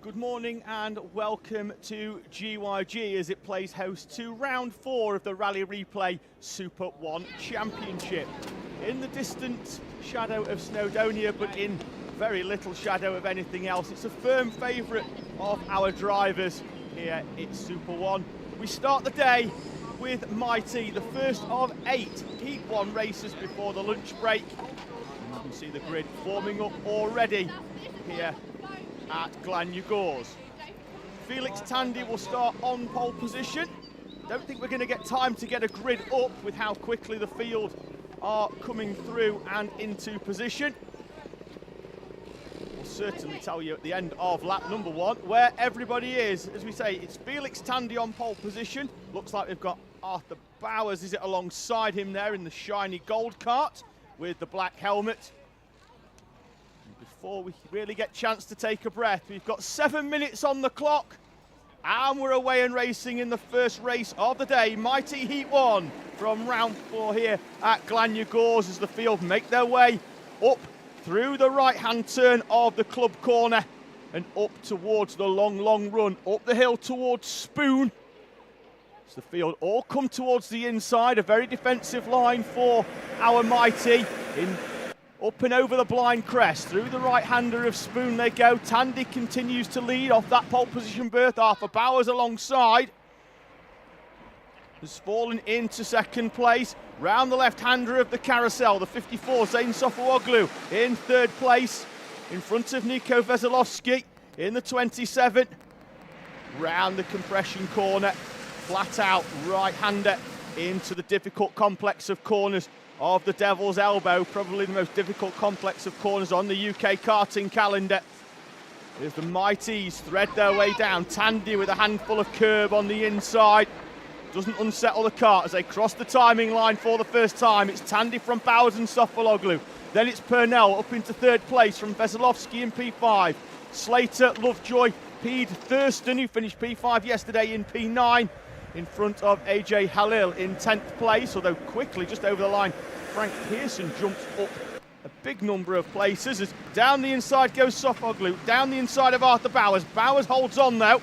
Good morning and welcome to GYG as it plays host to round 4 of the Rally Replay SuperOne Championship. In the distant shadow of Snowdonia, but in very little shadow of anything else. It's a firm favourite of our drivers here at SuperOne. We start the day with MightE, the first of 8 Heat 1 races before the lunch break. You can see the grid forming up already here at Glanyagors. Felix Tandy will start on pole position. Don't think we're going to get time to get a grid up with how quickly the field are coming through and into position. We'll certainly tell you at the end of lap number 1 where everybody is. As we say, it's Felix Tandy on pole position. Looks like we've got Arthur Bowers, is it, alongside him there in the shiny gold cart with the black helmet. Before we really get a chance to take a breath, we've got 7 minutes on the clock and we're away and racing in the first race of the day. MightE Heat 1 from round 4 here at Glanyagors as the field make their way up through the right hand turn of the club corner and up towards the long run up the hill towards Spoon. As the field all come towards the inside, a very defensive line for our MightE in up and over the blind crest, through the right-hander of Spoon they go. Tandy continues to lead off that pole position berth. Arthur Bowers alongside has fallen into second place. Round the left-hander of the carousel, the 54, Zane Sofuoglu in third place, in front of Nico Veselovsky in the 27. Round the compression corner, flat out right-hander into the difficult complex of corners of the Devil's Elbow, probably the most difficult complex of corners on the UK karting calendar. As the MightEs thread their way down, Tandy with a handful of curb on the inside. Doesn't unsettle the kart as they cross the timing line for the first time. It's Tandy from Bowers and Sofuoglu. Then it's Purnell up into third place from Veselovsky in P5. Slater, Lovejoy, Pede Thurston, who finished P5 yesterday, in P9. In front of AJ Halil in 10th place, although quickly just over the line Frank Pearson jumps up a big number of places as down the inside goes Sofuoglu, down the inside of Arthur Bowers. Bowers holds on though,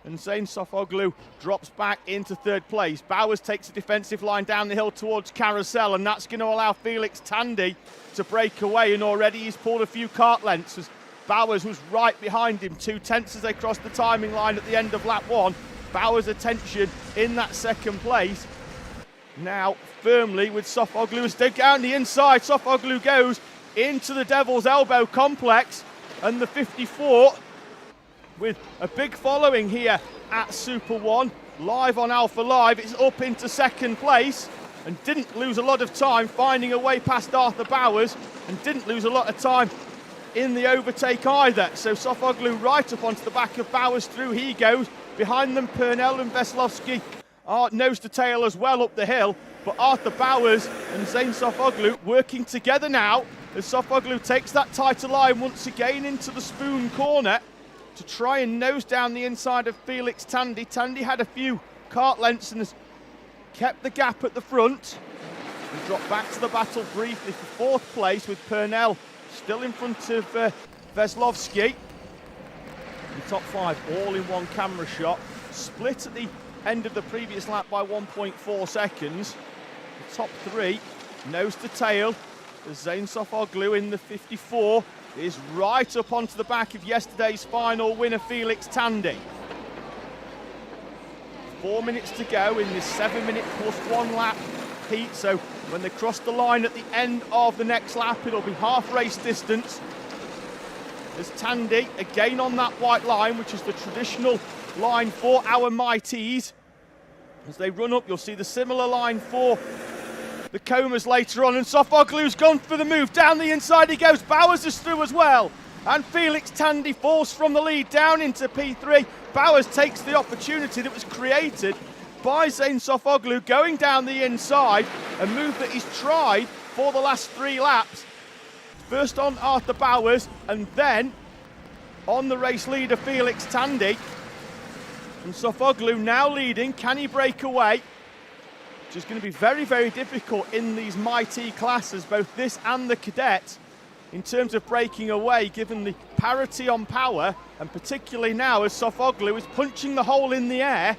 and Zane Sofuoglu drops back into third place. Bowers takes a defensive line down the hill towards Carousel, and that's going to allow Felix Tandy to break away, and already he's pulled a few kart lengths as Bowers was right behind him, 2 tenths as they crossed the timing line at the end of lap 1. Bowers' attention in that second place. Now firmly with Sofuoglu as they down the inside. Sofuoglu goes into the Devil's Elbow complex, and the 54 with a big following here at SuperOne, live on Alpha Live, it's up into second place and didn't lose a lot of time finding a way past Arthur Bowers, and didn't lose a lot of time in the overtake either. So Sofuoglu right up onto the back of Bowers, through he goes. Behind them, Purnell and Veselovsky are nose to tail as well up the hill. But Arthur Bowers and Zane Sofuoglu working together now as Sofuoglu takes that tighter line once again into the Spoon corner to try and nose down the inside of Felix Tandy. Tandy had a few kart lengths and has kept the gap at the front. We drop back to the battle briefly for fourth place with Purnell still in front of Veselovsky. The top 5 all in one camera shot, split at the end of the previous lap by 1.4 seconds. The top 3 nose to tail as Zane Sofuoglu in the 54 is right up onto the back of yesterday's final winner Felix Tandy. 4 minutes to go in this 7-minute plus 1 lap heat, so when they cross the line at the end of the next lap it'll be half race distance. As Tandy again on that white line, which is the traditional line for our MightEs. As they run up, you'll see the similar line for the Comas later on, and Sofuoglu's gone for the move. Down the inside he goes, Bowers is through as well, and Felix Tandy falls from the lead down into P3. Bowers takes the opportunity that was created by Zane Sofuoglu going down the inside, a move that he's tried for the last 3 laps. First on Arthur Bowers and then on the race leader Felix Tandy. And Sofuoglu now leading. Can he break away? Which is going to be very, very difficult in these MightE classes, both this and the Cadet. in terms of breaking away, given the parity on power, and particularly now as Sofoglu is punching the hole in the air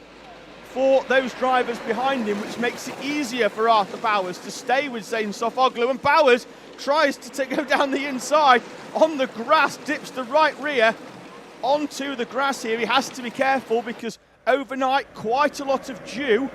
for those drivers behind him, which makes it easier for Arthur Bowers to stay with Zane Sofoglu. And Bowers tries to go down the inside on the grass, dips the right rear onto the grass here. He has to be careful because overnight quite a lot of dew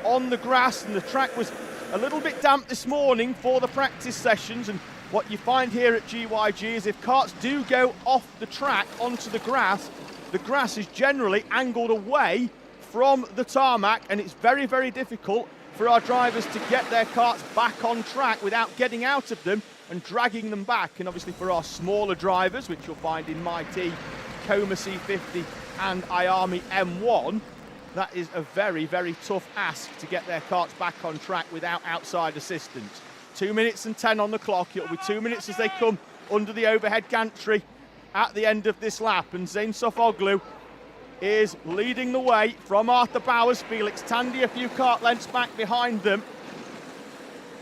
on the grass, and the track was a little bit damp this morning for the practice sessions. And what you find here at GYG is if karts do go off the track onto the grass is generally angled away from the tarmac, and it's very, very difficult for our drivers to get their karts back on track without getting out of them and dragging them back. And obviously for our smaller drivers, which you'll find in MightE, Coma C50 and IAME M1, that is a very, very tough ask to get their karts back on track without outside assistance. 2 minutes and 10 on the clock. It'll be 2 minutes as they come under the overhead gantry at the end of this lap. And Zane Sofoglu is leading the way from Arthur Bowers. Felix Tandy a few kart lengths back behind them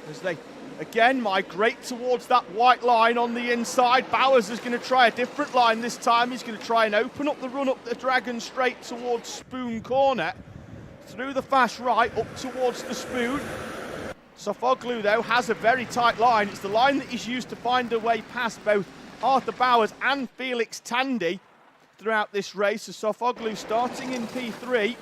as they again migrate towards that white line on the inside. Bowers is going to try a different line this time. He's going to try and open up the run up the Dragon Straight towards Spoon Corner, through the fast right up towards the Spoon. Sofoglu though has a very tight line. It's the line that he's used to find a way past both Arthur Bowers and Felix Tandy throughout this race. So Sofoglu starting in P3.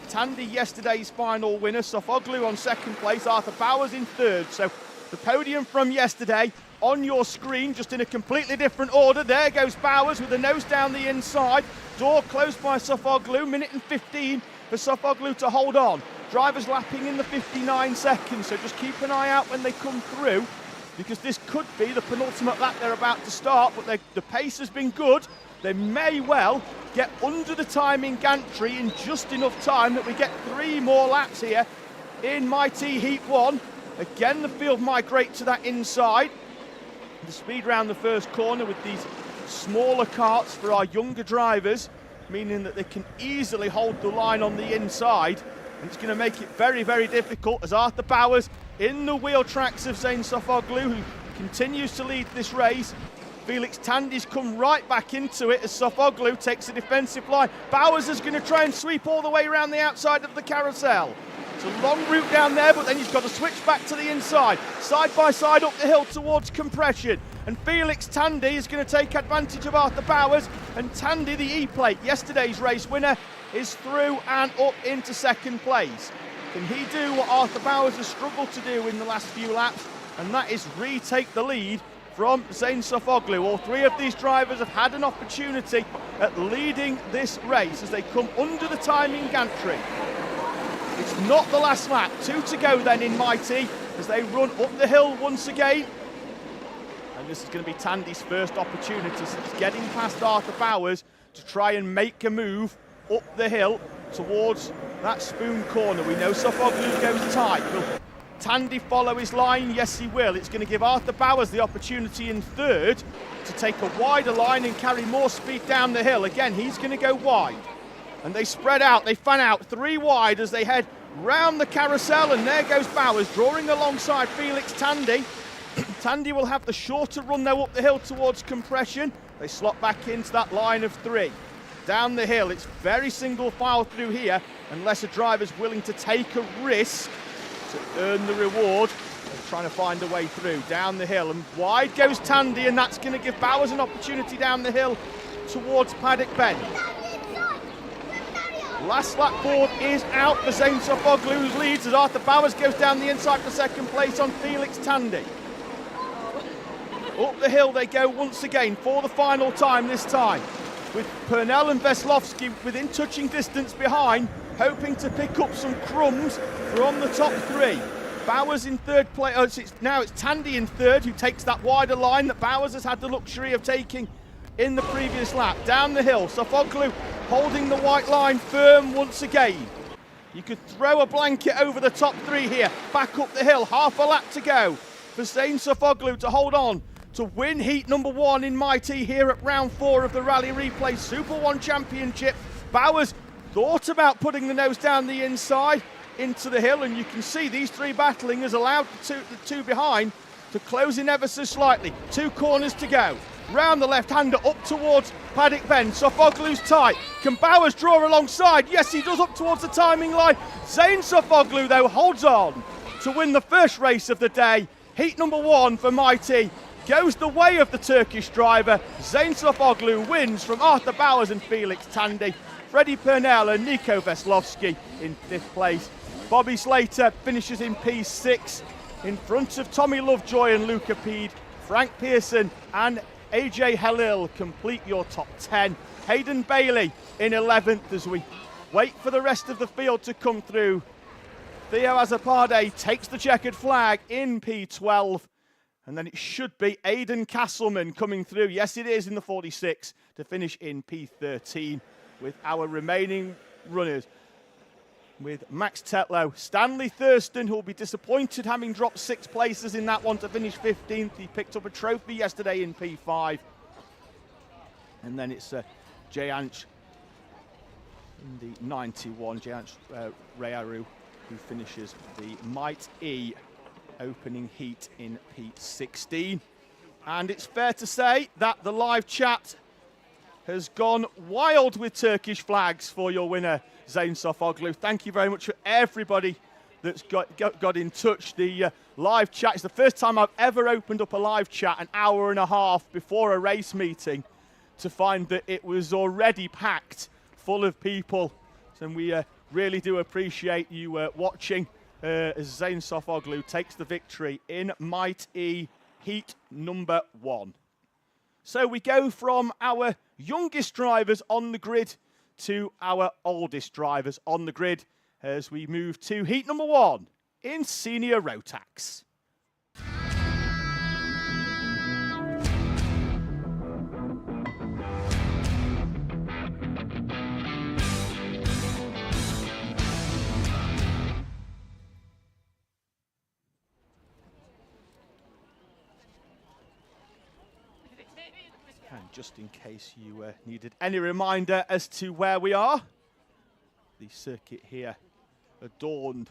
Tandy yesterday's final winner. Sofoglu on second place. Arthur Bowers in third. So the podium from yesterday on your screen, just in a completely different order. There goes Bowers with the nose down the inside. Door closed by Sofoglu. Minute and 15 for Sofoglu to hold on. Drivers lapping in the 59 seconds. So just keep an eye out when they come through, because this could be the penultimate lap they're about to start. But the pace has been good. They may well get under the timing gantry in just enough time that we get 3 more laps here in MightE Heat 1. Again, the field migrate to that inside. The speed round the first corner with these smaller karts for our younger drivers, meaning that they can easily hold the line on the inside. And it's going to make it very, very difficult as Arthur Bowers in the wheel tracks of Zane Sofoglu, who continues to lead this race. Felix Tandy's come right back into it as Sofoglu takes a defensive line. Bowers is going to try and sweep all the way around the outside of the carousel. It's a long route down there, but then he's got to switch back to the inside. Side by side up the hill towards compression. And Felix Tandy is going to take advantage of Arthur Bowers. And Tandy, the E-plate, yesterday's race winner, is through and up into second place. Can he do what Arthur Bowers has struggled to do in the last few laps? And that is retake the lead from Zane Sofoglu. All 3 of these drivers have had an opportunity at leading this race as they come under the timing gantry. It's not the last lap. 2 to go then in MightE as they run up the hill once again. And this is going to be Tandy's first opportunity since getting past Arthur Bowers to try and make a move up the hill towards that Spoon Corner. We know Sofoglu goes tight. Will Tandy follow his line? Yes, he will. It's going to give Arthur Bowers the opportunity in third to take a wider line and carry more speed down the hill. Again, he's going to go wide. And they spread out, they fan out 3 wide as they head round the carousel. And there goes Bowers drawing alongside Felix Tandy. Tandy will have the shorter run though up the hill towards compression. They slot back into that line of 3. Down the hill, it's very single file through here unless a driver's willing to take a risk to earn the reward of trying to find a way through. Down the hill and wide goes Tandy, and that's going to give Bowers an opportunity down the hill towards Paddock Bend. Last lap board is out for Zane Sofoglu, who leads as Arthur Bowers goes down the inside for second place on Felix Tandy. Up the hill they go once again for the final time this time, with Purnell and Veslovsky within touching distance behind, hoping to pick up some crumbs from the top 3. Bowers in third place. Now it's Tandy in third, who takes that wider line that Bowers has had the luxury of taking in the previous lap. Down the hill, Sofoglu holding the white line firm once again. You could throw a blanket over the top 3 here. Back up the hill, half a lap to go for Zane Sofoglu to hold on to win heat number 1 in MightE here at round 4 of the Rally Replay SuperOne Championship. Bowers thought about putting the nose down the inside into the hill, and you can see these 3 battling has allowed the two behind to close in ever so slightly. 2 corners to go. Round the left-hander up towards Paddock Bend. Sofoglu's tight. Can Bowers draw alongside? Yes, he does, up towards the timing line. Zain Sofoglu, though, holds on to win the first race of the day. Heat number 1 for MightE goes the way of the Turkish driver. Zain Sofoglu wins from Arthur Bowers and Felix Tandy. Freddie Purnell and Nico Veslovsky in 5th place. Bobby Slater finishes in P6 in front of Tommy Lovejoy and Luca Peed. Frank Pearson and AJ Halil complete your top 10. Hayden Bailey in 11th as we wait for the rest of the field to come through. Theo Azapade takes the checkered flag in P12. And then it should be Aidan Castleman coming through. Yes, it is in the 46 to finish in P13 with our remaining runners. With Max Tetlow, Stanley Thurston, who will be disappointed having dropped 6 places in that one to finish 15th. He picked up a trophy yesterday in P5. And then it's Jayanch in the 91, Jayanch Rayaru, who finishes the MightE opening heat in P16. And it's fair to say that the live chat has gone wild with Turkish flags for your winner, Zain Sofoglu. Thank you very much for everybody that's got in touch. The live chat is the first time I've ever opened up a live chat an hour and a half before a race meeting to find that it was already packed full of people. And we really do appreciate you watching as Zain Sofoglu takes the victory in MightE Heat number 1. So we go from our youngest drivers on the grid to our oldest drivers on the grid as we move to heat number 1 in senior Rotax. And just in case you needed any reminder as to where we are, the circuit here adorned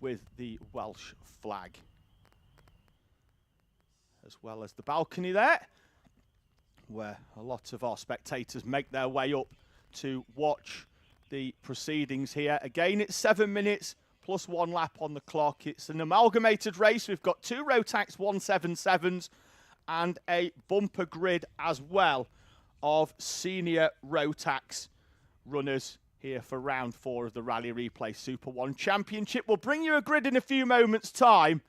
with the Welsh flag, as well as the balcony there, where a lot of our spectators make their way up to watch the proceedings here. Again, it's 7 minutes plus 1 lap on the clock. It's an amalgamated race. We've got 2 Rotax 177s and a bumper grid as well of senior Rotax runners here for round 4 of the Rally Replay SuperOne Championship. We'll bring you a grid in a few moments' time,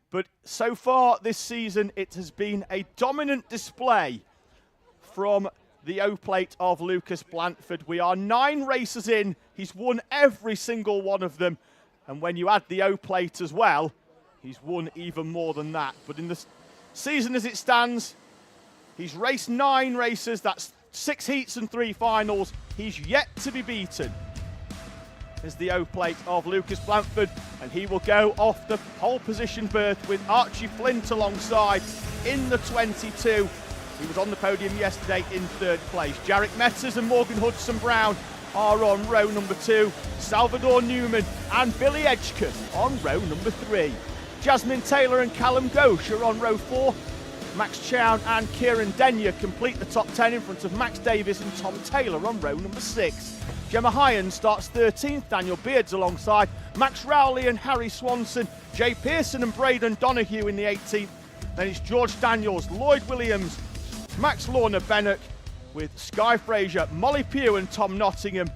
but so far this season it has been a dominant display from the O-Plate of Lucas Blanford. We are 9 races in. He's won every single one of them, and when you add the O-Plate as well, he's won even more than that. But in the season as it stands, he's raced 9 races. That's 6 heats and 3 finals. He's yet to be beaten as the O-Plate of Lucas Blanford, and he will go off the pole position berth with Archie Flint alongside in the 22. He was on the podium yesterday in 3rd place. Jarek Metzers and Morgan Hudson-Brown are on row number 2. Salvador Newman and Billy Edgecombe on row number 3. Jasmine Taylor and Callum Ghosh are on row 4. Max Chown and Kieran Denyer complete the top 10 in front of Max Davis and Tom Taylor on row number 6. Gemma Hyan starts 13th, Daniel Beards alongside Max Rowley and Harry Swanson, Jay Pearson and Braden Donoghue in the 18th. Then it's George Daniels, Lloyd Williams, Max Lorna Bennett with Sky Fraser, Molly Pugh and Tom Nottingham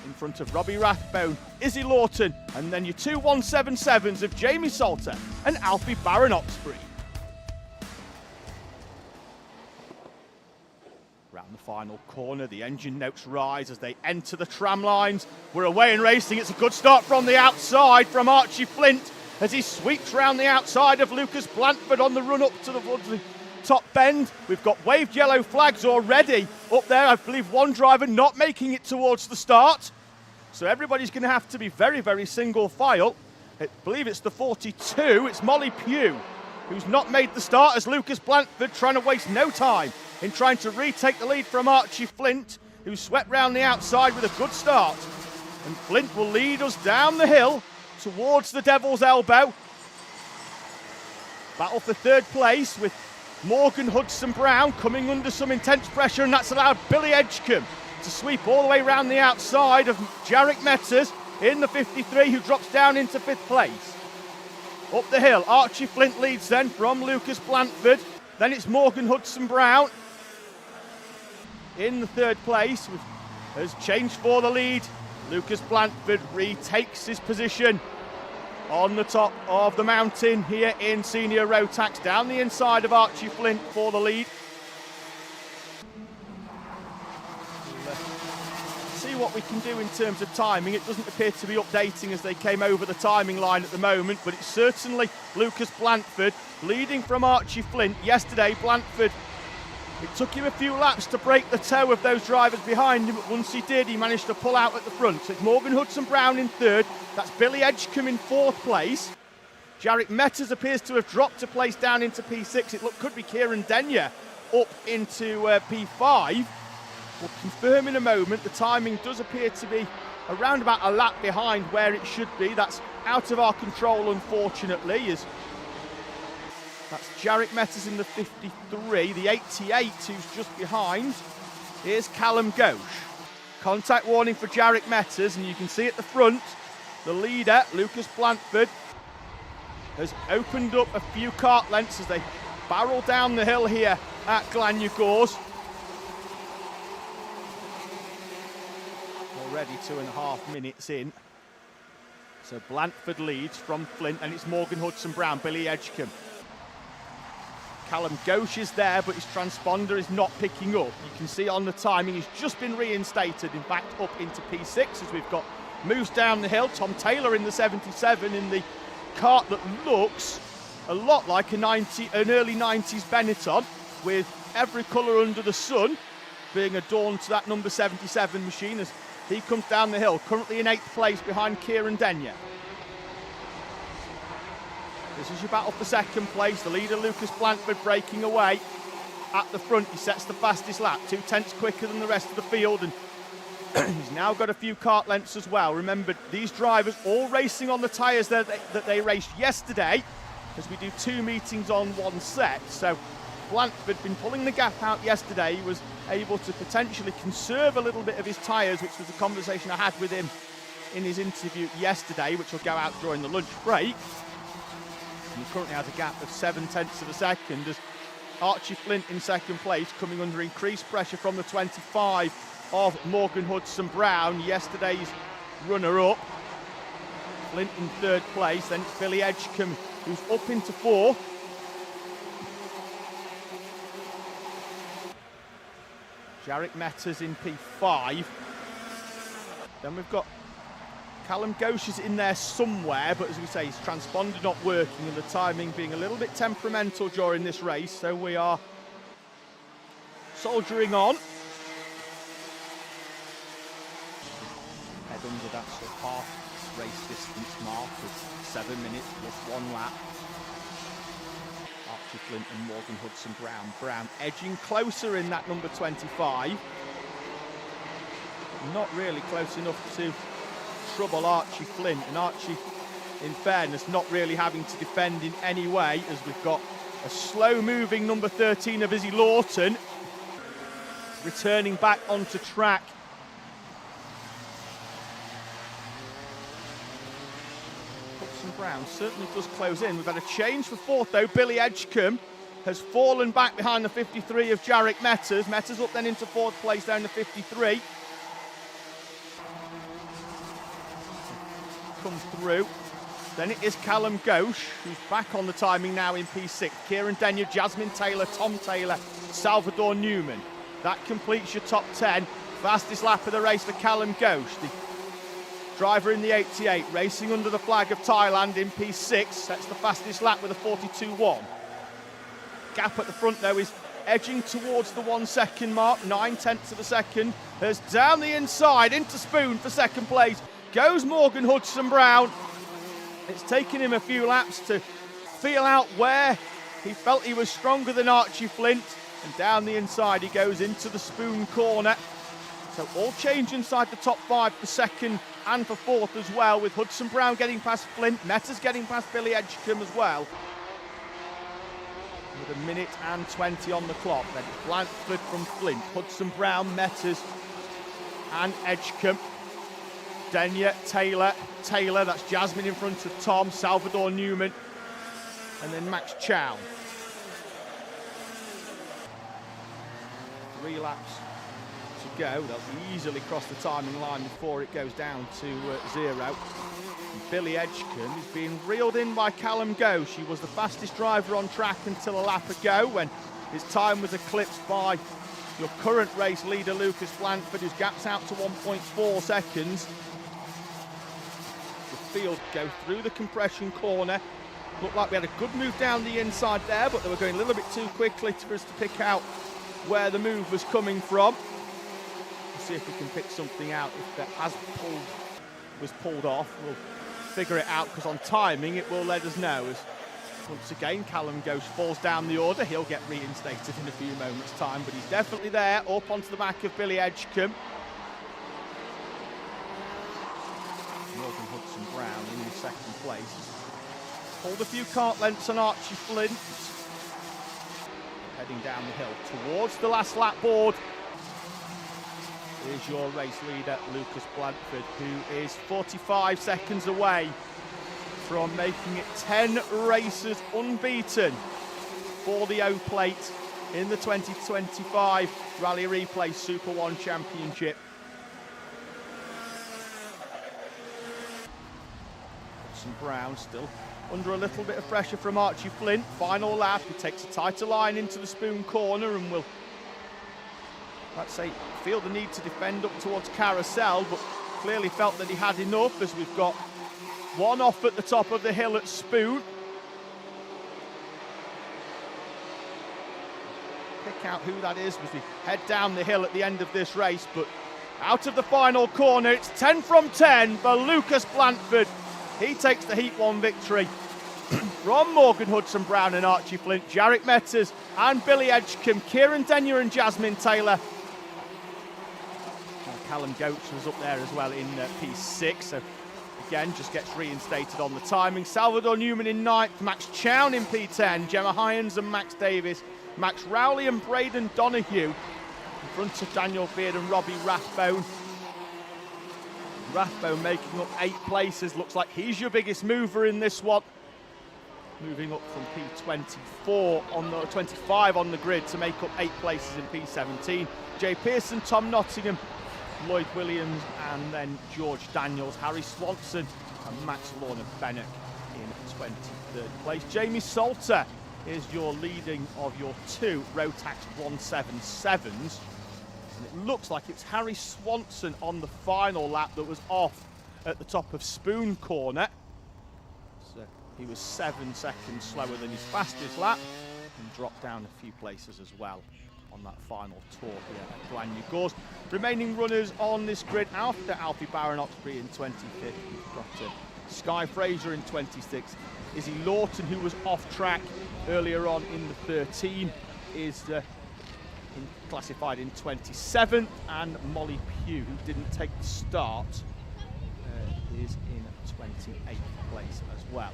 in front of Robbie Rathbone, Izzy Lawton, and then your 2 177s of Jamie Salter and Alfie Barron Oxbury. Round the final corner, the engine notes rise as they enter the tram lines. We're away and racing. It's a good start from the outside from Archie Flint as he sweeps round the outside of Lucas Blanford on the run up to the top bend. We've got waved yellow flags already up there. I believe one driver not making it towards the start. So everybody's going to have to be very, very single file. I believe it's the 42. It's Molly Pugh who's not made the start as Lucas Blanford trying to waste no time in trying to retake the lead from Archie Flint, who swept round the outside with a good start. And Flint will lead us down the hill towards the Devil's Elbow. Battle for third place with Morgan Hudson-Brown coming under some intense pressure, and that's allowed Billy Edgecombe to sweep all the way around the outside of Jarek Metters in the 53, who drops down into 5th place. Up the hill, Archie Flint leads then from Lucas Blanford. Then it's Morgan Hudson-Brown in the 3rd place, has changed for the lead. Lucas Blanford retakes his position on the top of the mountain here in senior Rotax, down the inside of Archie Flint for the lead. See what we can do in terms of timing. It doesn't appear to be updating as they came over the timing line at the moment, but it's certainly Lucas Blanford leading from Archie Flint. Yesterday, Blanford, it took him a few laps to break the toe of those drivers behind him, but once he did, he managed to pull out at the front. So it's Morgan Hudson-Brown in 3rd, that's Billy Edgecombe in 4th place. Jarek Metters appears to have dropped a place down into P6. It could be Kieran Denyer up into P5. We'll confirm in a moment. The timing does appear to be around about a lap behind where it should be. That's out of our control, unfortunately. That's Jarek Metters in the 53. The 88, who's just behind, is Callum Ghosh. Contact warning for Jarek Metters, and you can see at the front, the leader, Lucas Blanford, has opened up a few kart lengths as they barrel down the hill here at Glanyagors. Already 2.5 minutes in. So Blanford leads from Flint, and it's Morgan Hudson-Brown, Billy Edgecombe. Callum Ghosh is there, but his transponder is not picking up. You can see on the timing, he's just been reinstated, in fact, up into P6 as we've got moves down the hill. Tom Taylor in the 77 in the kart that looks a lot like an early 90s Benetton, with every colour under the sun being adorned to that number 77 machine as he comes down the hill, currently in 8th place behind Kieran Denyer. This is your battle for 2nd place. The leader, Lucas Blanford, breaking away at the front. He sets the fastest lap, 2/10 quicker than the rest of the field, and he's now got a few kart lengths as well. Remember, these drivers all racing on the tyres that they raced yesterday, as we do 2 meetings on 1 set. So Blanford been pulling the gap out yesterday. He was able to potentially conserve a little bit of his tyres, which was a conversation I had with him in his interview yesterday, which will go out during the lunch break. He currently has a gap of 7/10 of a second as Archie Flint in 2nd place, coming under increased pressure from the 25 of Morgan Hudson-Brown, yesterday's runner-up. Flint in 3rd place, then it's Billy Edgecombe, who's up into 4th. Jarek Metters in P5. Then we've got Callum Ghosh is in there somewhere, but as we say, his transponder not working and the timing being a little bit temperamental during this race, so we are soldiering on. Head under that sort of half race distance mark of 7 minutes plus 1 lap. Archie Flint and Morgan Hudson-Brown. Brown edging closer in that number 25. Not really close enough to trouble Archie Flint, and Archie, in fairness, not really having to defend in any way, as we've got a slow-moving number 13 of Izzy Lawton returning back onto track. Hudson-Brown certainly does close in. We've had a change for 4th though. Billy Edgecombe has fallen back behind the 53 of Jarek Metters. Metters up then into 4th place down to 53. Come through. Then it is Callum Ghosh, who's back on the timing now in P6. Kieran Denyer, Jasmine Taylor, Tom Taylor, Salvador Newman. That completes your top 10. Fastest lap of the race for Callum Ghosh, the driver in the 88, racing under the flag of Thailand in P6. Sets the fastest lap with a 42.1. Gap at the front though is edging towards the 1 second mark, 9/10 of a second. As down the inside into Spoon for 2nd place goes Morgan Hudson-Brown. It's taken him a few laps to feel out where he felt he was stronger than Archie Flint, and down the inside he goes into the Spoon corner. So all change inside the top 5 for 2nd and for 4th as well, with Hudson-Brown getting past Flint, Metters getting past Billy Edgecombe as well. with 1:20 on the clock. Then Blanford from Flint, Hudson Brown, Metters and Edgecombe. Denyer, Taylor, that's Jasmine in front of Tom, Salvador Newman, and then Max Chow. 3 laps to go. They'll easily cross the timing line before it goes down to 0. And Billy Edgecombe is being reeled in by Callum Ghosh. He was the fastest driver on track until a lap ago when his time was eclipsed by your current race leader Lucas Blanford, whose gaps out to 1.4 seconds. The field go through the compression corner. Looked like we had a good move down the inside there, but they were going a little bit too quickly for us to pick out where the move was coming from. We'll see if we can pick something out. If that was pulled off, we'll figure it out, because on timing it will let us know. As once again Callum Ghosh falls down the order. He'll get reinstated in a few moments' time, but he's definitely there, up onto the back of Billy Edgecombe. Morgan Hudson Brown in second place. Pulled a few kart lengths on Archie Flint. Heading down the hill towards the last lap board is your race leader Lucas Blanford, who is 45 seconds away from making it 10 races unbeaten for the O Plate in the 2025 Rally Replay SuperOne Championship. Hudson Brown still under a little bit of pressure from Archie Flint. Final lap, he takes a tighter line into the spoon corner and will, let's say, feel the need to defend up towards Carousel, but clearly felt that he had enough, as we've got one off at the top of the hill at Spoon. Pick out who that is as we head down the hill at the end of this race, but out of the final corner, it's 10 from 10 for Lucas Blanford. He takes the Heat 1 victory from Morgan Hudson Brown and Archie Flint, Jarek Metters and Billy Edgecombe, Kieran Denyer and Jasmine Taylor. And Callum Ghosh was up there as well in P6, so again just gets reinstated on the timing. Salvador Newman in 9th, Max Chow in P10, Gemma Hyans and Max Davis, Max Rowley and Braden Donoghue in front of Daniel Beard and Robbie Rathbone. Rathbone making up 8 places. Looks like he's your biggest mover in this one. Moving up from P24 on the 25 on the grid to make up 8 places in P17. Jay Pearson, Tom Nottingham, Lloyd Williams, and then George Daniels, Harry Swanson, and Max Lorna Bennett in 23rd place. Jamie Salter is your leading of your 2 Rotax 177s. And it looks like it's Harry Swanson on the final lap that was off at the top of Spoon Corner. So he was 7 seconds slower than his fastest lap and dropped down a few places as well on that final tour here at Glanyagors. Remaining runners on this grid after Alfie Barron Oxbury in 25th. We've got Sky Fraser in 26th. Izzy Lawton, who was off track earlier on in the 13, is classified in 27th, and Molly Pugh, who didn't take the start, is in 28th place as well.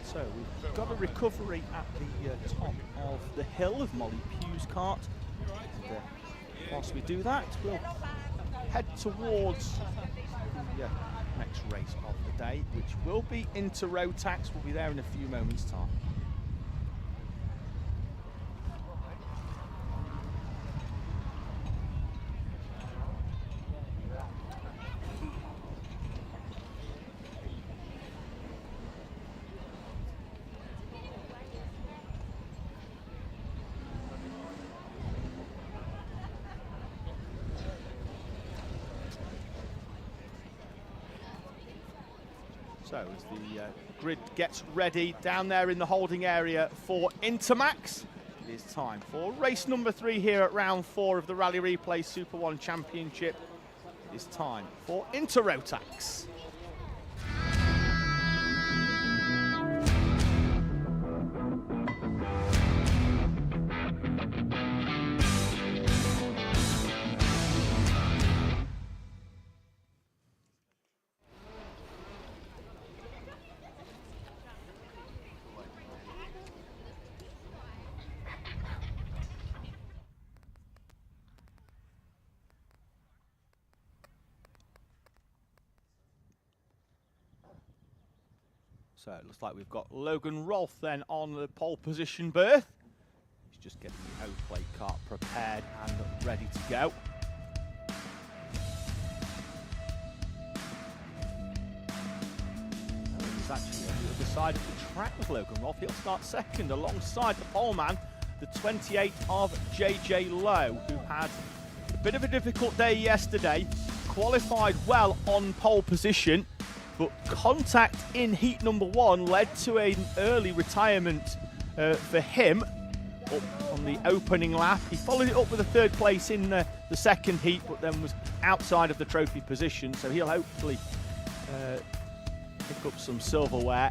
So we've got a recovery at the top of the hill of Molly Pugh's kart. And, whilst we do that, we'll head towards the next race of the day, which will be into Rotax. We'll be there in a few moments' time. So as the grid gets ready down there in the holding area for Intermax, it is time for race number 3 here at round 4 of the Rally Replay SuperOne Championship. It is time for Inter Rotax. So it looks like we've got Logan Rolfe then on the pole position berth. He's just getting the home plate cart prepared and ready to go. He's actually on the other side of the track with Logan Rolfe. He'll start second alongside the pole man, the 28 of JJ Lowe, who had a bit of a difficult day yesterday, qualified well on pole position, but contact in heat number 1 led to an early retirement for him up on the opening lap. He followed it up with a 3rd place in the 2nd heat, but then was outside of the trophy position, so he'll hopefully pick up some silverware,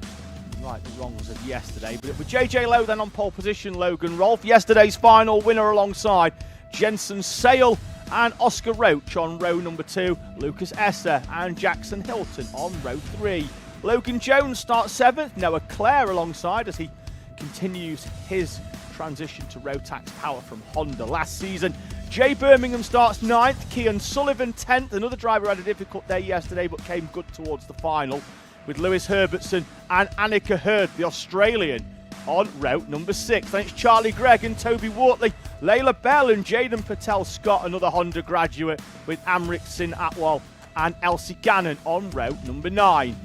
right the wrongs of yesterday. But with JJ Lowe then on pole position, Logan Rolfe, yesterday's final winner alongside Jensen Sale and Oscar Roach on row number 2, Lucas Esser and Jackson Hilton on row 3. Logan Jones starts 7th, Noah Clare alongside as he continues his transition to Rotax power from Honda last season. Jay Birmingham starts 9th, Kian Sullivan 10th, another driver had a difficult day yesterday but came good towards the final, with Lewis Herbertson and Annika Hurd, the Australian, on route number 6. Then it's Charlie Gregg and Toby Wortley, Layla Bell and Jaden Patel Scott, another Honda graduate, with Amrit Sin Atwal and Elsie Gannon on route number 9.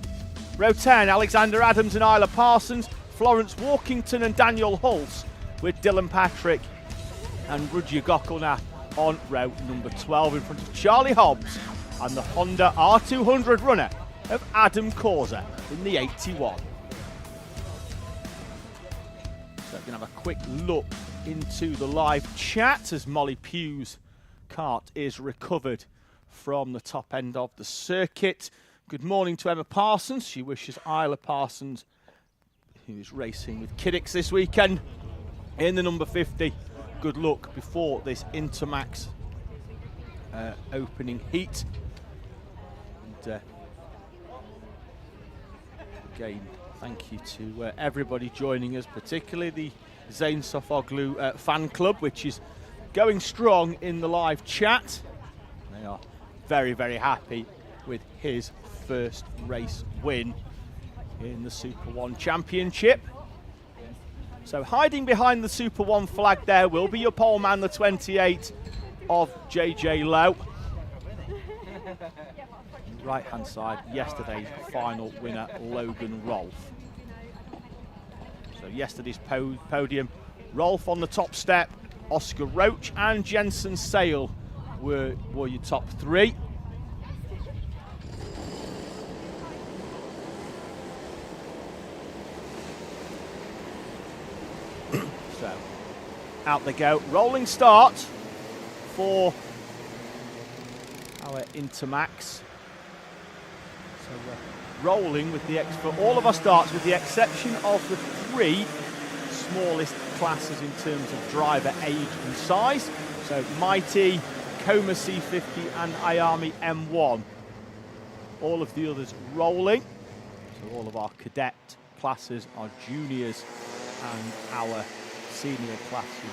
Row 10, Alexander Adams and Isla Parsons, Florence Walkington and Daniel Hulse, with Dylan Patrick and Rudger Gokulna on route number 12 in front of Charlie Hobbs and the Honda R200 runner of Adam Causa in the 81. So we're going to have a quick look into the live chat as Molly Pugh's kart is recovered from the top end of the circuit. Good morning to Emma Parsons. She wishes Isla Parsons, who is racing with Cadets this weekend in the number 50, good luck before this Intermax opening heat. And again, thank you to everybody joining us, particularly the Zain Sofoglu fan club, which is going strong in the live chat. They are very, very happy with his first race win in the SuperOne Championship. So hiding behind the SuperOne flag there will be your pole man, the 28 of JJ Lowe. Right hand side, yesterday's final winner, Logan Rolfe. So yesterday's podium, Rolfe on the top step, Oscar Roach and Jensen Sale were your top 3. So out they go, rolling start for our Intermax. So we're rolling with for all of our starts, with the exception of the 3 smallest classes in terms of driver age and size. So MightE, Coma C50 and IAME M1. All of the others rolling. So all of our cadet classes, our juniors and our senior classes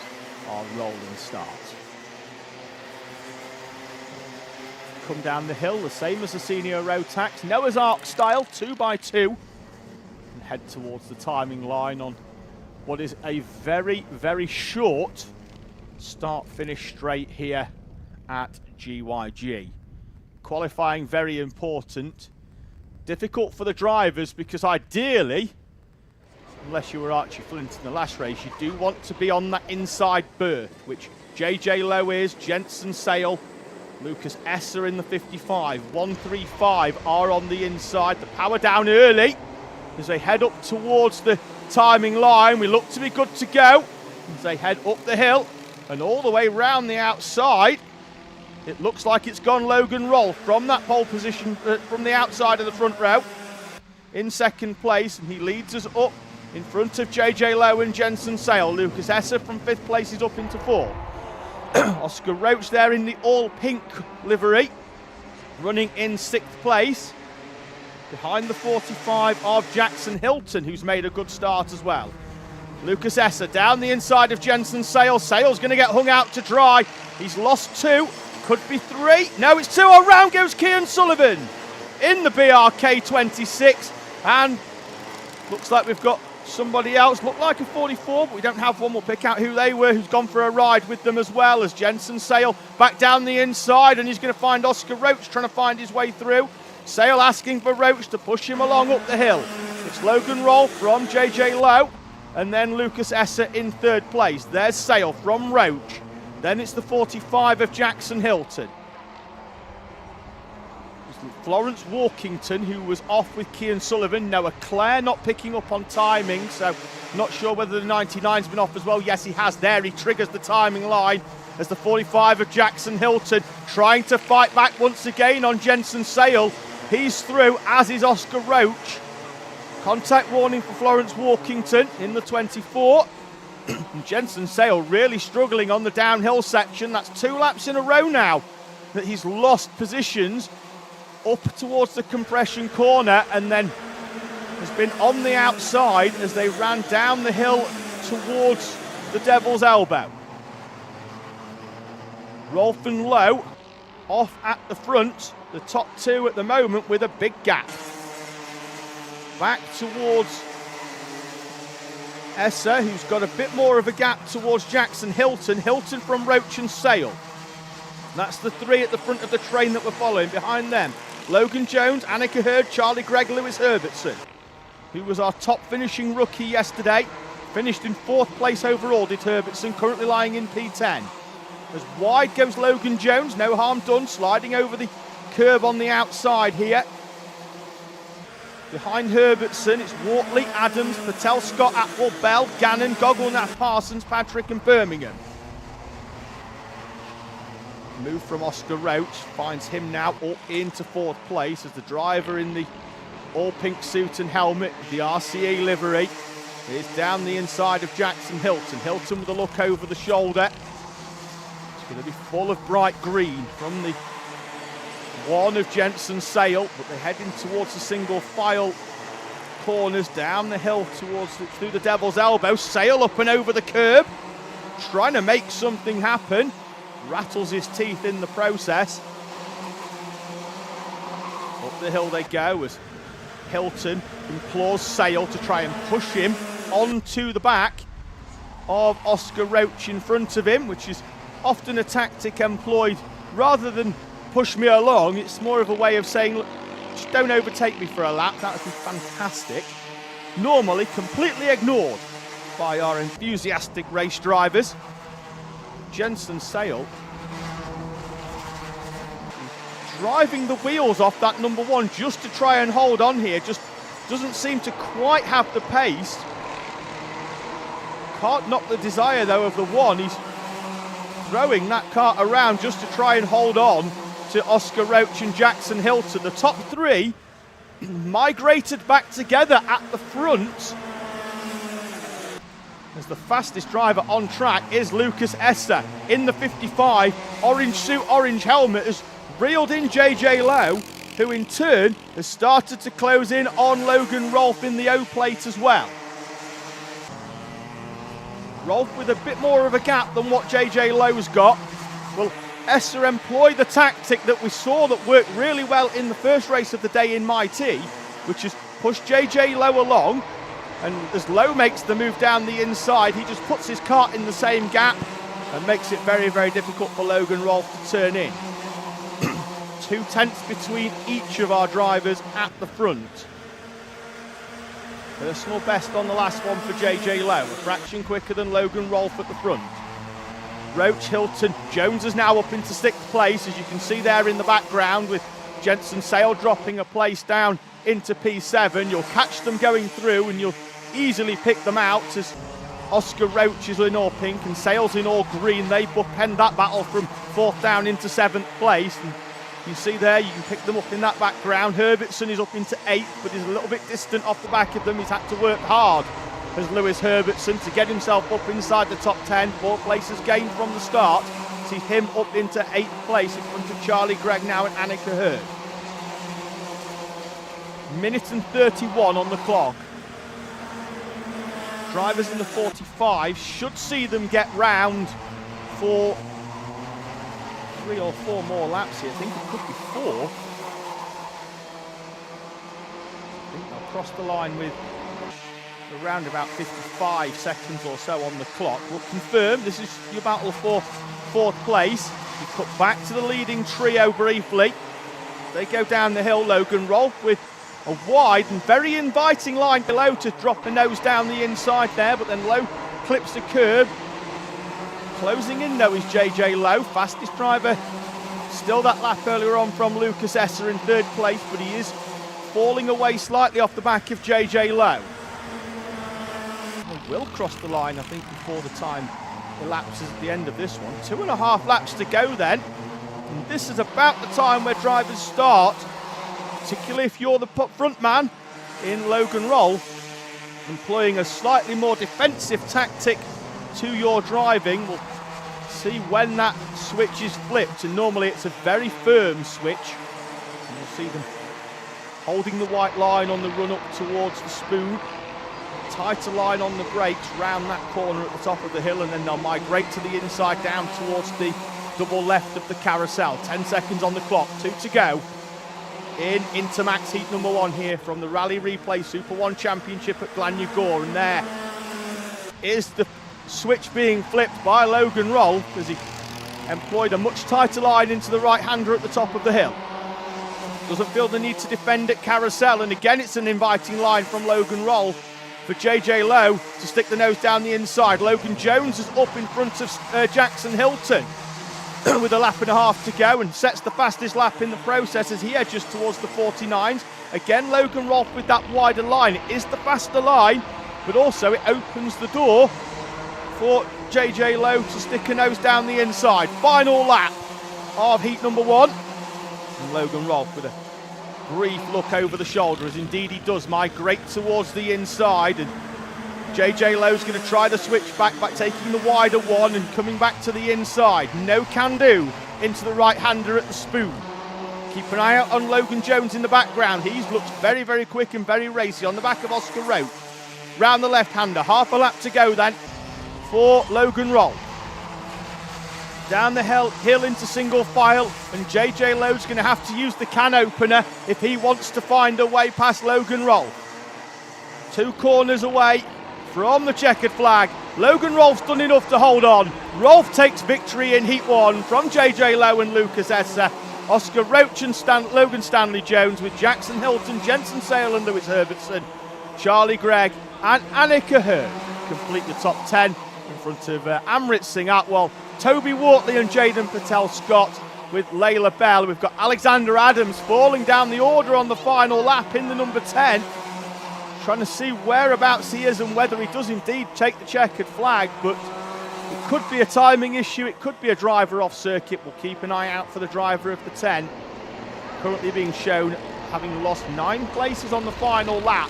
are rolling starts. Come down the hill, the same as the senior Rotax, Noah's Ark style, 2x2, and head towards the timing line on what is a very, very short start-finish straight here at GYG. Qualifying very important. Difficult for the drivers because ideally, unless you were Archie Flint in the last race, you do want to be on that inside berth, which JJ Lowe is, Jensen Sale, Lucas Esser in the 55, 135 are on the inside. The power down early as they head up towards the timing line. We look to be good to go as they head up the hill and all the way round the outside. It looks like it's gone Logan Rolfe from that pole position, from the outside of the front row, in 2nd place, and he leads us up in front of JJ Lowe and Jensen Sale. Lucas Esser from 5th place is up into 4th. Oscar Roach there in the all-pink livery, running in 6th place, behind the 45 of Jackson Hilton, who's made a good start as well. Lucas Esser down the inside of Jensen Sale. Sale's going to get hung out to dry. He's lost 2, could be 3. No, it's 2. Around goes Kian Sullivan in the BRK 26, and Looks like we've got somebody else, looked like a 44, but we don't have one. We'll pick out who they were, who's gone for a ride with them as well, as Jensen Sale back down the inside, and he's going to find Oscar Roach trying to find his way through. Sale asking for Roach to push him along up the hill. It's Logan Rolfe from JJ Lowe, and then Lucas Esser in third place. There's Sale from Roach. Then it's the 45 of Jackson Hilton. Florence Walkington, who was off with Kian Sullivan. Noah Clare not picking up on timing, so not sure whether the 99's been off as well. Yes, he has there. He triggers the timing line as the 45 of Jackson Hilton trying to fight back once again on Jensen Sale. He's through, as is Oscar Roach. Contact warning for Florence Walkington in the 24. And Jensen Sale really struggling on the downhill section. That's 2 laps in a row now that he's lost positions up towards the compression corner, and then has been on the outside as they ran down the hill towards the Devil's Elbow. Rolfe and Lowe off at the front, the top 2 at the moment with a big gap. Back towards Esser, who's got a bit more of a gap towards Jackson Hilton. Hilton from Roach and Sale. That's the 3 at the front of the train that we're following. Behind them, Logan Jones, Annika Hurd, Charlie Gregg, Lewis Herbertson, who was our top finishing rookie yesterday. Finished in 4th place overall, did Herbertson, currently lying in P10. As wide goes Logan Jones, no harm done, sliding over the curb on the outside here. Behind Herbertson, it's Wortley, Adams, Patel, Scott, Atwell, Bell, Gannon, Gogolnath, Parsons, Patrick and Birmingham. Move from Oscar Roach, finds him now up into 4th place as the driver in the all-pink suit and helmet, the RCA livery, is down the inside of Jackson Hilton. Hilton with a look over the shoulder. It's going to be full of bright green from the 1 of Jensen Sale, but they're heading towards the single file corners down the hill through the Devil's Elbow. Sale up and over the curb, trying to make something happen. Rattles his teeth in the process. Up the hill they go as Hilton implores Sale to try and push him onto the back of Oscar Roach in front of him, which is often a tactic employed rather than push me along. It's more of a way of saying, look, just don't overtake me for a lap. That would be fantastic. Normally completely ignored by our enthusiastic race drivers. Jensen Sale driving the wheels off that number 1 just to try and hold on here. Just doesn't seem to quite have the pace. Can't knock the desire though of the 1. He's throwing that kart around just to try and hold on to Oscar Roach and Jackson Hilton. The top 3 migrated back together at the front, as the fastest driver on track is Lucas Esser in the 55. Orange suit, orange helmet has reeled in JJ Lowe, who in turn has started to close in on Logan Rolfe in the O plate as well. Rolfe with a bit more of a gap than what JJ Lowe's got. Well, Esser employed the tactic that we saw that worked really well in the first race of the day in MightE, which is push JJ Lowe along. And as Lowe makes the move down the inside, he just puts his kart in the same gap and makes it very, very difficult for Logan Rolfe to turn in. 2 tenths between each of our drivers at the front. Personal best on the last one for JJ Lowe, a fraction quicker than Logan Rolfe at the front. Roach, Hilton, Jones is now up into 6th place, as you can see there in the background, with Jensen Sale dropping a place down into P7. You'll catch them going through and you'll easily pick them out as Oscar Roach is in all pink and Sale's in all green. They bookend that battle from 4th down into 7th place. And you see there, you can pick them up in that background. Herbertson is up into 8th, but he's a little bit distant off the back of them. He's had to work hard as Lewis Herbertson to get himself up inside the top 10. 4 places gained from the start. See him up into 8th place in front of Charlie Gregg now and Annika Hurd. Minute and 31 on the clock. Drivers in the 45 should see them get round for 3 or 4 more laps here. I think it could be 4. I think they'll cross the line with around about 55 seconds or so on the clock. We'll confirm this is your battle for 4th place. You cut back to the leading trio briefly. They go down the hill. Logan Rolfe with a wide and very inviting line below to drop a nose down the inside there, but then Lowe clips the curb. Closing in though is JJ Lowe, fastest driver. Still that lap earlier on from Lucas Esser in 3rd place, but he is falling away slightly off the back of JJ Lowe. He will cross the line, I think, before the time elapses at the end of this one. 2.5 laps to go then. And this is about the time where drivers start, particularly if you're the front man in Logan Rolfe, employing a slightly more defensive tactic to your driving. We'll see when that switch is flipped, and normally it's a very firm switch. And you'll see them holding the white line on the run up towards the spoon. Tighter line on the brakes round that corner at the top of the hill, and then they'll migrate to the inside down towards the double left of the carousel. 10 seconds on the clock, 2 to go into MightE Heat number 1 here from the Rally Replay SuperOne Championship at Glanyagore. And there is the switch being flipped by Logan Rolfe as he employed a much tighter line into the right-hander at the top of the hill. Doesn't feel the need to defend at carousel, and again it's an inviting line from Logan Rolfe for JJ Lowe to stick the nose down the inside. Logan Jones is up in front of Jackson Hilton with a lap and a half to go, and sets the fastest lap in the process as he edges towards the 49s. Again, Logan Rolfe with that wider line. It is the faster line, but also it opens the door for JJ Lowe to stick a nose down the inside. Final lap of heat number 1. And Logan Rolfe with a brief look over the shoulder, as indeed he does migrate towards the inside, and JJ Lowe's going to try the switch back taking the wider one and coming back to the inside. No can do into the right-hander at the spoon. Keep an eye out on Logan Jones in the background. He looks very, very quick and very racy on the back of Oscar Roach. Round the left-hander, half a lap to go then for Logan Rolfe. Down the hill into single file, and JJ Lowe's going to have to use the can opener if he wants to find a way past Logan Rolfe. 2 corners away from the checkered flag. Logan Rolfe's done enough to hold on. Rolfe takes victory in heat 1 from JJ Lowe and Lucas Esser. Oscar Roach and Logan Stanley Jones with Jackson Hilton, Jensen Sale and Lewis Herbertson, Charlie Gregg and Annika Hurd complete the top 10 in front of Amrit Singh Atwal, Toby Wortley and Jaden Patel Scott with Layla Bell. We've got Alexander Adams falling down the order on the final lap in the number 10. Trying to see whereabouts he is and whether he does indeed take the checkered flag, but it could be a timing issue, it could be a driver off circuit. We'll keep an eye out for the driver of the 10. Currently being shown having lost 9 places on the final lap.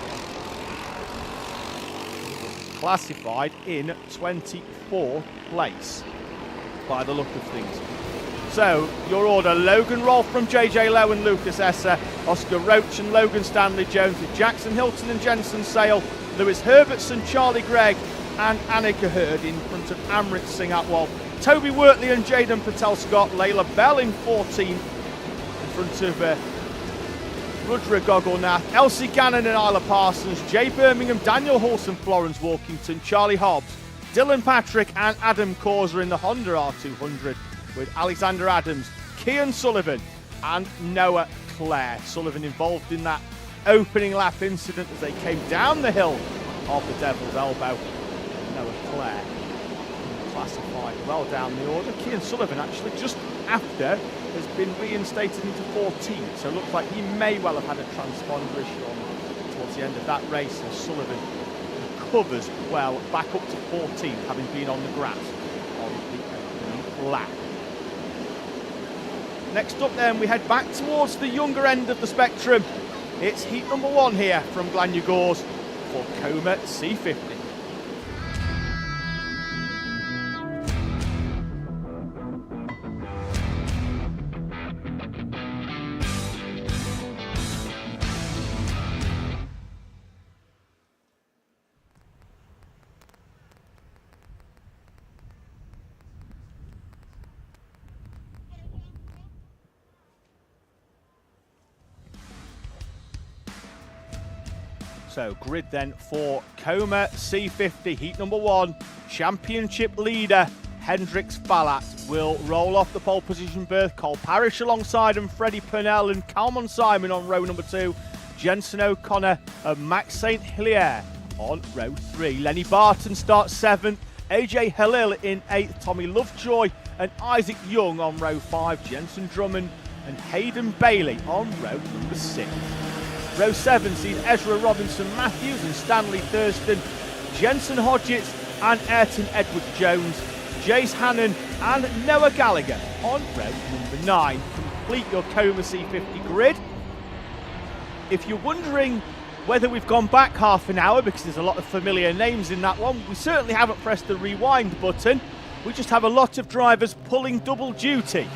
Classified in 24th place by the look of things. So, your order: Logan Rolfe from JJ Lowe and Lucas Esser, Oscar Roach and Logan Stanley Jones with Jackson Hilton and Jensen Sale, Lewis Herbertson, Charlie Gregg and Annika Hurd in front of Amrit Singh Atwal, Toby Wortley and Jaden Patel Scott, Layla Bell in 14th in front of Rudra Gogolnath, Elsie Gannon and Isla Parsons, Jay Birmingham, Daniel Hulson, Florence Walkington, Charlie Hobbs, Dylan Patrick and Adam Causer in the Honda R200 with Alexander Adams, Kian Sullivan and Noah Clare. Sullivan involved in that opening lap incident as they came down the hill of the Devil's Elbow. Noah Clare classified well down the order. Kian Sullivan actually just after has been reinstated into 14th, so it looks like he may well have had a transponder issue on towards the end of that race, and Sullivan recovers well back up to 14th, having been on the grass on the opening lap. Next up then, we head back towards the younger end of the spectrum. It's heat number 1 here from Glanyagores for Coma C50. So grid then for Coma C50 Heat number 1. Championship leader Hendrix Falat will roll off the pole position berth. Cole Parrish alongside him, Freddie Purnell and Calmon Simon on row number 2. Jensen O'Connor and Max St. Hilaire on row 3. Lenny Barton starts 7th. AJ Halil in 8th. Tommy Lovejoy and Isaac Young on row 5. Jensen Drummond and Hayden Bailey on row number 6. Row 7 sees Ezra Robinson Matthews and Stanley Thurston, Jensen Hodgetts and Ayrton Edwards-Jones, Jace Hannon and Noah Gallagher on row number 9. Complete your Coma C50 grid. If you're wondering whether we've gone back half an hour, because there's a lot of familiar names in that one, we certainly haven't pressed the rewind button. We just have a lot of drivers pulling double duty.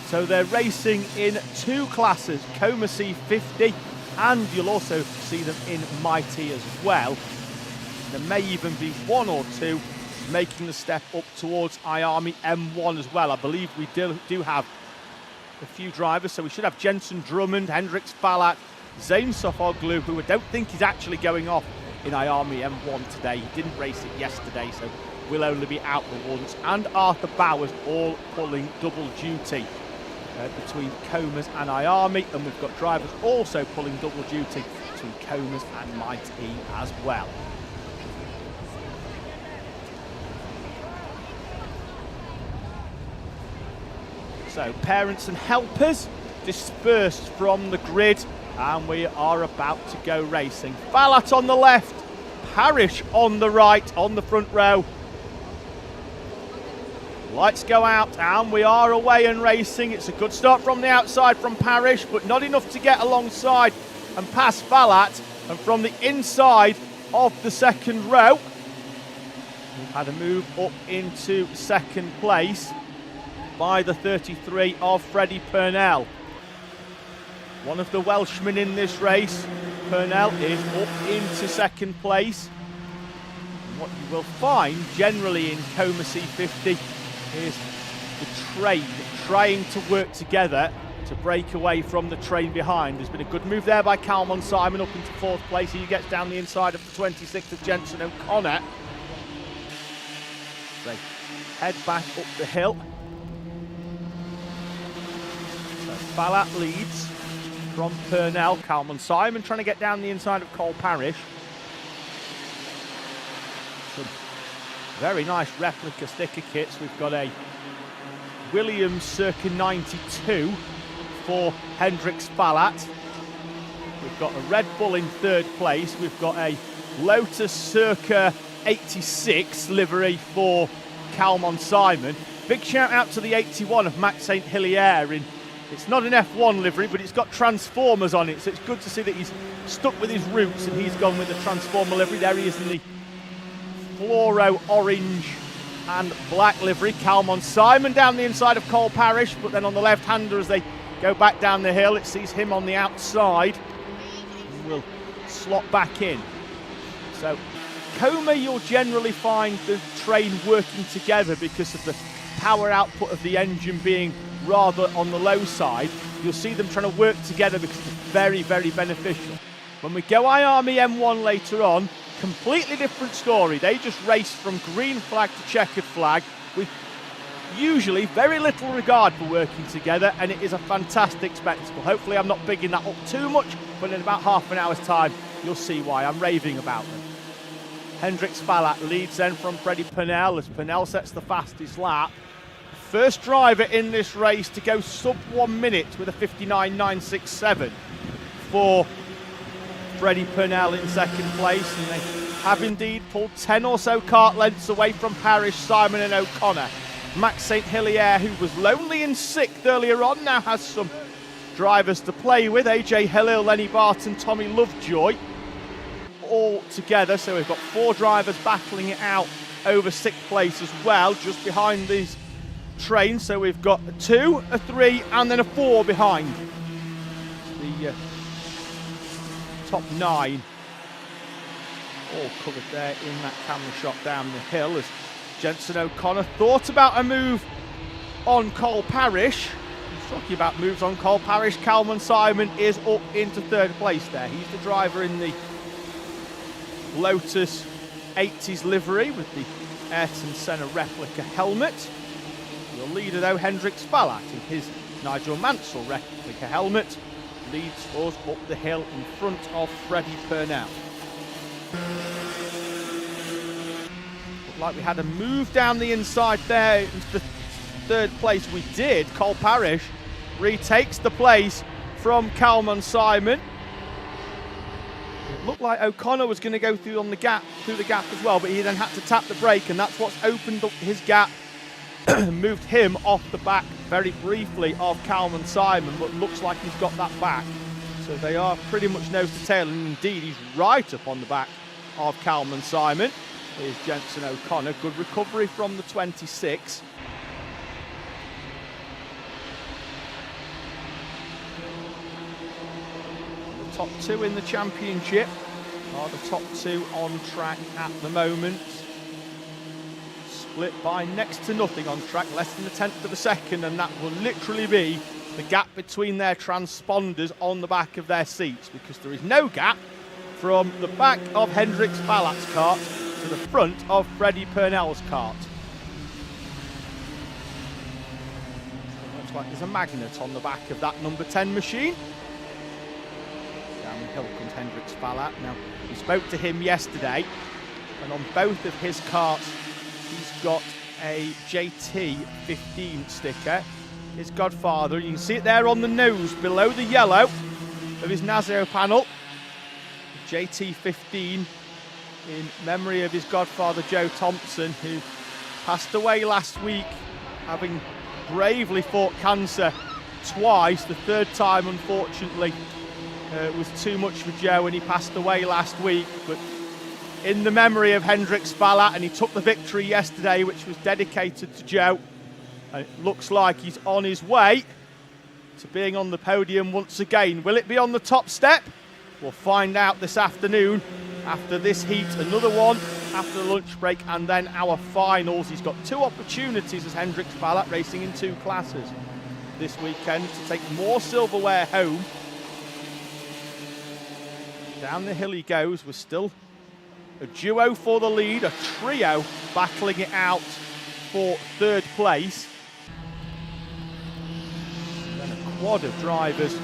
So they're racing in 2 classes, Coma C50, and you'll also see them in MightE as well. There may even be 1 or 2 making the step up towards IAME M1 as well. I believe we do have a few drivers, so we should have Jensen Drummond, Hendrix Falat, Zane Sofoglu, who I don't think is actually going off in IAME M1 today. He didn't race it yesterday, so will only be out the once. And Arthur Bowers all pulling double duty between Comas and IAME, and we've got drivers also pulling double duty between Comas and MightE as well. So parents and helpers dispersed from the grid, and we are about to go racing. Falat on the left, Parrish on the right, on the front row. Lights go out and we are away and racing. It's a good start from the outside from Parrish, but not enough to get alongside and pass Falat. And from the inside of the second row, we've had a move up into second place by the 33 of Freddie Purnell. One of the Welshmen in this race. Purnell is up into second place. And what you will find generally in Coma C50 is the train trying to work together to break away from the train behind. There's been a good move there by Calmon Simon up into 4th place. He gets down the inside of the 26th of Jensen O'Connor. They head back up the hill. So Falat leads from Purnell. Calmon Simon trying to get down the inside of Cole Parrish. Some very nice replica sticker kits. We've got a Williams circa 92 for Hendrix Falat. We've got a Red Bull in 3rd place. We've got a Lotus circa 86 livery for Calmon Simon. Big shout out to the 81 of Max St. Hilaire. It's not an F1 livery, but it's got Transformers on it, so it's good to see that he's stuck with his roots and he's gone with the Transformer livery. There he is in the fluoro orange and black livery. Calmon Simon down the inside of Cole Parrish, but then on the left-hander as they go back down the hill, it sees him on the outside and will slot back in. So Coma, you'll generally find the train working together because of the power output of the engine being rather on the low side. You'll see them trying to work together because it's very, very beneficial. When we go IAME M1 later on, completely different story. They just race from green flag to checkered flag with usually very little regard for working together, and it is a fantastic spectacle. Hopefully I'm not bigging that up too much, but in about half an hour's time you'll see why I'm raving about them. Hendrix Falat leads then from Freddie Purnell as Purnell sets the fastest lap. First driver in this race to go sub 1 minute with a 59.967 for Freddie Purnell in second place, and they have indeed pulled 10 or so kart lengths away from Parrish, Simon and O'Connor. Max St. Hilaire, who was lonely in 6th earlier on, now has some drivers to play with. AJ Halil, Lenny Barton, Tommy Lovejoy all together, so we've got 4 drivers battling it out over 6th place as well, just behind these trains. So we've got a 2, a 3 and then a 4 behind the top 9, all covered there in that camera shot down the hill as Jensen O'Connor thought about a move on Cole Parrish. He's talking about moves on Cole Parrish. Calmon Simon is up into 3rd place there. He's the driver in the Lotus 80s livery with the Ayrton Senna replica helmet. Your leader though, Hendrix Ballat, in his Nigel Mansell replica helmet, leads us up the hill in front of Freddie Purnell. Looked like we had a move down the inside there into the third place. We did. Cole Parrish retakes the place from Kalman Simon. It looked like O'Connor was going to go through the gap as well, but he then had to tap the brake, and that's what's opened up his gap, moved him off the back very briefly of Kalman Simon, but looks like he's got that back. So they are pretty much nose to tail, and indeed he's right up on the back of Kalman Simon. Here's Jenson O'Connor, good recovery from the 26. The top two in the championship are the top two on track at the moment. Split by next to nothing on track, less than a tenth of a second, and that will literally be the gap between their transponders on the back of their seats, because there is no gap from the back of Hendrix Ballat's kart to the front of Freddie Purnell's kart. Looks like there's a magnet on the back of that number 10 machine. Down the hill comes Hendrix Ballat. Now, we spoke to him yesterday, and on both of his karts, he's got a JT15 sticker. His godfather, you can see it there on the nose below the yellow of his Nazio panel. JT15 in memory of his godfather Joe Thompson, who passed away last week, having bravely fought cancer twice. The third time, unfortunately, was too much for Joe, and he passed away last week. But in the memory of Hendrix Ballat, and he took the victory yesterday, which was dedicated to Joe. And it looks like he's on his way to being on the podium once again. Will it be on the top step? We'll find out this afternoon after this heat. Another one after the lunch break, and then our finals. He's got two opportunities as Hendrix Ballat, racing in two classes this weekend, to take more silverware home. Down the hill he goes. We're still a duo for the lead, a trio battling it out for third place. Then a quad of drivers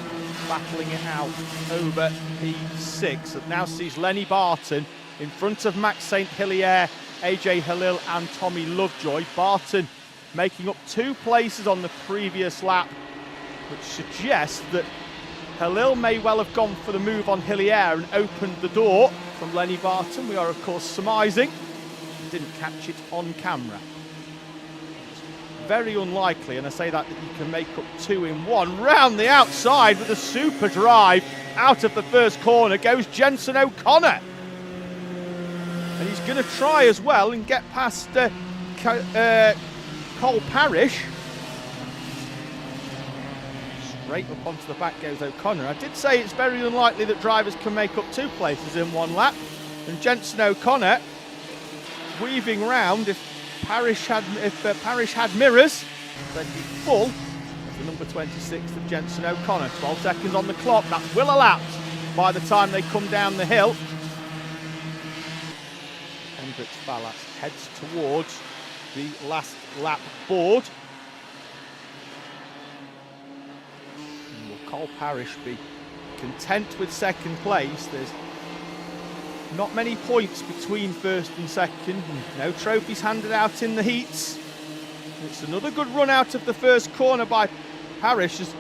battling it out over P6. It now sees Lenny Barton in front of Max St. Hilaire, AJ Halil and Tommy Lovejoy. Barton making up 2 places on the previous lap, which suggests that Halil may well have gone for the move on Hilaire and opened the door from Lenny Barton. We are, of course, surmising. Didn't catch it on camera. Very unlikely, and I say that you can make up 2 in 1. Round the outside with a super drive out of the first corner goes Jenson O'Connor. And he's going to try as well and get past Cole Parrish. Straight up onto the back goes O'Connor. I did say it's very unlikely that drivers can make up 2 places in 1 lap. And Jenson O'Connor weaving round. If Parrish had mirrors, they'd be full of the number 26 of Jenson O'Connor. 12 seconds on the clock. That will elapse by the time they come down the hill. Hendrix Ballat heads towards the last lap board. And will Cole Parrish be content with second place? There's not many points between first and second. No trophies handed out in the heats. It's another good run out of the first corner by Parrish as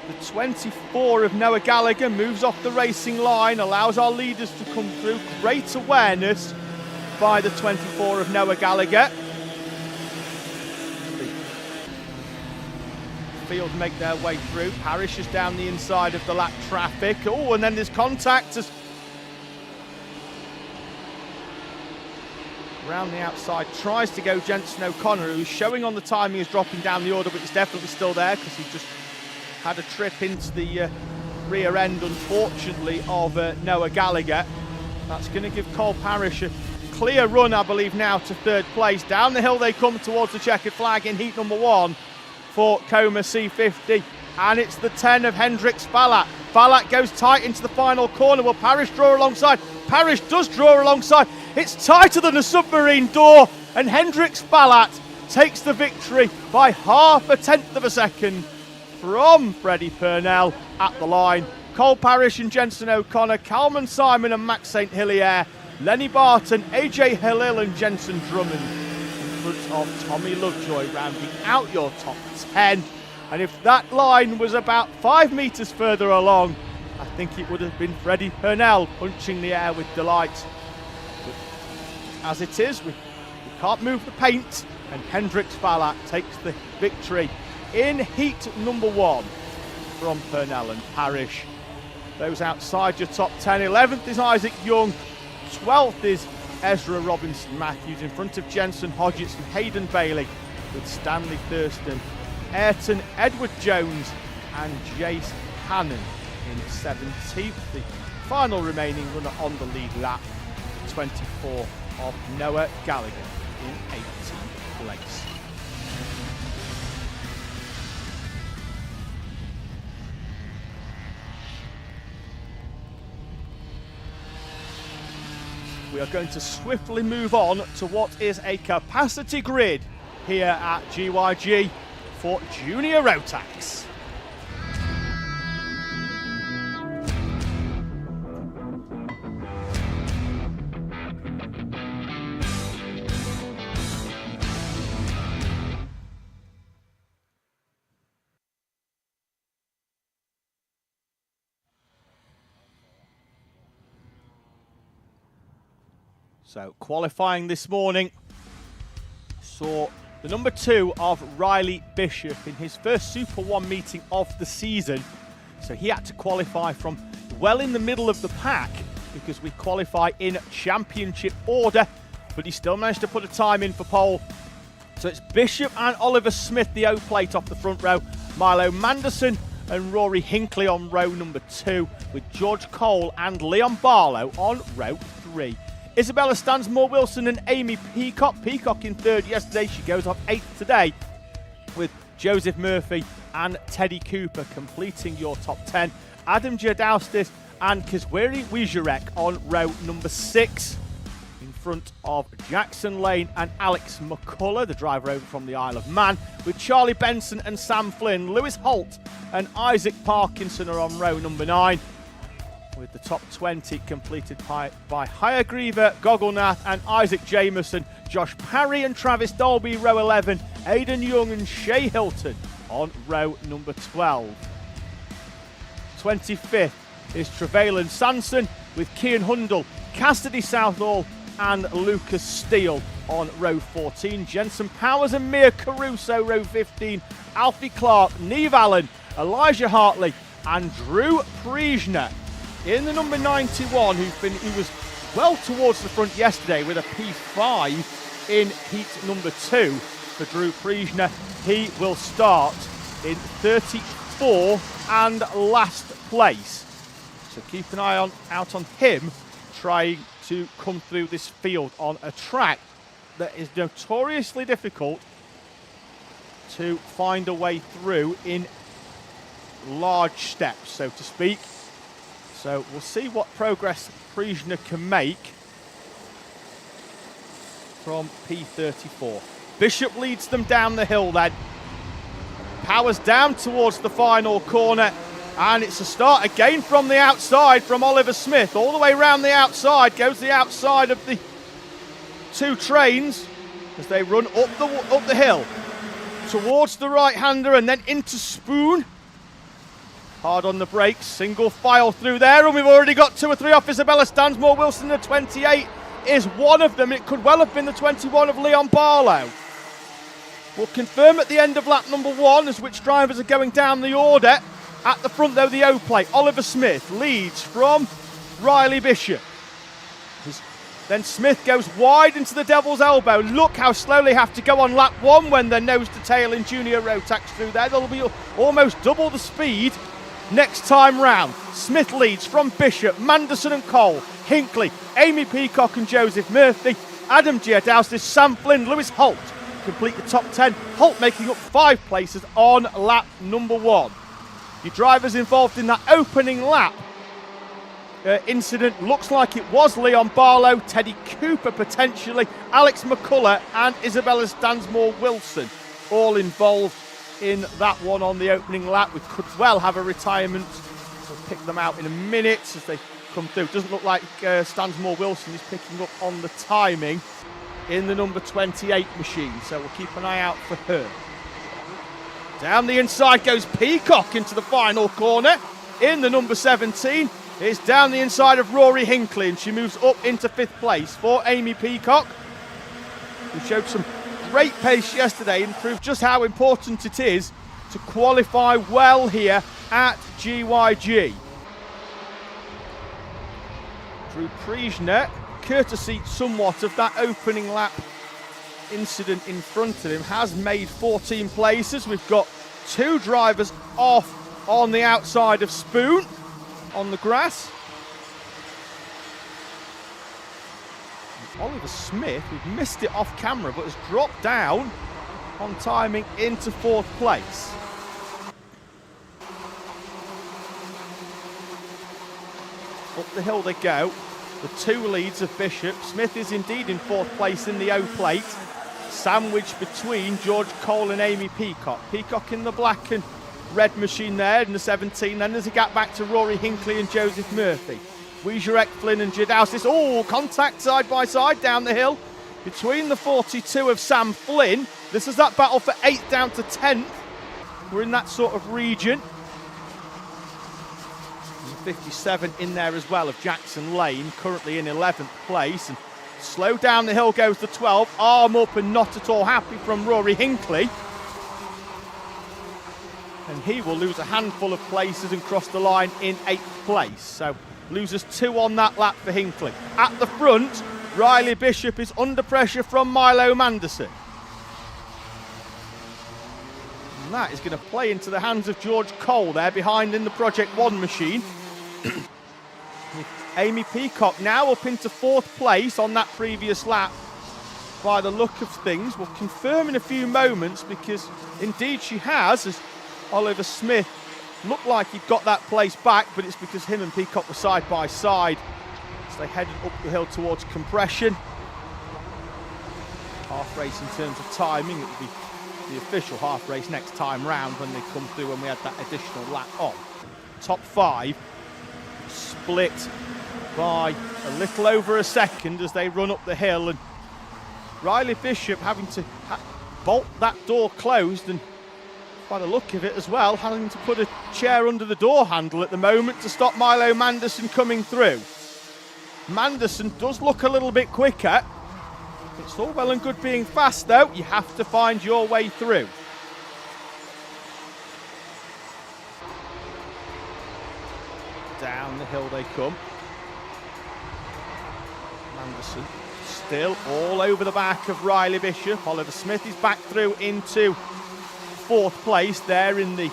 the 24 of Noah Gallagher moves off the racing line, allows our leaders to come through. Great awareness by the 24 of Noah Gallagher. The field make their way through. Parrish is down the inside of the lap traffic. Oh, and then there's contact as around the outside tries to go Jenson O'Connor, who's showing on the time he is dropping down the order, but he's definitely still there because he just had a trip into the rear end, unfortunately, of Noah Gallagher. That's going to give Cole Parrish a clear run, I believe, now to third place. Down the hill they come towards the checkered flag in heat number 1 for Coma C50, and it's the 10 of Hendrix Ballat. Ballat goes tight into the final corner. Will Parrish draw alongside? Parrish does draw alongside. It's tighter than a submarine door, and Hendrix Ballat takes the victory by 0.5 of a second from Freddie Purnell at the line. Cole Parrish and Jensen O'Connor, Calman Simon and Max St. Hilaire, Lenny Barton, AJ Halil and Jensen Drummond in front of Tommy Lovejoy, rounding out your top 10. And if that line was about 5 metres further along, I think it would have been Freddie Purnell punching the air with delight. But as it is, we can't move the paint, and Hendrix Ballat takes the victory in heat number 1 from Purnell and Parrish. Those outside your top 10, 11th is Isaac Young, 12th is Ezra Robinson Matthews, in front of Jensen Hodgetts and Hayden Bailey, with Stanley Thurston, Ayrton Edward Jones and Jace Hannon in 17th. The final remaining runner on the lead lap, 24 of Noah Gallagher in 18th place. We are going to swiftly move on to what is a capacity grid here at GYG for Junior Rotax. So qualifying this morning saw the number 2 of Riley Bishop in his first Super 1 meeting of the season. So he had to qualify from well in the middle of the pack because we qualify in championship order, but he still managed to put a time in for pole. So it's Bishop and Oliver Smith, the O plate off the front row, Milo Manderson and Rory Hinckley on row number 2, with George Cole and Leon Barlow on row 3. Isabella Stansmore Wilson and Amy Peacock. Peacock in 3rd yesterday. She goes off 8th today, with Joseph Murphy and Teddy Cooper completing your top 10. Adam Jadaustis and Kazwiri Wizarek on row number 6, in front of Jackson Lane and Alex McCullough, the driver over from the Isle of Man, with Charlie Benson and Sam Flynn. Lewis Holt and Isaac Parkinson are on row number 9, with the top 20 completed by Hayagriva, Gogglenath and Isaac Jameson, Josh Parry and Travis Dolby, row 11, Aidan Young and Shay Hilton on row number 12. 25th is Trevelyan Sanson, with Cian Hundle, Cassidy Southall and Lucas Steele on row 14. Jensen Powers and Mia Caruso, row 15, Alfie Clark, Neve Allen, Elijah Hartley and Drew Priesner in the number 91, who was well towards the front yesterday with a P5 in heat number 2 for Drew Priesner. He will start in 34 and last place. So keep an eye out on him trying to come through this field on a track that is notoriously difficult to find a way through in large steps, so to speak. So we'll see what progress Priesner can make from P34. Bishop leads them down the hill then. Powers down towards the final corner, and it's a start again from the outside from Oliver Smith. All the way around the outside goes the outside of the 2 trains as they run up the hill towards the right-hander and then into Spoon. Hard on the brakes, single file through there, and we've already got 2 or 3 off. Isabella Stansmore Wilson, the 28 is one of them. It could well have been the 21 of Leon Barlow. We'll confirm at the end of lap number 1 as which drivers are going down the order. At the front though, the O plate, Oliver Smith leads from Riley Bishop. Then Smith goes wide into the devil's elbow. Look how slowly they have to go on lap 1 when they're nose to tail in Junior Rotax through there. They'll be almost double the speed next time round. Smith leads from Bishop, Manderson and Cole, Hinckley, Amy Peacock and Joseph Murphy, Adam Giadaustis, Sam Flynn, Lewis Holt complete the top 10. Holt making up 5 places on lap number 1. Your drivers involved in that opening lap incident. Looks like it was Leon Barlow, Teddy Cooper potentially, Alex McCullough and Isabella Stansmore-Wilson all involved in that one on the opening lap. We could well have a retirement. We'll pick them out in a minute as they come through. Doesn't look like Stansmore-Wilson is picking up on the timing in the number 28 machine, so we'll keep an eye out for her. Down the inside goes Peacock into the final corner. In the number 17, it's down the inside of Rory Hinckley, and she moves up into 5th place for Amy Peacock, who showed some great pace yesterday and proved just how important it is to qualify well here at GYG. Drew Priesner, courtesy somewhat of that opening lap incident in front of him, has made 14 places. We've got 2 drivers off on the outside of Spoon on the grass. And Oliver Smith, we've missed it off camera, but has dropped down on timing into 4th place. Up the hill they go. The 2 leads of Bishop. Smith is indeed in 4th place in the O plate, sandwiched between George Cole and Amy Peacock. Peacock in the black and red machine there in the 17. Then there's a gap back to Rory Hinckley and Joseph Murphy. Weijurek, Flynn and Jadausis. Oh, contact side by side down the hill between the 42 of Sam Flynn. This is that battle for 8th down to 10th. We're in that sort of region. 57 in there as well of Jackson Lane, currently in 11th place. And slow down the hill goes the 12, arm up and not at all happy from Rory Hinckley. And he will lose a handful of places and cross the line in 8th place. So loses 2 on that lap for Hinckley. At the front, Riley Bishop is under pressure from Milo Manderson. And that is going to play into the hands of George Cole there behind in the Project 1 machine. Amy Peacock now up into 4th place on that previous lap by the look of things. We'll confirm in a few moments, because indeed she has, as Oliver Smith looked like he'd got that place back, but it's because him and Peacock were side by side as they headed up the hill towards compression. Half race in terms of timing, it will be the official half race next time round when they come through, when we had that additional lap on. Top 5 split by a little over a second as they run up the hill, and Riley Bishop having to bolt that door closed, and by the look of it as well, having to put a chair under the door handle at the moment to stop Milo Manderson coming through. Manderson does look a little bit quicker. It's all well and good being fast though, you have to find your way through. Down the hill they come. Manderson still all over the back of Riley Bishop. Oliver Smith is back through into 4th place there in the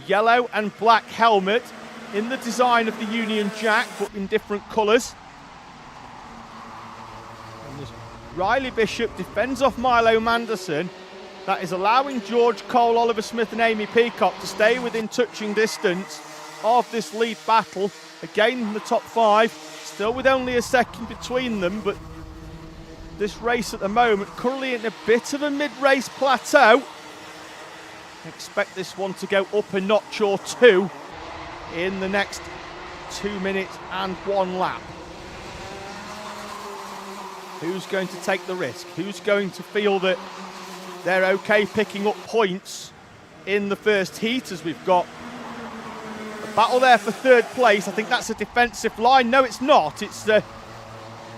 yellow and black helmet, in the design of the Union Jack but in different colours. And as Riley Bishop defends off Milo Manderson, that is allowing George Cole, Oliver Smith and Amy Peacock to stay within touching distance of this lead battle. Again, the top 5 still with only a second between them, but this race at the moment currently in a bit of a mid-race plateau. Expect this one to go up a notch or 2 in the next 2 minutes and 1 lap. Who's going to take the risk? Who's going to feel that they're okay picking up points in the first heat, as we've got a battle there for 3rd place? I think that's a defensive line. No, it's not. It's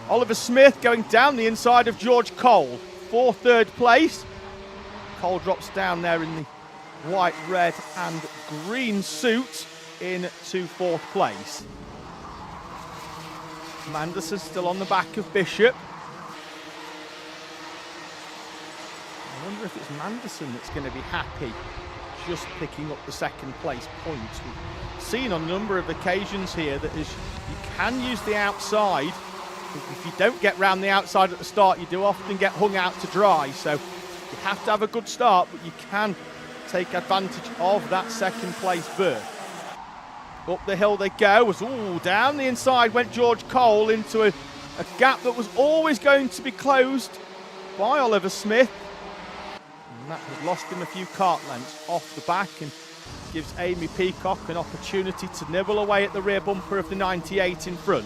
Oliver Smith going down the inside of George Cole for 3rd place. Cole drops down there in the white, red and green suit into 4th place. Manderson still on the back of Bishop. I wonder if it's Manderson that's going to be happy just picking up the 2nd place points. We've seen on a number of occasions here that you can use the outside. If you don't get round the outside at the start, you do often get hung out to dry. So you have to have a good start, but you can take advantage of that 2nd place berth. Up the hill they go. Down the inside went George Cole into a gap that was always going to be closed by Oliver Smith. And that has lost him a few kart lengths off the back and gives Amy Peacock an opportunity to nibble away at the rear bumper of the 98 in front.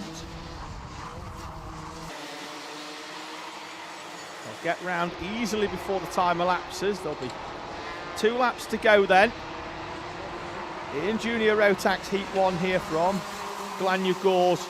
They'll get round easily before the time elapses. There'll be 2 laps to go then. In Junior Rotax Heat 1 here from Glanyagors.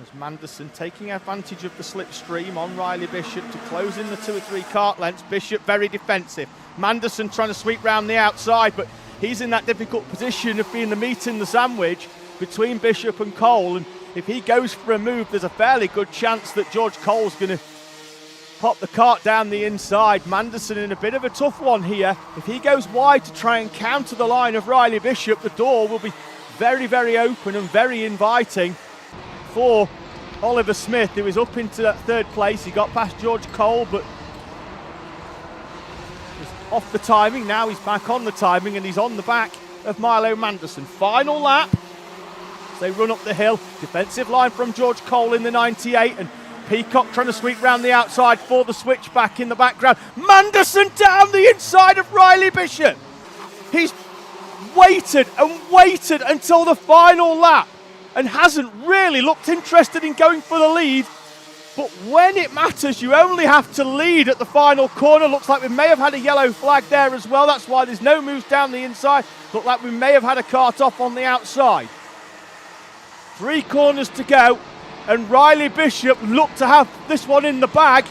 As Manderson taking advantage of the slipstream on Riley Bishop to close in the 2 or 3 kart lengths. Bishop very defensive. Manderson trying to sweep round the outside, but he's in that difficult position of being the meat in the sandwich between Bishop and Cole. And if he goes for a move, there's a fairly good chance that George Cole's going to pop the kart down the inside. Manderson in a bit of a tough one here. If he goes wide to try and counter the line of Riley Bishop, the door will be very, very open and very inviting for Oliver Smith, who is up into that 3rd place. He got past George Cole, but he's off the timing. Now he's back on the timing and he's on the back of Milo Manderson. Final lap as they run up the hill. Defensive line from George Cole in the 98, and Peacock trying to sweep round the outside for the switchback in the background. Manderson down the inside of Riley Bishop. He's waited and waited until the final lap and hasn't really looked interested in going for the lead. But when it matters, you only have to lead at the final corner. Looks like we may have had a yellow flag there as well. That's why there's no moves down the inside. Looked like we may have had a kart off on the outside. 3 corners to go, and Riley Bishop looked to have this one in the bag.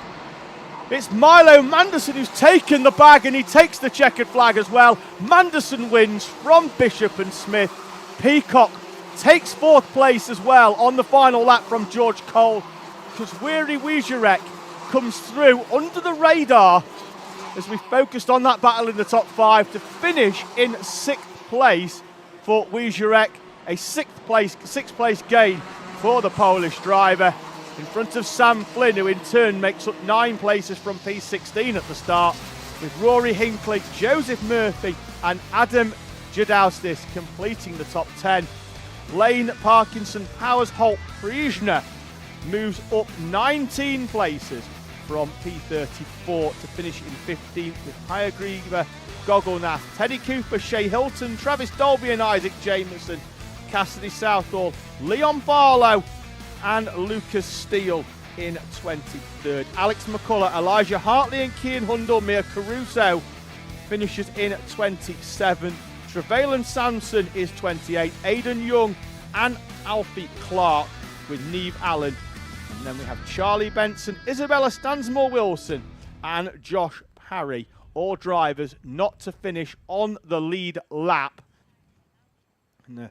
It's Milo Manderson who's taken the bag, and he takes the checkered flag as well. Manderson wins from Bishop and Smith. Peacock takes 4th place as well on the final lap from George Cole, because Weary Wierzurek comes through under the radar as we focused on that battle in the top 5 to finish in 6th place for Wierzurek. A 6th place gain for the Polish driver in front of Sam Flynn, who in turn makes up 9 places from P16 at the start, with Rory Hinckley, Joseph Murphy and Adam Jadaustis completing the top 10. Lane Parkinson, Powers, Holt, Priesner moves up 19 places from P34 to finish in 15th, with Hayagriva, Gogolnath, Teddy Cooper, Shea Hilton, Travis Dolby and Isaac Jameson, Cassidy Southall, Leon Barlow and Lucas Steele in 23rd. Alex McCullough, Elijah Hartley and Kian Hundle, Mia Caruso finishes in 27th. Trevelyan Sampson is 28th. Aidan Young and Alfie Clark with Neve Allen. And then we have Charlie Benson, Isabella Stansmore-Wilson and Josh Parry, all drivers not to finish on the lead lap. And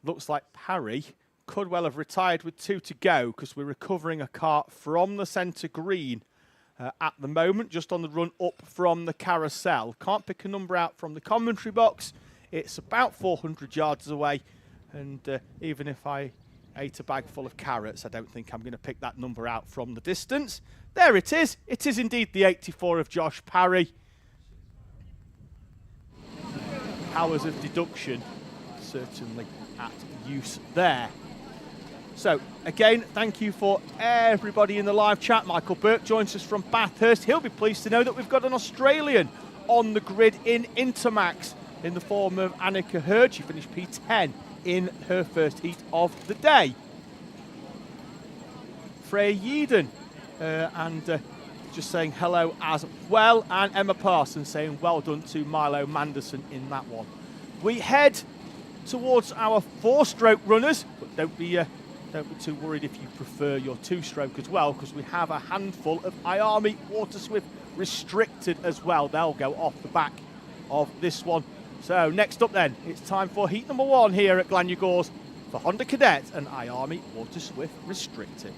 looks like Parry could well have retired with 2 to go, because we're recovering a kart from the centre green at the moment, just on the run up from the carousel. Can't pick a number out from the commentary box. It's about 400 yards away, and even if I ate a bag full of carrots, I don't think I'm going to pick that number out from the distance. There it is. It is indeed the 84 of Josh Parry. Powers of deduction certainly at use there. So again, thank you for everybody in the live chat. Michael Burke joins us from Bathurst. He'll be pleased to know that we've got an Australian on the grid in Intermax in the form of Annika Hurd. She finished P10 in her first heat of the day. Freya Yeadon and just saying hello as well, and Emma Parsons saying well done to Milo Manderson in that one. We head towards our 4-stroke runners, but don't be too worried if you prefer your 2-stroke as well, because we have a handful of IAME Water Swift restricted as well. They'll go off the back of this one. So next up then, it's time for heat number 1 here at Glanyagors for Honda Cadet and IAME Water Swift restricted.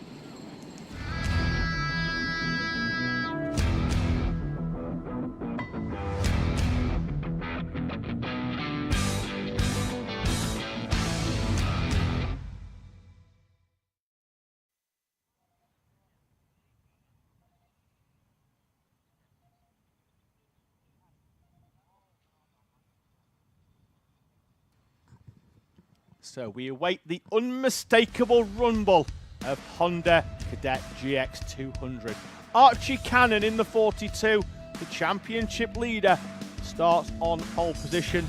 So we await the unmistakable rumble of Honda Cadet GX 200. Archie Cannon in the 42, the championship leader, starts on pole position.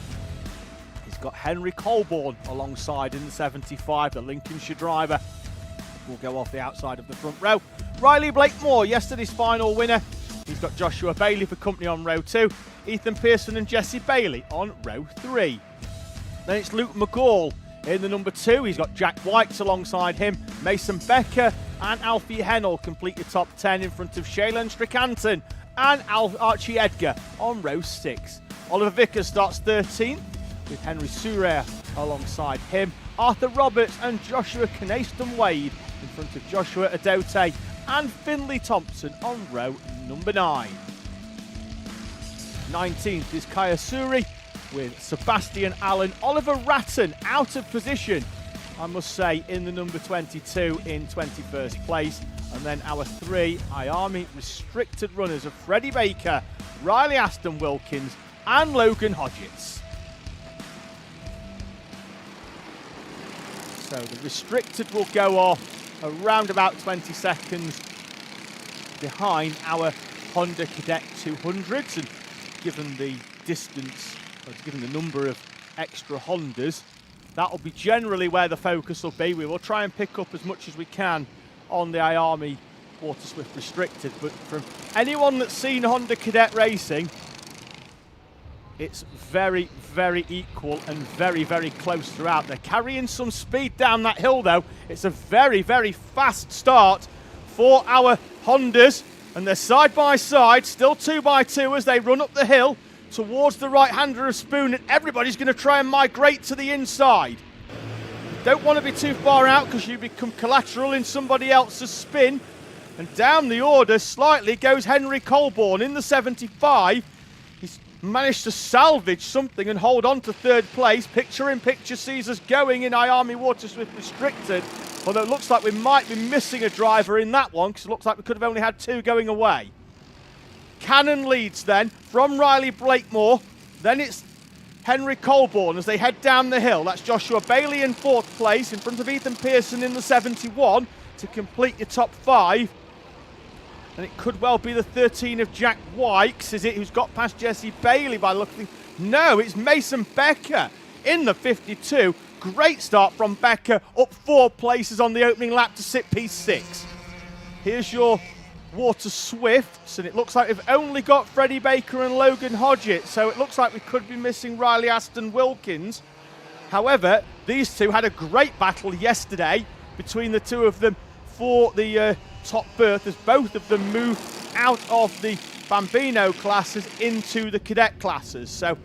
He's got Henry Colborne alongside in the 75, the Lincolnshire driver. Will go off the outside of the front row. Riley Blakemore, yesterday's final winner. He's got Joshua Bailey for company on row 2. Ethan Pearson and Jesse Bailey on row 3. Then it's Luke McGall in the number 2. He's got Jack White alongside him. Mason Becker and Alfie Hennell complete the top 10 in front of Shailen Stricanton and Archie Edgar on row 6. Oliver Vickers starts 13th with Henry Surer alongside him. Arthur Roberts and Joshua Canaston Wade in front of Joshua Adote and Finley Thompson on row number 9. 19th is Kaya Suri with Sebastian Allen. Oliver Ratton out of position, I must say, in the number 22 in 21st place. And then our 3 IAME restricted runners of Freddie Baker, Riley Aston Wilkins and Logan Hodgetts. So the restricted will go off around about 20 seconds behind our Honda Cadet 200s, and given the distance, or given the number of extra Hondas, that will be generally where the focus will be. We will try and pick up as much as we can on the IAME Water Swift Restricted, but from anyone that's seen Honda Cadet racing, it's very, very equal and very, very close throughout. They're carrying some speed down that hill though. It's a very, very fast start for our Hondas, and they're side by side, still 2x2 as they run up the hill towards the right-hander of Spoon, and everybody's going to try and migrate to the inside. Don't want to be too far out because you become collateral in somebody else's spin. And down the order slightly goes Henry Colborne in the 75. He's managed to salvage something and hold on to 3rd place. Picture-in-picture sees us going in IAME Water Swift Restricted, although it looks like we might be missing a driver in that one because it looks like we could have only had 2 going away. Cannon leads then from Riley Blakemore. Then it's Henry Colborne as they head down the hill. That's Joshua Bailey in 4th place in front of Ethan Pearson in the 71 to complete your top 5. And it could well be the 13 of Jack Wykes, is it, who's got past Jesse Bailey by looking. No, it's Mason Becker in the 52. Great start from Becker, up 4 places on the opening lap to sit P6. Here's your Water Swifts, and it looks like we've only got Freddie Baker and Logan Hodgetts, so it looks like we could be missing Riley Aston Wilkins. However, these two had a great battle yesterday between the two of them for the top berth, as both of them moved out of the Bambino classes into the cadet classes. So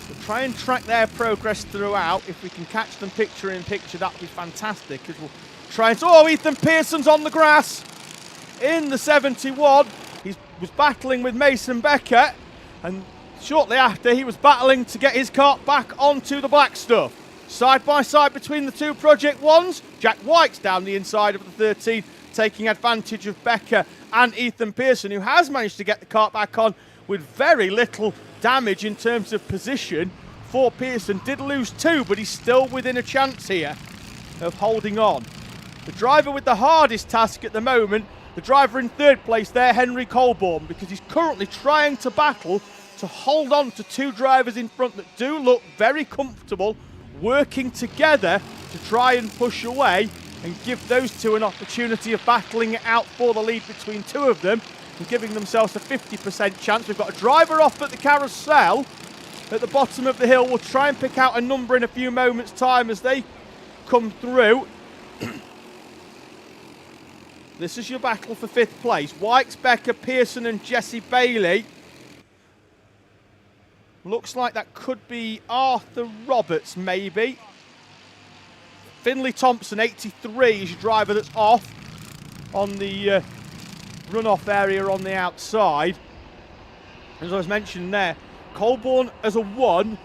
we'll try and track their progress throughout. If we can catch them picture in picture, that would be fantastic, because we'll try and... Oh, Ethan Pearson's on the grass in the 71. He was battling with Mason Becker, and shortly after he was battling to get his kart back onto the black stuff. Side by side between the 2 Project 1s, Jack White's down the inside of the 13, taking advantage of Becker and Ethan Pearson, who has managed to get the kart back on with very little damage in terms of position. For Pearson, did lose 2, but he's still within a chance here of holding on. The driver with the hardest task at the moment, the driver in 3rd place there, Henry Colborne, because he's currently trying to battle to hold on to 2 drivers in front that do look very comfortable, working together to try and push away and give those 2 an opportunity of battling it out for the lead between 2 of them and giving themselves a 50% chance. We've got a driver off at the carousel at the bottom of the hill. We'll try and pick out a number in a few moments' time as they come through. This is your battle for 5th place. Wykes, Becker, Pearson and Jesse Bailey. Looks like that could be Arthur Roberts, maybe. Finley Thompson, 83, is your driver that's off on the runoff area on the outside. As I was mentioning there, Colborne as a 1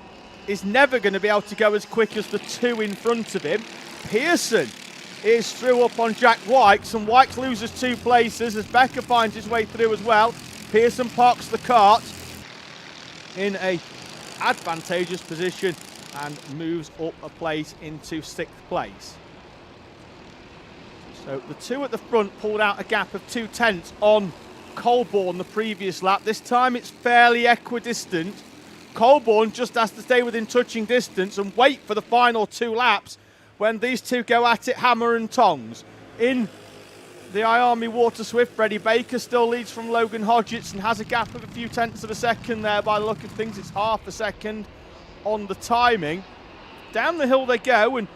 is never going to be able to go as quick as the 2 in front of him. Pearson is through up on Jack Wykes, and Wykes loses 2 places as Becker finds his way through as well. Pearson parks the kart in a advantageous position and moves up a place into 6th place. So the two at the front pulled out a gap of 2/10 on Colborne the previous lap. This time it's fairly equidistant. Colborne just has to stay within touching distance and wait for the final 2 laps when these two go at it hammer and tongs. In the IAME Water Swift, Freddie Baker still leads from Logan Hodgetts and has a gap of a few tenths of a second there. By the look of things, it's half a second on the timing. Down the hill they go, and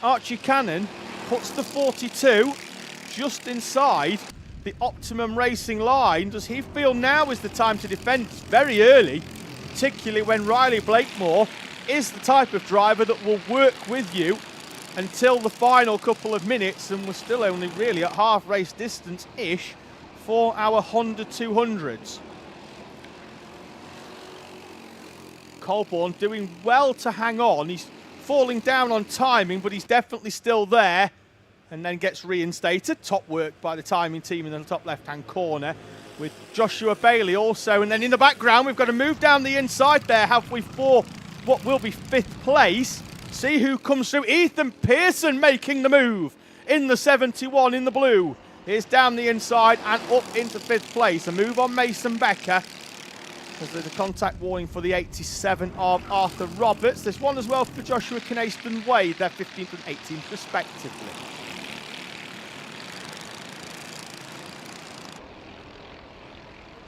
Archie Cannon puts the 42 just inside the optimum racing line. Does he feel now is the time to defend? It's very early, particularly when Riley Blakemore is the type of driver that will work with you until the final couple of minutes, and we're still only really at half race distance-ish for our Honda 200s. Colborne doing well to hang on. He's falling down on timing, but he's definitely still there, and then gets reinstated. Top work by the timing team in the top left-hand corner with Joshua Bailey also. And then in the background, we've got to move down the inside there, have we, for what will be 5th place. See who comes through. Ethan Pearson making the move in the 71 in the blue. Here's down the inside and up into 5th place. A move on Mason Becker, as there's a contact warning for the 87 of Arthur Roberts. There's one as well for Joshua Knayston Wade. They're 15th and 18th respectively.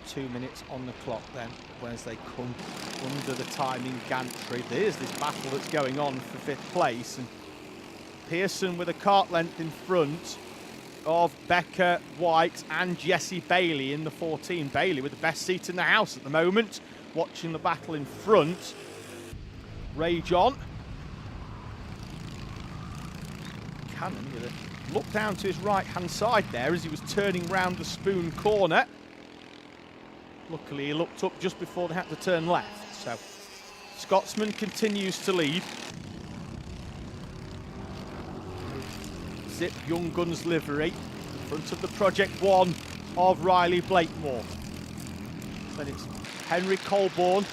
Two minutes on the clock then, as they come under the timing gantry. There's this battle that's going on for 5th place, and Pearson with a kart length in front of Becker, White and Jesse Bailey in the 14. Bailey with the best seat in the house at the moment, watching the battle in front. Rage on. Cannon with a look down to his right hand side there as he was turning round the Spoon corner. Luckily, he looked up just before they had to turn left. So, Scotsman continues to lead. Zip Young Guns livery in front of the Project 1 of Riley Blakemore. Then it's Henry Colborne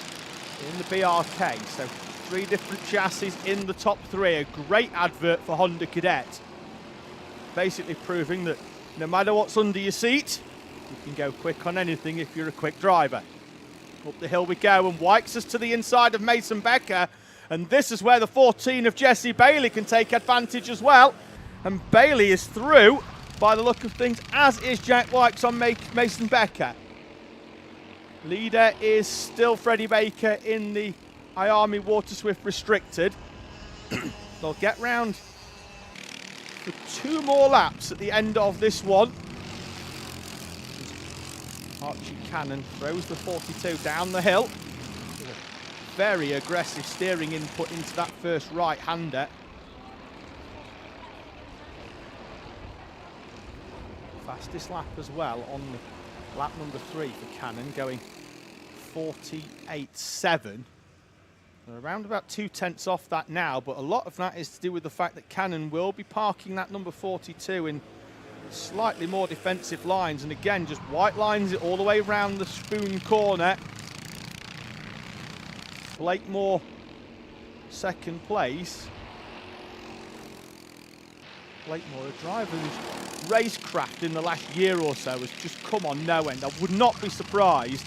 in the BRK. So, 3 different chassis in the top 3. A great advert for Honda Cadet. Basically proving that no matter what's under your seat, you can go quick on anything if you're a quick driver. Up the hill we go, and Wykes us to the inside of Mason Becker. And this is where the 14 of Jesse Bailey can take advantage as well. And Bailey is through by the look of things, as is Jack Wykes on Mason Becker. Leader is still Freddie Baker in the IAME Water Swift Restricted. They'll get round for 2 more laps at the end of this one. Archie Cannon throws the 42 down the hill. Very aggressive steering input into that first right-hander. Fastest lap as well on lap number 3 for Cannon, going 48.7. They're around about 2/10 off that now, but a lot of that is to do with the fact that Cannon will be parking that number 42 in slightly more defensive lines, and again just white lines it all the way around the Spoon corner. Blakemore 2nd place. Blakemore, a driver whose racecraft in the last year or so has just come on no end. I would not be surprised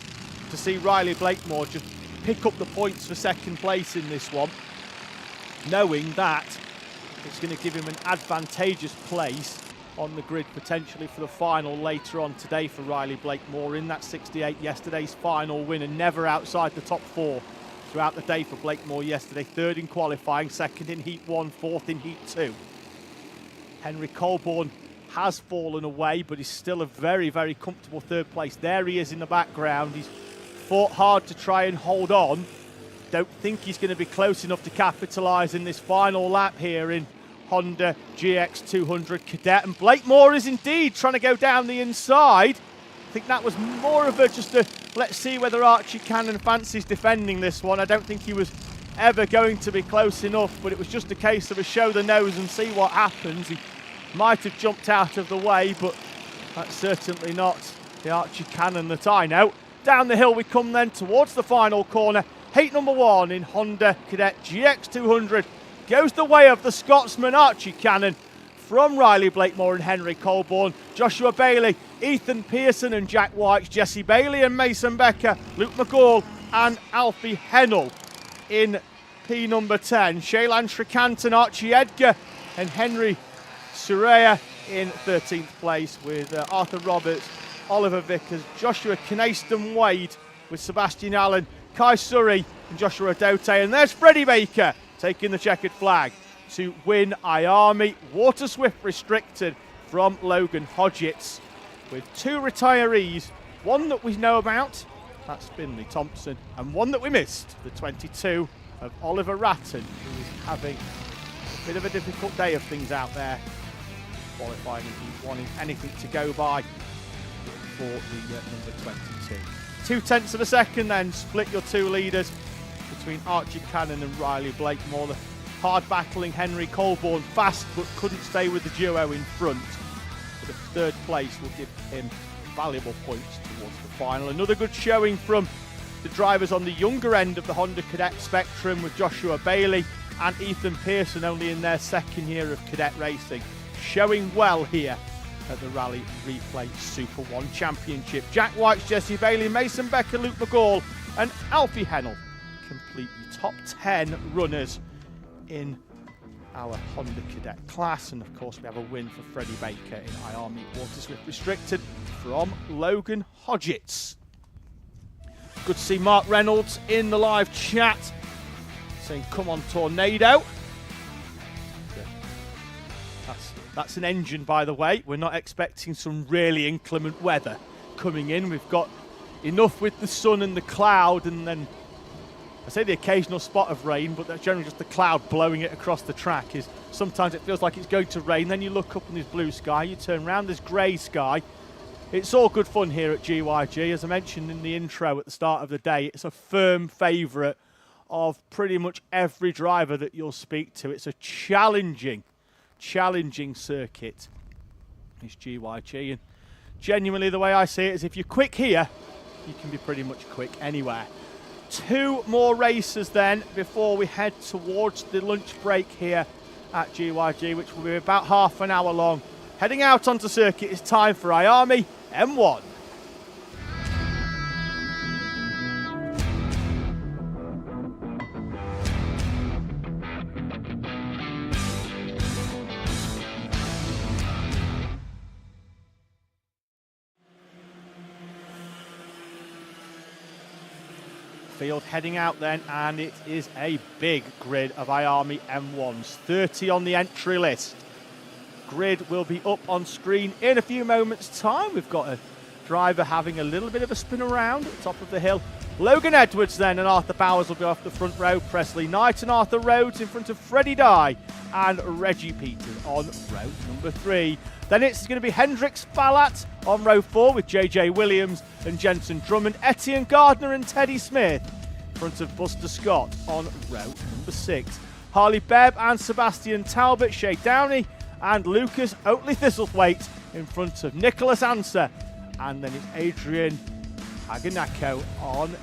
to see Riley Blakemore just pick up the points for 2nd place in this one, knowing that it's going to give him an advantageous place on the grid potentially for the final later on today for Riley Blakemore in that 68, yesterday's final win, and never outside the top 4 throughout the day for Blakemore yesterday. 3rd in qualifying, 2nd in Heat 1, 4th in Heat 2. Henry Colborne has fallen away, but he's still a very, very comfortable 3rd place. There he is in the background. He's fought hard to try and hold on. Don't think he's going to be close enough to capitalise in this final lap here in Honda GX200 Cadet. And Blakemore is indeed trying to go down the inside. I think that was more of a just a let's see whether Archie Cannon fancies defending this one. I don't think he was ever going to be close enough, but it was just a case of a show the nose and see what happens. He might have jumped out of the way, but that's certainly not the Archie Cannon that I know. Down the hill we come then towards the final corner Heat number 1 in Honda Cadet GX200 goes the way of the Scotsman Archie Cannon from Riley Blakemore and Henry Colborne, Joshua Bailey, Ethan Pearson and Jack White, Jesse Bailey and Mason Becker, Luke McGall and Alfie Hennell in P number 10. Shaylan Shrikant, Archie Edgar and Henry Suraya in 13th place, with Arthur Roberts, Oliver Vickers, Joshua Knayston Wade with Sebastian Allen, Kai Surrey and Joshua Dote. And there's Freddie Baker taking the checkered flag to win IAME Water Swift Restricted from Logan Hodgetts, with 2 retirees, one that we know about, that's Finley Thompson, and one that we missed, the 22 of Oliver Ratton, who is having a bit of a difficult day of things out there, qualifying and he's wanting anything to go by for the number 22. 0.2 of a second then split your 2 leaders between Archie Cannon and Riley Blakemore. The hard battling Henry Colborne, fast but couldn't stay with the duo in front. But a 3rd place will give him valuable points towards the final. Another good showing from the drivers on the younger end of the Honda Cadet spectrum, with Joshua Bailey and Ethan Pearson only in their 2nd year of cadet racing, showing well here at the Rally Replay Super 1 Championship. Jack White, Jesse Bailey, Mason Becker, Luke McGall and Alfie Hennell complete the top 10 runners in our Honda Cadet class. And of course we have a win for Freddie Baker in IAME Water Swift Restricted from Logan Hodgetts. Good to see Mark Reynolds in the live chat saying come on Tornado. That's an engine, by the way. We're not expecting some really inclement weather coming in. We've got enough with the sun and the cloud, and then I say the occasional spot of rain, but that's generally just the cloud blowing it across the track. Is sometimes it feels like it's going to rain, then you look up and there's blue sky, you turn around, there's grey sky. It's all good fun here at GYG. As I mentioned in the intro at the start of the day, it's a firm favourite of pretty much every driver that you'll speak to. It's a challenging circuit, is GYG, and genuinely the way I see it is if you're quick here, you can be pretty much quick anywhere. 2 more races then before we head towards the lunch break here at GYG, which will be about half an hour long. Heading out onto circuit, it's time for IAME M1. Field heading out then, and it is a big grid of IAME M1s, 30 on the entry list. Grid will be up on screen in a few moments time. We've got a driver having a little bit of a spin around at the top of the hill. Logan Edwards then and Arthur Bowers will be off the front row. Presley Knight and Arthur Rhodes in front of Freddie Dye and Reggie Peters on row number 3. Then it's going to be Hendrix Ballat on row 4 with JJ Williams and Jensen Drummond, Etienne Gardner and Teddy Smith in front of Buster Scott on row number 6. Harley Bebb and Sebastian Talbot, Shay Downey and Lucas Oatley Thistlethwaite in front of Nicholas Anser. And then it's Adrian Aganako on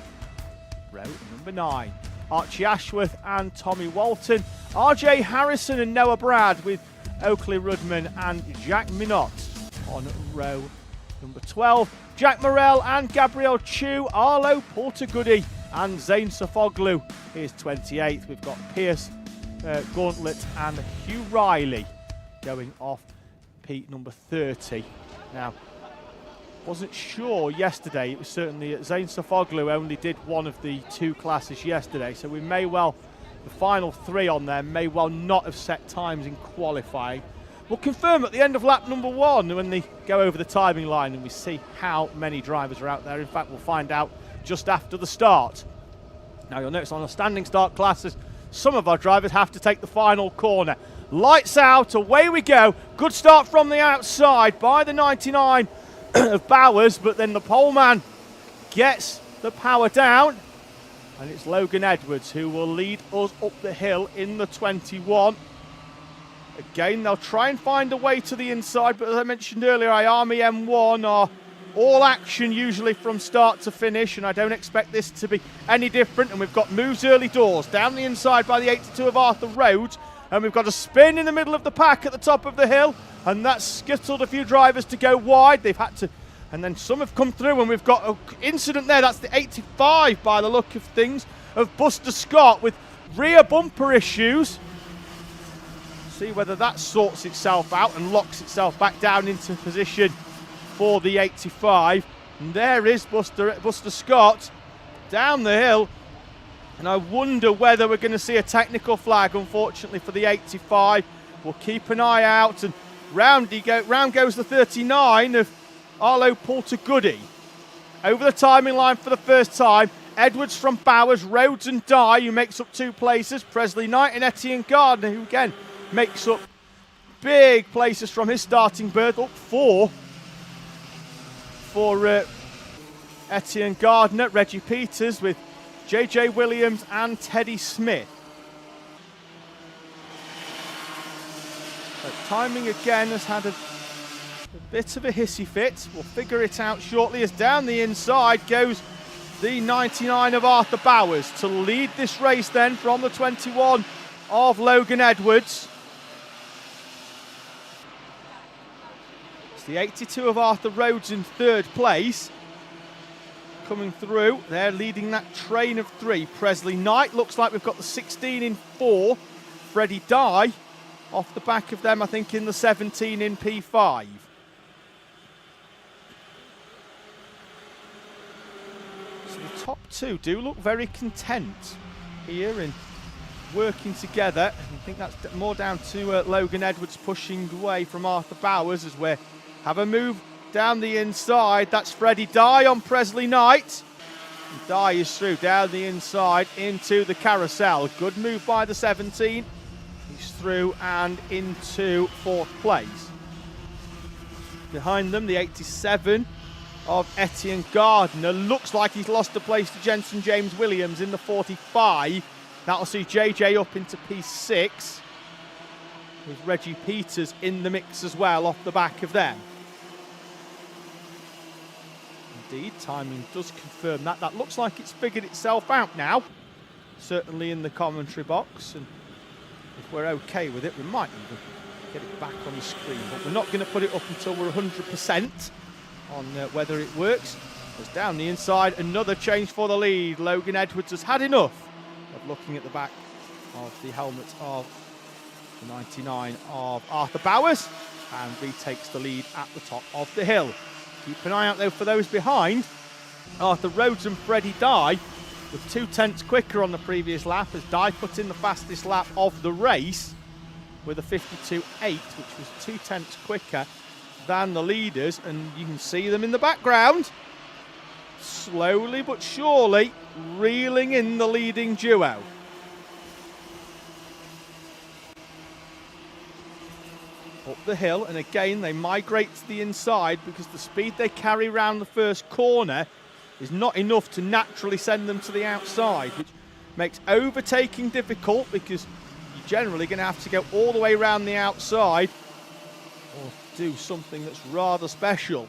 row number 9. Archie Ashworth and Tommy Walton, RJ Harrison and Noah Brad with Oakley Rudman and Jack Minot on row number 12. Jack Morrell and Gabriel Chu, Arlo Portagoody and Zane Sofoglu is 28th. We've got Pierce Gauntlet and Hugh Riley going off Pete number 30. Now, wasn't sure yesterday. It was certainly Zane Sofoglu only did one of the 2 classes yesterday, so we may well, the final 3 on there may well not have set times in qualifying. We'll confirm at the end of lap number 1 when they go over the timing line and we see how many drivers are out there. In fact, we'll find out just after the start. Now you'll notice on the standing start classes, some of our drivers have to take the final corner. Lights out, away we go. Good start from the outside by the 99 of Bowers, but then the poleman gets the power down, and it's Logan Edwards who will lead us up the hill in the 21. Again, they'll try and find a way to the inside, but as I mentioned earlier, IAME M1 are all action usually from start to finish, and I don't expect this to be any different. And we've got moves early doors, down the inside by the 82 of Arthur Rhodes, and we've got a spin in the middle of the pack at the top of the hill, and that's skittled a few drivers to go wide. They've had to, and then some have come through, and we've got an incident there. That's the 85 by the look of things of Buster Scott with rear bumper issues. See whether that sorts itself out and locks itself back down into position for the 85. And there is Buster Scott down the hill, and I wonder whether we're going to see a technical flag, unfortunately, for the 85. We'll keep an eye out, and round goes the 39 of Arlo Portagoody. Over the timing line for the first time, Edwards from Bowers, Rhodes and Dye, who makes up 2 places, Presley Knight and Etienne Gardner, who again makes up big places from his starting berth, up 4 for Etienne Gardner, Reggie Peters with JJ Williams and Teddy Smith. But timing again has had a bit of a hissy fit. We'll figure it out shortly as down the inside goes the 99 of Arthur Bowers to lead this race then from the 21 of Logan Edwards. It's the 82 of Arthur Rhodes in 3rd place. Coming through, they're leading that train of 3. Presley Knight, looks like we've got the 16 in 4. Freddie Dye off the back of them, I think, in the 17 in P5. So the top 2 do look very content here in working together. I think that's more down to Logan Edwards pushing away from Arthur Bowers as we have a move down the inside. That's Freddie Dye on Presley Knight. And Dye is through down the inside into the carousel. Good move by the 17. He's through and into 4th place. Behind them, the 87 of Etienne Gardner. Looks like he's lost a place to Jensen James Williams in the 45. That'll see JJ up into P6. With Reggie Peters in the mix as well off the back of them. Indeed, timing does confirm that. That looks like it's figured itself out now. Certainly in the commentary box. And if we're okay with it, we might even get it back on the screen. But we're not going to put it up until we're 100% on whether it works. As down the inside, another change for the lead. Logan Edwards has had enough of looking at the back of the helmet of the 99 of Arthur Bowers and retakes the lead at the top of the hill. Keep an eye out though for those behind. Arthur Rhodes and Freddie Dye with 2/10 quicker on the previous lap as Dye put in the fastest lap of the race with a 52.8, which was 2/10 quicker than the leaders, and you can see them in the background slowly but surely reeling in the leading duo. Up the hill, and again they migrate to the inside because the speed they carry around the first corner is not enough to naturally send them to the outside, which makes overtaking difficult because you're generally going to have to go all the way around the outside or do something that's rather special.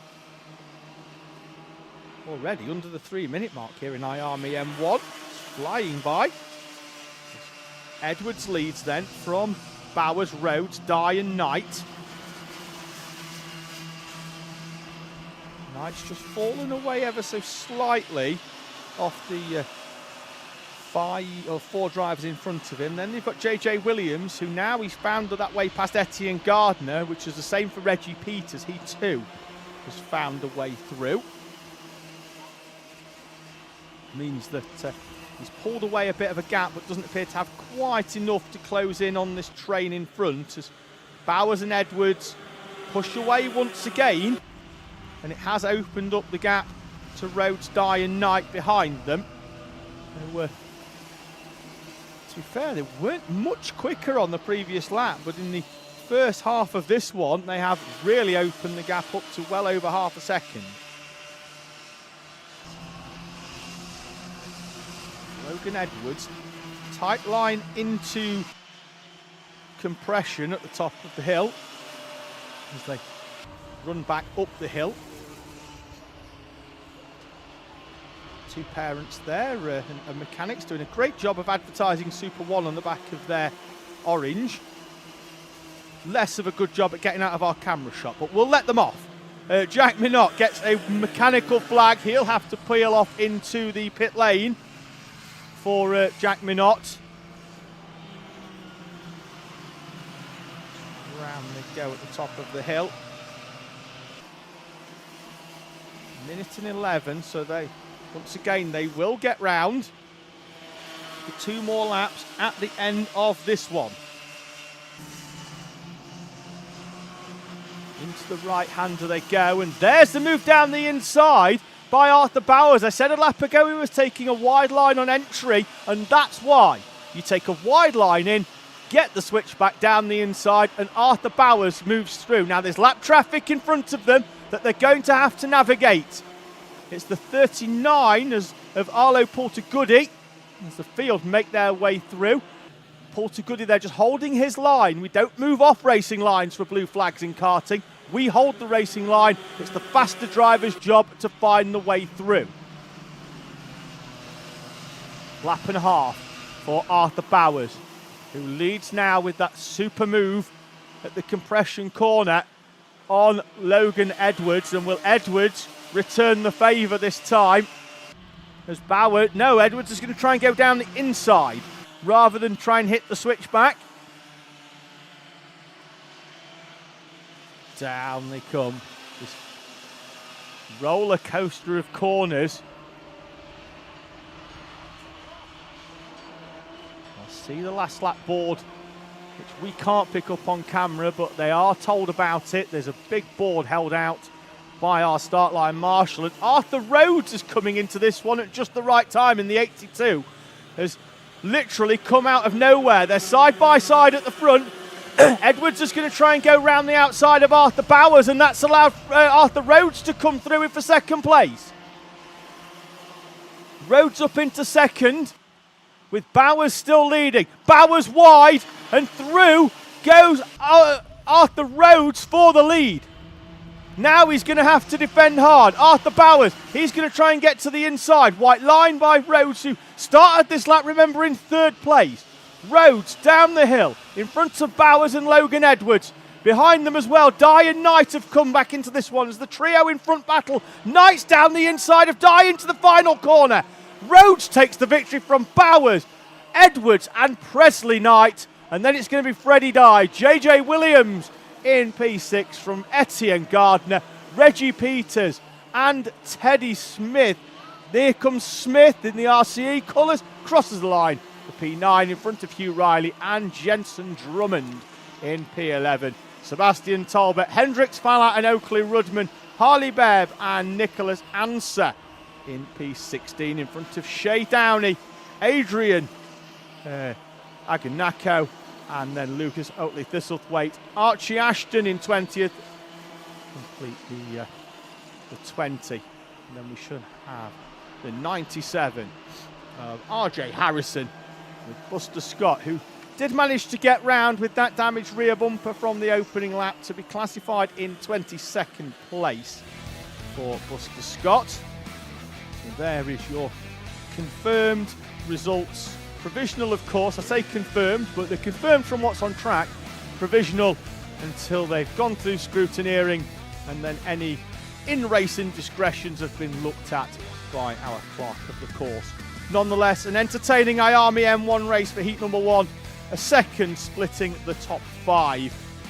Already under the 3-minute mark here in IAME M1, flying by. Edwards leads then from Bowers, Rhodes, Dye and Knight. Knight's just fallen away ever so slightly off the 4 drivers in front of him. Then they've got JJ Williams, who now he's found that way past Etienne Gardner, which is the same for Reggie Peters. He too has found a way through. Means that he's pulled away a bit of a gap, but doesn't appear to have quite enough to close in on this train in front as Bowers and Edwards push away once again, and it has opened up the gap to Rhodes, Dye and Knight behind them. Who, to be fair, they weren't much quicker on the previous lap, but in the first half of this one they have really opened the gap up to well over half a second. Logan Edwards, tight line into compression at the top of the hill as they run back up the hill. two parents there and mechanics doing a great job of advertising SuperOne on the back of their orange. Less of a good job at getting out of our camera shot, but we'll let them off. Jack Minot gets a mechanical flag. He'll have to peel off into the pit lane for Jack Minot. Round they go at the top of the hill. Minute and 11, so once again they will get round for 2 more laps at the end of this one. Into the right-hander they go, and there's the move down the inside by Arthur Bowers. I said a lap ago he was taking a wide line on entry, and that's why. You take a wide line in, get the switch back down the inside, and Arthur Bowers moves through. Now there's lap traffic in front of them that they're going to have to navigate. It's the 39 of Arlo Portagoody as the field make their way through. Portagoody, they're just holding his line. We don't move off racing lines for blue flags in karting. We hold the racing line. It's the faster driver's job to find the way through. Lap and a half for Arthur Bowers, who leads now with that super move at the compression corner on Logan Edwards. And will Edwards return the favour this time? As Edwards is going to try and go down the inside rather than try and hit the switchback. Down they come. This roller coaster of corners. I'll see the last lap board, which we can't pick up on camera, but they are told about it. There's a big board held out by our start line marshal, and Arthur Rhodes is coming into this one at just the right time in the 82. Has literally come out of nowhere. They're side by side at the front. Edwards is going to try and go round the outside of Arthur Bowers, and that's allowed Arthur Rhodes to come through for second place. Rhodes up into second, with Bowers still leading. Bowers wide, and through goes Arthur Rhodes for the lead. Now he's going to have to defend hard. Arthur Bowers, he's going to try and get to the inside. White line by Rhodes, who started this lap, remember, in third place. Rhodes down the hill in front of Bowers and Logan Edwards. Behind them as well, Dye and Knight have come back into this one as the trio in front battle. Knight's down the inside of Dye into the final corner. Rhodes takes the victory from Bowers, Edwards and Presley Knight. And then it's going to be Freddie Dye, JJ Williams in P6 from Etienne Gardner, Reggie Peters and Teddy Smith. There comes Smith in the RCE colours, crosses the line for P9 in front of Hugh Riley and Jensen Drummond in P11. Sebastian Talbot, Hendricks, Fallon and Oakley Rudman, Harley Bev and Nicholas Anser in P16 in front of Shay Downey, Adrian Aganako, and then Lucas Oatley Thistlethwaite. Archie Ashton in 20th. Complete the 20. And then we should have the 97 of RJ Harrison with Buster Scott, who did manage to get round with that damaged rear bumper from the opening lap to be classified in 22nd place for Buster Scott. So there is your confirmed results. Provisional, of course. I say confirmed, but they're confirmed from what's on track. Provisional until they've gone through scrutineering and then any in-race indiscretions have been looked at by our clerk of the course. Nonetheless, an entertaining IAME M1 race for heat number 1. A second splitting the top 5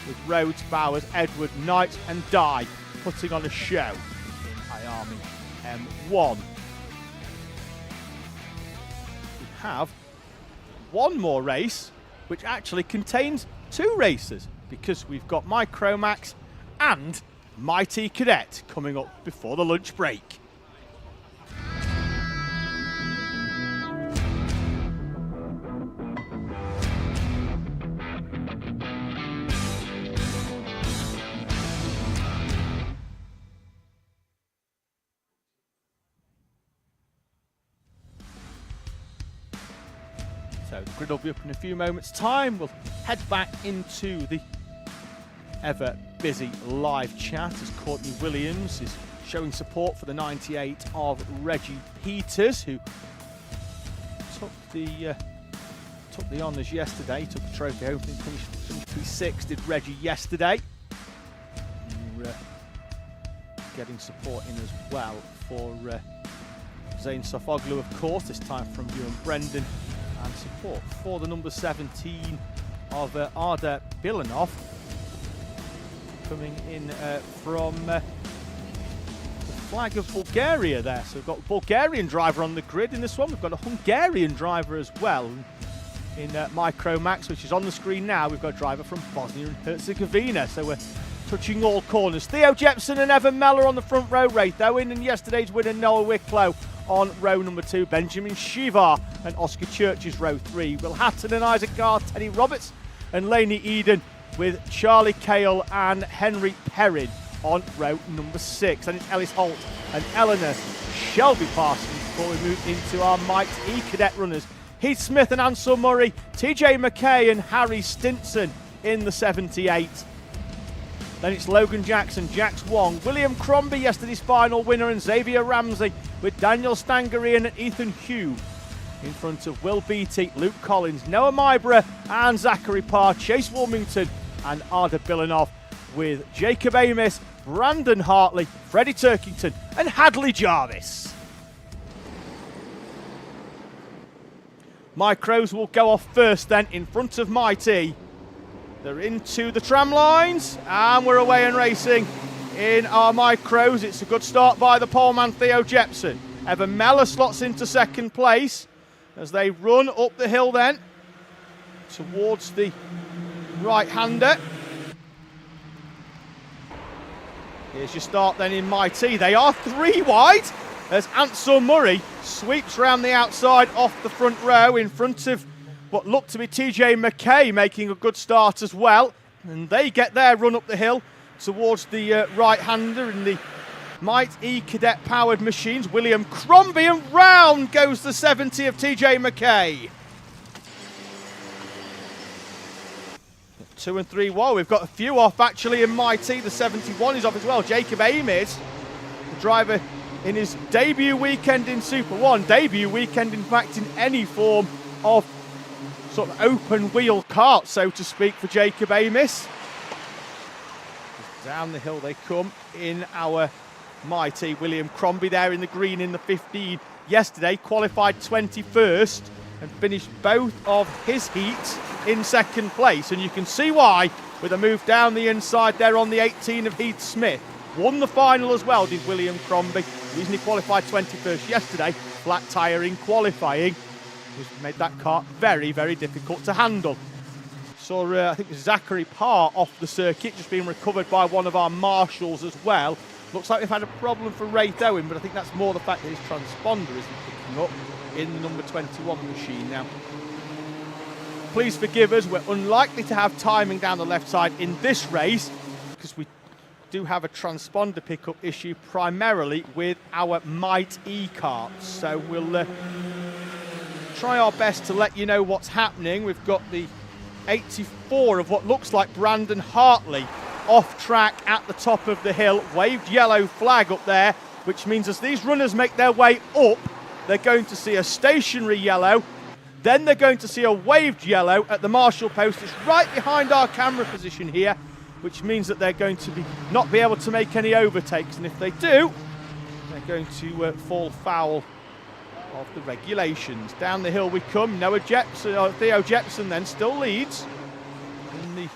with Rhodes, Bowers, Edward, Knight and Dye putting on a show in IAME M1. We have one more race, which actually contains 2 races, because we've got Micromax and MightE Cadet coming up before the lunch break. So the grid will be up in a few moments' time. We'll head back into the ever busy live chat as Courtney Williams is showing support for the 98 of Reggie Peters, who took the honours yesterday, took the trophy home, finished P6, did Reggie yesterday. Getting support in as well for Zane Sofoglu, of course, this time from Ewan Brendan, and support for the number 17 of Arda Bilanov, coming in from the flag of Bulgaria there. So we've got a Bulgarian driver on the grid in this one. We've got a Hungarian driver as well in Micromax, which is on the screen now. We've got a driver from Bosnia and Herzegovina. So we're touching all corners. Theo Jepson and Evan Meller on the front row. Ray Owen and yesterday's winner Noah Wicklow on row number 2. Benjamin Shivar and Oscar Church's row 3. Will Hatton and Isaac Garr, Teddy Roberts and Laney Eden with Charlie Cale and Henry Perrin on row number 6. And it's Ellis Holt and Eleanor Shelby Parsons before we move into our MightE Heat cadet runners. Heath Smith and Ansel Murray, TJ McKay and Harry Stinson in the 78. Then it's Logan Jackson, Jax Wong, William Crombie, yesterday's final winner, and Xavier Ramsey with Daniel Stangarian and Ethan Hugh in front of Will Beattie, Luke Collins, Noah Myborough and Zachary Parr, Chase Wilmington and Arda Bilanov with Jacob Amis, Brandon Hartley, Freddie Turkington and Hadley Jarvis. Micros will go off first then in front of MightE. They're into the tram lines and we're away and racing in our Micros. It's a good start by the poleman Theo Jepson. Evan Meller slots into second place as they run up the hill then towards the right-hander. Here's your start then in MightE. They are 3 wide as Ansel Murray sweeps round the outside off the front row in front of what looked to be TJ McKay, making a good start as well. And they get their run up the hill towards the right-hander in the MightE cadet-powered machines. William Crombie, and round goes the 70 of TJ McKay. 2 and 3. Whoa, we've got a few off actually in MightE. The 71 is off as well. Jacob Amis, the driver in his debut weekend in SuperOne. Debut weekend, in fact, in any form of sort of open wheel kart, so to speak, for Jacob Amis. Down the hill they come in our MightE. William Crombie there in the green in the 15. Yesterday qualified 21st and finished both of his heats in second place. And you can see why with a move down the inside there on the 18 of Heath Smith. Won the final as well, did William Crombie. The reason he qualified 21st yesterday, flat tyre in qualifying, made that kart very, very difficult to handle. Saw, I think, Zachary Parr off the circuit, just being recovered by one of our marshals as well. Looks like we've had a problem for Ray Owen, but I think that's more the fact that his transponder isn't picking up in the number 21 machine now. Please forgive us, we're unlikely to have timing down the left side in this race because we do have a transponder pickup issue primarily with our MightE karts. So we'll try our best to let you know what's happening. We've got the 84 of what looks like Brandon Hartley off track at the top of the hill. Waved yellow flag up there, which means as these runners make their way up, they're going to see a stationary yellow. Then they're going to see a waved yellow at the marshal post. It's right behind our camera position here, which means that they're going to not be able to make any overtakes. And if they do, they're going to fall foul of the regulations. Down the hill we come. Theo Jepson then still leads in the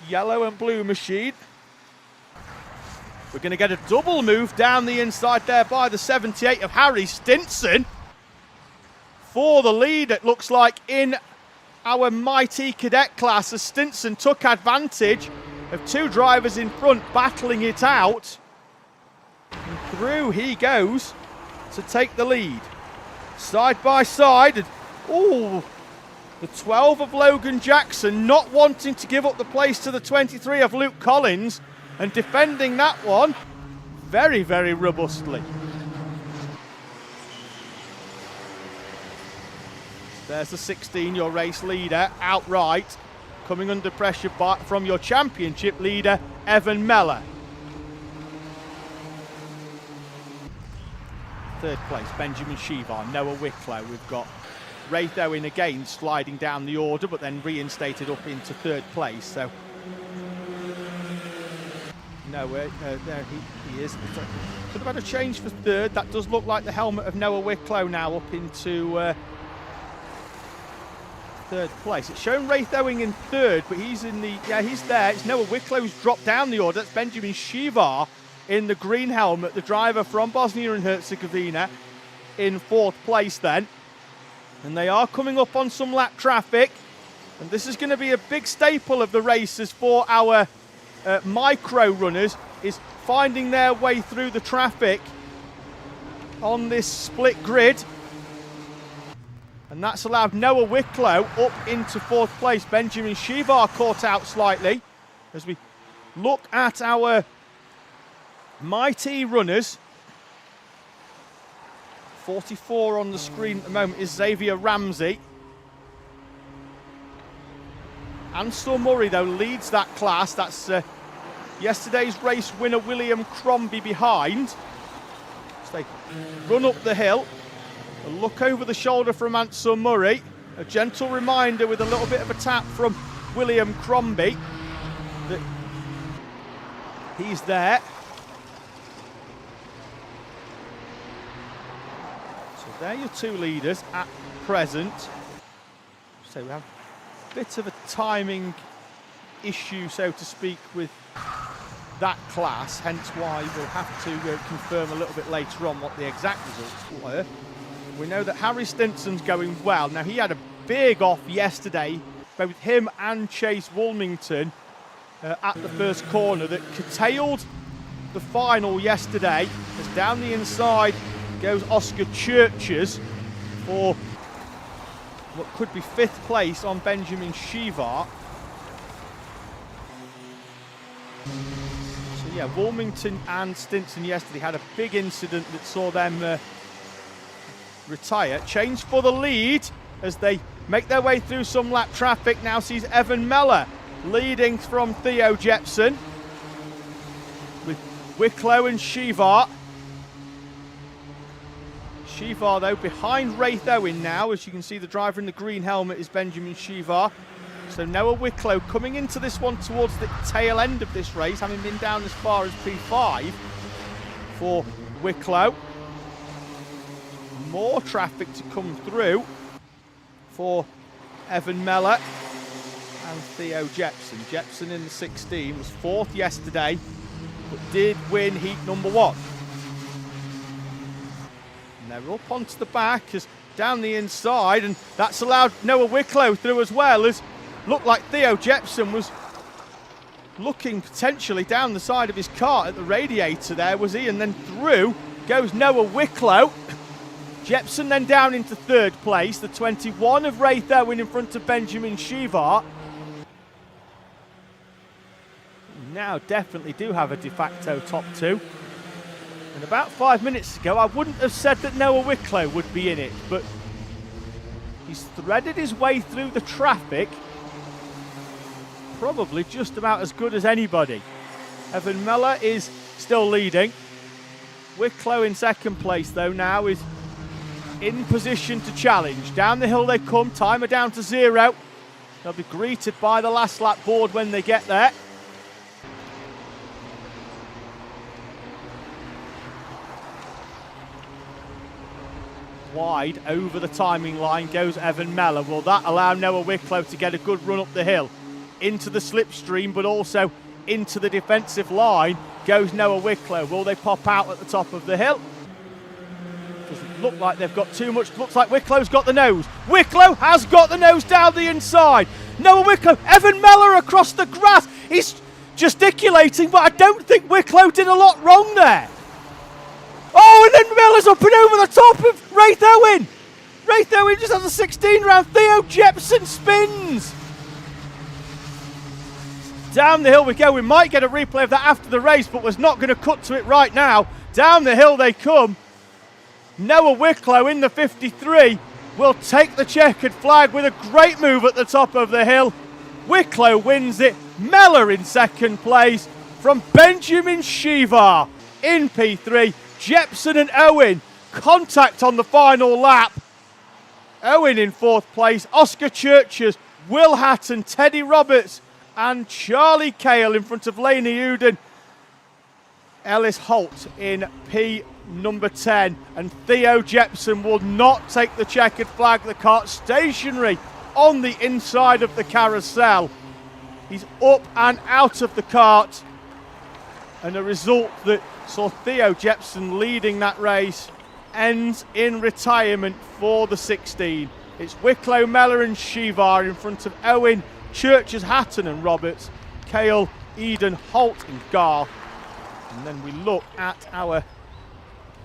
yellow and blue machine. We're going to get a double move down the inside there by the 78 of Harry Stinson for the lead, it looks like, in our MightE cadet class, as Stinson took advantage of 2 drivers in front battling it out. And through he goes to take the lead. Side by side. And, ooh, the 12 of Logan Jackson not wanting to give up the place to the 23 of Luke Collins and defending that one very, very robustly. There's the 16, your race leader, outright. coming under pressure from your championship leader, Evan Meller. Third place, Benjamin Shivar, Noah Wicklow. We've got Raith Owen again sliding down the order, but then reinstated up into third place. So, no, there he is. Could have had a change for third. That does look like the helmet of Noah Wicklow now up into third place. It's shown Raith Owen in third, but he's in the, he's there. It's Noah Wicklow who's dropped down the order. That's Benjamin Shivar in the green helmet, the driver from Bosnia and Herzegovina, in fourth place then. And they are coming up on some lap traffic. And this is going to be a big staple of the races for our micro runners, is finding their way through the traffic on this split grid. And that's allowed Noah Wicklow up into fourth place. Benjamin Shivar caught out slightly. As we look at our MightE runners, 44 on the screen at the moment is Xavier Ramsey. Ansel Murray, though, leads that class. That's yesterday's race winner William Crombie behind. So they run up the hill. A look over the shoulder from Ansel Murray. A gentle reminder with a little bit of a tap from William Crombie that he's there. So they're your two leaders at present. So we have a bit of a timing issue, so to speak, with that class, hence why we'll have to confirm a little bit later on what the exact results were. We know that Harry Stinson's going well. Now, he had a big off yesterday, both him and Chase Woolmington at the first corner, that curtailed the final yesterday. As down the inside goes Oscar Churches for what could be fifth place on Benjamin Shivar. So yeah, Woolmington and Stinson yesterday had a big incident that saw them retire. Change for the lead as they make their way through some lap traffic. Now sees Evan Meller leading from Theo Jepson, with Wicklow and Shivar. Shivar, though, behind Raith Owen now. As you can see, the driver in the green helmet is Benjamin Shivar. So Noah Wicklow coming into this one towards the tail end of this race, having been down as far as P5 for Wicklow. More traffic to come through for Evan Meller and Theo Jepson. Jepson in the 16 was fourth yesterday, but did win heat number one. And they're up onto the back, as down the inside, and that's allowed Noah Wicklow through as well, as looked like Theo Jepson was looking potentially down the side of his car at the radiator there, was he? And then through goes Noah Wicklow. Jepson then down into third place, the 21 of Raith Owen in front of Benjamin Shivar. Now definitely do have a de facto top two. And about 5 minutes ago, I wouldn't have said that Noah Wicklow would be in it, but he's threaded his way through the traffic, probably just about as good as anybody. Evan Meller is still leading. Wicklow in second place, though, now is in position to challenge. Down the hill they come, timer down to 0. They'll be greeted by the last lap board when they get there. Wide over the timing line goes Evan Meller. Will that allow Noah Wicklow to get a good run up the hill into the slipstream, but also into the defensive line goes Noah Wicklow? Will they pop out at the top of the hill? Doesn't look like they've got too much. Looks like Wicklow's got the nose. Wicklow has got the nose down the inside. Noah Wicklow, Evan Meller across the grass. He's gesticulating, but I don't think Wicklow did a lot wrong there. Oh, and then Miller's up and over the top of Raith Owen. Raith Owen just has a 16 round. Theo Jepson spins. Down the hill we go. We might get a replay of that after the race, but was not going to cut to it right now. Down the hill they come. Noah Wicklow in the 53 will take the checkered flag with a great move at the top of the hill. Wicklow wins it. Mellor in second place from Benjamin Shivar in P3. Jepson and Owen contact on the final lap. Owen in fourth place. Oscar Churches, Will Hatton, Teddy Roberts and Charlie Cale in front of Laney Uden. Ellis Holt in P number 10, and Theo Jepson will not take the checkered flag. The kart stationary on the inside of the carousel. He's up and out of the kart, and a result that saw Theo Jepson leading that race ends in retirement for the 16. It's Wicklow, Mellor and Shivar in front of Owen, Churches, Hatton and Roberts, Cale, Eden, Holt and Gar. And then we look at our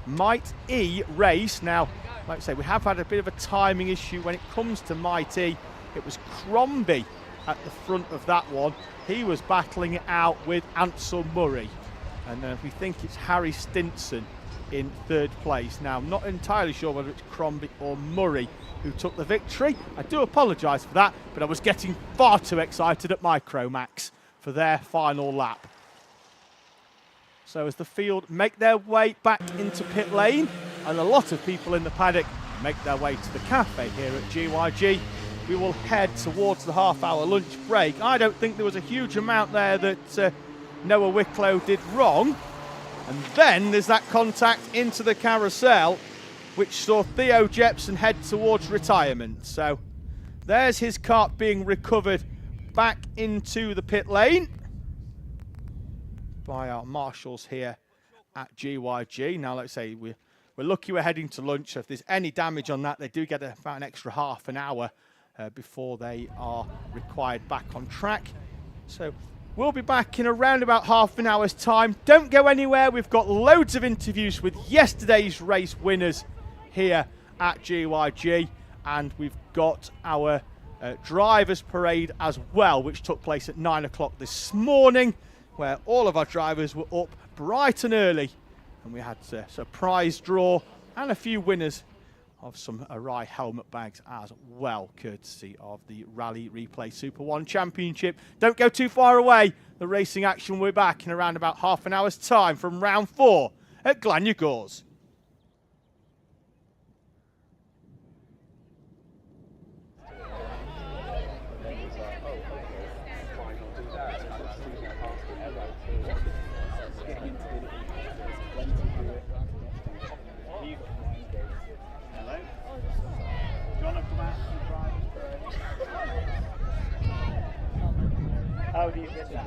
MightE race. Now, like I say, we have had a bit of a timing issue when it comes to MightE. It was Crombie at the front of that one. He was battling it out with Ansel Murray. And we think it's Harry Stinson in third place. Now, I'm not entirely sure whether it's Crombie or Murray who took the victory. I do apologise for that, but I was getting far too excited at Micromax for their final lap. So as the field make their way back into pit lane, and a lot of people in the paddock make their way to the cafe here at GYG, we will head towards the half-hour lunch break. I don't think there was a huge amount there that Noah Wicklow did wrong. And then there's that contact into the carousel, which saw Theo Jepson head towards retirement. So there's his kart being recovered back into the pit lane by our marshals here at GYG. Now, let's say we're lucky we're heading to lunch. So if there's any damage on that, they do get about an extra half an hour before they are required back on track. So we'll be back in around about half an hour's time. Don't go anywhere. We've got loads of interviews with yesterday's race winners here at GYG, and we've got our drivers parade as well, which took place at 9 o'clock this morning, where all of our drivers were up bright and early, and we had a surprise draw and a few winners of some Arai helmet bags as well, courtesy of the Rally Replay Super 1 Championship. Don't go too far away. The racing action will be back in around about half an hour's time from round 4 at Glanyagors. How do you get that?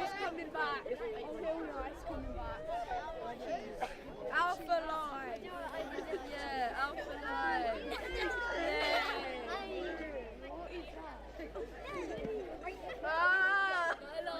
It's coming back. Oh no, it's coming back. Alpha line. Yeah, alpha line. What is that? Ah! Hello.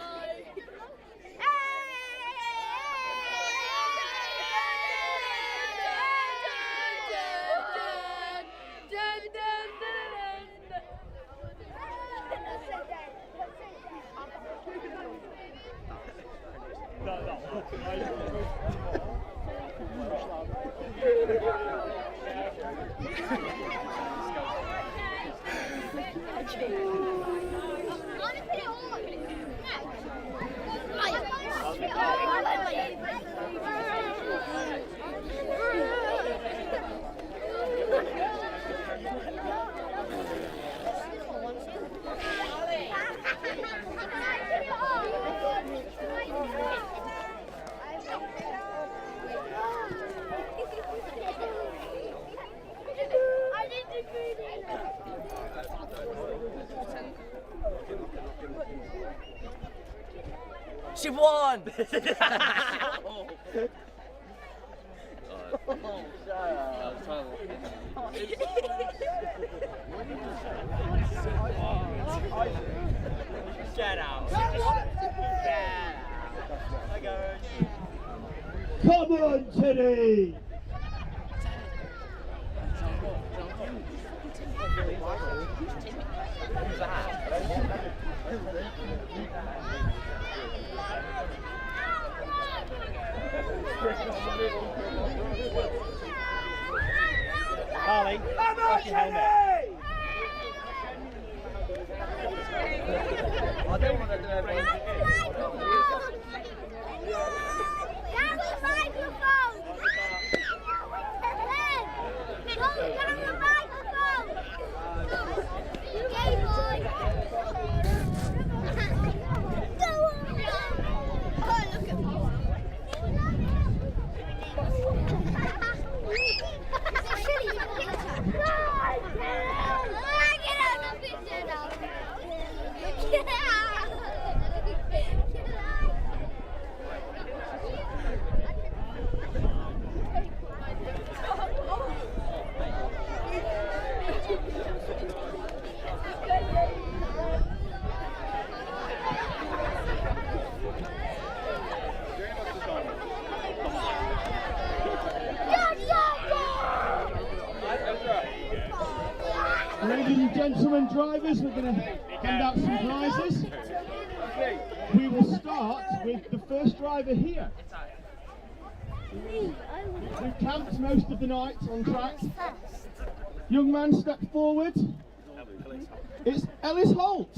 She won! Get out. Come on, Teddy! Harley, off your helmet. I don't want to do it. Ladies and gentlemen drivers, we're going to hand out some prizes. We will start with the first driver here. We've camped most of the night on track. Young man, step forward. It's Ellis Holt.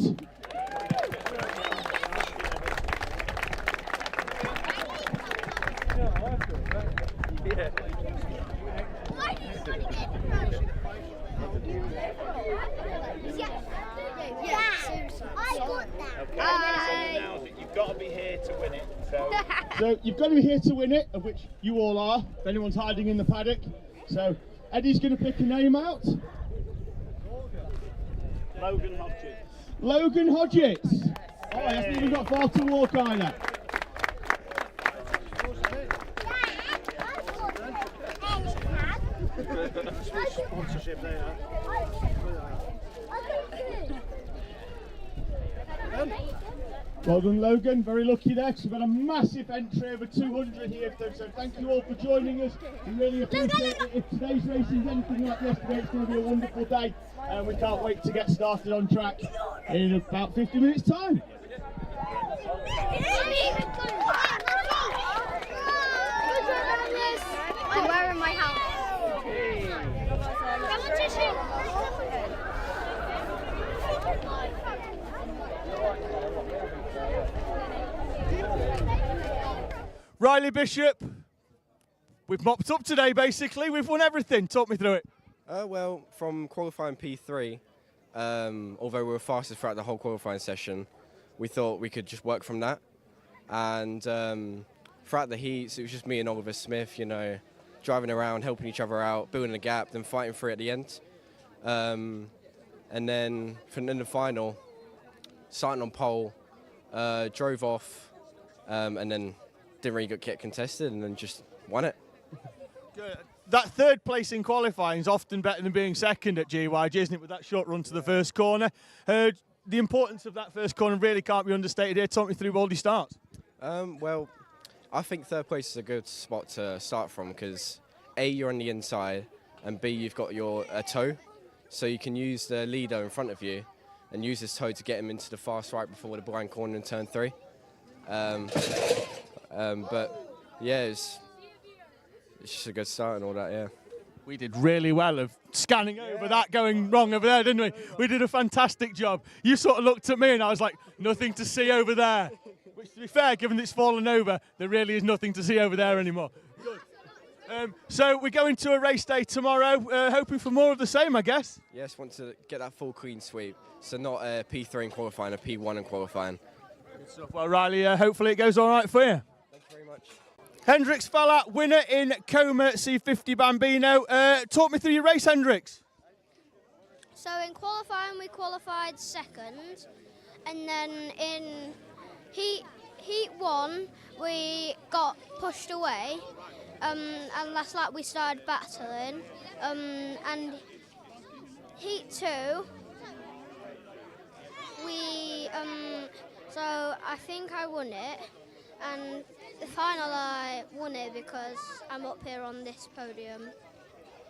You've got to be here to win it. So you've got to be here to win it, of which you all are, if anyone's hiding in the paddock. So Eddie's going to pick a name out. Logan Hodges. Logan Hodges. Oh, he hasn't even got far to walk either. Sponsorship there. Well done, Logan. Very lucky there, because we've got a massive entry, over 200 here. So thank you all for joining us. We really appreciate it. If today's race is anything like yesterday, it's going to be a wonderful day. And we can't wait to get started on track in about 50 minutes' time. I'm wearing my hat. Riley Bishop, we've mopped up today basically, we've won everything. Talk me through it. Well, from qualifying P3, although we were fastest throughout the whole qualifying session, we thought we could just work from that. And throughout the heats, it was just me and Oliver Smith, you know, driving around, helping each other out, building a gap, then fighting through at the end. And then in the final, starting on pole, drove off, and then didn't really get contested, and then just won it. Good. That third place in qualifying is often better than being second at GYG, isn't it, with that short run to the first corner? The importance of that first corner really can't be understated here. Talk me through all your starts. Well, I think third place is a good spot to start from because A, you're on the inside, and B, you've got your toe. So you can use the leader in front of you and use his toe to get him into the fast right before the blind corner in turn 3. But yeah, it's just a good start and all that, yeah. We did really well of scanning over that going wrong over there, didn't we? We did a fantastic job. You sort of looked at me and I was like, nothing to see over there. Which, to be fair, given it's fallen over, there really is nothing to see over there anymore. Good. So we're going to a race day tomorrow, hoping for more of the same, I guess. Yes, want to get that full clean sweep. So not a P3 in qualifying, a P1 in qualifying. Good stuff. Well, Riley, hopefully it goes all right for you. Thank you very much. Hendrix Falla, winner in Coma C50 Bambino. Talk me through your race, Hendrix. So in qualifying, we qualified second, and then in Heat 1, we got pushed away, and last lap we started battling, and Heat 2, we, so I think I won it, and the final I won it because I'm up here on this podium.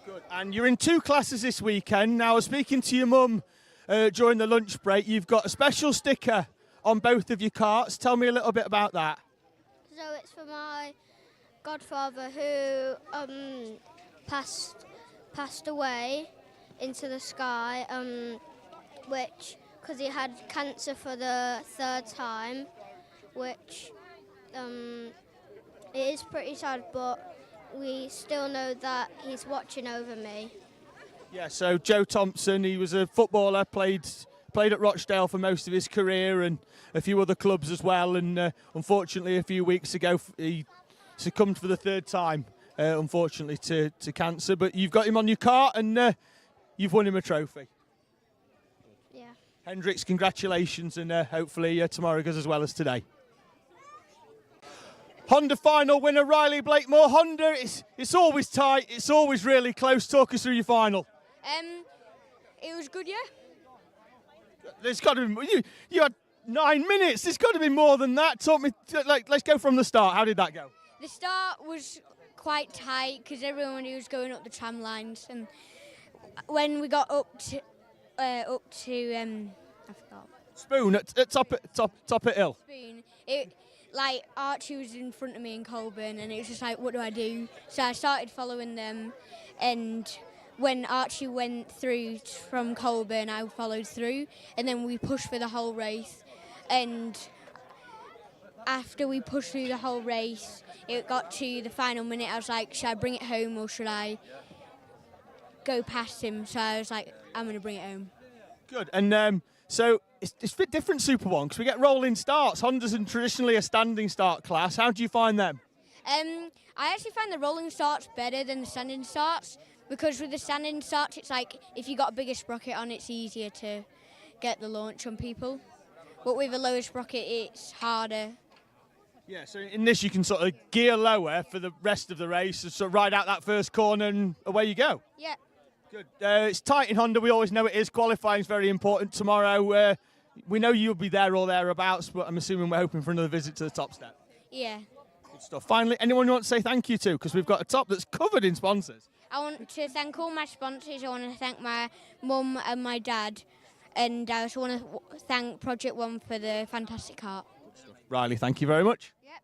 Good. And you're in 2 classes this weekend. Now, I was speaking to your mum during the lunch break. You've got a special sticker on both of your karts. Tell me a little bit about that. So it's for my godfather who passed away into the sky, which because he had cancer for the 3rd time, which it is pretty sad, but we still know that he's watching over me. Yeah, so Joe Thompson, he was a footballer, played at Rochdale for most of his career and a few other clubs as well, and unfortunately a few weeks ago he succumbed for the 3rd time, unfortunately, to cancer. But you've got him on your kart and you've won him a trophy. Yeah. Hendrix, congratulations, and hopefully tomorrow goes as well as today. Honda final winner Riley Blakemore. Honda, it's always tight, it's always really close. Talk us through your final. It was good, yeah. There's got to be, you had 9 minutes. There's got to be more than that. Talk me, let's go from the start. How did that go? The start was quite tight because everyone was going up the tram lines, and when we got up to I forgot. Spoon at top at hill. Spoon. Like Archie was in front of me in Colburn, and it was just like, what do I do? So I started following them, and when Archie went through from Colburn, I followed through, and then we pushed for the whole race. And after we pushed through the whole race, it got to the final minute. I was like, should I bring it home or should I go past him? So I was like, I'm going to bring it home. Good. And so it's a bit different, SuperOne, because we get rolling starts. Honda's traditionally a standing start class. How do you find them? I actually find the rolling starts better than the standing starts, because with the standing starts, it's like if you got a bigger sprocket on, it's easier to get the launch on people. But with a lower sprocket, it's harder. Yeah, so in this you can sort of gear lower for the rest of the race, and sort of ride out that first corner and away you go. Yeah. Good. It's tight in Honda, we always know it is. Qualifying is very important tomorrow. We know you'll be there or thereabouts, but I'm assuming we're hoping for another visit to the top step. Yeah. Good stuff. Finally, anyone you want to say thank you to? Because we've got a top that's covered in sponsors. I want to thank all my sponsors. I want to thank my mum and my dad. And I also want to thank Project One for the fantastic kart. Riley, thank you very much. Yep.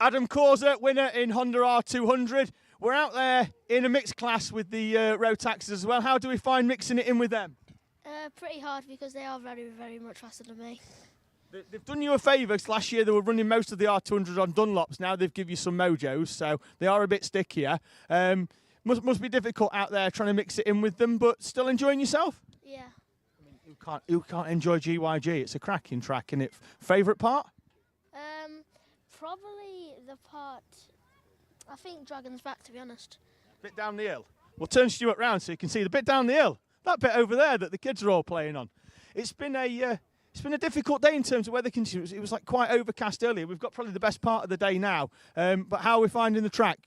Adam Causer, winner in Honda R200. We're out there in a mixed class with the Rotaxes as well. How do we find mixing it in with them? Pretty hard because they are very, very much faster than me. They've done you a favour, 'cause last year they were running most of the R200 on Dunlops. Now they've given you some Mojos, so they are a bit stickier. Must be difficult out there trying to mix it in with them, but still enjoying yourself? Yeah. Who can't enjoy GYG? It's a cracking track, isn't it? Favourite part? Probably the part, I think Dragon's Back, to be honest. Bit down the hill. We'll turn Stuart round so you can see the bit down the hill. That bit over there that the kids are all playing on. It's been a difficult day in terms of weather conditions. It was like quite overcast earlier. We've got probably the best part of the day now. But how are we finding the track?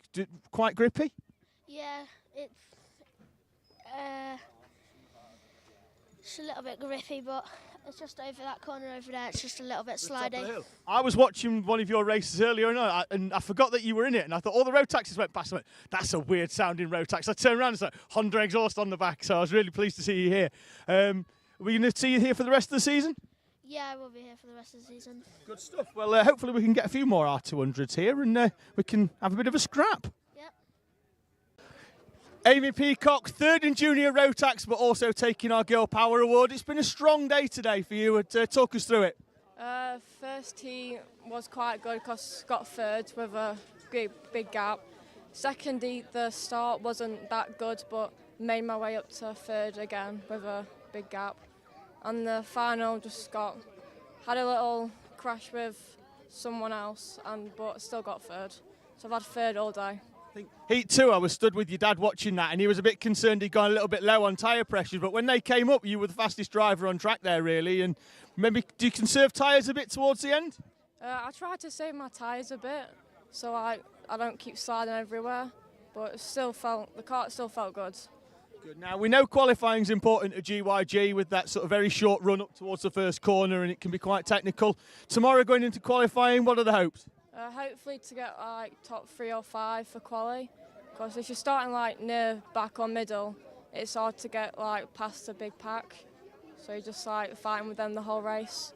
Quite grippy? Yeah, it's a little bit grippy, but it's just over that corner over there. It's just a little bit slidey. I was watching one of your races earlier and I forgot that you were in it. And I thought all the Rotaxes went past. I went, that's a weird sounding Rotax. I turned around and said, Honda exhaust on the back. So I was really pleased to see you here. Are we going to see you here for the rest of the season? Yeah, I will be here for the rest of the season. Good stuff. Well, hopefully we can get a few more R200s here and we can have a bit of a scrap. Yep. Amy Peacock, third in junior Rotax, but also taking our Girl Power Award. It's been a strong day today for you. Talk us through it. First heat was quite good because got third with a big gap. Second heat, the start wasn't that good, but made my way up to third again with a big gap. And the final just had a little crash with someone else, but still got third. So I've had third all day. Heat 2, I was stood with your dad watching that, and he was a bit concerned he'd gone a little bit low on tyre pressure. But when they came up, you were the fastest driver on track there, really. And maybe do you conserve tyres a bit towards the end? I try to save my tyres a bit, so I don't keep sliding everywhere. But the kart still felt good. Good. Now, we know qualifying's important at GYG with that sort of very short run up towards the first corner, and it can be quite technical. Tomorrow going into qualifying, what are the hopes? Hopefully to get top 3 or 5 for quali, because if you're starting near back or middle, it's hard to get past a big pack. So you're just fighting with them the whole race.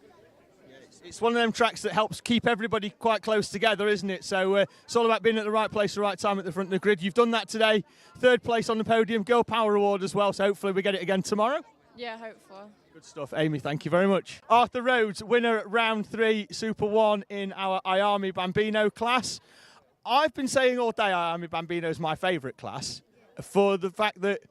It's one of them tracks that helps keep everybody quite close together, isn't it? So it's all about being at the right place, the right time at the front of the grid. You've done that today. Third place on the podium, Girl Power Award as well. So hopefully we get it again tomorrow. Yeah, hopefully. Good stuff, Amy. Thank you very much. Arthur Rhodes, winner at round 3, Super 1 in our IAME Bambino class. I've been saying all day IAME Bambino is my favourite class for the fact that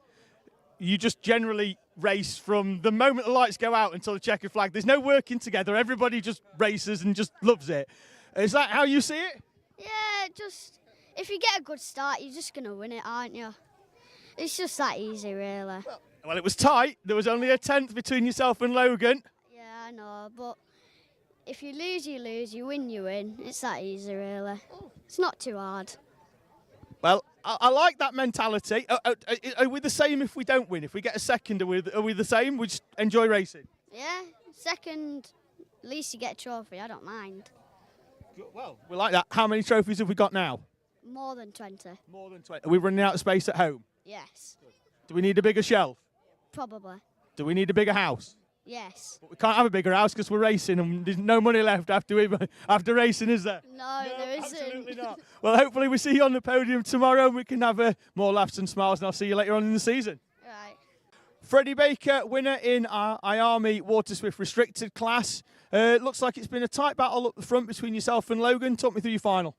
you just generally race from the moment the lights go out until the checkered flag. There's no working together. Everybody just races and just loves it. Is that how you see it? Yeah, just if you get a good start, you're just going to win it, aren't you? It's just that easy, really. Well, it was tight. There was only a 10th between yourself and Logan. Yeah, I know, but if you lose, you lose. You win, you win. It's that easy, really. It's not too hard. Well, I like that mentality. Are we the same if we don't win? If we get a second, are we the same? We just enjoy racing? Yeah, second, at least you get a trophy. I don't mind. Well, we like that. How many trophies have we got now? More than 20. More than 20. Are we running out of space at home? Yes. Do we need a bigger shelf? Probably. Do we need a bigger house? Yes. But we can't have a bigger house because we're racing and there's no money left after racing, is there? No, there isn't. Absolutely not. Well, hopefully we see you on the podium tomorrow and we can have more laughs and smiles, and I'll see you later on in the season. Right. Freddie Baker, winner in our IAME Water Swift Restricted class. Looks like it's been a tight battle up the front between yourself and Logan. Talk me through your final.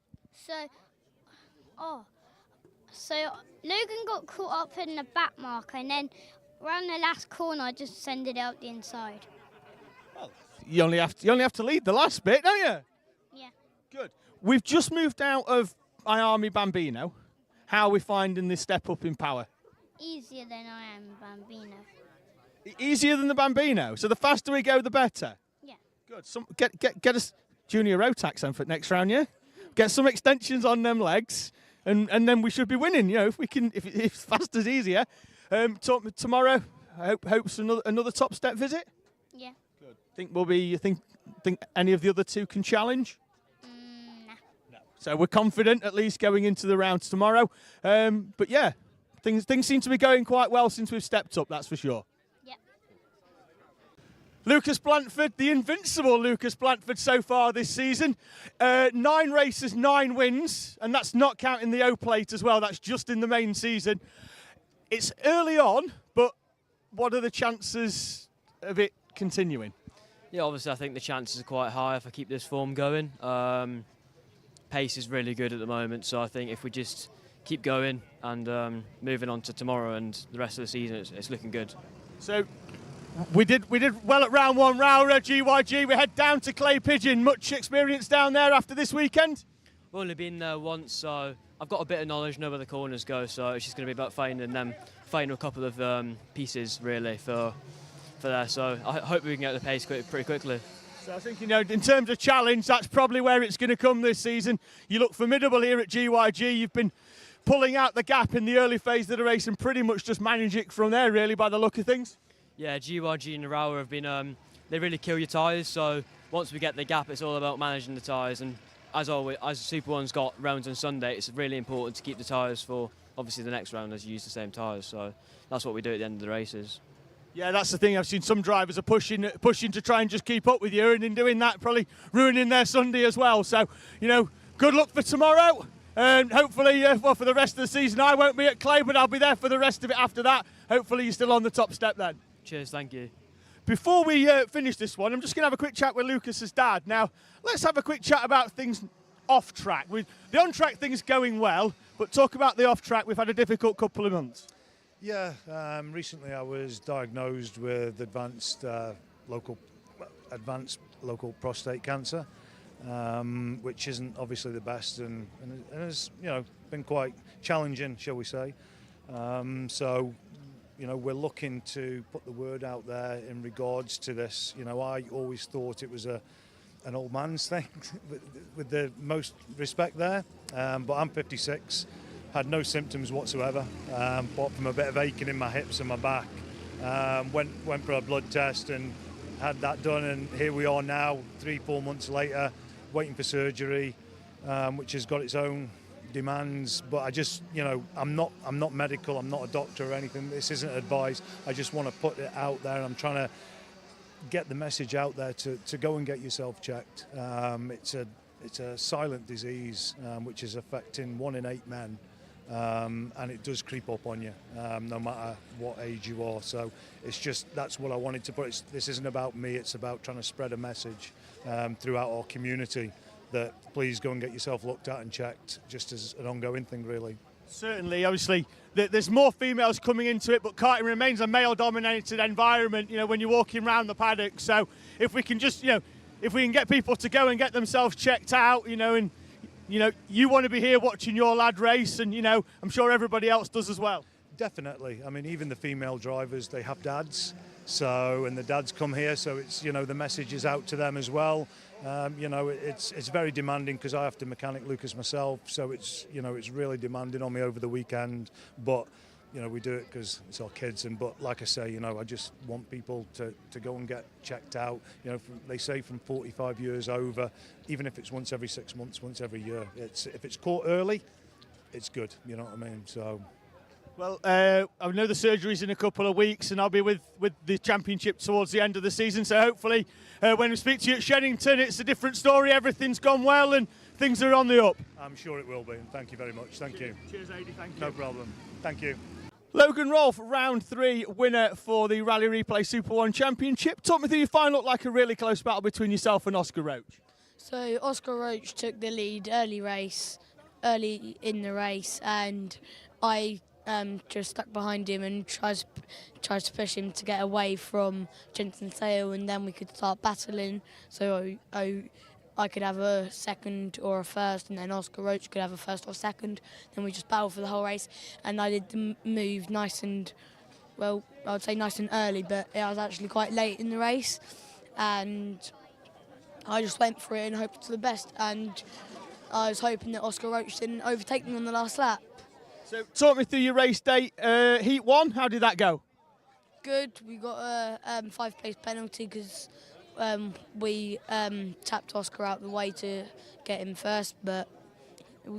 So Logan got caught up in the back marker, and then around the last corner, I just sent it out the inside. Well, you only have to lead the last bit, don't you? Yeah. Good. We've just moved out of IAME Bambino. How are we finding this step up in power? Easier than I am Bambino. Easier than the Bambino. So the faster we go, the better. Yeah. Good. Get us junior Rotax then for next round, yeah. Get some extensions on them legs, and then we should be winning. You know, if faster's easier. Tomorrow, I hope's another top step visit. Yeah. Good. Think any of the other two can challenge? Nah. No. So we're confident at least going into the rounds tomorrow. But yeah, things seem to be going quite well since we've stepped up. That's for sure. Yep. Lucas Blanford, the invincible Lucas Blanford so far this season. 9 races, 9 wins, and that's not counting the O-Plate as well. That's just in the main season. It's early on, but what are the chances of it continuing? Yeah, obviously I think the chances are quite high if I keep this form going. Pace is really good at the moment, so I think if we just keep going and moving on to tomorrow and the rest of the season, it's looking good. So we did well at round one, Rowra, GYG. We head down to Clay Pigeon. Much experience down there after this weekend? We've only been there once, so I've got a bit of knowledge, know where the corners go, so it's just going to be about finding a couple of pieces really for there. So I hope we can get the pace pretty quickly. So I think, in terms of challenge, that's probably where it's going to come this season. You look formidable here at GYG. You've been pulling out the gap in the early phase of the race and pretty much just manage it from there, really, by the look of things. Yeah, GYG and Rowra have been, they really kill your tyres, so once we get the gap, it's all about managing the tyres. And as always, as SuperOne's got rounds on Sunday, it's really important to keep the tyres for, obviously, the next round as you use the same tyres. So that's what we do at the end of the races. Yeah, that's the thing. I've seen some drivers are pushing to try and just keep up with you, and in doing that, probably ruining their Sunday as well. So, good luck for tomorrow, and hopefully, for the rest of the season. I won't be at Clay, but I'll be there for the rest of it after that. Hopefully, you're still on the top step then. Cheers, thank you. Before we finish this one, I'm just going to have a quick chat with Lucas's dad. Now, let's have a quick chat about things off track. The on-track thing's going well, but talk about the off-track. We've had a difficult couple of months. Yeah, recently I was diagnosed with advanced local prostate cancer, which isn't obviously the best and has been quite challenging, shall we say. So we're looking to put the word out there in regards to this. I always thought it was an old man's thing, with the most respect there, but I'm 56. Had no symptoms whatsoever, apart from a bit of aching in my hips and my back. Went for a blood test and had that done, and here we are now, 3-4 months later, waiting for surgery, which has got its own demands. But I just, I'm not medical, I'm not a doctor or anything. This isn't advice. I just want to put it out there, and I'm trying to get the message out there to go and get yourself checked. It's a silent disease which is affecting 1 in 8 men. And it does creep up on you, no matter what age you are. So that's what I wanted to put. This isn't about me, it's about trying to spread a message throughout our community that please go and get yourself looked at and checked, just as an ongoing thing, really. Certainly, obviously, there's more females coming into it, but karting remains a male-dominated environment, when you're walking around the paddock. So if we can just, if we can get people to go and get themselves checked out, and you want to be here watching your lad race, and, I'm sure everybody else does as well. Definitely. I mean, even the female drivers, they have dads. And the dads come here, so it's, the message is out to them as well. It's very demanding because I have to mechanic Lucas myself, so it's, it's really demanding on me over the weekend. But, we do it because it's our kids. But like I say, I just want people to go and get checked out. They say from 45 years over, even if it's once every 6 months, once every year. If it's caught early, it's good. You know what I mean? So. Well, I know the surgery's in a couple of weeks, and I'll be with the championship towards the end of the season. So hopefully, when we speak to you at Shenington, it's a different story. Everything's gone well, and things are on the up. I'm sure it will be. And thank you very much. Thank you. Cheers, Adi. Thank you. No problem. Thank you. Logan Rolfe, round 3 winner for the Rally Replay SuperOne Championship. Talk me through your final. Looked like a really close battle between yourself and Oscar Roach. So Oscar Roach took the lead early in the race, and I just stuck behind him and tried to push him to get away from Jensen Sale, and then we could start battling. So I could have a second or a first, and then Oscar Roach could have a first or second. Then we just battled for the whole race, and I did the move nice and, well, I would say nice and early, but it was actually quite late in the race, and I just went for it and hoped for the best, and I was hoping that Oscar Roach didn't overtake me on the last lap. So talk me through your race day, Heat 1, how did that go? Good, we got a 5-place penalty because we tapped Oscar out the way to get him first, but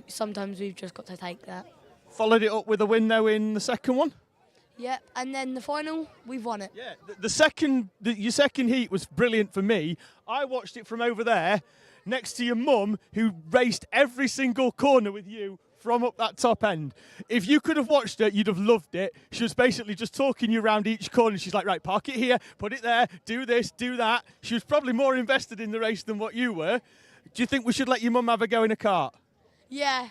sometimes we've just got to take that. Followed it up with a win though in the second one? Yep, and then the final, we've won it. Yeah, your second heat was brilliant for me. I watched it from over there, next to your mum, who raced every single corner with you from up that top end. If you could have watched it, you'd have loved it. She was basically just talking you around each corner. She's like, right, park it here, put it there, do this, do that. She was probably more invested in the race than what you were. Do you think we should let your mum have a go in a kart? Yeah.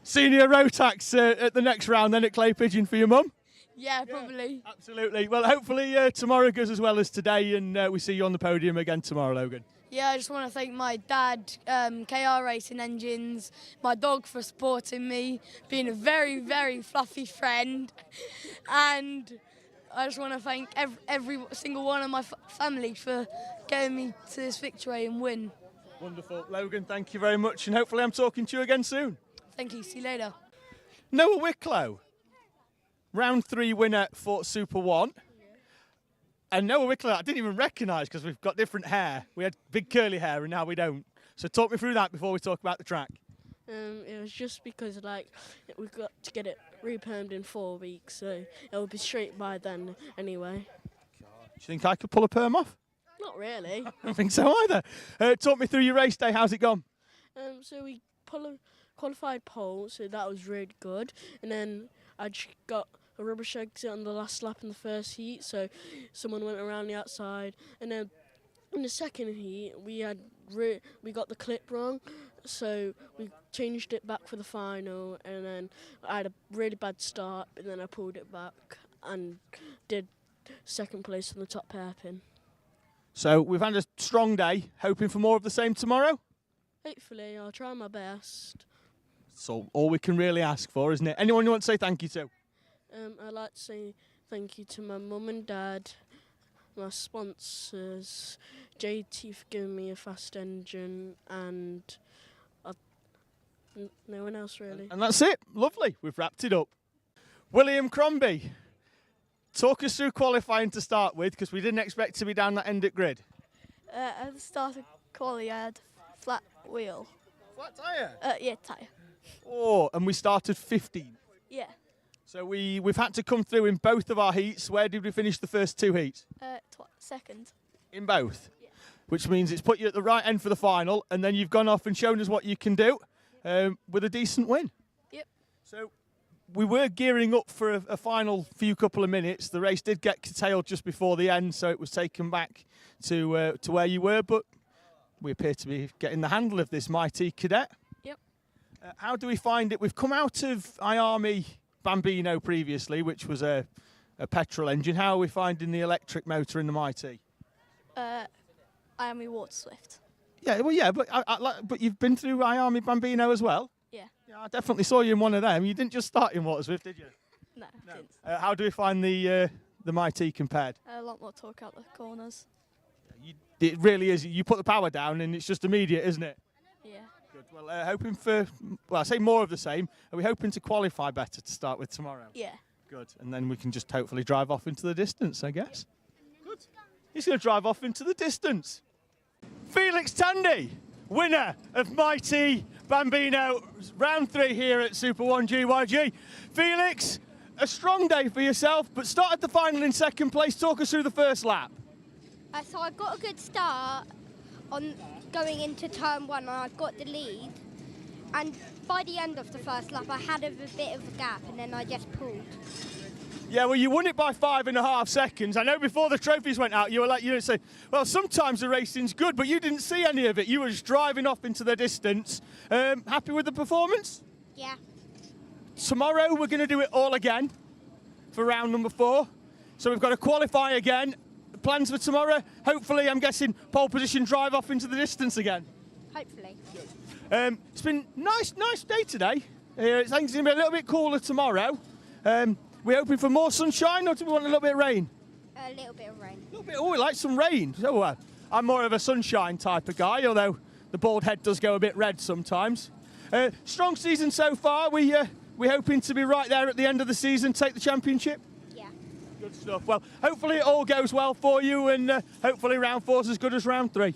Senior Rotax at the next round then at Clay Pigeon for your mum? Yeah, probably. Absolutely. Well, hopefully tomorrow goes as well as today, and we see you on the podium again tomorrow, Logan. Yeah, I just want to thank my dad, KR Racing Engines, my dog for supporting me, being a very, very fluffy friend, and I just want to thank every single one of my family for getting me to this victory and win. Wonderful. Logan, thank you very much, and hopefully I'm talking to you again soon. Thank you. See you later. Noah Wicklow, round 3 winner for SuperOne. And Noah Wicklow, I didn't even recognise because we've got different hair. We had big curly hair and now we don't. So talk me through that before we talk about the track. It was just because we've got to get it repermed in 4 weeks, so it'll be straight by then anyway. Do you think I could pull a perm off? Not really. I don't think so either. Talk me through your race day. How's it gone? So we qualified pole, so that was really good. And then I just got a rubbish exit on the last lap in the first heat, so someone went around the outside. And then in the second heat, we got the clip wrong, so we changed it back for the final. And then I had a really bad start, but then I pulled it back and did second place on the top hairpin. So we've had a strong day. Hoping for more of the same tomorrow? Hopefully, I'll try my best. So all we can really ask for, isn't it? Anyone you want to say thank you to? I'd like to say thank you to my mum and dad, my sponsors, JT for giving me a fast engine, and no one else really. And that's it. Lovely. We've wrapped it up. William Crombie, talk us through qualifying to start with, because we didn't expect to be down that end at grid. At the start of quali, I had flat wheel. Flat tyre? Yeah, tyre. Oh, and we started 15th. Yeah. So we've had to come through in both of our heats. Where did we finish the first 2 heats? Second. In both? Yeah. Which means it's put you at the right end for the final, and then you've gone off and shown us what you can do with a decent win. Yep. So we were gearing up for a final couple of minutes. The race did get curtailed just before the end, so it was taken back to where you were, but we appear to be getting the handle of this mighty Cadet. Yep. How do we find it? We've come out of IAME Bambino previously, which was a petrol engine. How are we finding the electric motor in the mighty? IAME Water Swift. Yeah, well, yeah, but you've been through IAME Bambino as well? Yeah. Yeah, I definitely saw you in one of them. You didn't just start in Water Swift, did you? No. Didn't. How do we find the mighty compared? A lot more torque out the corners. It really is. You put the power down and it's just immediate, isn't it? Yeah. Good. Well, hoping for, I say more of the same. Are we hoping to qualify better to start with tomorrow? Yeah. Good. And then we can just hopefully drive off into the distance, I guess. Good. He's going to drive off into the distance. Felix Tandy, winner of mighty Bambino round 3 here at SuperOne GYG. Felix, a strong day for yourself, but started the final in second place. Talk us through the first lap. So I got a good start on going into turn 1 and I got the lead. And by the end of the first lap, I had a bit of a gap and then I just pulled. Yeah, well, you won it by 5.5 seconds. I know before the trophies went out, you were like, say, well, sometimes the racing's good, but you didn't see any of it. You were just driving off into the distance. Happy with the performance? Yeah. Tomorrow, we're going to do it all again for round number 4. So we've got to qualify again. Plans for tomorrow? Hopefully, I'm guessing, pole position, drive off into the distance again. Hopefully. It's been nice day today. It's going to be a little bit cooler tomorrow. We're hoping for more sunshine, or do we want a little bit of rain? A little bit of rain. A little bit. Oh, we like some rain. So I'm more of a sunshine type of guy, although the bald head does go a bit red sometimes. Strong season so far. We're hoping to be right there at the end of the season, take the championship. Yeah. Good stuff. Well, hopefully it all goes well for you, and hopefully round 4's as good as round 3.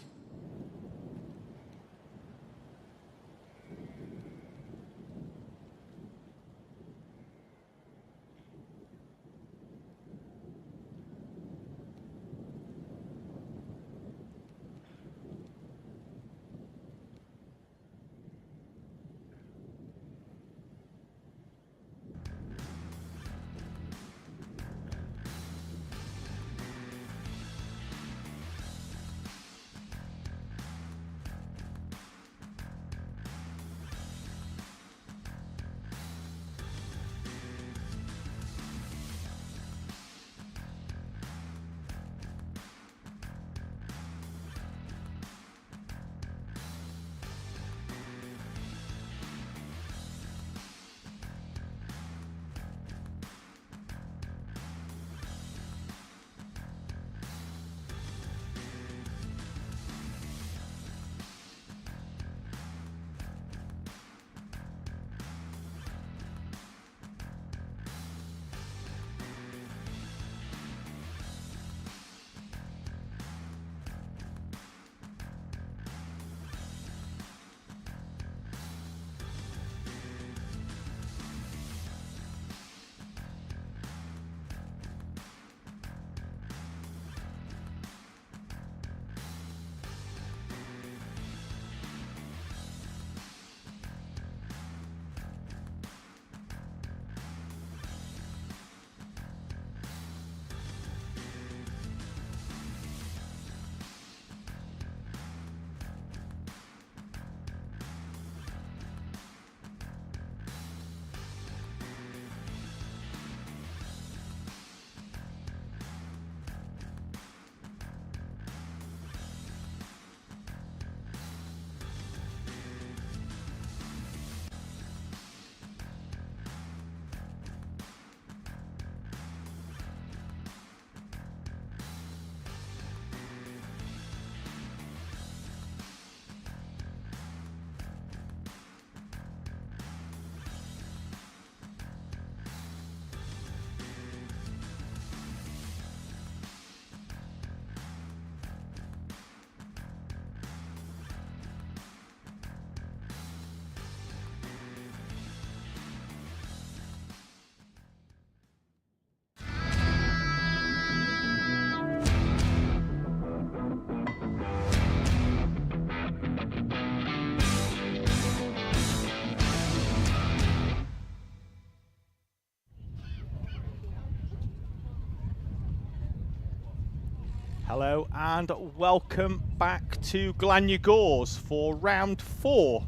Hello and welcome back to Glanyagors for round 4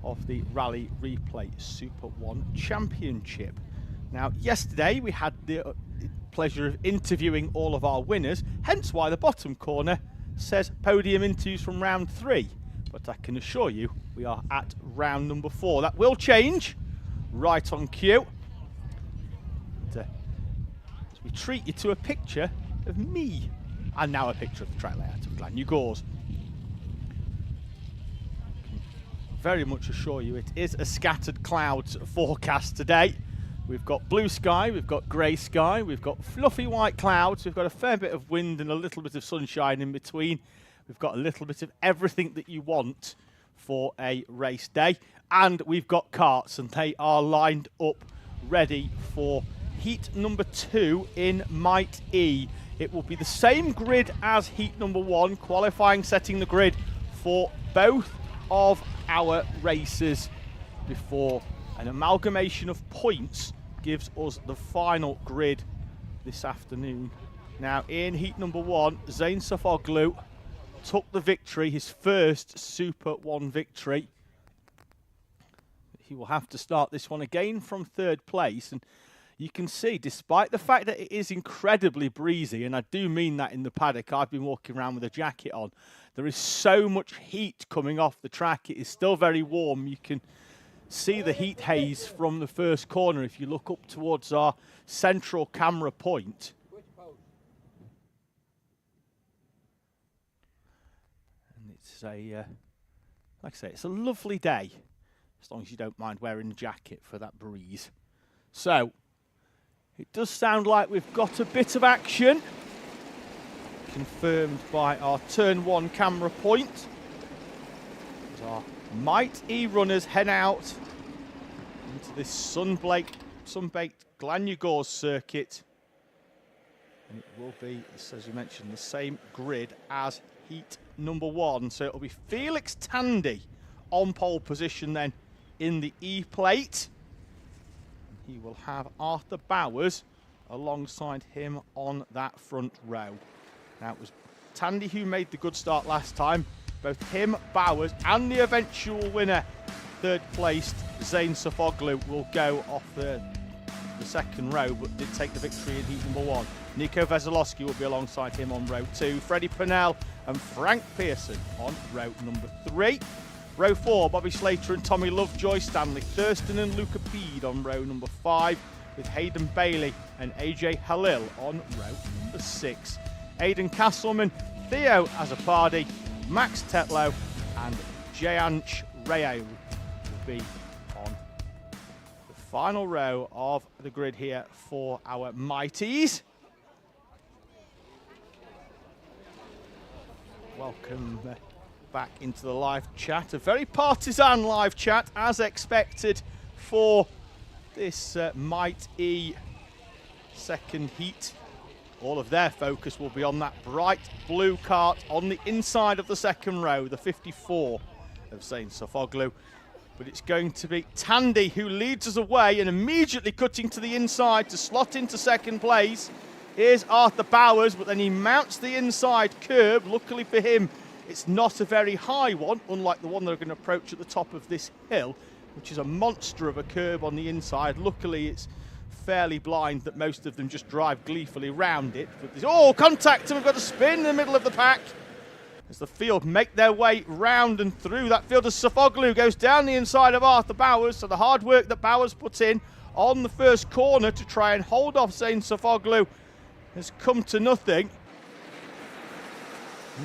of the Rally Replay SuperOne Championship. Now, yesterday we had the pleasure of interviewing all of our winners, hence why the bottom corner says podium interviews from round 3. But I can assure you we are at round number 4. That will change right on cue. And, as we treat you to a picture of me. And now a picture of the track layout of Glanyagors. Very much assure you it is a scattered clouds forecast today. We've got blue sky, we've got grey sky, we've got fluffy white clouds, we've got a fair bit of wind and a little bit of sunshine in between. We've got a little bit of everything that you want for a race day. And we've got karts, and they are lined up ready for heat number 2 in MightE. It will be the same grid as heat number 1, qualifying setting the grid for both of our races before an amalgamation of points gives us the final grid this afternoon. Now, in heat number 1, Zane Sofoglu took the victory, his first SuperOne victory. He will have to start this one again from 3rd place, and you can see, despite the fact that it is incredibly breezy, and I do mean that in the paddock, I've been walking around with a jacket on, there is so much heat coming off the track. It is still very warm. You can see the heat haze from the first corner if you look up towards our central camera point. And it's a, like I say, it's a lovely day, as long as you don't mind wearing a jacket for that breeze. So, it does sound like we've got a bit of action, confirmed by our turn 1 camera point. As our MightE runners head out into this sun-baked Glanyagors circuit. And it will be, as you mentioned, the same grid as heat number 1. So it'll be Felix Tandy on pole position then in the E-plate. He will have Arthur Bowers alongside him on that front row. Now, it was Tandy who made the good start last time. Both him, Bowers, and the eventual winner, 3rd placed Zane Sofoglu, will go off the 2nd row, but did take the victory in heat number 1. Nico Veselowski will be alongside him on row 2. Freddie Purnell and Frank Pearson on row number 3. Row 4, Bobby Slater and Tommy Lovejoy, Stanley Thurston and Luca Peed on row number 5, with Hayden Bailey and AJ Halil on row number 6. Aidan Castleman, Theo Azzopardi, Max Tetlow and Jayanch Rayo will be on the final row of the grid here for our MightEs. Welcome back into the live chat, a very partisan live chat as expected for this MightE 2nd heat. All of their focus will be on that bright blue kart on the inside of the 2nd row, the 54 of Zane Sofoglu. But it's going to be Tandy who leads us away and immediately cutting to the inside to slot into 2nd place. Here's Arthur Bowers, but then he mounts the inside curb. Luckily for him, it's not a very high one, unlike the one they're going to approach at the top of this hill, which is a monster of a curb on the inside. Luckily, it's fairly blind that most of them just drive gleefully round it. But there's, oh, contact, and we've got a spin in the middle of the pack as the field make their way round and through that field as Sofoglu goes down the inside of Arthur Bowers. So the hard work that Bowers put in on the first corner to try and hold off Zane Sofoglu has come to nothing.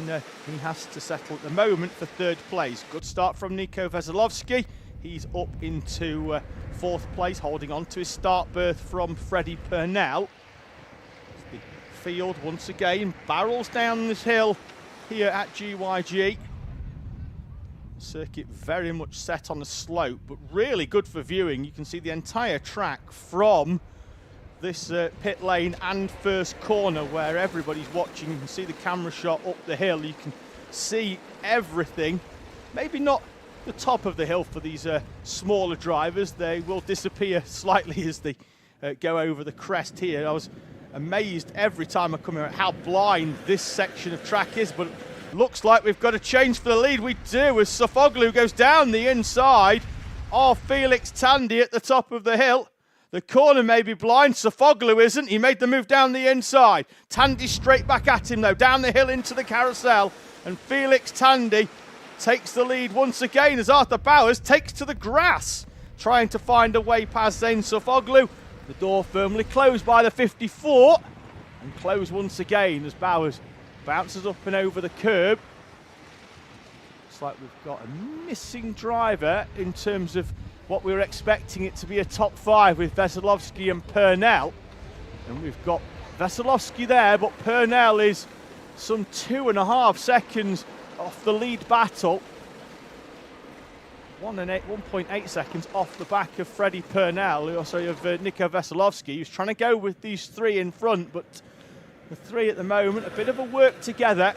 And, he has to settle at the moment for 3rd place. Good start from Nico Veselowski. He's up into 4th place, holding on to his start berth from Freddie Purnell. The field once again barrels down this hill here at GYG. Circuit very much set on a slope, but really good for viewing. You can see the entire track from this pit lane and first corner where everybody's watching. You can see the camera shot up the hill. You can see everything. Maybe not the top of the hill for these smaller drivers. They will disappear slightly as they go over the crest here. I was amazed every time I come here at how blind this section of track is, but looks like we've got a change for the lead. We do, as Sofoglu goes down the inside of Felix Tandy at the top of the hill. The corner may be blind, Sofoglu isn't. He made the move down the inside. Tandy straight back at him though, down the hill into the carousel. And Felix Tandy takes the lead once again as Arthur Bowers takes to the grass, trying to find a way past Zain Sofoglu. The door firmly closed by the 54 and closed once again as Bowers bounces up and over the curb. Looks like we've got a missing driver in terms of what we were expecting it to be a top 5 with Veselovsky and Purnell. And we've got Veselovsky there, but Purnell is some 2.5 seconds off the lead battle. 1.8 seconds off the back of Freddie Purnell, of Nico Veselovsky, who's trying to go with these 3 in front, but the 3 at the moment, a bit of a work together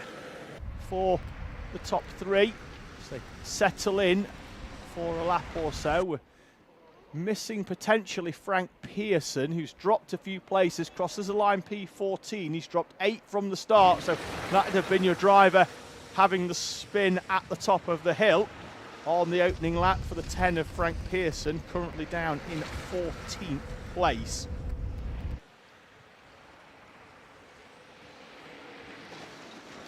for the top 3 as they settle in for a lap or so. We're missing potentially Frank Pearson, who's dropped a few places, crosses the line P14. He's dropped 8 from the start, so that would have been your driver having the spin at the top of the hill on the opening lap for the 10 of Frank Pearson, currently down in 14th place.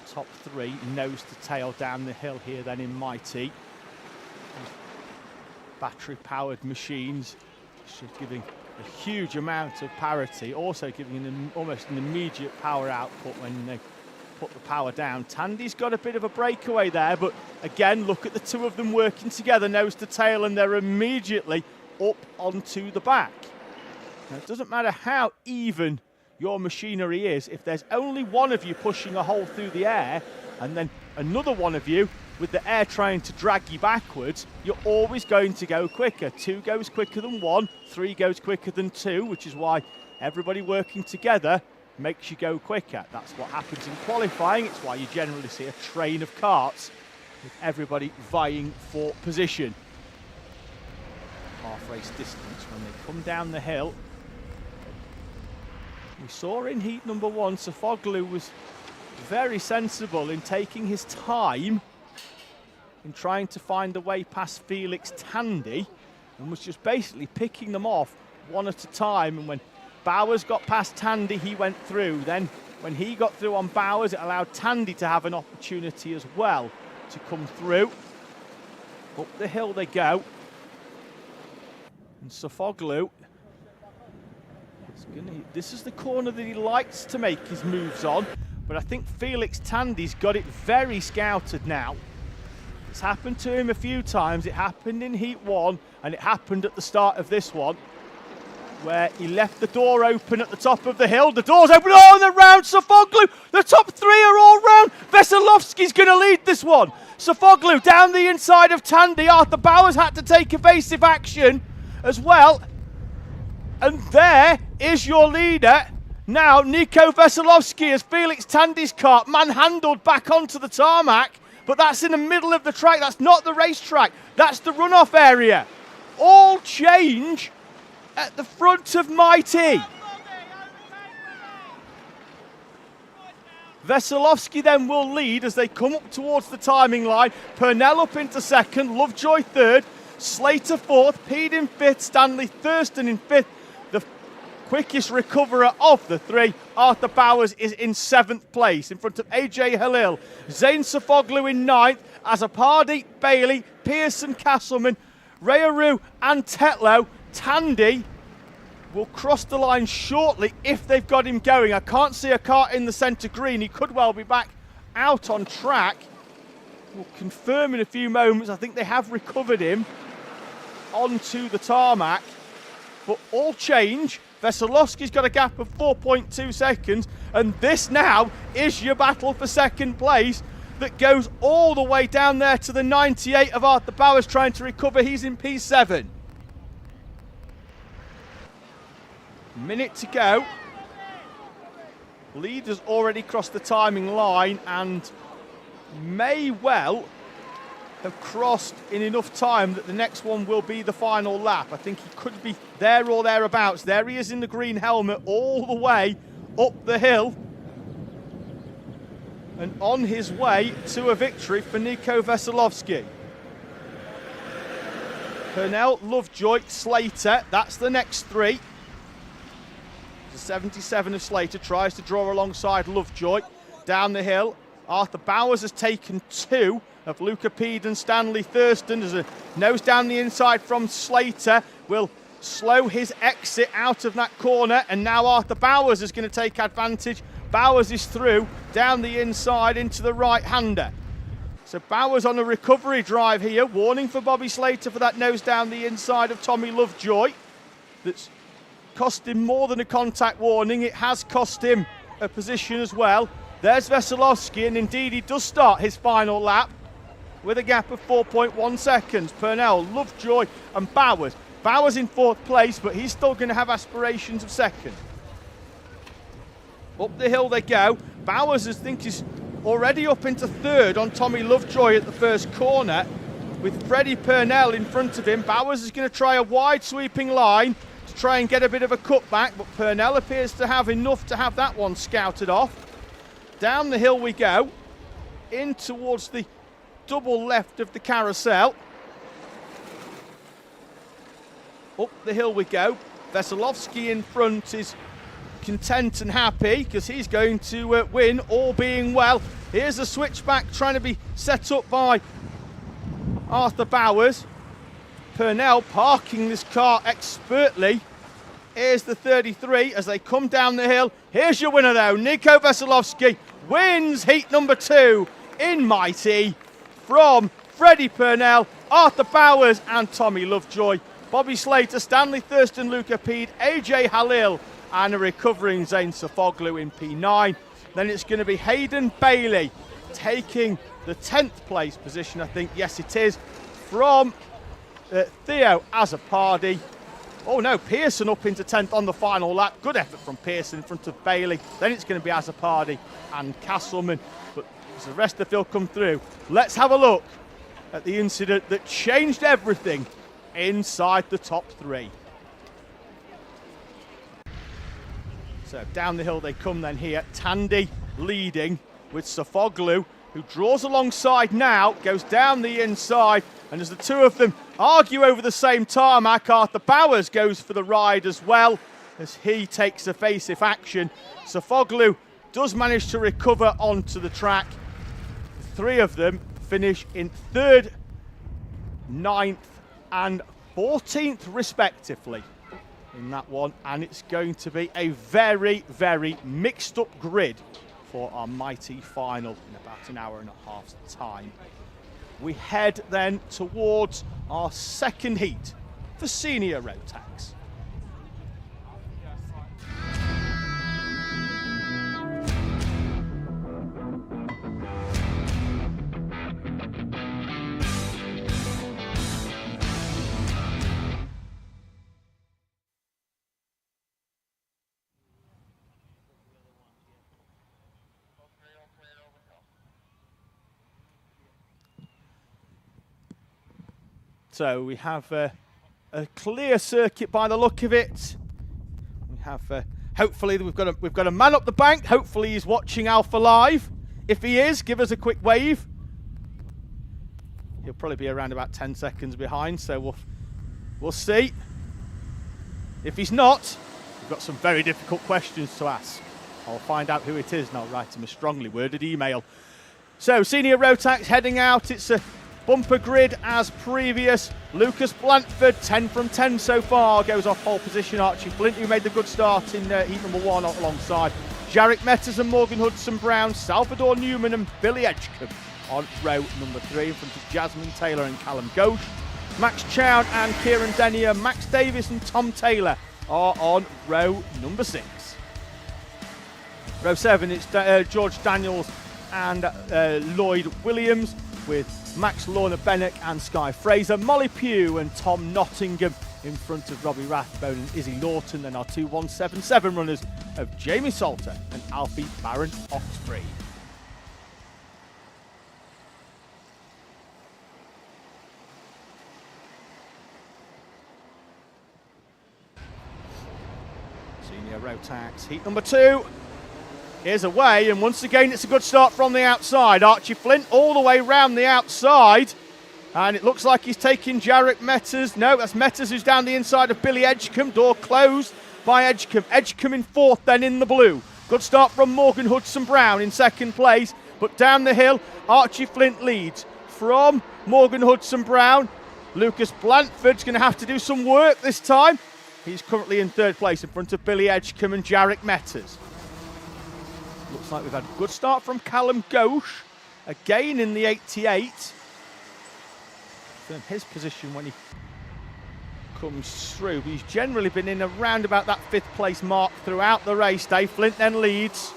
Top 3 nose to tail down the hill here then in MightE. Battery-powered machines, just giving a huge amount of parity, also giving almost an immediate power output when they put the power down. Tandy's got a bit of a breakaway there, but again, look at the 2 of them working together, nose to tail, and they're immediately up onto the back. Now, it doesn't matter how even your machinery is, if there's only one of you pushing a hole through the air, and then another one of you with the air trying to drag you backwards, you're always going to go quicker. 2 goes quicker than 1, 3 goes quicker than 2, which is why everybody working together makes you go quicker. That's what happens in qualifying. It's why you generally see a train of karts with everybody vying for position. Half race distance when they come down the hill. We saw in heat number 1, Sofoglu was very sensible in taking his time in trying to find a way past Felix Tandy and was just basically picking them off one at a time. And when Bowers got past Tandy, he went through. Then when he got through on Bowers, it allowed Tandy to have an opportunity as well to come through. Up the hill they go. And Sofoglu, this is the corner that he likes to make his moves on, but I think Felix Tandy's got it very scouted now. It's happened to him a few times. It happened in heat 1 and it happened at the start of this one, where he left the door open at the top of the hill. The door's open, and they're round Sofoglu. The top 3 are all round. Veselovsky's going to lead this one. Sofoglu down the inside of Tandy. Arthur Bowers had to take evasive action as well. And there is your leader. Now, Nico Veselovsky, as Felix Tandy's kart manhandled back onto the tarmac, but that's in the middle of the track. That's not the racetrack. That's the runoff area. All change at the front of MightE. Veselovsky then will lead as they come up towards the timing line. Purnell up into 2nd, Lovejoy 3rd, Slater 4th, Pede in 5th, Stanley Thurston in 5th. The quickest recoverer of the 3, Arthur Bowers, is in 7th place in front of AJ Halil. Zain Sofoglu in 9th, Azzopardi, Bailey, Pearson, Castleman, Rayaru and Tetlow. Tandy will cross the line shortly if they've got him going. I can't see a kart in the centre green. He could well be back out on track. We'll confirm in a few moments. I think they have recovered him onto the tarmac. But all change. Veselovsky's got a gap of 4.2 seconds. And this now is your battle for 2nd place that goes all the way down there to the 98 of Arthur Bowers trying to recover. He's in P7. Minute to go. Lead has already crossed the timing line and may well have crossed in enough time that the next one will be the final lap. I think he could be there or thereabouts. There he is in the green helmet all the way up the hill and on his way to a victory for Nico Veselovsky. Purnell, Lovejoy, Slater, that's the next three. The 77 of Slater tries to draw alongside Lovejoy. Down the hill, Arthur Bowers has taken two of Luca Pede and Stanley Thurston. There's a nose down the inside from Slater. Will slow his exit out of that corner, and now Arthur Bowers is going to take advantage. Bowers is through down the inside into the right-hander. So Bowers on a recovery drive here, warning for Bobby Slater for that nose down the inside of Tommy Lovejoy. That's cost him more than a contact warning. It has cost him a position as well. There's Veselovsky, and indeed he does start his final lap with a gap of 4.1 seconds. Purnell, Lovejoy and Bowers. Bowers in fourth place, but he's still going to have aspirations of second. Up the hill they go. Bowers, I think, is already up into third on Tommy Lovejoy at the first corner, with Freddie Purnell in front of him. Bowers is going to try a wide sweeping line to try and get a bit of a cutback, but Purnell appears to have enough to have that one scouted off. Down the hill we go, in towards the double left of the carousel. Up the hill we go. Veselovsky in front is content and happy because he's going to win, all being well. Here's a switchback trying to be set up by Arthur Bowers. Purnell parking this car expertly. Here's the 33 as they come down the hill. Here's your winner though, Nico Veselovsky wins heat number 2 in MightE from Freddie Purnell, Arthur Bowers and Tommy Lovejoy. Bobby Slater, Stanley Thurston, Luca Pede, AJ Halil and a recovering Zane Sofoglu in P9. Then it's going to be Hayden Bailey taking the 10th place position, I think. Yes, it is, from Theo Azzopardi. Oh no, Pearson up into 10th on the final lap. Good effort from Pearson in front of Bailey. Then it's going to be Azzopardi and Castleman. But as the rest of the field come through, let's have a look at the incident that changed everything inside the top three. So down the hill they come then here. Tandy leading with Sofoglu, who draws alongside now, goes down the inside, and as the two of them argue over the same tarmac, Arthur Bowers goes for the ride as well as he takes evasive action. Sofoglu does manage to recover onto the track. The three of them finish in 3rd, 9th and 14th respectively in that one, and it's going to be a very, very mixed up grid for our MightE Final in about an hour and a half's time. We head then towards our second heat for senior Rotax. So we have a clear circuit by the look of it. We have hopefully we've got a man up the bank. Hopefully he's watching Alpha Live. If he is, give us a quick wave. He'll probably be around about 10 seconds behind, so we'll see. If he's not, we've got some very difficult questions to ask. I'll find out who it is and I'll write him a strongly worded email. So senior Rotax heading out. It's a bumper grid as previous. Lucas Blanford, 10 from 10 so far, goes off pole position. Archie Flint, who made the good start in heat number 1 alongside Jarek Metters and Morgan Hudson-Brown, Salvador Newman and Billy Edgecombe on row number 3 in front of Jasmine Taylor and Callum Ghosh. Max Chown and Kieran Denier, Max Davis and Tom Taylor are on row number 6. Row 7, it's George Daniels and Lloyd Williams, with Max Lorna Bennett and Sky Fraser, Molly Pugh and Tom Nottingham in front of Robbie Rathbone and Izzy Lawton. Then our 2177 runners of Jamie Salter and Alfie Baron Oxfrey. Senior Rotax heat number 2 is away, and once again it's a good start from the outside. Archie Flint all the way round the outside, and it looks like he's taking Jarek Metters. No, that's Metters who's down the inside of Billy Edgecombe. Door closed by Edgecombe. Edgecombe in fourth, then in the blue. Good start from Morgan Hudson-Brown in second place, but down the hill Archie Flint leads from Morgan Hudson-Brown. Lucas Blanford's going to have to do some work this time. He's currently in third place in front of Billy Edgecombe and Jarek Metters. Looks like we've had a good start from Callum Ghosh, again in the 88. From his position when he comes through, but he's generally been in around about that 5th place mark throughout the race. Dave Flint then leads.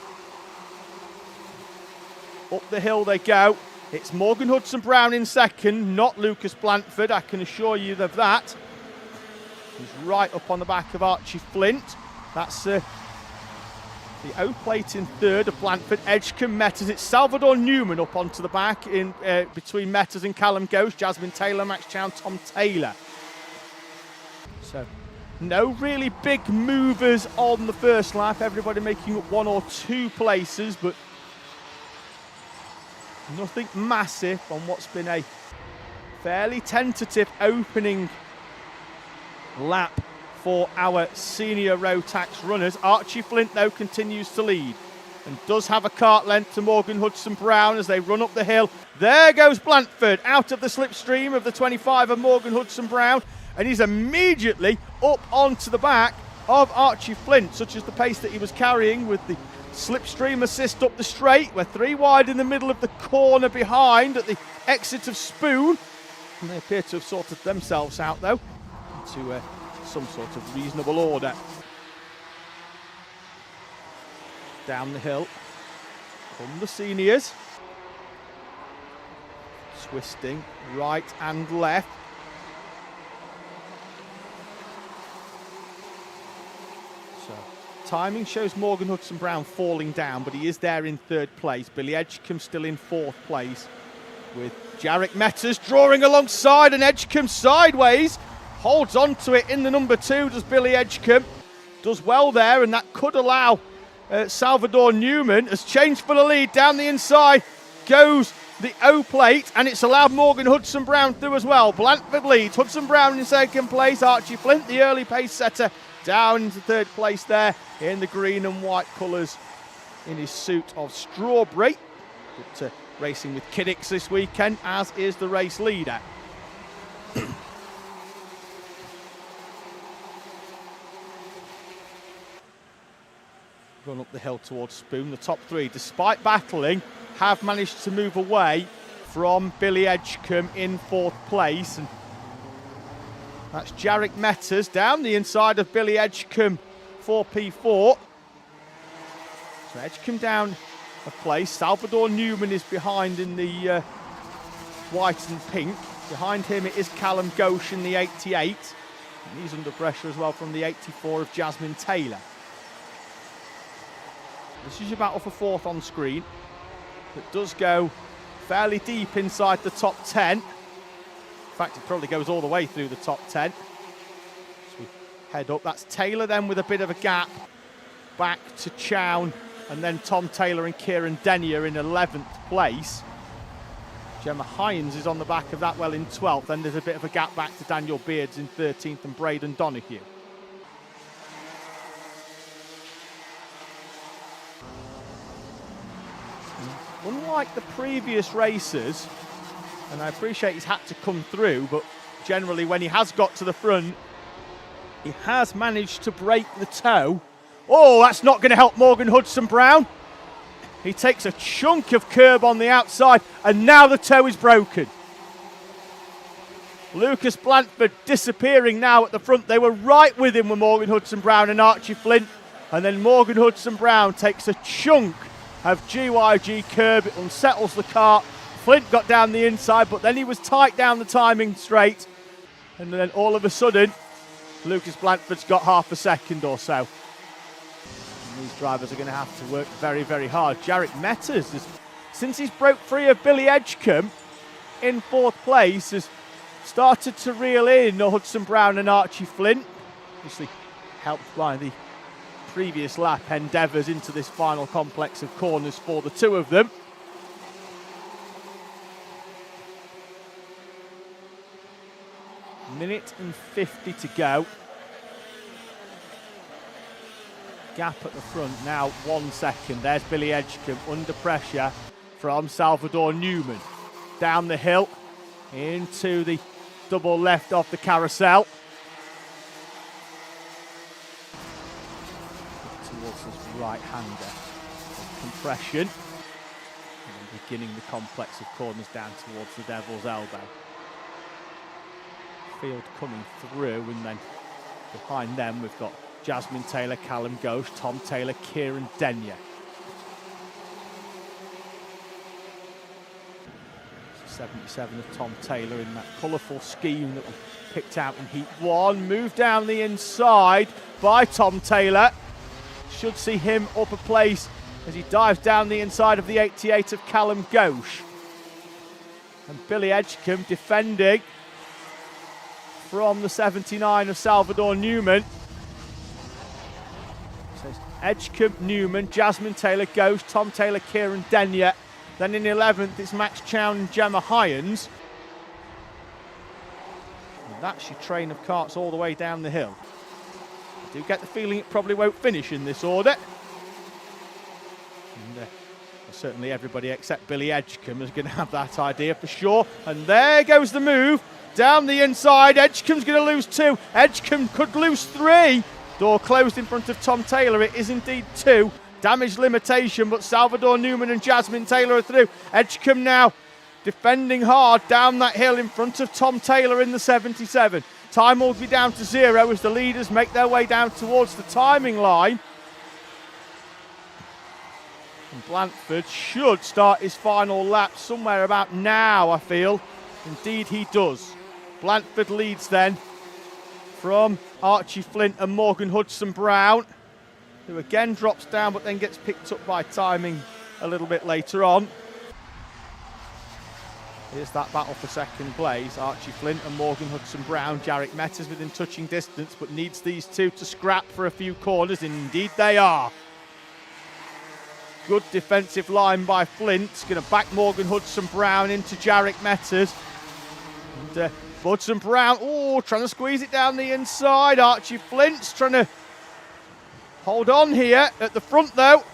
Up the hill they go. It's Morgan Hudson-Brown in second, not Lucas Blanford, I can assure you of that. He's right up on the back of Archie Flint. That's the O-plate in third of Blanford. Edgecombe, Metters. It's Salvador Newman up onto the back in between Metters and Callum Ghosh. Jasmine Taylor, Max Chow, Tom Taylor. So no really big movers on the first lap. Everybody making up 1 or 2 places, but nothing massive on what's been a fairly tentative opening lap for our senior Rotax runners. Archie Flint, though, continues to lead and does have a kart length to Morgan Hudson-Brown as they run up the hill. There goes Blanford out of the slipstream of the 25 of Morgan Hudson-Brown, and he's immediately up onto the back of Archie Flint, such as the pace that he was carrying with the slipstream assist up the straight. We're 3 wide in the middle of the corner behind at the exit of Spoon, and they appear to have sorted themselves out, though, into some sort of reasonable order. Down the hill from the seniors, twisting right and left. So timing shows Morgan Hudson-Brown falling down, but he is there in third place. Billy Edgecombe still in fourth place, with Jarek Metters drawing alongside, and Edgecombe sideways holds on to it in the number 2, does Billy Edgecombe. Does well there, and that could allow Salvador Newman has changed for the lead. Down the inside goes the O-plate, and it's allowed Morgan Hudson-Brown through as well. Blanford leads, Hudson-Brown in second place. Archie Flint, the early pace setter, down into third place there in the green and white colours in his suit of strawberry. But racing with Cadets this weekend, as is the race leader. Run up the hill towards Spoon. The top 3, despite battling, have managed to move away from Billy Edgecombe in 4th place. And that's Jarek Metters down the inside of Billy Edgecombe for P4. So Edgecombe down a place. Salvador Newman is behind in the white and pink. Behind him it is Callum Ghosh in the 88. And he's under pressure as well from the 84 of Jasmine Taylor. This is your battle for 4th on screen. It does go fairly deep inside the top 10. In fact, it probably goes all the way through the top 10. So we head up. That's Taylor then with a bit of a gap. Back to Chown, and then Tom Taylor and Kieran Denyer in 11th place. Gemma Hines is on the back of that well in 12th. Then there's a bit of a gap back to Daniel Beards in 13th and Braden Donoghue. Unlike the previous races, and I appreciate he's had to come through, but generally when he has got to the front, he has managed to break the toe. Oh, that's not going to help Morgan Hudson-Brown. He takes a chunk of curb on the outside, and now the toe is broken. Lucas Blanford disappearing now at the front. They were right with him with Morgan Hudson-Brown and Archie Flint, and then Morgan Hudson-Brown takes a chunk of GYG curb. It unsettles the kart. Flint got down the inside, but then he was tight down the timing straight, and then all of a sudden Lucas Blanford's got half a second or so. And these drivers are going to have to work very, very hard. Jarek Metters, since he's broke free of Billy Edgecombe in 4th place, has started to reel in Hudson-Brown and Archie Flint, obviously helped by the previous lap endeavours into this final complex of corners for the two of them. Minute and 50 to go. Gap at the front now 1 second. There's Billy Edgecombe under pressure from Salvador Newman. Down the hill into the double left of the carousel. Towards his right-hander. Compression. And beginning the complex of corners down towards the Devil's Elbow. Field coming through, and then behind them we've got Jasmine Taylor, Callum Ghosh, Tom Taylor, Kieran Denyer. 77 of Tom Taylor in that colourful scheme that we picked out in Heat 1. Moved down the inside by Tom Taylor. Should see him up a place as he dives down the inside of the 88 of Callum Ghosh. And Billy Edgecombe defending from the 79 of Salvador Newman. So it's Edgecombe, Newman, Jasmine Taylor, Ghosh, Tom Taylor, Kieran Denyer. Then in 11th, it's Max Chown and Gemma Hyans. And that's your train of carts all the way down the hill. I do get the feeling it probably won't finish in this order. And certainly everybody except Billy Edgecombe is going to have that idea for sure. And there goes the move. Down the inside, Edgecombe's going to lose 2. Edgecombe could lose 3. Door closed in front of Tom Taylor. It is indeed 2. Damage limitation, but Salvador Newman and Jasmine Taylor are through. Edgecombe now defending hard down that hill in front of Tom Taylor in the 77. Time will be down to 0 as the leaders make their way down towards the timing line. And Blanford should start his final lap somewhere about now, I feel. Indeed he does. Blanford leads then from Archie Flint and Morgan Hudson-Brown, who again drops down but then gets picked up by timing a little bit later on. Here's that battle for second place. Archie Flint and Morgan Hudson-Brown. Jarek Metters within touching distance, but needs these two to scrap for a few corners. Indeed they are. Good defensive line by Flint. Going to back Morgan Hudson-Brown into Jarek Metters. And Hudson-Brown, trying to squeeze it down the inside. Archie Flint's trying to hold on here. At the front though,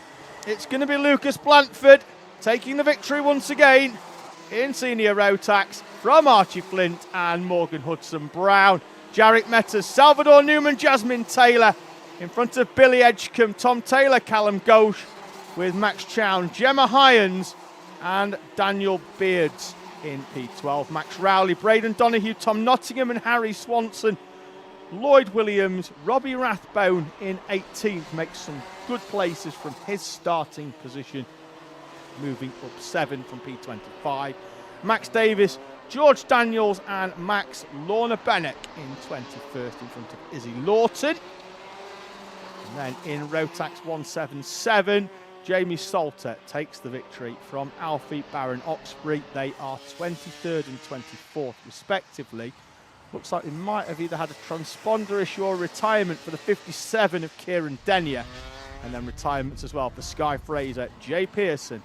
it's going to be Lucas Blanford taking the victory once again in senior Rotax from Archie Flint and Morgan Hudson-Brown. Jarek Metters, Salvador Newman, Jasmine Taylor in front of Billy Edgecombe, Tom Taylor, Callum Ghosh with Max Chown, Gemma Hyans and Daniel Beards in P12. Max Rowley, Braden Donahue, Tom Nottingham and Harry Swanson. Lloyd Williams, Robbie Rathbone in 18th makes some good places from his starting position, moving up 7 from P25. Max Davis, George Daniels and Max Lorna Bennick in 21st in front of Izzy Lawton. And then in Rotax 177, Jamie Salter takes the victory from Alfie Baron Oxbury. They are 23rd and 24th respectively. Looks like they might have either had a transponder issue or a retirement for the 57 of Kieran Denyer. And then retirements as well for Sky Fraser, Jay Pearson,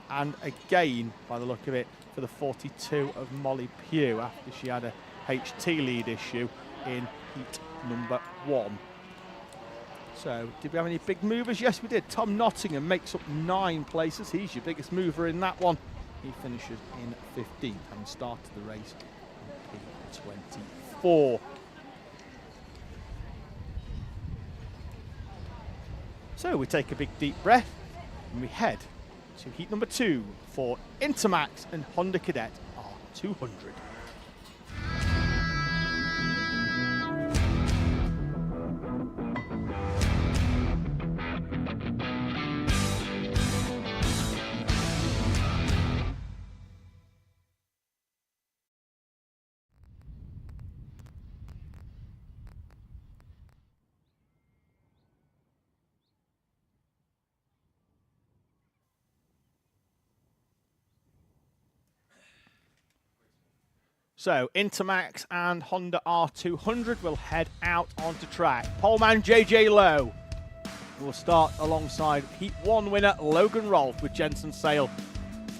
and again, by the look of it, for the 42 of Molly Pugh after she had a HT lead issue in heat number 1. So, did we have any big movers? Yes, we did. Tom Nottingham makes up 9 places. He's your biggest mover in that one. He finishes in 15th and started the race in P24. So, we take a big deep breath and we head to heat number 2 for Intermax and Honda Cadet R200. So, Intermax and Honda R200 will head out onto track. Poleman JJ Lowe We'll start alongside Heat 1 winner Logan Rolfe with Jensen Sale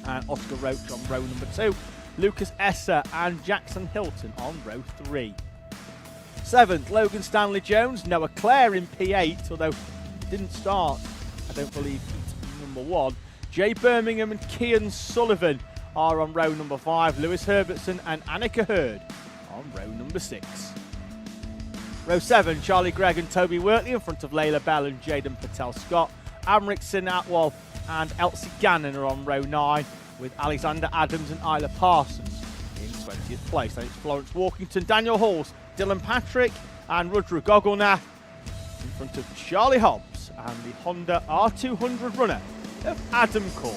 and Oscar Roach on row number 2. Lucas Esser and Jackson Hilton on row 3. 7th, Logan Stanley Jones, Noah Clare in P8, although didn't start, I don't believe, Heat number 1. Jay Birmingham and Kian Sullivan are on row number 5. Lewis Herbertson and Annika Hurd on row number 6. Row 7, Charlie Gregg and Toby Wortley in front of Layla Bell and Jaden Patel-Scott. Amrik Sinatwal and Elsie Gannon are on row 9, with Alexander Adams and Isla Parsons in 20th place. Then it's Florence Walkington, Daniel Halls, Dylan Patrick and Rudra Gogolnath in front of Charlie Hobbs and the Honda R200 runner of Adam Corday.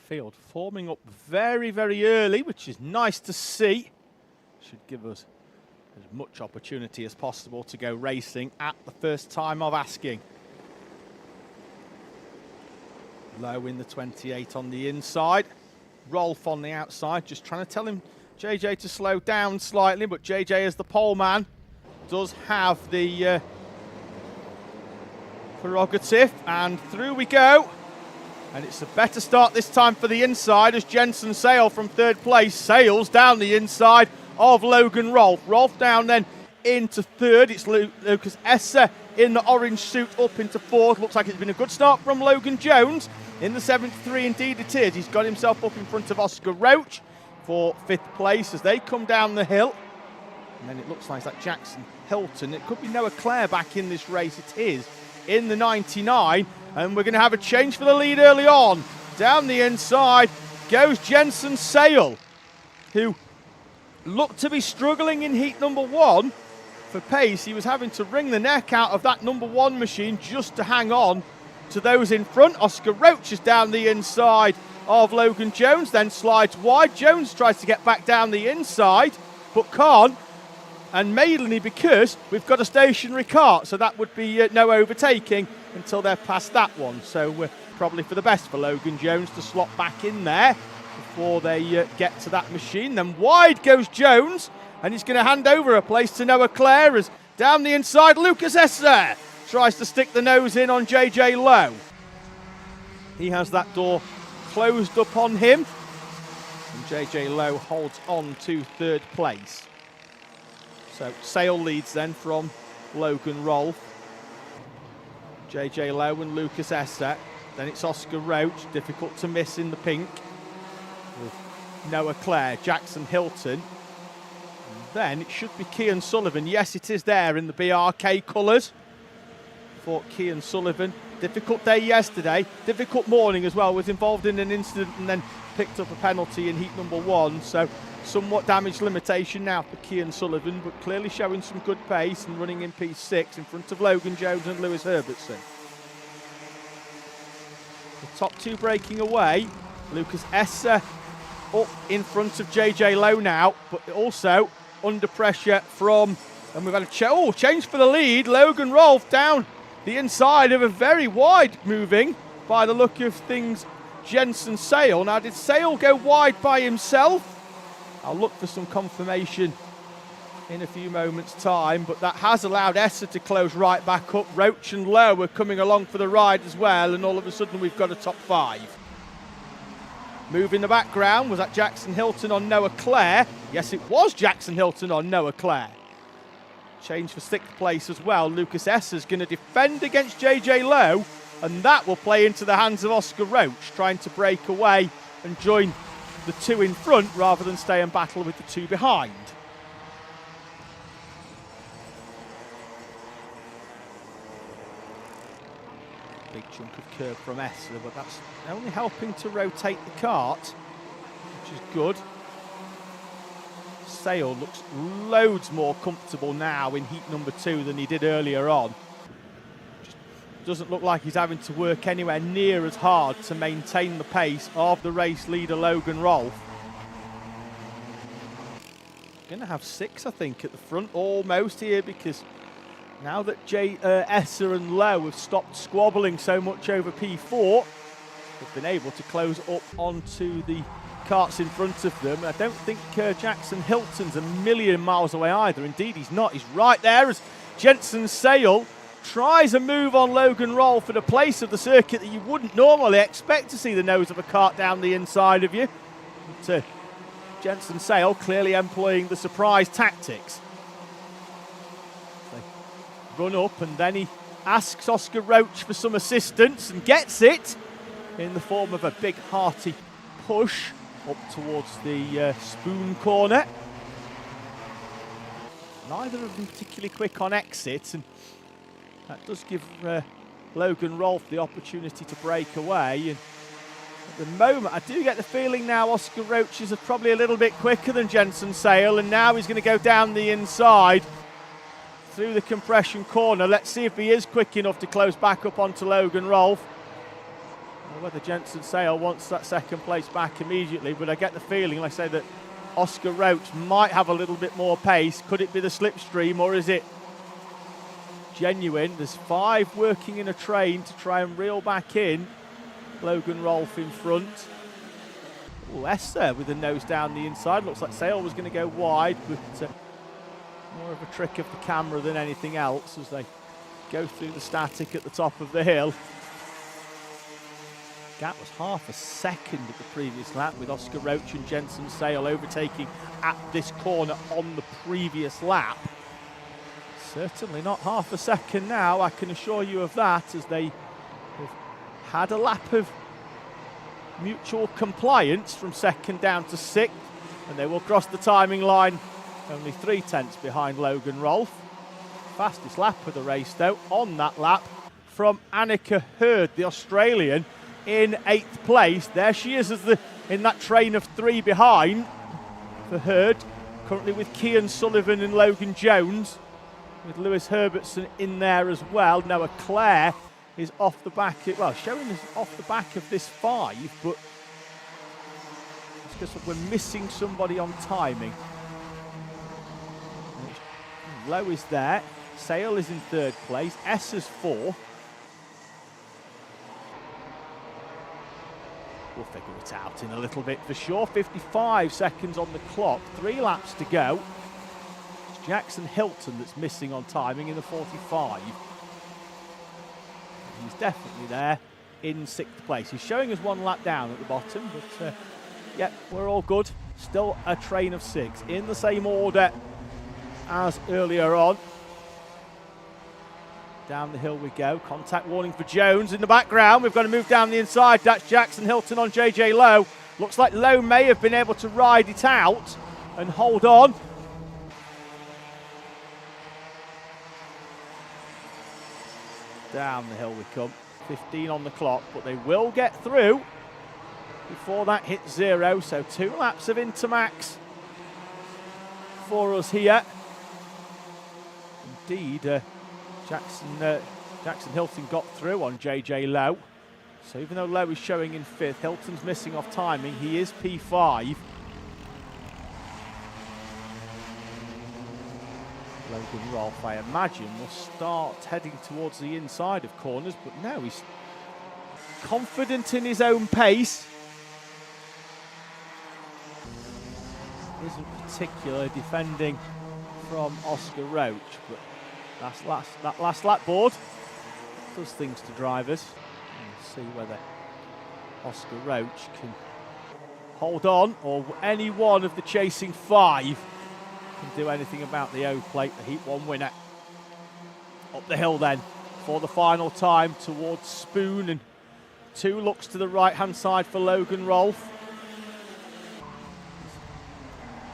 Field forming up very, very early, which is nice to see. Should give us as much opportunity as possible to go racing at the first time of asking. Low in the 28 on the inside. Rolfe on the outside, just trying to tell him, JJ, to slow down slightly, but JJ, as the pole man, does have the prerogative, and through we go. And it's a better start this time for the inside as Jensen Sale from 3rd place sails down the inside of Logan Rolfe. Rolfe down then into 3rd. It's Lucas Esser in the orange suit up into 4th. Looks like it's been a good start from Logan Jones. In the 73, indeed it is. He's got himself up in front of Oscar Roach for 5th place as they come down the hill. And then it looks like that Jackson Hilton. It could be Noah Clare back in this race. It is in the 99. And we're going to have a change for the lead early on. Down the inside goes Jensen Sale, who looked to be struggling in heat number 1 for pace. He was having to wring the neck out of that number 1 machine just to hang on to those in front. Oscar Roach is down the inside of Logan Jones, then slides wide. Jones tries to get back down the inside, but can't. And mainly because we've got a stationary cart, so that would be no overtaking until they're past that one. So we're probably for the best for Logan Jones to slot back in there before they get to that machine. Then wide goes Jones, and he's going to hand over a place to Noah Clare as down the inside Lucas Esser tries to stick the nose in on JJ Lowe. He has that door closed up on him, and JJ Lowe holds on to 3rd place. So Sale leads then from Logan Rolfe. JJ Lowe and Lucas Esser. Then it's Oscar Roach, difficult to miss in the pink. With Noah Clare, Jackson Hilton. And then it should be Kian Sullivan. Yes, it is there in the BRK colours for Kian Sullivan. Difficult day yesterday, difficult morning as well. Was involved in an incident and then picked up a penalty in heat number 1. So somewhat damage limitation now for Kian Sullivan, but clearly showing some good pace and running in P6 in front of Logan Jones and Lewis Herbertson. The top 2 breaking away. Lucas Esser up in front of JJ Lowe now, but also under pressure from, and we've had a change for the lead. Logan Rolfe down the inside of a very wide moving, by the look of things, Jensen Sale. Now, did Sale go wide by himself? I'll look for some confirmation in a few moments' time, but that has allowed Esser to close right back up. Roach and Lowe are coming along for the ride as well, and all of a sudden we've got a top 5. Move in the background, was that Jackson Hilton on Noah Clare? Yes, it was Jackson Hilton on Noah Clare. Change for 6th place as well. Lucas Esser's going to defend against JJ Lowe, and that will play into the hands of Oscar Roach, trying to break away and join the 2 in front rather than stay and battle with the 2 behind. Big chunk of curb from Esser, but that's only helping to rotate the cart, which is good. Sale looks loads more comfortable now in heat number 2 than he did earlier on. Just doesn't look like he's having to work anywhere near as hard to maintain the pace of the race leader Logan Rolfe. going to have 6, I think, at the front almost here, because now that IWSR and Lowe have stopped squabbling so much over P4, they've been able to close up onto the karts in front of them. I don't think Jackson Hilton's a million miles away either. Indeed, he's not. He's right there as Jensen Sale tries a move on Logan Rolfe at a place of the circuit that you wouldn't normally expect to see the nose of a kart down the inside of you. But Jensen Sale clearly employing the surprise tactics. They run up and then he asks Oscar Roach for some assistance and gets it in the form of a big hearty push up towards the spoon corner. Neither of them particularly quick on exit, and that does give Logan Rolfe the opportunity to break away. And at the moment, I do get the feeling now Oscar Roach is probably a little bit quicker than Jensen Sale, and now he's going to go down the inside through the compression corner. Let's see if he is quick enough to close back up onto Logan Rolfe. Or whether Jensen Sale wants that second place back immediately, but I get the feeling, like I say, that Oscar Roach might have a little bit more pace. Could it be the slipstream, or is it genuine? There's 5 working in a train to try and reel back in Logan Rolfe in front. Oh, Esther with a nose down the inside. Looks like Sale was going to go wide, but more of a trick of the camera than anything else as they go through the static at the top of the hill. Gap was half a second at the previous lap, with Oscar Roach and Jensen Sale overtaking at this corner on the previous lap. Certainly not half a second now, I can assure you of that, as they have had a lap of mutual compliance from second down to 6th, and they will cross the timing line only 3/10 behind Logan Rolfe. Fastest lap of the race though on that lap from Annika Hurd, the Australian, in 8th place. There she is as in that train of 3 behind for Hurd, currently with Kian Sullivan and Logan Jones, with Lewis Herbertson in there as well. Noah Clare is off the back, well, showing us off the back of this 5, but it's because we're missing somebody on timing. Lowe is there, Sale is in 3rd place, S is 4th. We'll figure it out in a little bit for sure. 55 seconds on the clock, 3 laps to go. It's Jackson Hilton that's missing on timing in the 45. He's definitely there in 6th place. He's showing us 1 lap down at the bottom, but yeah, we're all good. Still a train of 6 in the same order as earlier on. Down the hill we go. Contact warning for Jones in the background. We've got to move down the inside. That's Jackson Hilton on JJ Lowe. Looks like Lowe may have been able to ride it out and hold on. Down the hill we come. 15 on the clock, but they will get through before that hits 0. So 2 laps of Intermax for us here. Indeed, Jackson Hilton got through on JJ Lowe. So even though Lowe is showing in 5th, Hilton's missing off timing. He is P5. Logan Rolfe, I imagine, will start heading towards the inside of corners, but no, he's confident in his own pace. Isn't particularly defending from Oscar Roach, but that last lap board does things to drivers. We'll see whether Oscar Roach can hold on, or any one of the chasing 5 can do anything about the O plate, the Heat 1 winner. Up the hill then for the final time towards Spoon, and 2 looks to the right hand side for Logan Rolfe.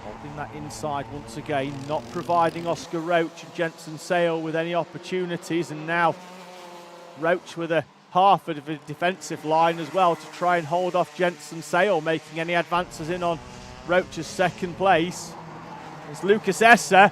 Holding that inside once again, not providing Oscar Roach and Jensen Sale with any opportunities, and now Roach with a half of a defensive line as well to try and hold off Jensen Sale making any advances in on Roach's 2nd place. As Lucas Esser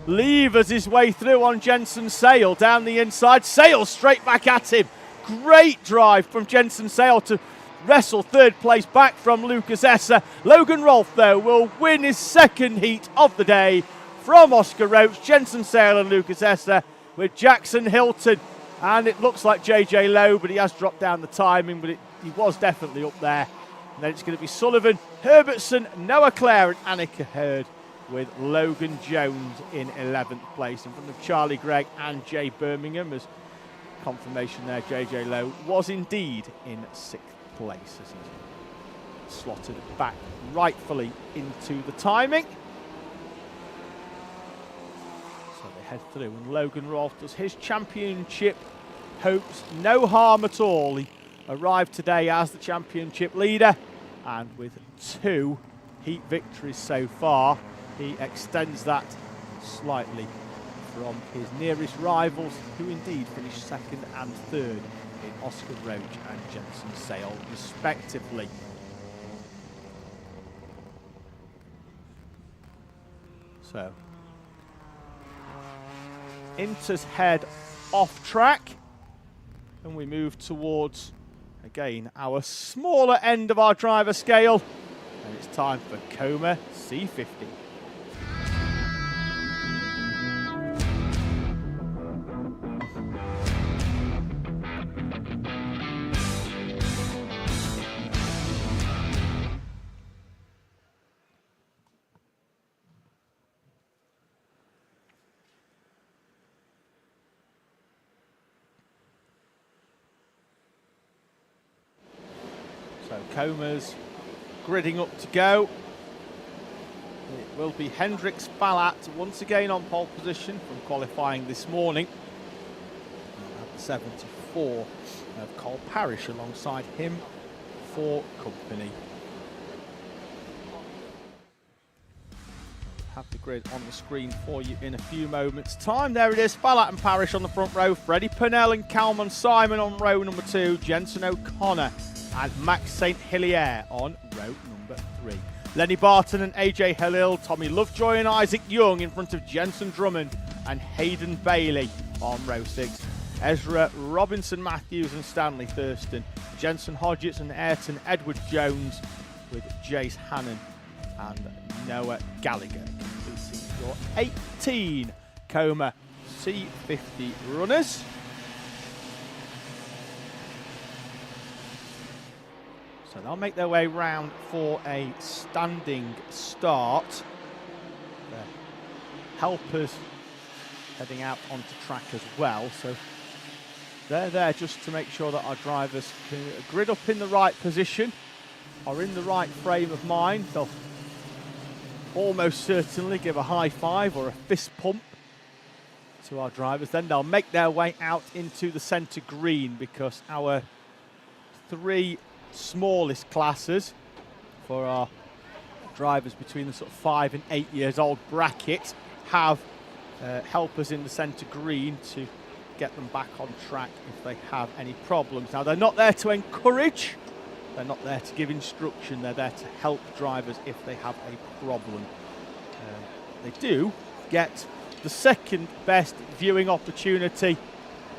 levers his way through on Jensen Sale down the inside. Sale straight back at him. Great drive from Jensen Sale to wrestle third place back from Lucas Esser. Logan Rolfe, though, will win his second heat of the day from Oscar Roach, Jensen Sale and Lucas Esser, with Jackson Hilton. And it looks like JJ Lowe, but he has dropped down the timing, but he was definitely up there. And then it's going to be Sullivan, Herbertson, Noah Clare and Annika Hurd, with Logan Jones in 11th place in front of Charlie Gregg and Jay Birmingham. As confirmation there, JJ Lowe was indeed in 6th place as he's slotted back rightfully into the timing. So they head through, and Logan Rolfe does his championship hopes no harm at all. He arrived today as the championship leader, and with 2 heat victories so far, he extends that slightly from his nearest rivals, who indeed finished 2nd and 3rd in Oscar Roach and Jensen Sale, respectively. So, Inter's head off track, and we move towards, again, our smaller end of our driver scale, and it's time for Coma C50. So Coma's gridding up to go. It will be Hendrix Ballat once again on pole position from qualifying this morning. At the 74 of Cole Parrish alongside him for company. Have the grid on the screen for you in a few moments' time. There it is, Ballat and Parrish on the front row, Freddie Purnell and Calman Simon on row number 2, Jensen O'Connor and Max St. Hilaire on row number 3. Lenny Barton and AJ Halil, Tommy Lovejoy and Isaac Young in front of Jensen Drummond and Hayden Bailey on row 6. Ezra Robinson Matthews and Stanley Thurston, Jensen Hodgetts and Ayrton Edward Jones with Jace Hannon and Noah Gallagher completing your 18 Coma C50 runners. So they'll make their way round for a standing start. The helpers heading out onto track as well. So they're there just to make sure that our drivers can grid up in the right position, are in the right frame of mind. They'll almost certainly give a high five or a fist pump to our drivers. Then they'll make their way out into the centre green, because our 3 smallest classes for our drivers between the sort of 5 and 8 years old bracket have helpers in the centre green to get them back on track if they have any problems. Now, they're not there to encourage, they're not there to give instruction, they're there to help drivers if they have a problem. They do get the second best viewing opportunity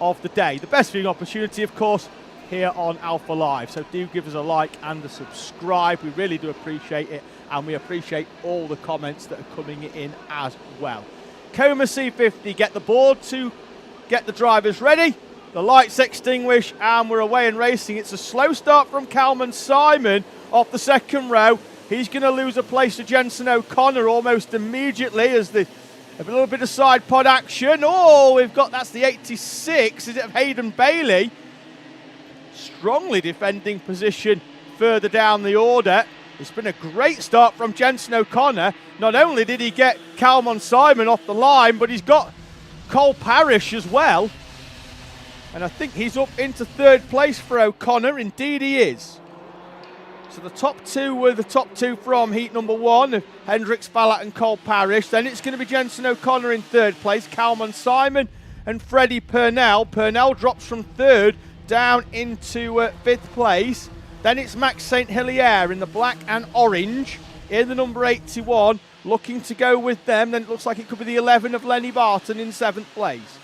of the day. The best viewing opportunity, of course, here on Alpha Live. So do give us a like and a subscribe. We really do appreciate it, and we appreciate all the comments that are coming in as well. Coma C50 get the board to get the drivers ready. The lights extinguish and we're away and racing. It's a slow start from Calman Simon off the second row. He's going to lose a place to Jensen O'Connor almost immediately as a little bit of side pod action. Oh, we've got, that's the 86, is it, of Hayden Bailey. Strongly defending position further down the order. It's been a great start from Jensen O'Connor. Not only did he get Calman Simon off the line, but he's got Cole Parrish as well. And I think he's up into 3rd place for O'Connor. Indeed he is. So the top 2 were the top 2 from heat number 1, Hendrix Ballat and Cole Parrish. Then it's going to be Jensen O'Connor in 3rd place, Calman Simon and Freddie Purnell. Purnell drops from 3rd down into 5th place. Then it's Max St. Hilaire in the black and orange in the number 81, looking to go with them. Then it looks like it could be the 11 of Lenny Barton in 7th place.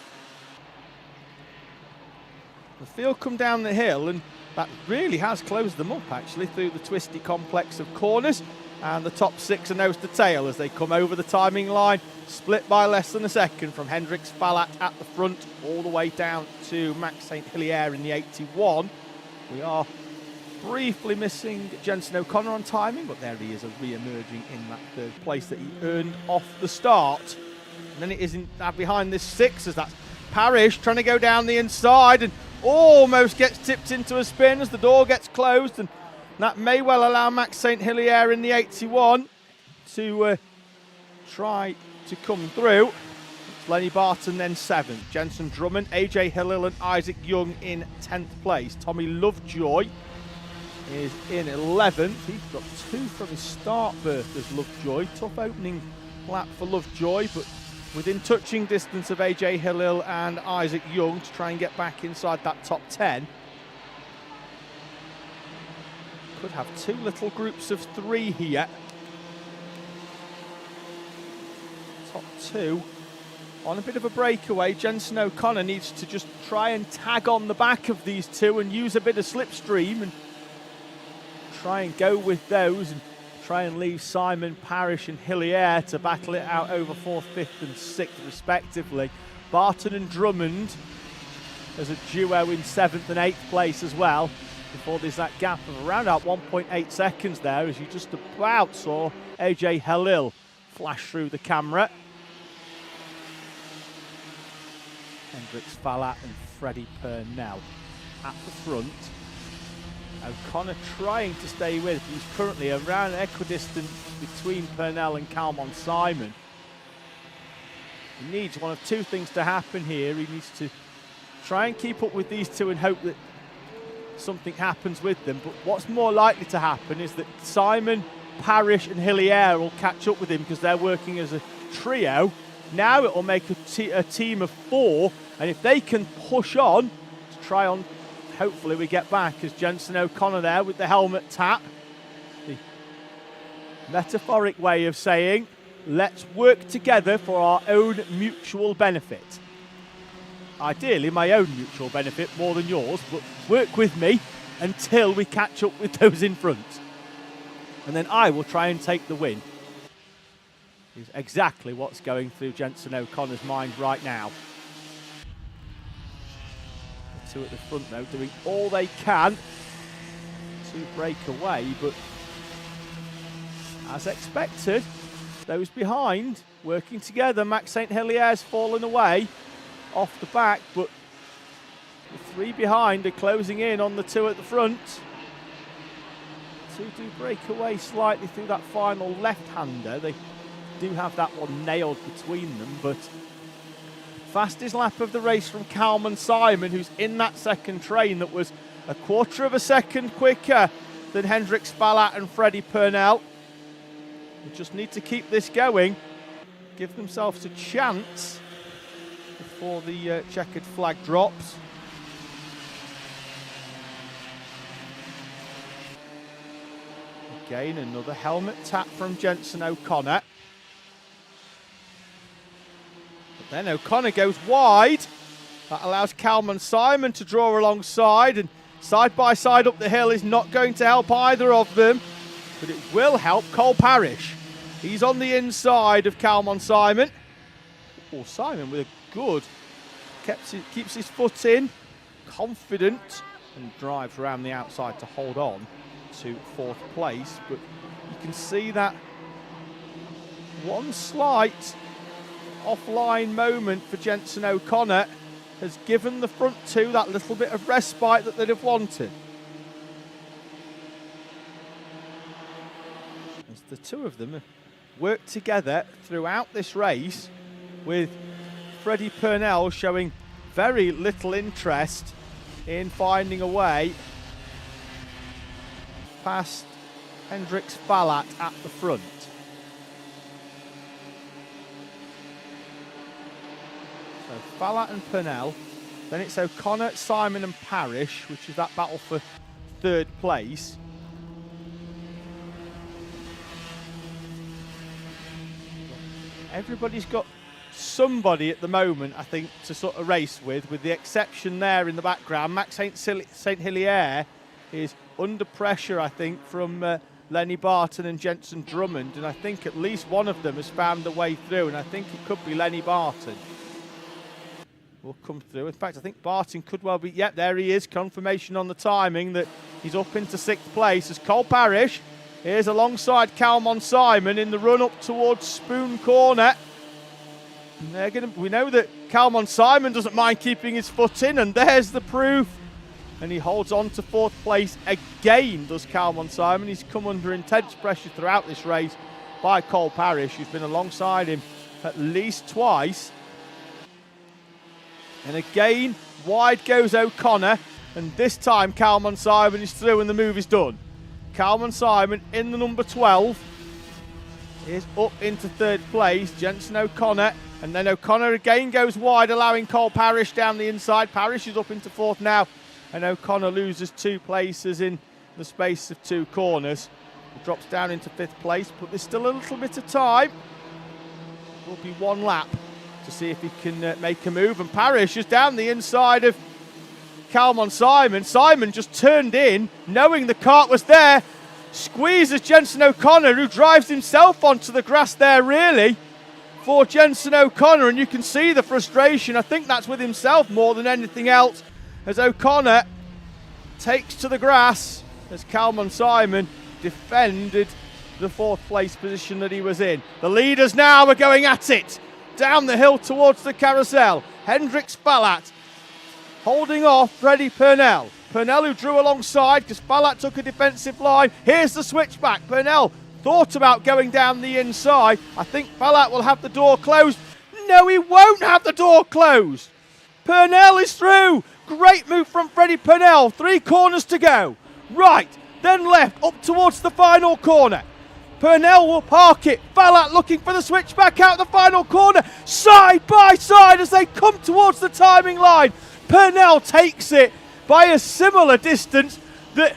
The field come down the hill, and that really has closed them up, actually, through the twisty complex of corners. And the top 6 are nose to tail as they come over the timing line, split by less than a second from Hendrix Falat at the front all the way down to Max St. Hilaire in the 81. We are briefly missing Jensen O'Connor on timing, but there he is, re-emerging in that 3rd place that he earned off the start. And then it isn't behind this 6 as that's Parrish trying to go down the inside and almost gets tipped into a spin as the door gets closed, and that may well allow Max St. Hilaire in the 81 to try to come through. It's Lenny Barton then 7th, Jensen Drummond, AJ Hillel and Isaac Young in 10th place. Tommy Lovejoy is in 11th. He's got 2 from his start berth as Lovejoy. Tough opening lap for Lovejoy, but within touching distance of AJ Hillel and Isaac Young to try and get back inside that top 10. Could have 2 little groups of 3 here. Top 2 on a bit of a breakaway. Jensen O'Connor needs to just try and tag on the back of these 2 and use a bit of slipstream and try and go with those and try and leave Simon, Parrish and Hillier to battle it out over 4th, 5th and 6th respectively. Barton and Drummond as a duo in 7th and 8th place as well, before there's that gap of around about 1.8 seconds there as you just about saw AJ Halil flash through the camera. Hendrix Falat and Freddie Purnell at the front. O'Connor trying to stay with. He's currently around equidistant between Purnell and Calmon Simon. He needs one of 2 things to happen here. He needs to try and keep up with these 2 and hope that something happens with them. But what's more likely to happen is that Simon, Parrish and Hillier will catch up with him because they're working as a trio. Now it will make a team of 4, and if they can push on to try on, hopefully we get back as Jensen O'Connor there with the helmet tap. The metaphoric way of saying, let's work together for our own mutual benefit. Ideally my own mutual benefit more than yours, but work with me until we catch up with those in front. And then I will try and take the win. Is exactly what's going through Jensen O'Connor's mind right now. The 2 at the front though doing all they can to break away, but as expected, those behind working together. Max St. Hilier's fallen away off the back, but the 3 behind are closing in on the 2 at the front. 2 do break away slightly through that final left-hander. They do have that one nailed between them, but fastest lap of the race from Calmon Simon, who's in that second train that was a 1/4 of a second quicker than Hendrix Falat and Freddie Purnell. They just need to keep this going, give themselves a chance before the checkered flag drops. Again, another helmet tap from Jensen O'Connor. But then O'Connor goes wide. That allows Calmon Simon to draw alongside, and side by side up the hill is not going to help either of them, but it will help Cole Parrish. He's on the inside of Calmon Simon. Oh, Simon with a good, keeps his foot in, confident, and drives around the outside to hold on to 4th place. But you can see that one slight offline moment for Jensen O'Connor has given the front 2 that little bit of respite that they'd have wanted. As the 2 of them have worked together throughout this race, with Freddie Purnell showing very little interest in finding a way past Hendrix Falat at the front. So Falat and Purnell, then it's O'Connor, Simon and Parrish, which is that battle for 3rd place. Everybody's got somebody at the moment, I think, to sort of race with the exception there in the background. Max St. Hilaire is under pressure, I think, from Lenny Barton and Jensen Drummond, and I think at least one of them has found a way through, and I think it could be Lenny Barton will come through. In fact, I think Barton could well be, yep, there he is, confirmation on the timing that he's up into 6th place as Cole Parrish is alongside Calmon Simon in the run up towards Spoon Corner. And we know that Calmon Simon doesn't mind keeping his foot in, and there's the proof. And he holds on to 4th place again, does Calmon Simon. He's come under intense pressure throughout this race by Cole Parrish, who's been alongside him at least twice. And again, wide goes O'Connor, and this time Calmon Simon is through and the move is done. Calmon Simon in the number 12 is up into 3rd place. Jensen O'Connor, and then O'Connor again goes wide, allowing Cole Parrish down the inside. Parrish is up into 4th now, and O'Connor loses 2 places in the space of 2 corners. He drops down into 5th place, but there's still a little bit of time. It will be 1 lap to see if he can make a move, and Parrish is down the inside of Calmon Simon. Simon just turned in, knowing the kart was there, squeezes Jensen O'Connor, who drives himself onto the grass there, really, for Jensen O'Connor, and you can see the frustration. I think that's with himself more than anything else, as O'Connor takes to the grass as Calmon Simon defended the 4th place position that he was in. The leaders now are going at it down the hill towards the carousel. Hendrix Fallat holding off Freddie Purnell. Purnell, who drew alongside because Fallat took a defensive line. Here's the switchback. Purnell thought about going down the inside. I think Fallat will have the door closed. No, he won't have the door closed. Purnell is through. Great move from Freddie Purnell. 3 corners to go. Right, then left, up towards the final corner. Purnell will park it. Fallat looking for the switchback out the final corner. Side by side as they come towards the timing line. Purnell takes it by a similar distance that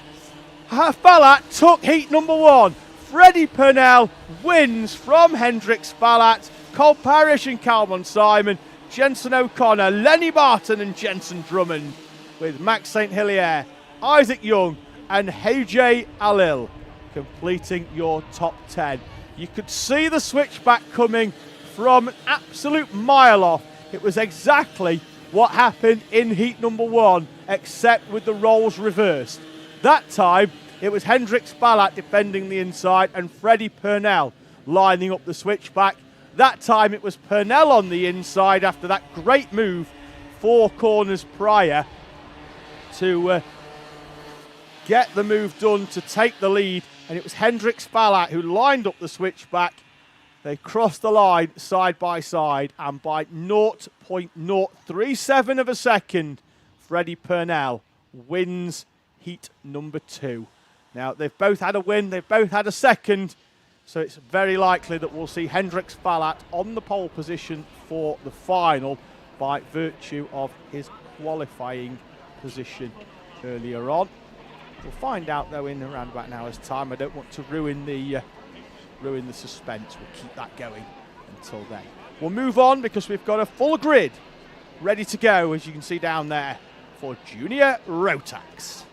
Fallat took heat number 1. Freddie Purnell wins from Hendrix Fallat. Cole Parrish and Calmon Simon, Jensen O'Connor, Lenny Barton and Jensen Drummond, with Max St. Hilaire, Isaac Young and Hej Alil completing your top 10. You could see the switchback coming from an absolute mile off. It was exactly what happened in heat number 1, except with the roles reversed. That time, it was Hendrix Fallat defending the inside and Freddie Purnell lining up the switchback. That time, it was Purnell on the inside after that great move 4 corners prior to get the move done to take the lead. And it was Hendrix Fallat who lined up the switchback. They crossed the line side by side, and by 0.037 of a second, Freddie Purnell wins heat number 2. Now, they've both had a win, they've both had a second, so it's very likely that we'll see Hendrix Fallat on the pole position for the final by virtue of his qualifying position earlier on. We'll find out, though, in around about an hour's time. I don't want to ruin the suspense. We'll keep that going until then. We'll move on because we've got a full grid ready to go, as you can see down there, for Junior Rotax.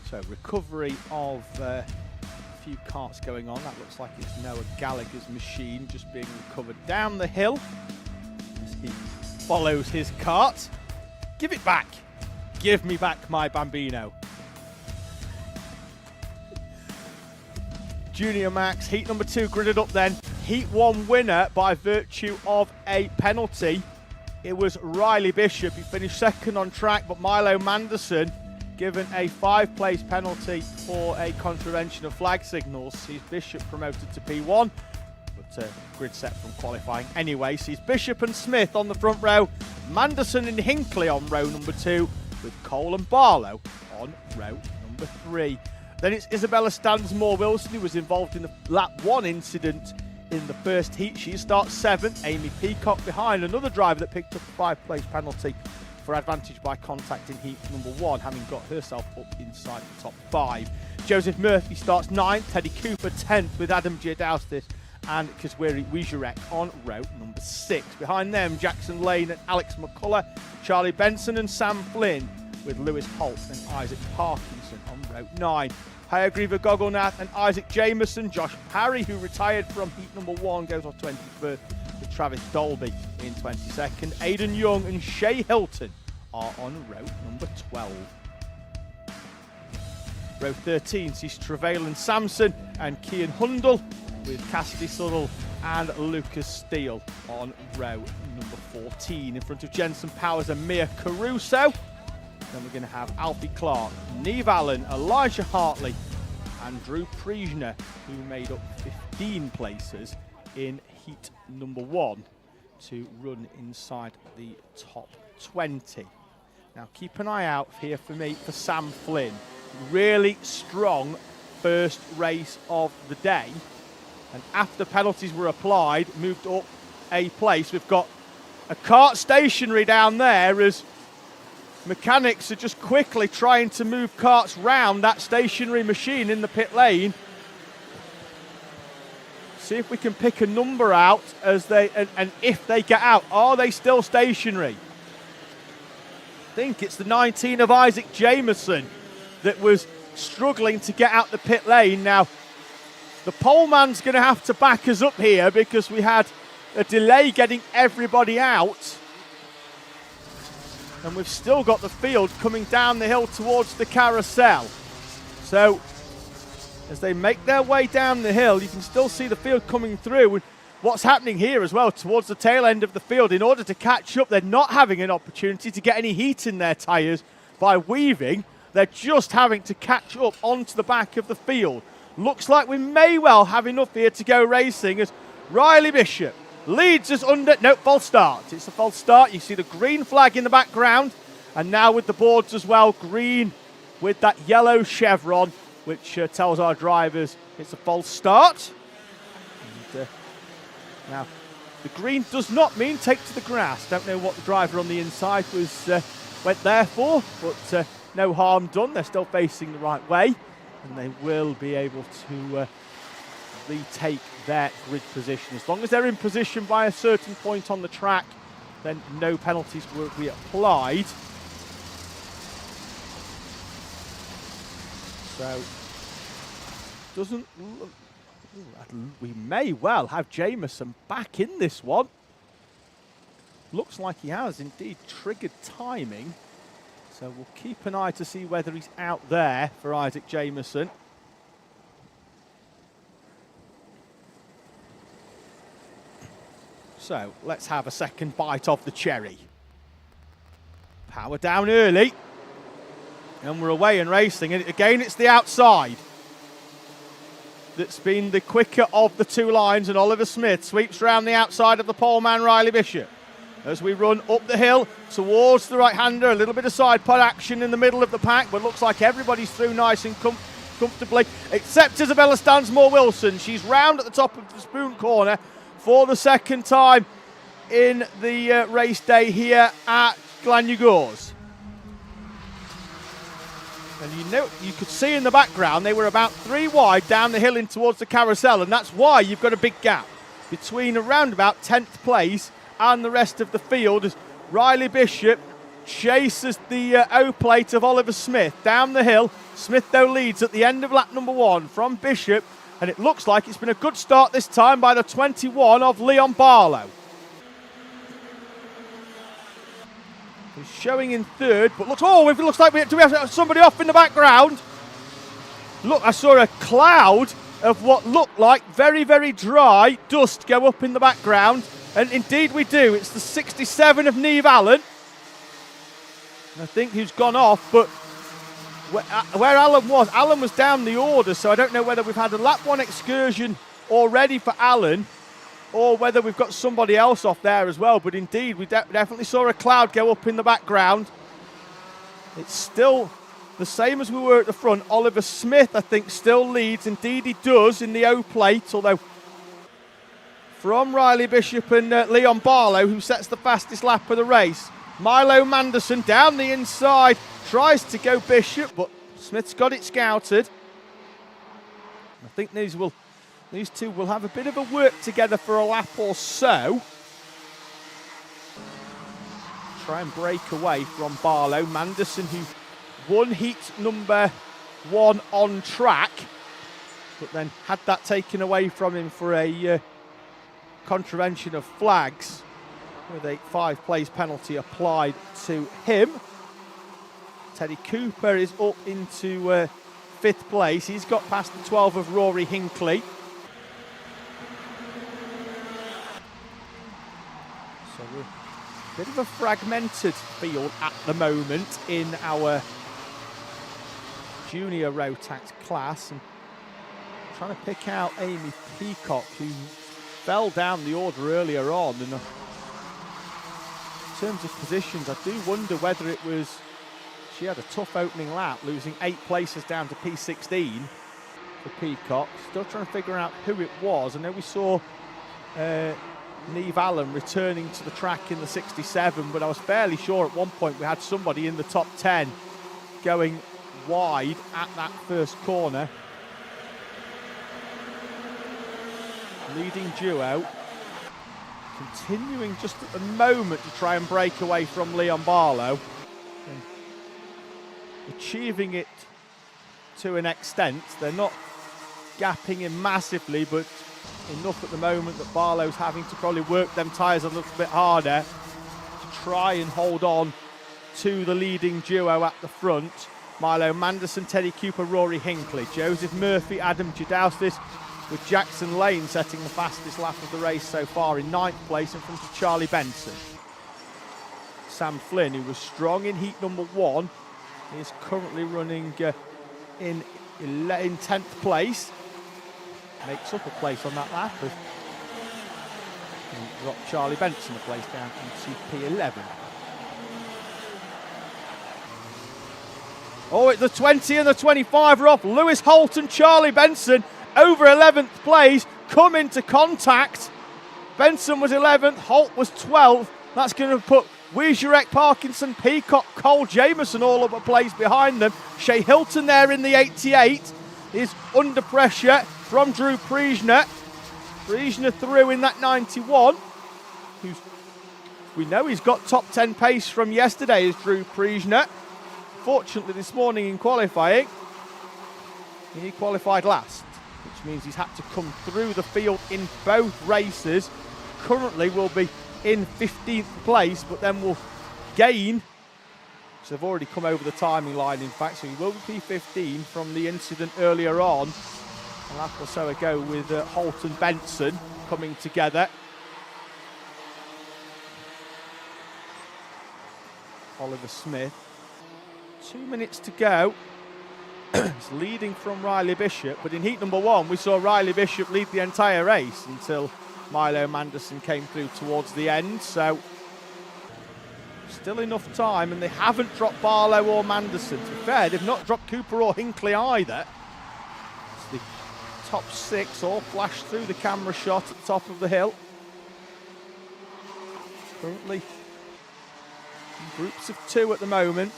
So recovery of a few carts going on. That looks like it's Noah Gallagher's machine just being recovered down the hill as he follows his cart. Give it back. Give me back my Bambino. Junior Max, heat number 2 gridded up then. Heat 1 winner by virtue of a penalty. It was Riley Bishop. He finished second on track, but Milo Manderson given a 5-place penalty for a contravention of flag signals, sees Bishop promoted to P1, but grid set from qualifying anyway. Sees Bishop and Smith on the front row, Manderson and Hinkley on row number 2, with Cole and Barlow on row number 3. Then it's Isabella Stansmore Wilson, who was involved in the lap 1 incident in the first heat. She starts 7th. Amy Peacock behind another driver that picked up a 5th-place penalty for advantage by contact in heat number 1, having got herself up inside the top 5. Joseph Murphy starts 9th. Teddy Cooper 10th with Adam Giadaustis and Kazwiri Wijurek on row number 6. Behind them, Jackson Lane and Alex McCullough, Charlie Benson and Sam Flynn, with Lewis Holt and Isaac Parkinson on row 9. Hayagriva Gogolnath and Isaac Jameson. Josh Parry, who retired from heat number 1, goes off 21st, with Travis Dolby in 22nd. Aidan Young and Shay Hilton are on row number 12. Row 13 sees Trevelyan Sampson and Cian Hundle, with Cassidy Suddle and Lucas Steele on row number 14. In front of Jensen Powers and Mia Caruso. Then we're going to have Alfie Clark, Neve Allen, Elijah Hartley and Drew Priesner, who made up 15 places in heat number 1 to run inside the top 20. Now keep an eye out here for me for Sam Flynn. Really strong first race of the day. And after penalties were applied, moved up a place. We've got a kart stationary down there as mechanics are just quickly trying to move karts round that stationary machine in the pit lane. See if we can pick a number out as they and if they get out. Are they still stationary? I think it's the 19 of Isaac Jameson that was struggling to get out the pit lane. Now, the poleman's going to have to back us up here because we had a delay getting everybody out. And we've still got the field coming down the hill towards the carousel. So, as they make their way down the hill, you can still see the field coming through. And what's happening here as well, towards the tail end of the field, in order to catch up, they're not having an opportunity to get any heat in their tyres by weaving. They're just having to catch up onto the back of the field. Looks like we may well have enough here to go racing as Riley Bishop leads us under, no, false start. It's a false start. You see the green flag in the background. And now with the boards as well, green with that yellow chevron, which tells our drivers it's a false start. And, now, the green does not mean take to the grass. Don't know what the driver on the inside was went there for, but no harm done. They're still facing the right way, and they will be able to retake their grid position. As long as they're in position by a certain point on the track, then no penalties will be applied. So, doesn't look, we may well have Jameson back in this one. Looks like he has indeed triggered timing. So we'll keep an eye to see whether he's out there for Isaac Jameson. So let's have a second bite of the cherry. Power down early. And we're away and racing. And again, it's the outside that's been the quicker of the two lines. And Oliver Smith sweeps around the outside of the poleman, Riley Bishop. As we run up the hill towards the right-hander, a little bit of side pod action in the middle of the pack, but looks like everybody's through nice and comfortably, except Isabella Stansmore-Wilson. She's round at the top of the spoon corner for the second time in the race day here at Glanyagors. And you could see in the background they were about 3 wide down the hill in towards the carousel, and that's why you've got a big gap between around about 10th place and the rest of the field as Riley Bishop chases the O-plate of Oliver Smith down the hill. Smith, though, leads at the end of lap number 1 from Bishop, and it looks like it's been a good start this time by the 21 of Leon Barlow. He's showing in third, but looks like do we have somebody off in the background? Look, I saw a cloud of what looked like very, very dry dust go up in the background. And indeed we do. It's the 67 of Neve Allen. I think who's gone off, but where Alan was down the order, so I don't know whether we've had a lap 1 excursion already for Alan or whether we've got somebody else off there as well. But indeed, we definitely saw a cloud go up in the background. It's still the same as we were at the front. Oliver Smith, I think, still leads. Indeed, he does in the O-plate, although from Riley Bishop and Leon Barlow, who sets the fastest lap of the race. Milo Manderson down the inside, tries to go Bishop, but Smith's got it scouted. I think these two will have a bit of a work together for a lap or so. Try and break away from Barlow. Manderson, who won heat number 1 on track, but then had that taken away from him for a contravention of flags, with a 5-place penalty applied to him. Teddy Cooper is up into 5th place. He's got past the 12 of Rory Hinckley. So we're a bit of a fragmented field at the moment in our junior Rotax class. And trying to pick out Amy Peacock, who fell down the order earlier on. And in terms of positions, I do wonder whether it was, she had a tough opening lap, losing 8 places down to P16 for Peacock. Still trying to figure out who it was. I know we saw Neve Allen returning to the track in the 67, but I was fairly sure at one point we had somebody in the top 10 going wide at that first corner. Leading duo continuing just at the moment to try and break away from Leon Barlow. Achieving it to an extent. They're not gapping him massively, but enough at the moment that Barlow's having to probably work them tyres a little bit harder to try and hold on to the leading duo at the front. Milo Manderson, Teddy Cooper, Rory Hinckley, Joseph Murphy, Adam Jadowskis, with Jackson Lane setting the fastest lap of the race so far in 9th place in front of Charlie Benson. Sam Flynn, who was strong in heat number 1, is currently running in 10th place. Makes up a place on that lap. And dropped Charlie Benson a place down into P11. Oh, the 20 and the 25 are off. Lewis Holt and Charlie Benson over 11th place come into contact. Benson was 11th, Holt was 12th. That's going to put Wieserek, Parkinson, Peacock, Cole Jameson all up a place behind them. Shea Hilton there in the 88 is under pressure from Drew Priesner. Priesner through in that 91. We know he's got top 10 pace from yesterday, is Drew Priesner. Fortunately this morning in qualifying, he qualified last, which means he's had to come through the field in both races. Currently will be in 15th place, but then will gain. So they've already come over the timing line, in fact, so he will be P15 from the incident earlier on. A lap or so ago with Holt and Benson coming together. Oliver Smith. 2 minutes to go. He's leading from Riley Bishop, but in heat number 1 we saw Riley Bishop lead the entire race until Milo Manderson came through towards the end. So still enough time, and they haven't dropped Barlow or Manderson. To be fair, they've not dropped Cooper or Hinckley either. It's the top 6 all flashed through the camera shot at the top of the hill. Currently in groups of 2 at the moment.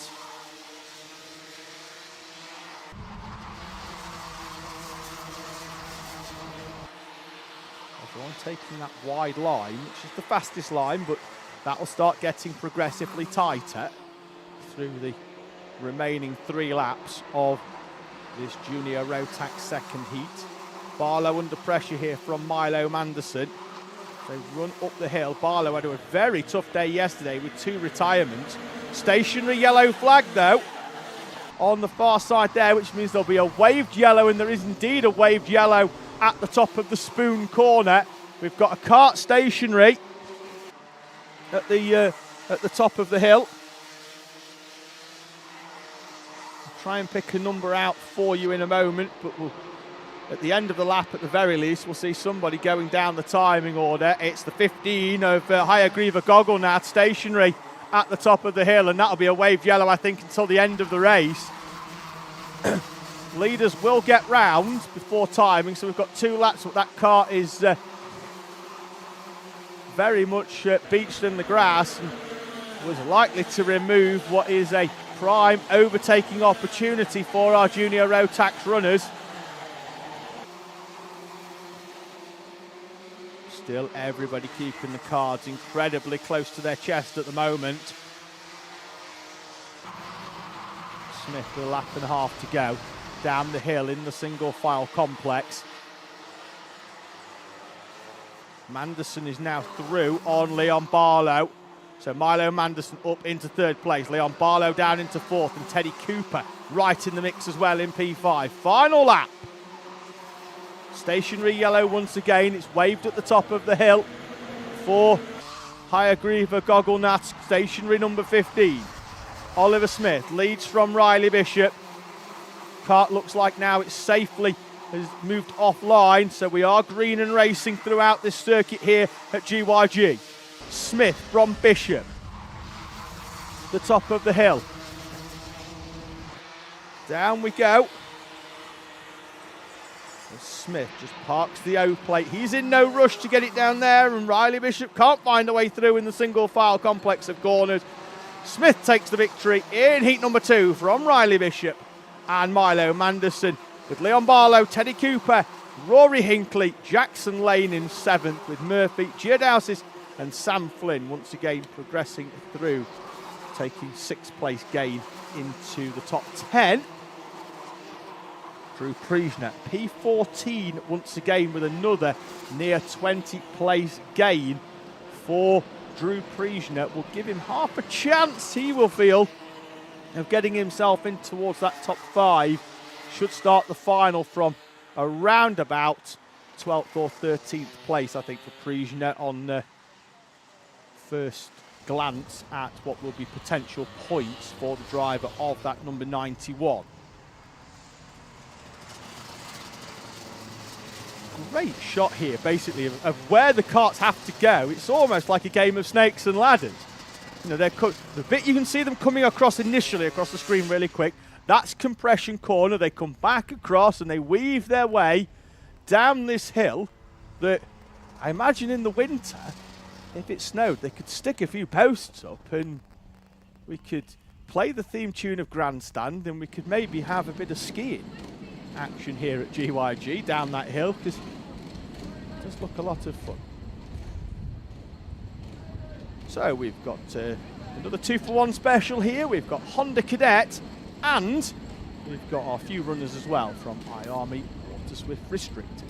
Everyone taking that wide line, which is the fastest line, but that will start getting progressively tighter through the remaining 3 laps of this junior Rotax second heat. Barlow under pressure here from Milo Manderson. They run up the hill. Barlow had a very tough day yesterday with 2 retirements. Stationary yellow flag though on the far side there, which means there'll be a waved yellow, and there is indeed a waved yellow at the top of the Spoon corner. We've got a kart stationary at the top of the hill. I'll try and pick a number out for you in a moment, but at the end of the lap, at the very least, we'll see somebody going down the timing order. It's the 15 of Hayagriva Gogolnath stationary at the top of the hill, and that'll be a waved yellow, I think, until the end of the race. Leaders will get round before timing, so we've got 2 laps, but that kart is very much beached in the grass and was likely to remove what is a prime overtaking opportunity for our junior Rotax runners. Still everybody keeping the cards incredibly close to their chest at the moment. Smith with a lap and a half to go down the hill in the single file complex. Manderson is now through on Leon Barlow. So Milo Manderson up into third place. Leon Barlow down into fourth, and Teddy Cooper right in the mix as well in P5. Final lap. Stationary yellow once again. It's waved at the top of the hill for Hayagriva Gogglnats, stationary number 15. Oliver Smith leads from Riley Bishop. Kart looks like now it's safely has moved offline, so we are green and racing throughout this circuit here at GYG. Smith from Bishop, the top of the hill. Down we go. And Smith just parks the O plate. He's in no rush to get it down there, and Riley Bishop can't find a way through in the single file complex of corners. Smith takes the victory in heat number 2 from Riley Bishop and Milo Manderson, with Leon Barlow, Teddy Cooper, Rory Hinckley, Jackson Lane in 7th, with Murphy, Giordausis and Sam Flynn once again progressing through, taking 6th place gain into the top 10. Drew Priesner, P14 once again with another near 20 place gain for Drew Priesner. Will give him half a chance, he will feel, of getting himself in towards that top 5. Should start the final from around about 12th or 13th place, I think, for Priesner on first glance at what will be potential points for the driver of that number 91. Great shot here, basically, of where the karts have to go. It's almost like a game of snakes and ladders. You know, the bit you can see them coming across initially across the screen really quick, that's compression corner. They come back across and they weave their way down this hill that I imagine in the winter, if it snowed, they could stick a few posts up and we could play the theme tune of Grandstand and we could maybe have a bit of skiing action here at GYG down that hill, because it does look a lot of fun. So we've got another 2-for-1 special here. We've got Honda Cadet, and we've got our few runners as well from IAME Water Swift Restricted.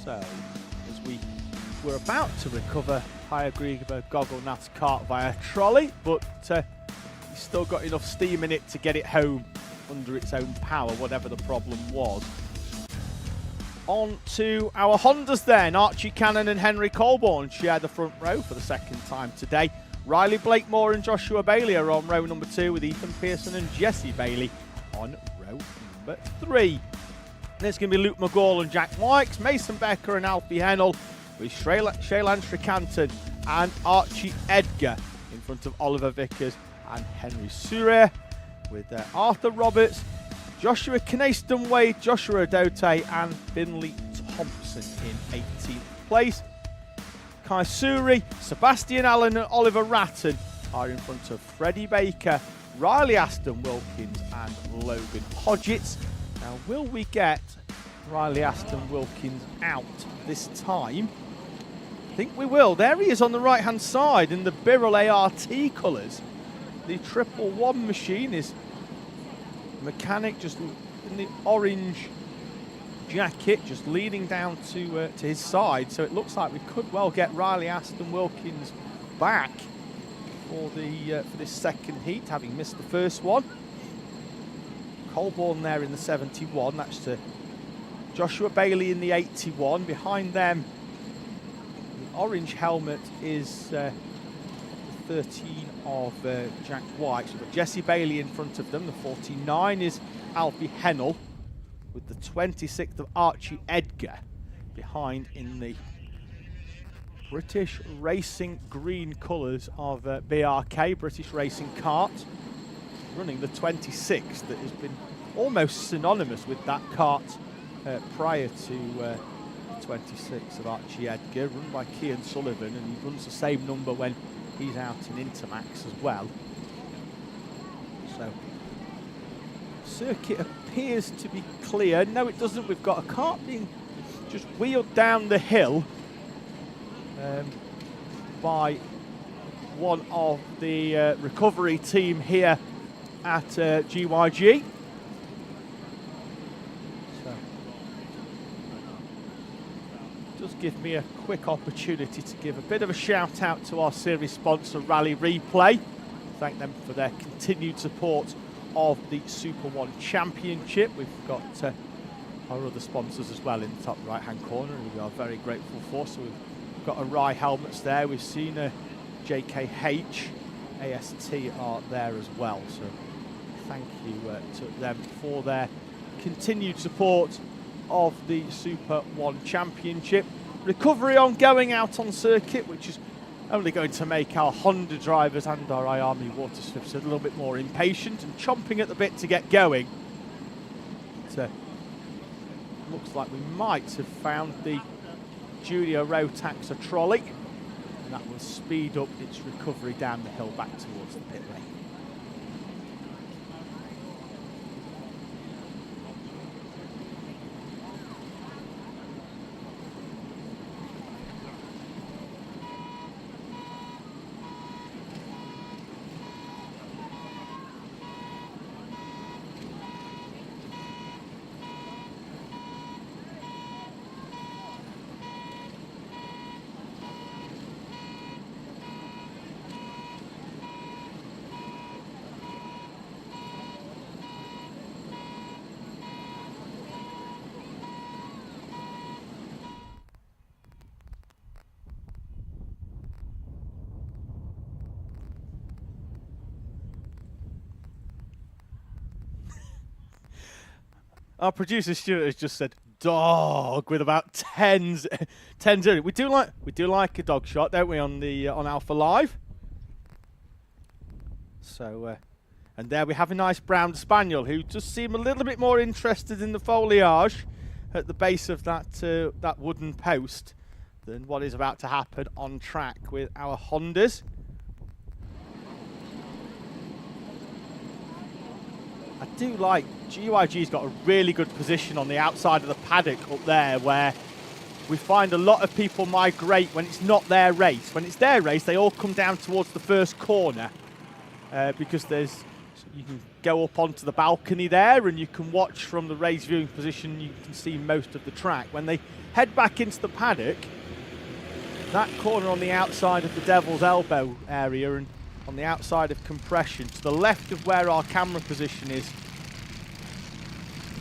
So, as we were about to recover Hayagriva Gogglnats kart via trolley, but he's still got enough steam in it to get it home under its own power, whatever the problem was. On to our Hondas then. Archie Cannon and Henry Colborne share the front row for the second time today. Riley Blakemore and Joshua Bailey are on row number 2, with Ethan Pearson and Jesse Bailey on row number 3. There's going to be Luke McGall and Jack Wykes, Mason Becker and Alfie Hennell, with Shaylan Stricanton and Archie Edgar in front of Oliver Vickers and Henry Surre, with Arthur Roberts, Joshua Knayston Wade, Joshua Adote and Finley Thompson in 18th place. Kai Suri, Sebastian Allen and Oliver Ratton are in front of Freddie Baker, Riley Aston Wilkins and Logan Hodgetts. Now, will we get Riley Aston Wilkins out this time? I think we will. There he is on the right-hand side in the Birrell ART colours. The 111 machine is mechanic just in the orange jacket, just leading down to his side. So it looks like we could well get Riley Aston Wilkins back for this second heat, having missed the first one. Colborne there in the 71, that's to Joshua Bailey in the 81. Behind them, the orange helmet is the 13 of Jack White. So we've got Jesse Bailey in front of them. The 49 is Alfie Hennell, with the 26th of Archie Edgar behind in the British Racing green colours of BRK, British Racing Kart, running the 26th that has been almost synonymous with that kart prior to 26 of Archie Edgar, run by Cian Sullivan, and he runs the same number when he's out in Intermax as well. So, circuit appears to be clear. No, it doesn't. We've got a kart being just wheeled down the hill by one of the recovery team here at GYG. Does give me a quick opportunity to give a bit of a shout out to our series sponsor Rally Replay. Thank them for their continued support of the SuperOne Championship. We've got our other sponsors as well in the top right hand corner, who we are very grateful for. So we've got Arai helmets there, we've seen a JKH, AST are there as well. So thank you to them for their continued support of the SuperOne Championship. Recovery ongoing out on circuit, which is only going to make our Honda drivers and our IAME water swifts a little bit more impatient and chomping at the bit to get going. But, looks like we might have found the junior Rotax trolley, and that will speed up its recovery down the hill back towards the pit lane. Our producer Stuart has just said dog with about 10s. We do like a dog shot, don't we, on the on Alpha Live? So, and there we have a nice brown spaniel who does seem a little bit more interested in the foliage at the base of that that wooden post than what is about to happen on track with our Hondas. I do like GYG's got a really good position on the outside of the paddock up there, where we find a lot of people migrate when it's not their race. When it's their race, they all come down towards the first corner because you can go up onto the balcony there and you can watch from the raised viewing position. You can see most of the track. When they head back into the paddock, that corner on the outside of the Devil's Elbow area and on the outside of compression, to the left of where our camera position is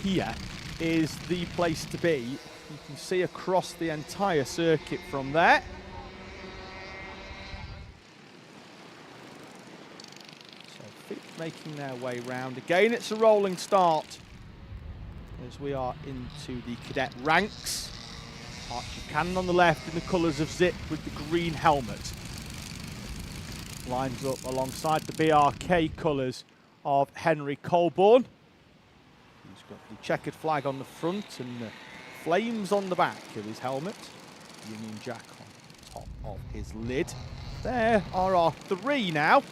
here, is the place to be. You can see across the entire circuit from there. So Fit making their way round. Again, it's a rolling start as we are into the cadet ranks. Archie Cannon on the left in the colours of Zip with the green helmet. Lines up alongside the BRK colours of Henry Colborne. He's got the checkered flag on the front and the flames on the back of his helmet. Union Jack on top of his lid. There are our three now.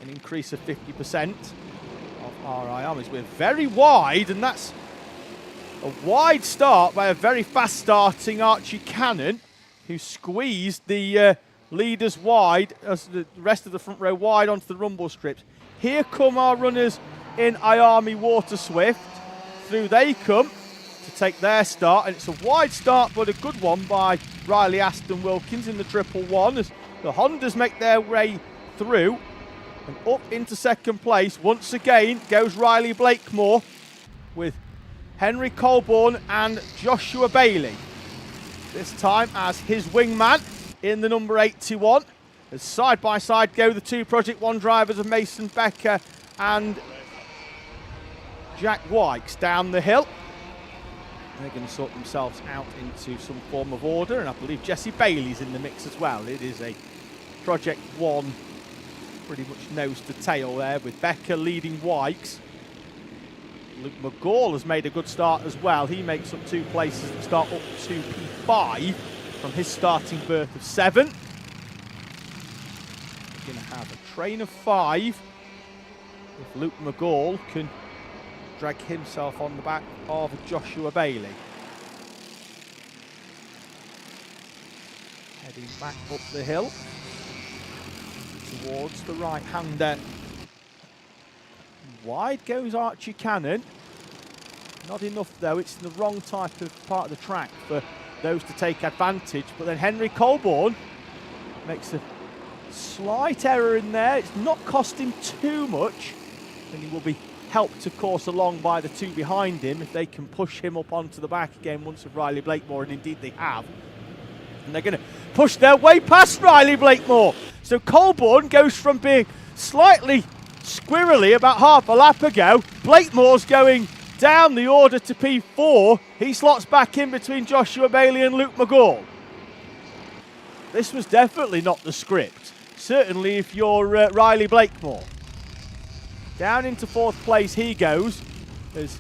An increase of 50% of our IAMEs. We're very wide, and that's a wide start by a very fast starting Archie Cannon, who squeezed the leaders wide, as the rest of the front row wide onto the rumble strips. Here come our runners in IAME Water Swift. Through they come to take their start, and it's a wide start but a good one by Riley Aston Wilkins in the 111 as the Hondas make their way through and up into second place. Once again goes Riley Blakemore with Henry Colborne and Joshua Bailey, this time as his wingman in the number 81. As side by side go the two Project One drivers of Mason Becker and Jack Wykes down the hill. They're going to sort themselves out into some form of order, and I believe Jesse Bailey's in the mix as well. It is a Project One pretty much nose to tail there, with Becker leading Wykes. Luke McGall has made a good start as well. He makes up 2 places to start up to P5 from his starting berth of 7. We're going to have a train of 5 if Luke McGall can drag himself on the back of Joshua Bailey. Heading back up the hill towards the right-hander. Wide goes Archie Cannon. Not enough though, it's the wrong type of part of the track for those to take advantage. But then Henry Colborne makes a slight error in there. It's not cost him too much, and he will be helped, of course, along by the 2 behind him if they can push him up onto the back again once of Riley Blakemore, and indeed they have. And they're going to push their way past Riley Blakemore. So Colborne goes from being slightly squirrely about half a lap ago. Blakemore's going down the order to P4. He slots back in between Joshua Bailey and Luke McGall. This was definitely not the script. Certainly if you're Riley Blakemore. Down into 4th place he goes as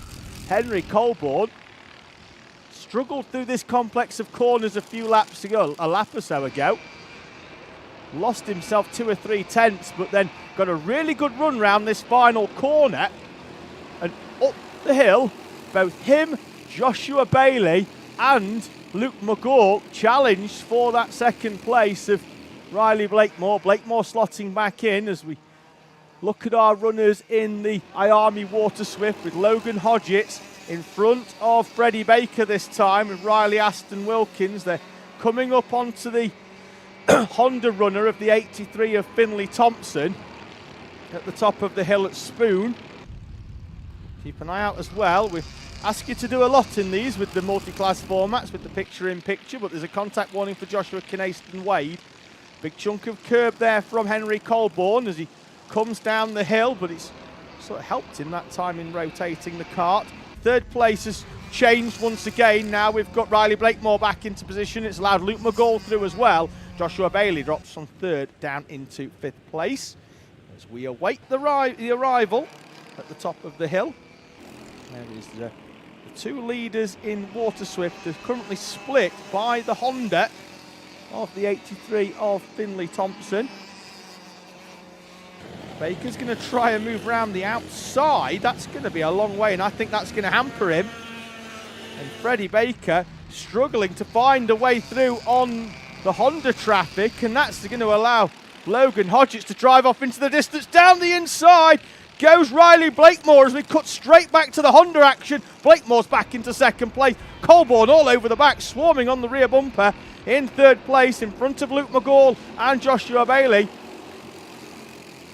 Henry Colborne struggled through this complex of corners a few laps ago, a lap or so ago. Lost himself 2 or 3 tenths, but then got a really good run round this final corner. And up the hill, both him, Joshua Bailey and Luke McGall challenged for that 2nd place of Riley Blakemore. Blakemore slotting back in as we look at our runners in the IAME Water Swift, with Logan Hodgetts in front of Freddie Baker this time, with Riley Aston Wilkins. They're coming up onto the Honda runner of the 83 of Finley Thompson at the top of the hill at Spoon. Keep an eye out as well. We ask you to do a lot in these with the multi-class formats, with the picture-in-picture, but there's a contact warning for Joshua Knayston Wade. Big chunk of curb there from Henry Colborne as he comes down the hill, but it's sort of helped him that time in rotating the kart. 3rd place has changed once again. Now we've got Riley Blakemore back into position. It's allowed Luke McGall through as well. Joshua Bailey drops from 3rd down into 5th place as we await the arrival at the top of the hill. There is the 2 leaders in Water Swift are currently split by the Honda of the 83 of Finley Thompson. Baker's going to try and move around the outside. That's going to be a long way, and I think that's going to hamper him. And Freddie Baker struggling to find a way through on the Honda traffic, and that's going to allow Logan Hodgetts to drive off into the distance. Down the inside goes Riley Blakemore as we cut straight back to the Honda action. Blakemore's back into 2nd place. Colborne all over the back, swarming on the rear bumper in 3rd place in front of Luke McGall and Joshua Bailey.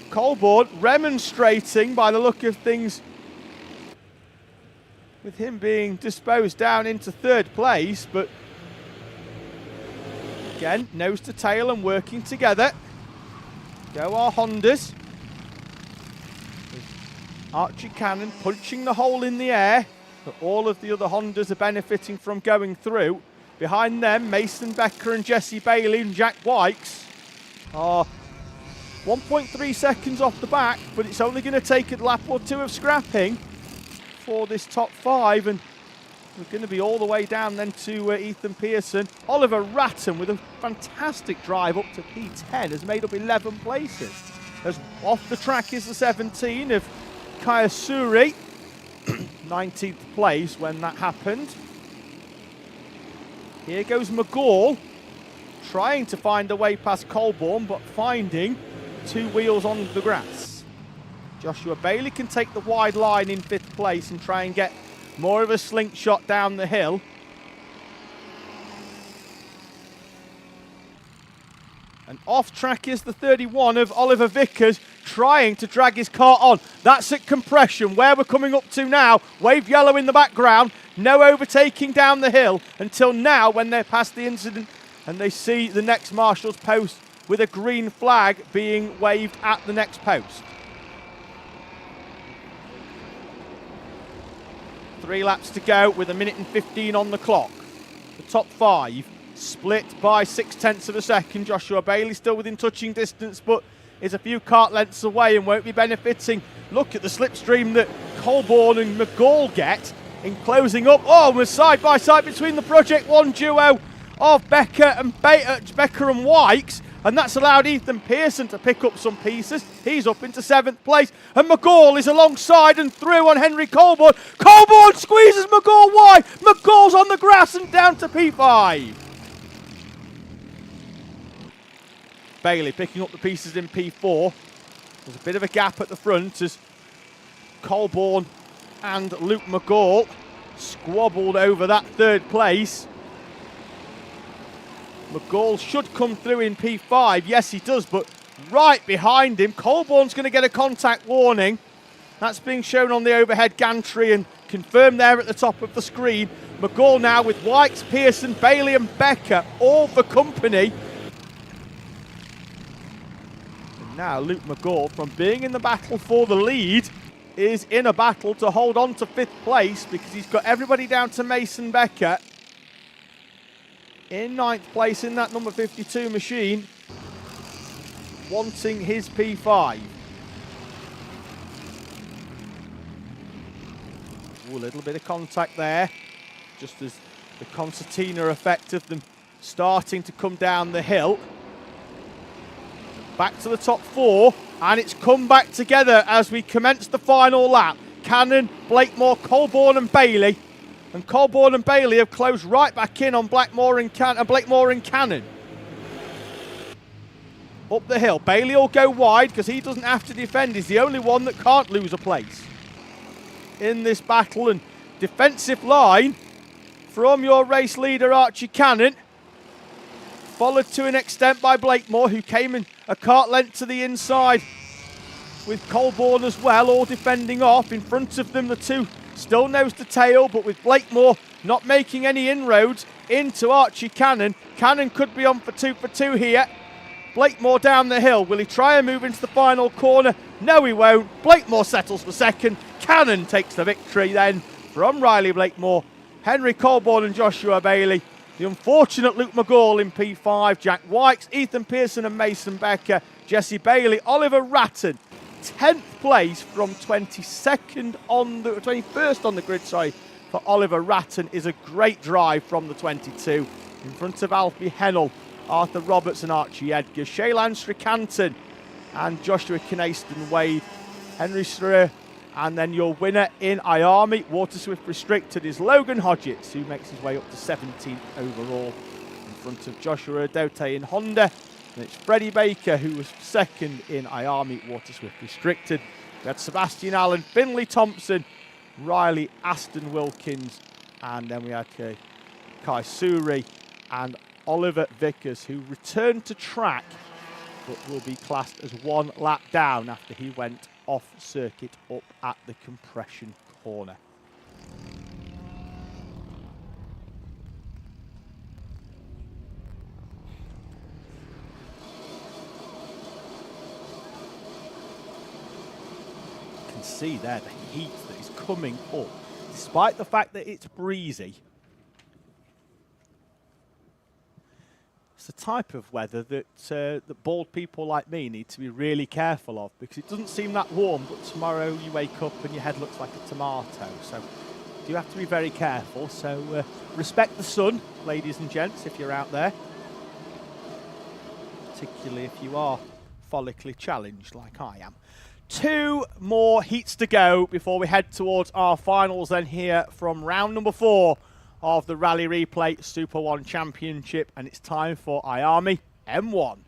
Colborne remonstrating by the look of things, with him being disposed down into 3rd place, but again, nose to tail and working together. Go our Hondas. Archie Cannon punching the hole in the air, but all of the other Hondas are benefiting from going through. Behind them, Mason Becker and Jesse Bailey and Jack Wykes are 1.3 seconds off the back, but it's only going to take a lap or 2 of scrapping for this top 5, and we're going to be all the way down then to Ethan Pearson. Oliver Ratton with a fantastic drive up to P10 has made up 11 places. As off the track is the 17 of Kaya Suri, 19th place when that happened. Here goes McGall, trying to find a way past Colborne, but finding 2 wheels on the grass. Joshua Bailey can take the wide line in 5th place and try and get more of a slingshot down the hill. And off track is the 31 of Oliver Vickers, trying to drag his kart on. That's at compression, where we're coming up to now. Wave yellow in the background, no overtaking down the hill until now when they're past the incident and they see the next marshal's post with a green flag being waved at the next post. 3 laps to go with 1:15 on the clock. The top 5 split by 0.6 of a second. Joshua Bailey still within touching distance, but is a few kart lengths away and won't be benefiting. Look at the slipstream that Colborne and McGall get in closing up. Oh, we're side by side between the Project 1 duo of Becker and Wykes, and that's allowed Ethan Pearson to pick up some pieces. He's up into 7th place, and McGall is alongside and through on Henry Colborne. Colborne squeezes McGall wide. McGall's on the grass and down to P5. Bailey picking up the pieces in P4. There's a bit of a gap at the front as Colborne and Luke McGall squabbled over that 3rd place. McGall should come through in P5. Yes, he does, but right behind him, Colborne's going to get a contact warning. That's being shown on the overhead gantry and confirmed there at the top of the screen. McGall now with Wykes, Pearson, Bailey and Becker all for company. And now Luke McGall, from being in the battle for the lead, is in a battle to hold on to 5th place because he's got everybody down to Mason Becker in 9th place in that number 52 machine, wanting his P5. Ooh, a little bit of contact there, just as the concertina effect of them starting to come down the hill. Back to the top 4, and it's come back together as we commence the final lap. Cannon, Blakemore, Colborne and Bailey. And Colborne and Bailey have closed right back in on Blakemore and Cannon. Up the hill, Bailey will go wide because he doesn't have to defend. He's the only one that can't lose a place in this battle. And defensive line from your race leader Archie Cannon, followed to an extent by Blakemore, who came in a kart length to the inside with Colborne as well, all defending off. In front of them, the two still nose to tail, but with Blakemore not making any inroads into Archie Cannon. Cannon could be on for 2 for 2 here. Blakemore down the hill. Will he try and move into the final corner? No, he won't. Blakemore settles for 2nd. Cannon takes the victory then from Riley Blakemore, Henry Colborne and Joshua Bailey. The unfortunate Luke McGall in P5, Jack Wykes, Ethan Pearson and Mason Becker, Jesse Bailey, Oliver Ratton. 10th place from 21st on the grid, for Oliver Ratton is a great drive from the 22. In front of Alfie Hennell, Arthur Roberts and Archie Edgar, Shaylan Stricanton and Joshua Knayston Wade, Henry Srer, and then your winner in IAME Waterswift Restricted is Logan Hodgetts, who makes his way up to 17th overall. In front of Joshua Adote in Honda. And it's Freddie Baker, who was 2nd in IAME Waterswift Restricted. We had Sebastian Allen, Finley Thompson, Riley Aston Wilkins, and then we had Kai Suri and Oliver Vickers, who returned to track, but will be classed as 1 lap down after he went off circuit up at the compression corner. See there the heat that is coming up, despite the fact that it's breezy. It's the type of weather that that bald people like me need to be really careful of, because it doesn't seem that warm, but tomorrow you wake up and your head looks like a tomato. So you have to be very careful. So respect the sun, ladies and gents, if you're out there, particularly if you are follically challenged like I am. 2 more heats to go before we head towards our finals then here from round number 4 of the Rally Replay Super 1 Championship, and it's time for IAME M1.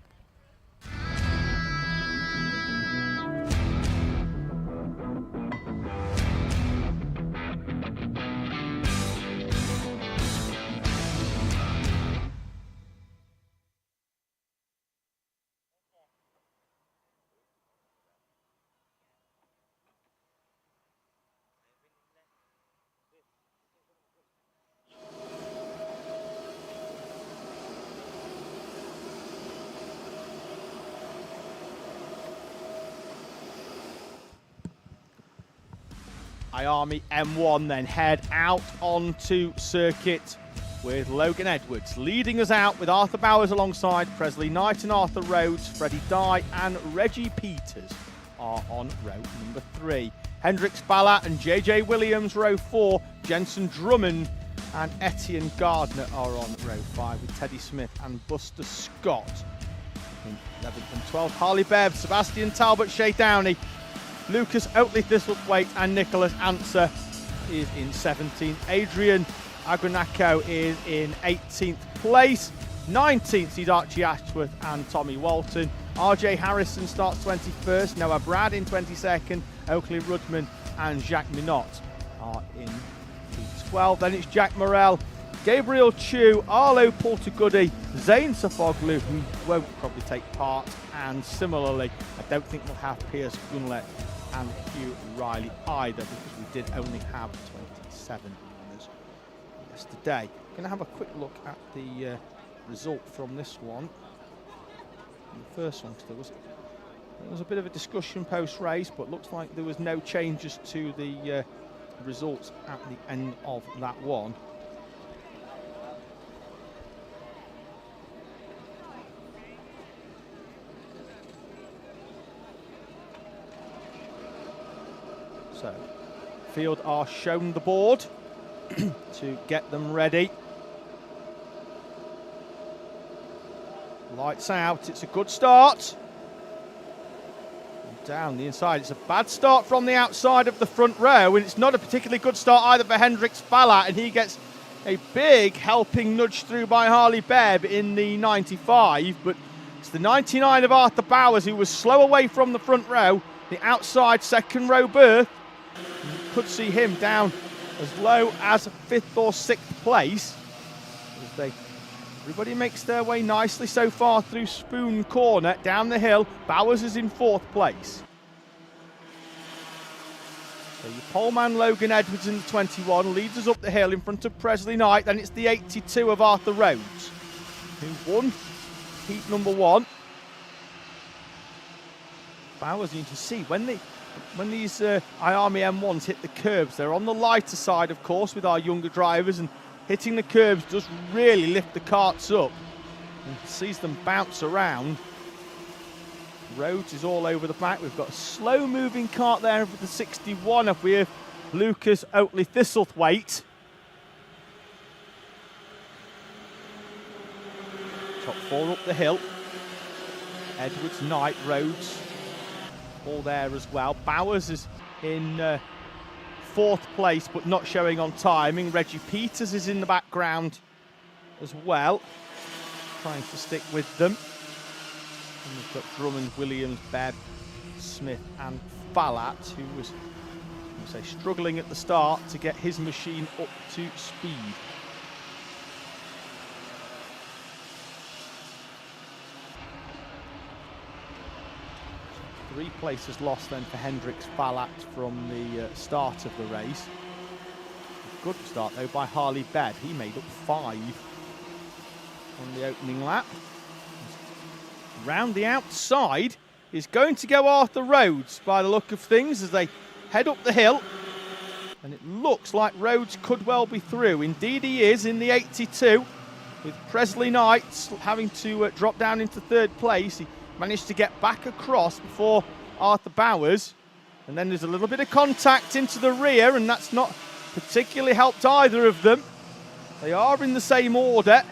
IAME M1 then head out onto circuit with Logan Edwards leading us out, with Arthur Bowers alongside Presley Knight and Arthur Rhodes. Freddie Dye and Reggie Peters are on row number 3. Hendrix Ballat and JJ Williams row 4. Jensen Drummond and Etienne Gardner are on row 5, with Teddy Smith and Buster Scott in 11th and 12th. Harley Bev, Sebastian Talbot, Shay Downey, Lucas Oatley Thistlethwaite and Nicholas Answer is in 17th. Adrian Agunaco is in 18th place. 19th seed Archie Ashworth and Tommy Walton. RJ Harrison starts 21st. Noah Brad in 22nd. Oakley Rudman and Jacques Minot are in P12. Then it's Jack Morrell, Gabriel Chu, Arlo Portagoody, Zane Safoglu, who won't probably take part, and similarly, I don't think we'll have Piers Gunlet and Hugh Riley either, because we did only have 27 runners yesterday. Going to have a quick look at the result from this one. The first one, because there was a bit of a discussion post-race, but looks like there was no changes to the results at the end of that one. So, field are shown the board to get them ready. Lights out, it's a good start. And down the inside, it's a bad start from the outside of the front row, and it's not a particularly good start either for Hendrix Ballat, and he gets a big helping nudge through by Harley Bebb in the 95, but it's the 99 of Arthur Bowers who was slow away from the front row, the outside second row berth. You could see him down as low as 5th or 6th place. Everybody makes their way nicely so far through Spoon Corner, down the hill. Bowers is in 4th place. So your poleman Logan Edwards in the 21 leads us up the hill in front of Presley Knight. Then it's the 82 of Arthur Rhodes, who won heat number 1. Bowers, you can see when these IAME M1s hit the curbs, they're on the lighter side, of course, with our younger drivers, and hitting the curbs does really lift the karts up and sees them bounce around. Rhodes is all over the back. We've got a slow-moving kart there for the 61 up here, Lucas Oatley Thistlethwaite. Top 4 up the hill. Edwards, Knight, Rhodes, all there as well. Bowers is in 4th place, but not showing on timing. Reggie Peters is in the background as well, trying to stick with them. And we've got Drummond, Williams, Bebb, Smith and Ballat, who was, struggling at the start to get his machine up to speed. Three places lost then for Hendrix Ballat from the start of the race. A good start though by Harley Bedd. He made up 5 on the opening lap. Round the outside is going to go Arthur Rhodes by the look of things as they head up the hill. And it looks like Rhodes could well be through. Indeed he is in the 82, with Presley Knight having to drop down into 3rd place. He managed to get back across before Arthur Bowers, and then there's a little bit of contact into the rear, and that's not particularly helped either of them. They are in the same order.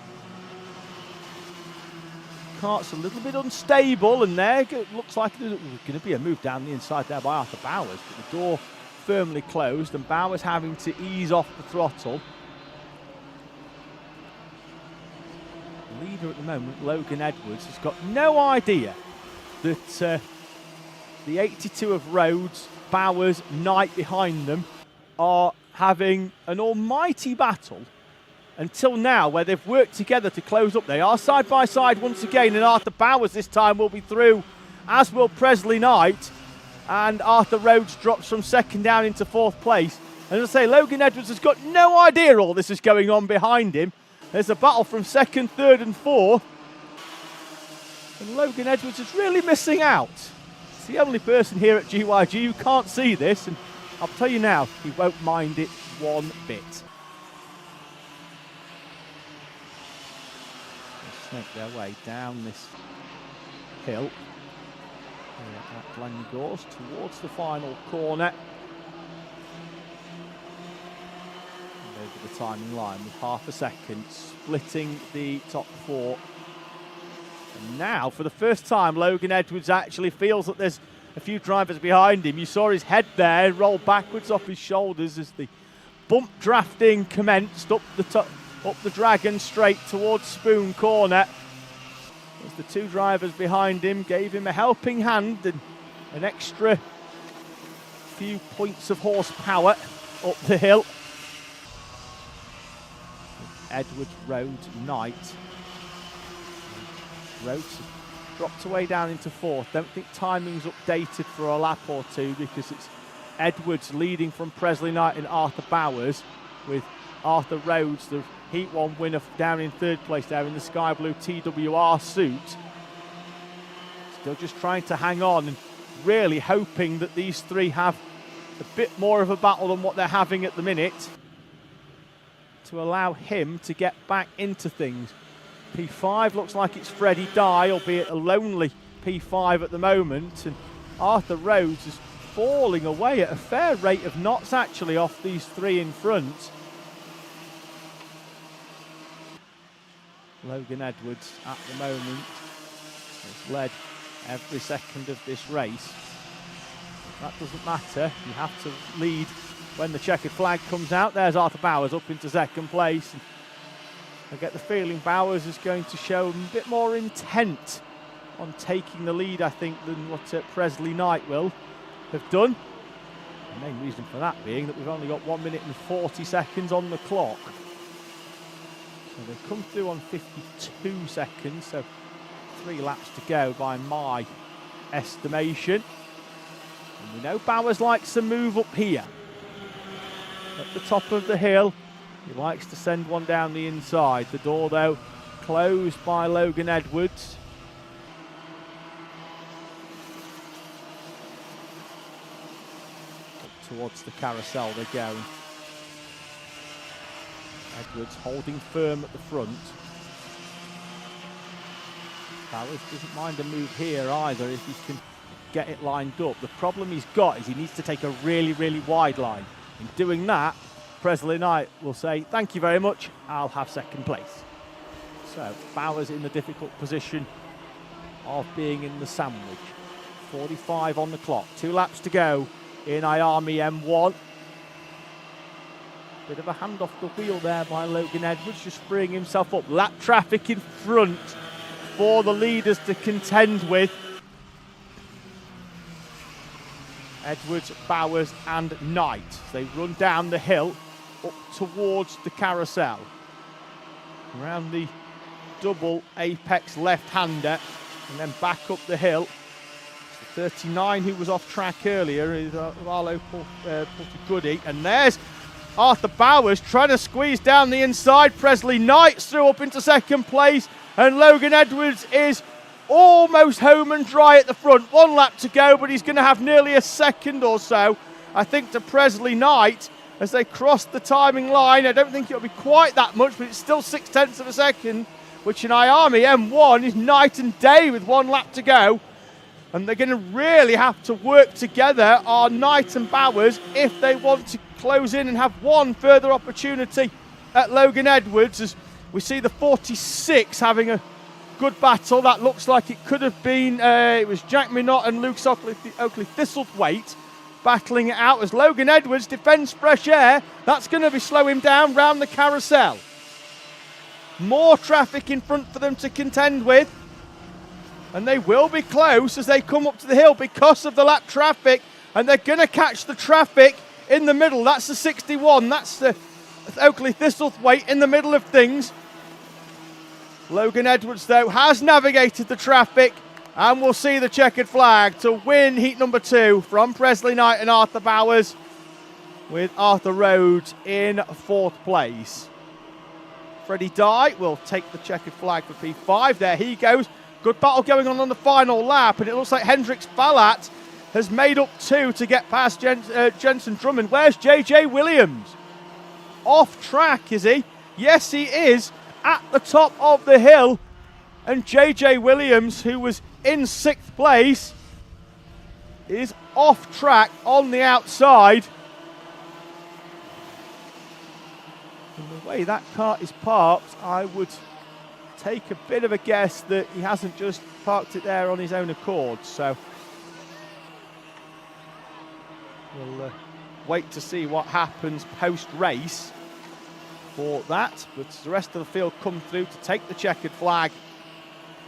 Kart's a little bit unstable, and there looks like there's going to be a move down the inside there by Arthur Bowers, but the door firmly closed, and Bowers having to ease off the throttle. Leader at the moment, Logan Edwards, has got no idea that the 82 of Rhodes, Bowers, Knight behind them are having an almighty battle until now, where they've worked together to close up. They are side by side once again, and Arthur Bowers this time will be through, as will Presley Knight, and Arthur Rhodes drops from 2nd down into 4th place. And as I say, Logan Edwards has got no idea all this is going on behind him. There's a battle from 2nd, 3rd and 4th. And Logan Edwards is really missing out. It's the only person here at GYG who can't see this. And I'll tell you now, he won't mind it one bit. They snake their way down this hill here at Glanyagors towards the final corner. And over the timing line with half a second, splitting the top four. And now, for the first time, Logan Edwards actually feels that there's a few drivers behind him. You saw his head there roll backwards off his shoulders as the bump drafting commenced up the Dragon straight towards Spoon Corner. As the two drivers behind him gave him a helping hand and an extra few points of horsepower up the hill. Edwards, Rhodes, Knight. Rhodes dropped away down into fourth. Don't think timing's updated for a lap or two because it's Edwards leading from Presley Knight and Arthur Bowers, with Arthur Rhodes, the Heat 1 winner, down in third place there in the sky blue TWR suit. Still just trying to hang on and really hoping that these three have a bit more of a battle than what they're having at the minute to allow him to get back into things. P5 looks like it's Freddie Dye, albeit a lonely P5 at the moment, and Arthur Rhodes is falling away at a fair rate of knots actually off these three in front. Logan Edwards at the moment has led every second of this race. That doesn't matter, you have to lead when the checkered flag comes out. There's Arthur Bowers up into second place. I get the feeling Bowers is going to show a bit more intent on taking the lead, I think, than what Presley Knight will have done. The main reason for that being that we've only got 1 minute and 40 seconds on the clock. So they've come through on 52 seconds, so 3 laps to go by my estimation. And we know Bowers likes to move up here. At the top of the hill, he likes to send one down the inside. The door, though, closed by Logan Edwards. Up towards the carousel they go. Edwards holding firm at the front. Bowers doesn't mind a move here either if he can get it lined up. The problem he's got is he needs to take a really, really wide line. In doing that, Presley Knight will say, thank you very much, I'll have second place. So Bowers in the difficult position of being in the sandwich. 45 on the clock, 2 laps to go in IAME M1. Bit of a hand off the wheel there by Logan Edwards, just freeing himself up. Lap traffic in front for the leaders to contend with. Edwards, Bowers and Knight. They run down the hill up towards the carousel. Around the double apex left-hander and then back up the hill. It's the 39 who was off track earlier is our local Goody. And there's Arthur Bowers trying to squeeze down the inside. Presley Knight's through up into second place and Logan Edwards is almost home and dry at the front. 1 lap to go, but he's going to have nearly a second or so, I think, to Presley Knight as they cross the timing line. I don't think it'll be quite that much, but it's still 0.6 of a second, which in IAME M1 is night and day with 1 lap to go. And they're going to really have to work together, our Knight and Bowers, if they want to close in and have one further opportunity at Logan Edwards, as we see the 46 having a good battle. That looks like it could have been, it was Jack Minot and Luke Oakley Thistlethwaite battling it out as Logan Edwards defends fresh air. That's going to be slow him down round the carousel. More traffic in front for them to contend with. And they will be close as they come up to the hill because of the lap traffic. And they're going to catch the traffic in the middle. That's the 61. That's the Oakley Thistlethwaite in the middle of things. Logan Edwards, though, has navigated the traffic and we'll see the checkered flag to win heat number 2 from Presley Knight and Arthur Bowers, with Arthur Rhodes in 4th place. Freddie Dye will take the checkered flag for P5. There he goes. Good battle going on the final lap, and it looks like Hendrix Falat has made up 2 to get past Jensen Drummond. Where's JJ Williams? Off track, is he? Yes, he is, at the top of the hill. And JJ Williams, who was in 6th place, is off track on the outside. And the way that car is parked, I would take a bit of a guess that he hasn't just parked it there on his own accord. So we'll wait to see what happens post-race for that. But the rest of the field come through to take the checkered flag.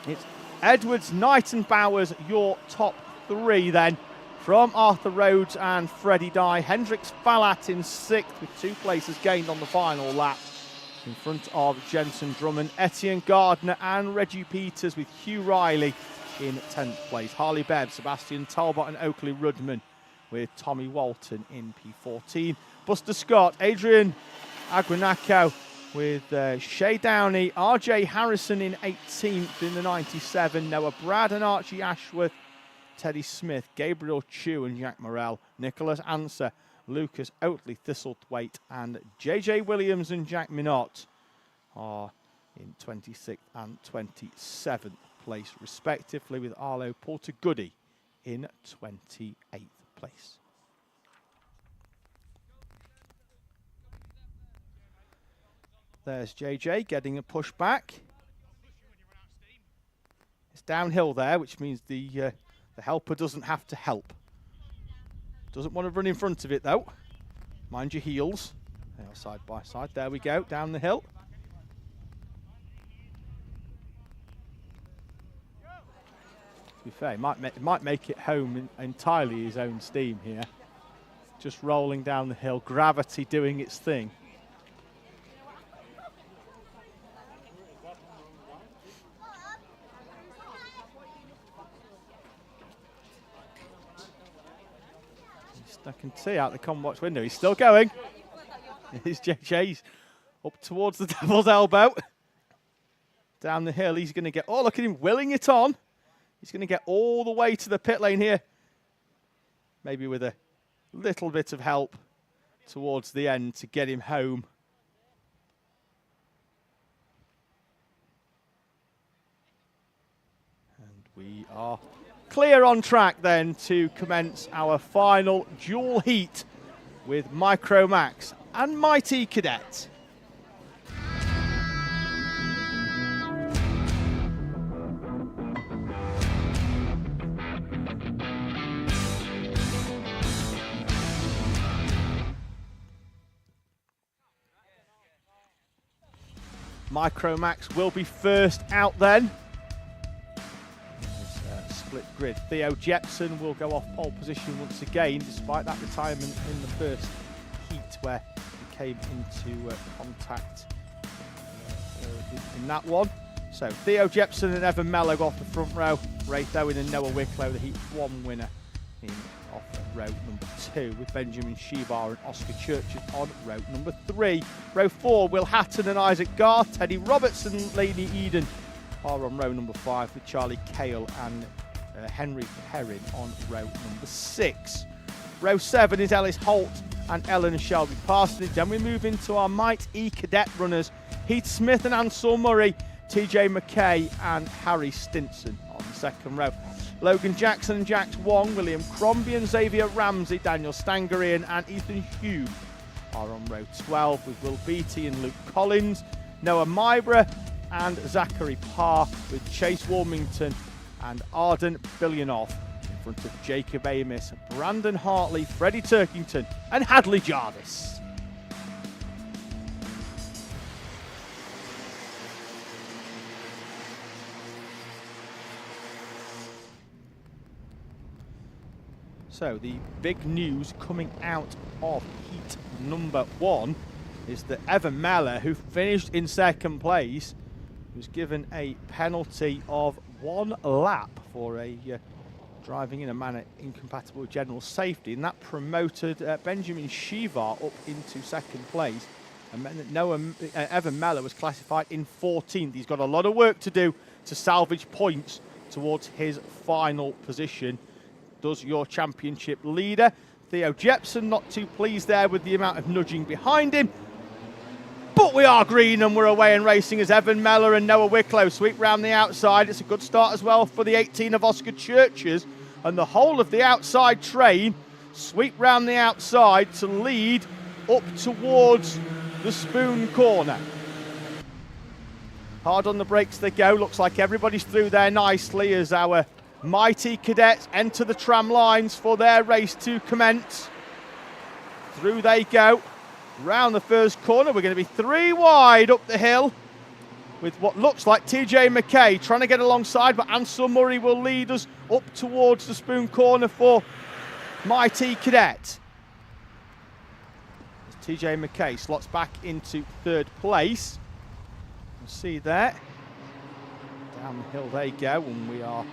It's Edwards, Knight and Bowers, your top 3 then, from Arthur Rhodes and Freddie Dye. Hendricks Falat in 6th with 2 places gained on the final lap. In front of Jensen Drummond, Etienne Gardner and Reggie Peters with Hugh Riley in 10th place. Harley Bev, Sebastian Talbot and Oakley Rudman with Tommy Walton in P14. Buster Scott, Adrian Aguinaco with Shay Downey, RJ Harrison in 18th in the 97. Noah Brad and Archie Ashworth, Teddy Smith, Gabriel Chu and Jack Morrell, Nicholas Anser, Lucas Oatley, Thistlethwaite and JJ Williams and Jack Minot are in 26th and 27th place respectively, with Arlo Portagoody in 28th place. There's JJ getting a push back. It's downhill there, which means the helper doesn't have to help. Doesn't want to run in front of it though. Mind your heels. They are side by side. There we go, down the hill. To be fair, he might make it home entirely his own steam here. Just rolling down the hill, gravity doing its thing. I can see out the Comwatch window. He's still going. Here's JJ's up towards the Devil's Elbow. Down the hill, he's going to get... Oh, look at him willing it on. He's going to get all the way to the pit lane here. Maybe with a little bit of help towards the end to get him home. And we are clear on track then to commence our final dual heat with Micromax and MightE Cadet. Micromax will be first out then. Split grid. Theo Jepson will go off pole position once again, despite that retirement in the first heat where he came into contact in that one. So Theo Jepson and Evan Mello off the front row. Rafe Owen and Noah Wicklow, the Heat 1 winner, in off row number 2, with Benjamin Shevar and Oscar Churches on row number 3. Row 4, Will Hatton and Isaac Garth, Teddy Robertson and Lady Eden are on row number 5, with Charlie Cale and Henry Perrin on row number 6. Row 7 is Ellis Holt and Ellen Shelby Parsonage. Then we move into our MightE Cadet runners, Heath Smith and Ansel Murray, TJ McKay and Harry Stinson on the second row. Logan Jackson and Jax Wong, William Crombie and Xavier Ramsey, Daniel Stangarian and Ethan Hume are on row 12, with Will Beattie and Luke Collins, Noah Mybra and Zachary Parr, with Chase Warmington and Arden Billionoff in front of Jacob Amis, Brandon Hartley, Freddie Turkington and Hadley Jarvis. So the big news coming out of heat number 1 is that Evan Meller, who finished in second place, was given a penalty of 1 lap for driving in a manner incompatible with general safety, and that promoted Benjamin Shevar up into second place, and meant that Evan Meller was classified in 14th. He's got a lot of work to do to salvage points towards his final position. does your championship leader. Theo Jepson not too pleased there with the amount of nudging behind him. But we are green and we're away and racing as Evan Mellor and Noah Wicklow sweep round the outside. It's a good start as well for the 18 of Oscar Churches, and the whole of the outside train sweep round the outside to lead up towards the Spoon corner. Hard on the brakes they go. Looks like everybody's through there nicely as our mighty cadets enter the tram lines for their race to commence. Through they go. Round the first corner, we're going to be 3 wide up the hill with what looks like TJ McKay trying to get alongside, but Ansel Murray will lead us up towards the Spoon corner for mighty Cadet. As TJ McKay slots back into 3rd place. You'll see there. Down the hill they go, and we are...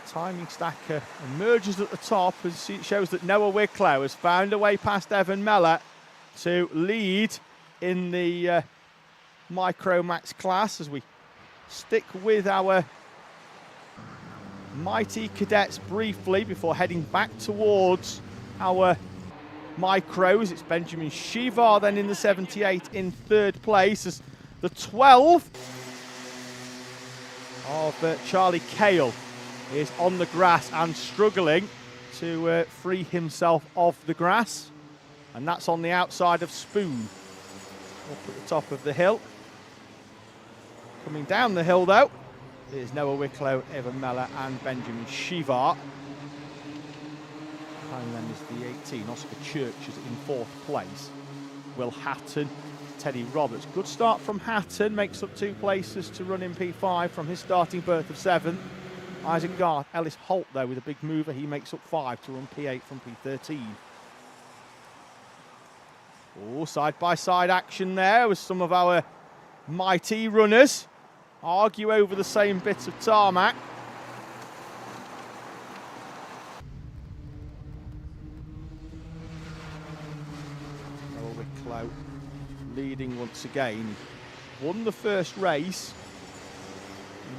Timing stacker emerges at the top as it shows that Noah Wicklow has found a way past Evan Mellor to lead in the Micromax class as we stick with our mighty cadets briefly before heading back towards our micros. It's Benjamin Shivar then in the 78 in 3rd place as the 12 of Charlie Cale is on the grass and struggling to free himself of the grass, and that's on the outside of Spoon up at the top of the hill. Coming down the hill though is Noah Wicklow, Evan Mellor and Benjamin Shivar. Behind them is the 18 Oscar Churches in 4th place. Will Hatton, Teddy Roberts. Good start from Hatton, makes up 2 places to run in P5 from his starting berth of 7th. Isaac Garth, Ellis Holt there with a big mover. He makes up 5 to run P8 from P13. Oh, side-by-side action there with some of our mighty runners. Argue over the same bit of tarmac. Noah Wicklow leading once again. Won the first race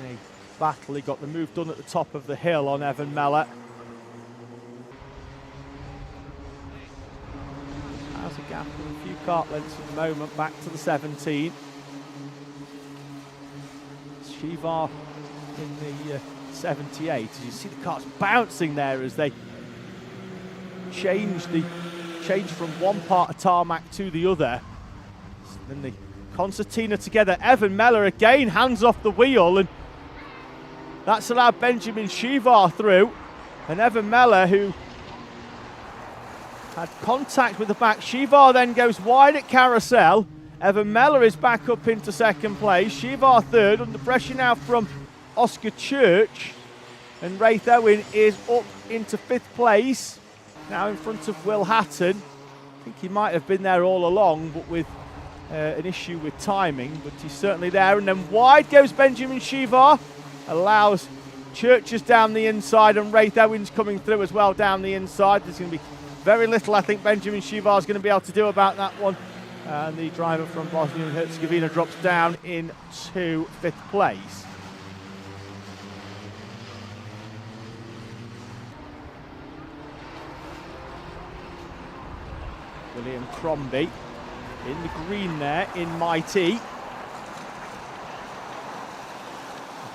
in a battle. He got the move done at the top of the hill on Evan Mellor. Has a gap of a few kart lengths at the moment, back to the 17. Shivar in the 78. As you see the karts bouncing there as they change from one part of tarmac to the other. Then the concertina together. Evan Mellor again hands off the wheel, and that's allowed Benjamin Shivar through. And Evan Mellor, who had contact with the back. Shivar then goes wide at Carousel. Evan Mellor is back up into 2nd place. Shivar 3rd, under pressure now from Oscar Church. And Raith Owen is up into 5th place. Now in front of Will Hatton. I think he might have been there all along, but with an issue with timing. But he's certainly there. And then wide goes Benjamin Shivar. Allows Churches down the inside, and Raith Owens coming through as well down the inside. There's going to be very little I think Benjamin Shivar is going to be able to do about that one. And the driver from Bosnia and Herzegovina drops down into 5th place. William Crombie in the green there in MightE.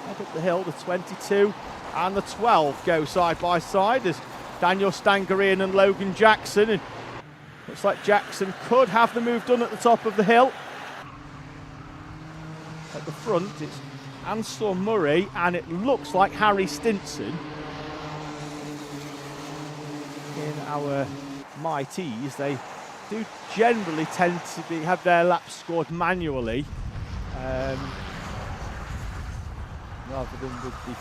Head up the hill, the 22 and the 12 go side by side as Daniel Stangarian and Logan Jackson. And looks like Jackson could have the move done at the top of the hill. At the front, it's Ansel Murray and it looks like Harry Stinson. In our MightEs, they do generally tend to have their laps scored manually. Rather than with the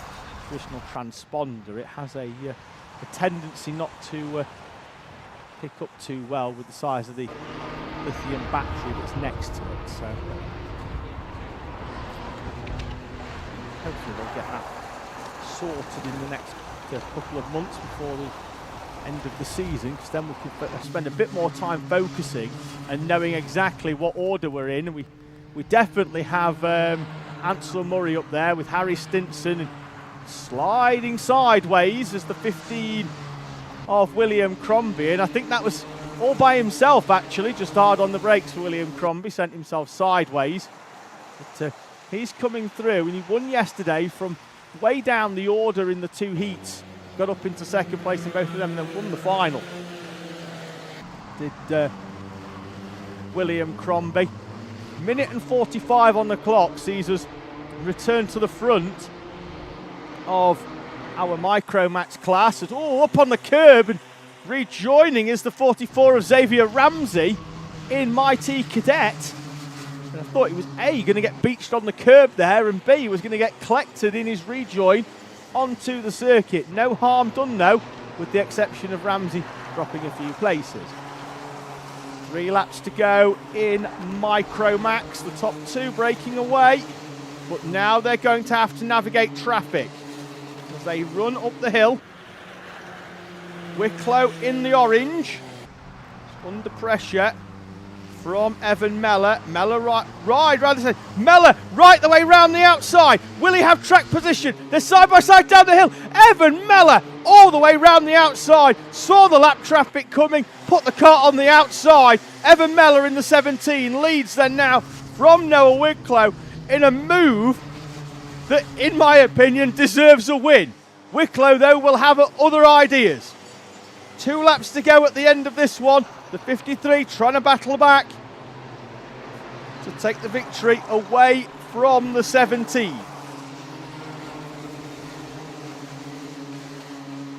traditional transponder, it has a tendency not to pick up too well with the size of the lithium battery that's next to it. So hopefully they'll get that sorted in the next couple of months before the end of the season, because then we can spend a bit more time focusing and knowing exactly what order we're in. We definitely have Ansel Murray up there with Harry Stinson and sliding sideways as the 15 of William Crombie, and I think that was all by himself actually, just hard on the brakes for William Crombie, sent himself sideways. But he's coming through, and he won yesterday from way down the order in the 2 heats, got up into second place in both of them and then won the final. Did William Crombie. Minute and 45 on the clock sees us return to the front of our Micromax class. Up on the curb and rejoining is the 44 of Xavier Ramsey in MightE Cadet. And I thought he was A, going to get beached on the curb there, and B, was going to get collected in his rejoin onto the circuit. No harm done though, with the exception of Ramsey dropping a few places. 3 laps to go in Micromax, the top 2 breaking away, but now they're going to have to navigate traffic as they run up the hill. Wicklow in the orange, under pressure from Evan Mellor. Mellor Mellor right the way round the outside. Will he have track position? They're side by side down the hill. Evan Mellor all the way round the outside. Saw the lap traffic coming, put the car on the outside. Evan Mellor in the 17 leads then now from Noah Wicklow in a move that, in my opinion, deserves a win. Wicklow, though, will have other ideas. 2 laps to go at the end of this one. The 53 trying to battle back to take the victory away from the 17.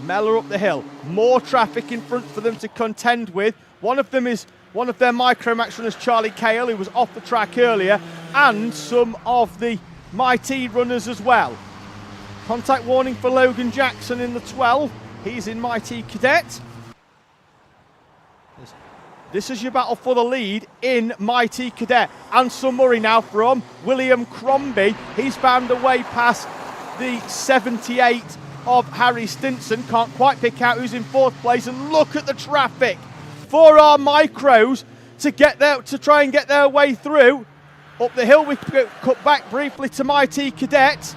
Mellor up the hill. More traffic in front for them to contend with. One of them is one of their Micromax runners, Charlie Cale, who was off the track earlier, and some of the MightE runners as well. Contact warning for Logan Jackson in the 12. He's in MightE Cadet. This is your battle for the lead in MightE Cadet. Ansel Murray now from William Crombie. He's found a way past the 78 of Harry Stinson. Can't quite pick out who's in 4th place, and look at the traffic for our micros to get there, to try and get their way through. Up the hill we cut back briefly to MightE Cadet,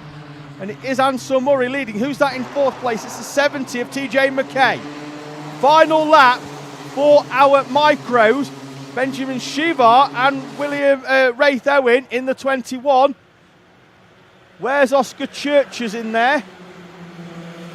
and it is Ansel Murray leading. Who's that in 4th place? It's the 70 of TJ McKay. Final lap for our micros, Benjamin Shivar and William Wraith Owen in the 21. Where's Oscar Churches in there?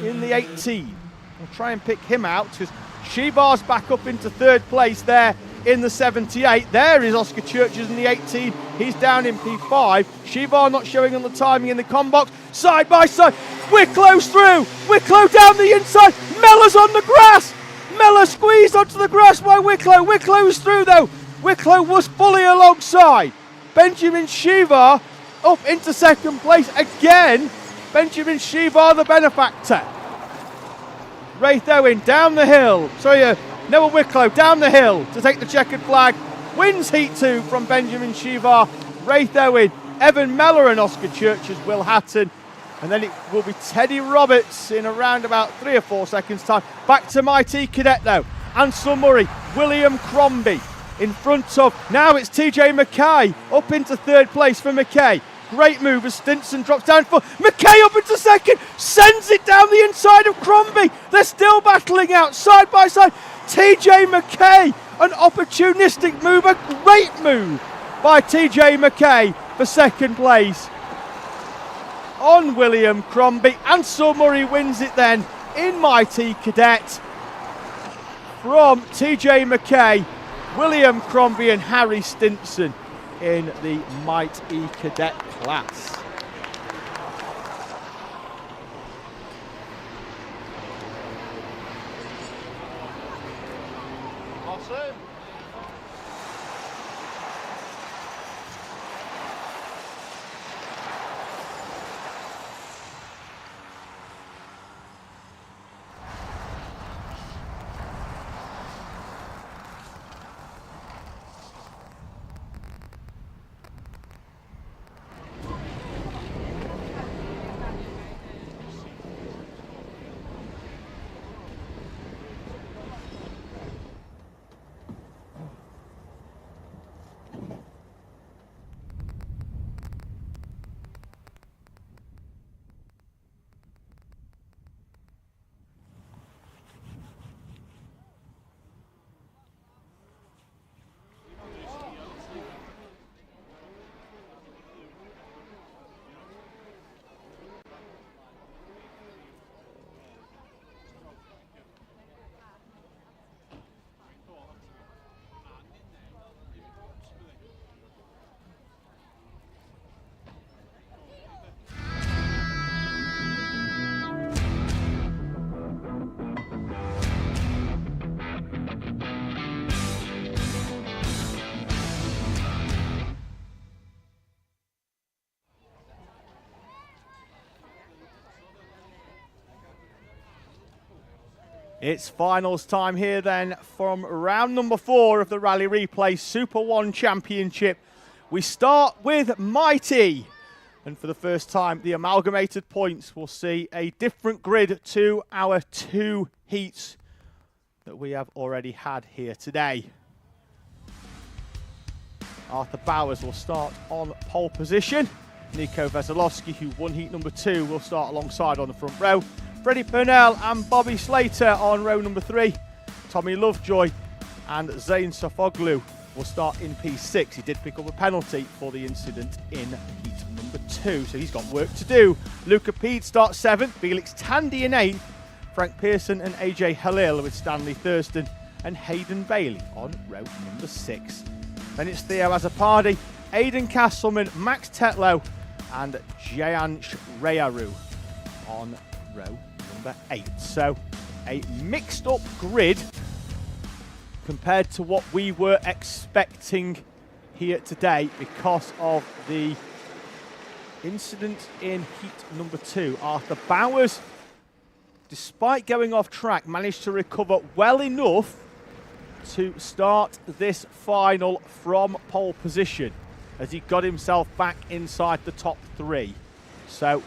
In the 18. We'll try and pick him out because Shivar's back up into 3rd place there in the 78. There is Oscar Churches in the 18. He's down in P5. Shivar not showing on the timing in the combox. Side by side. Wicklow's through. Wicklow down the inside. Mellor's on the grass. Mellor squeezed onto the grass by Wicklow. Wicklow's through though. Wicklow was fully alongside. Benjamin Shivar up into 2nd place again. Benjamin Shivar, the benefactor. Wraith Owen down the hill. Noah Wicklow down the hill to take the checkered flag. Wins Heat 2 from Benjamin Shivar, Wraith Owen, Evan Mellor and Oscar Churches, Will Hatton. And then it will be Teddy Roberts in around about 3 or 4 seconds time. Back to MightE Cadet though. Ansel Murray, William Crombie in front of, now it's TJ McKay up into 3rd place for McKay. Great move as Stinson drops down for McKay up into 2nd, sends it down the inside of Crombie. They're still battling out side by side. TJ McKay, an opportunistic move, a great move by TJ McKay for 2nd place on William Crombie. Ansel Murray wins it then in MightE Cadet from TJ McKay, William Crombie and Harry Stinson in the MightE Cadet class. Awesome. It's finals time here then from round number 4 of the Rally Replay SuperOne Championship. We start with MightE. And for the first time, the amalgamated points will see a different grid to our 2 heats that we have already had here today. Arthur Bowers will start on pole position. Nico Veselovsky, who won heat number 2, will start alongside on the front row. Freddie Purnell and Bobby Slater on row number 3. Tommy Lovejoy and Zane Sofoglu will start in P6. He did pick up a penalty for the incident in heat number 2, so he's got work to do. Luca Pede starts 7th, Felix Tandy in 8th, Frank Pearson and AJ Halil with Stanley Thurston and Hayden Bailey on row number 6. Then it's Theo Azzopardi, Aidan Castleman, Max Tetlow and Jayansh Rayaru on row number 8. So a mixed up grid compared to what we were expecting here today because of the incident in heat number 2. Arthur Bowers, despite going off track, managed to recover well enough to start this final from pole position as he got himself back inside the top 3. So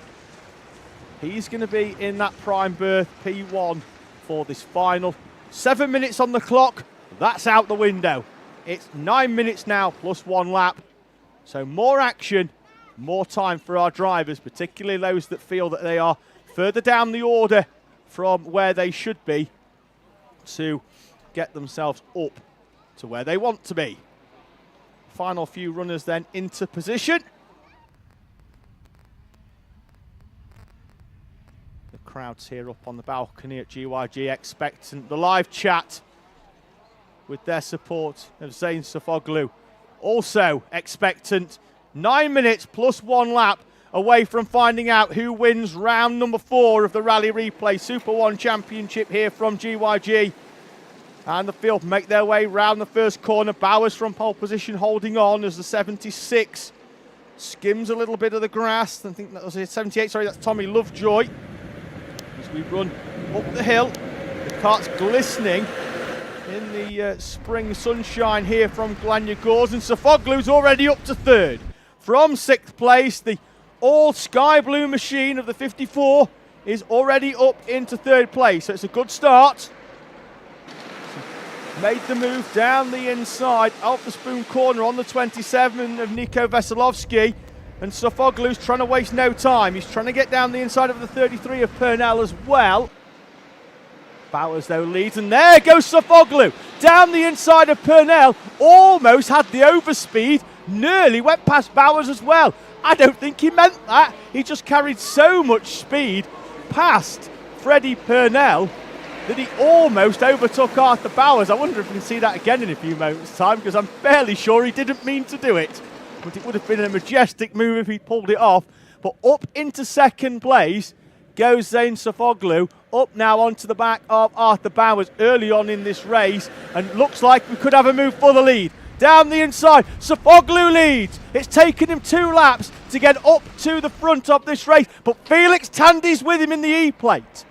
he's going to be in that prime berth, P1, for this final. 7 minutes on the clock, that's out the window. It's 9 minutes now plus 1 lap. So more action, more time for our drivers, particularly those that feel that they are further down the order from where they should be to get themselves up to where they want to be. Final few runners then into position. The crowd's here up on the balcony at GYG expectant. The live chat with their support of Zane Sofoglu also expectant. 9 minutes plus 1 lap away from finding out who wins round number 4 of the Rally Replay SuperOne Championship here from GYG. And the field make their way round the first corner. Bowers from pole position holding on as the 76 skims a little bit of the grass. I think that was 78, sorry, that's Tommy Lovejoy. As we run up the hill, the kart's glistening in the spring sunshine here from Glanyagors, and Sofoglu's already up to 3rd. From 6th place, the all sky blue machine of the 54 is already up into 3rd place, so it's a good start. Made the move down the inside of the spoon corner on the 27 of Nico Veselovsky, and Sofoglu's trying to waste no time. He's trying to get down the inside of the 33 of Purnell as well. Bowers though leads, and there goes Sofoglu down the inside of Purnell, almost had the overspeed, nearly went past Bowers as well. I don't think he meant that. He just carried so much speed past Freddie Purnell that he almost overtook Arthur Bowers. I wonder if we can see that again in a few moments' time, because I'm fairly sure he didn't mean to do it. But it would have been a majestic move if he pulled it off. But up into 2nd place goes Zane Sofoglu, up now onto the back of Arthur Bowers early on in this race, and looks like we could have a move for the lead. Down the inside, Sofoglu leads. It's taken him 2 laps to get up to the front of this race, but Felix Tandy's with him in the E-plate.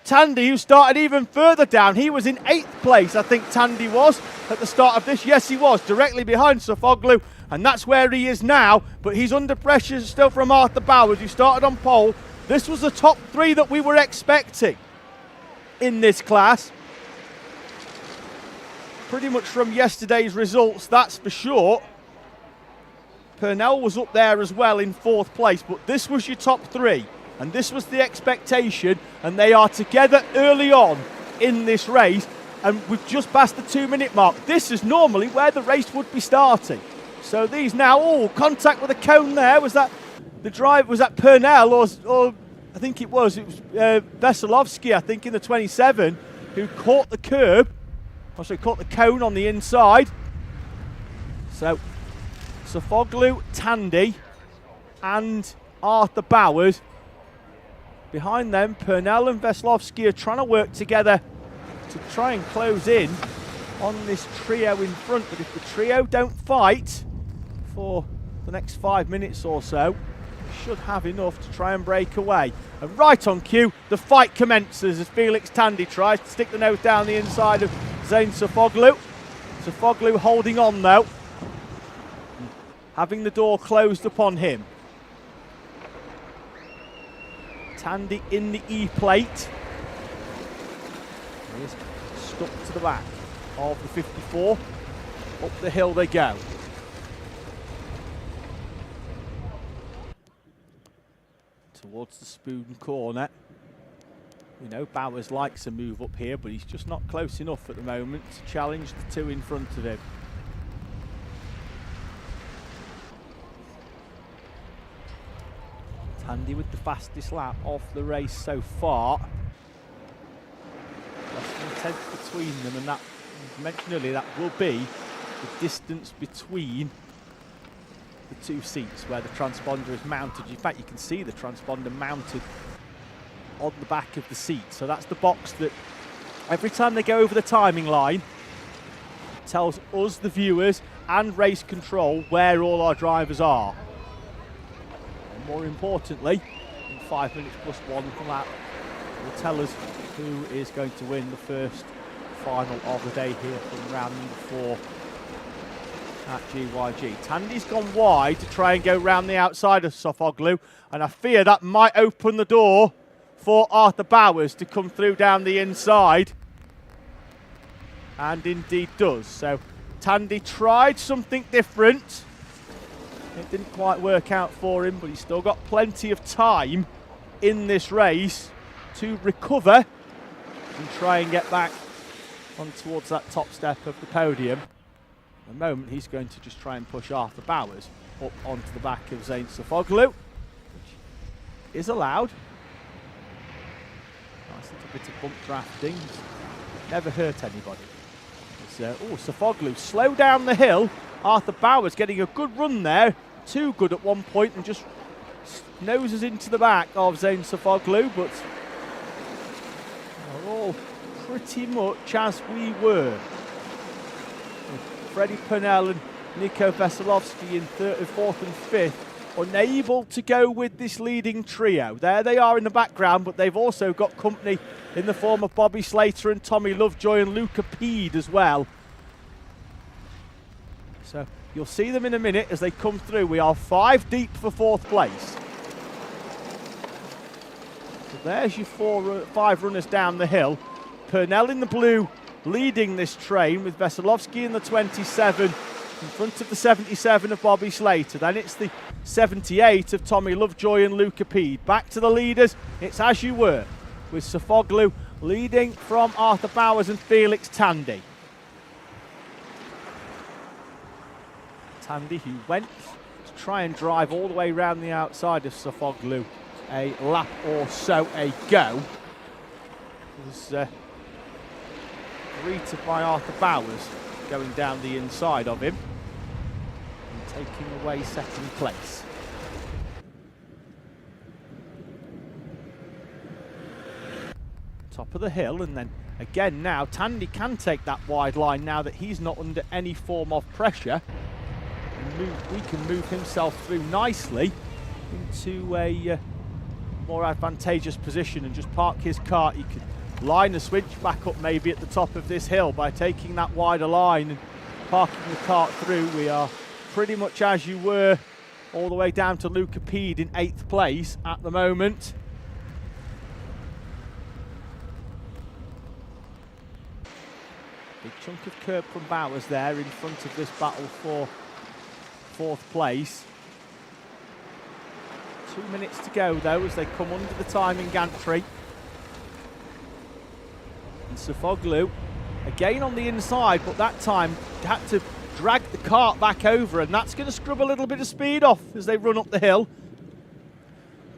Tandy, who started even further down, he was in 8th place, I think Tandy was, at the start of this. Yes, he was, directly behind Sofoglu, and that's where he is now, but he's under pressure still from Arthur Bowers, who started on pole. This was the top 3 that we were expecting in this class. Pretty much from yesterday's results, that's for sure. Purnell was up there as well in 4th place, but this was your top 3. And this was the expectation, and they are together early on in this race, and we've just passed the 2-minute mark. This is normally where the race would be starting. So these now, contact with a cone there. Was that the drive? Was that Purnell, or I think it was Veselovsky, I think, in the 27, who caught the curb, also caught the cone on the inside. So Sofoglu, Tandy, and Arthur Bowers. Behind them, Purnell and Veselovsky are trying to work together to try and close in on this trio in front. But if the trio don't fight for the next 5 minutes or so, should have enough to try and break away. And right on cue, the fight commences as Felix Tandy tries to stick the nose down the inside of Zain Sofoglu. Sofoglu holding on though, having the door closed upon him. Tandy in the E-plate. He is stuck to the back of the 54. Up the hill they go. Towards the Spoon corner. You know, Bowers likes a move up here, but he's just not close enough at the moment to challenge the two in front of him. Tandy with the fastest lap of the race so far. Less than a tenth between them, and that, as mentioned earlier, that will be the distance between the two seats where the transponder is mounted. In fact, you can see the transponder mounted on the back of the seat. So that's the box that every time they go over the timing line, tells us, the viewers, and race control where all our drivers are. And more importantly, in 5 minutes plus one from that, will tell us who is going to win the first final of the day here from round number 4 at GYG. Tandy's gone wide to try and go round the outside of Sofoglu, and I fear that might open the door for Arthur Bowers to come through down the inside, and indeed does. So Tandy tried something different. It didn't quite work out for him, but he's still got plenty of time in this race to recover and try and get back on towards that top step of the podium. At the moment, he's going to just try and push Arthur Bowers up onto the back of Zain Sofoglu, which is allowed. Nice little bit of bump drafting. Never hurt anybody. Sofoglu slow down the hill. Arthur Bowers getting a good run there. Too good at one point and just noses into the back of Zain Sofoglu, but we're all pretty much as we were. Freddie Purnell and Nico Veselovsky in fourth and fifth, unable to go with this leading trio. There they are in the background, but they've also got company in the form of Bobby Slater and Tommy Lovejoy and Luca Peed as well. So you'll see them in a minute as they come through. We are 5 deep for fourth place. So there's your 5 runners down the hill. Purnell in the blue leading this train with Veselovsky in the 27 in front of the 77 of Bobby Slater. Then it's the 78 of Tommy Lovejoy and Luca Peed. Back to the leaders, it's as you were, with Sofoglu leading from Arthur Bowers and Felix Tandy. Tandy, who went to try and drive all the way around the outside of Sofoglu a lap or so ago, was greeted by Arthur Bowers going down the inside of him and taking away second place. Top of the hill, and then again now Tandy can take that wide line now that he's not under any form of pressure. He can move himself through nicely into a more advantageous position and just park his car. He can line the switch back up maybe at the top of this hill by taking that wider line and parking the cart through. We are pretty much as you were all the way down to Luca Peed in 8th place at the moment. Big chunk of curb from Bowers there in front of this battle for 4th place. 2 minutes to go though as they come under the timing gantry. And Sofoglu again on the inside, but that time had to drag the cart back over, and that's going to scrub a little bit of speed off as they run up the hill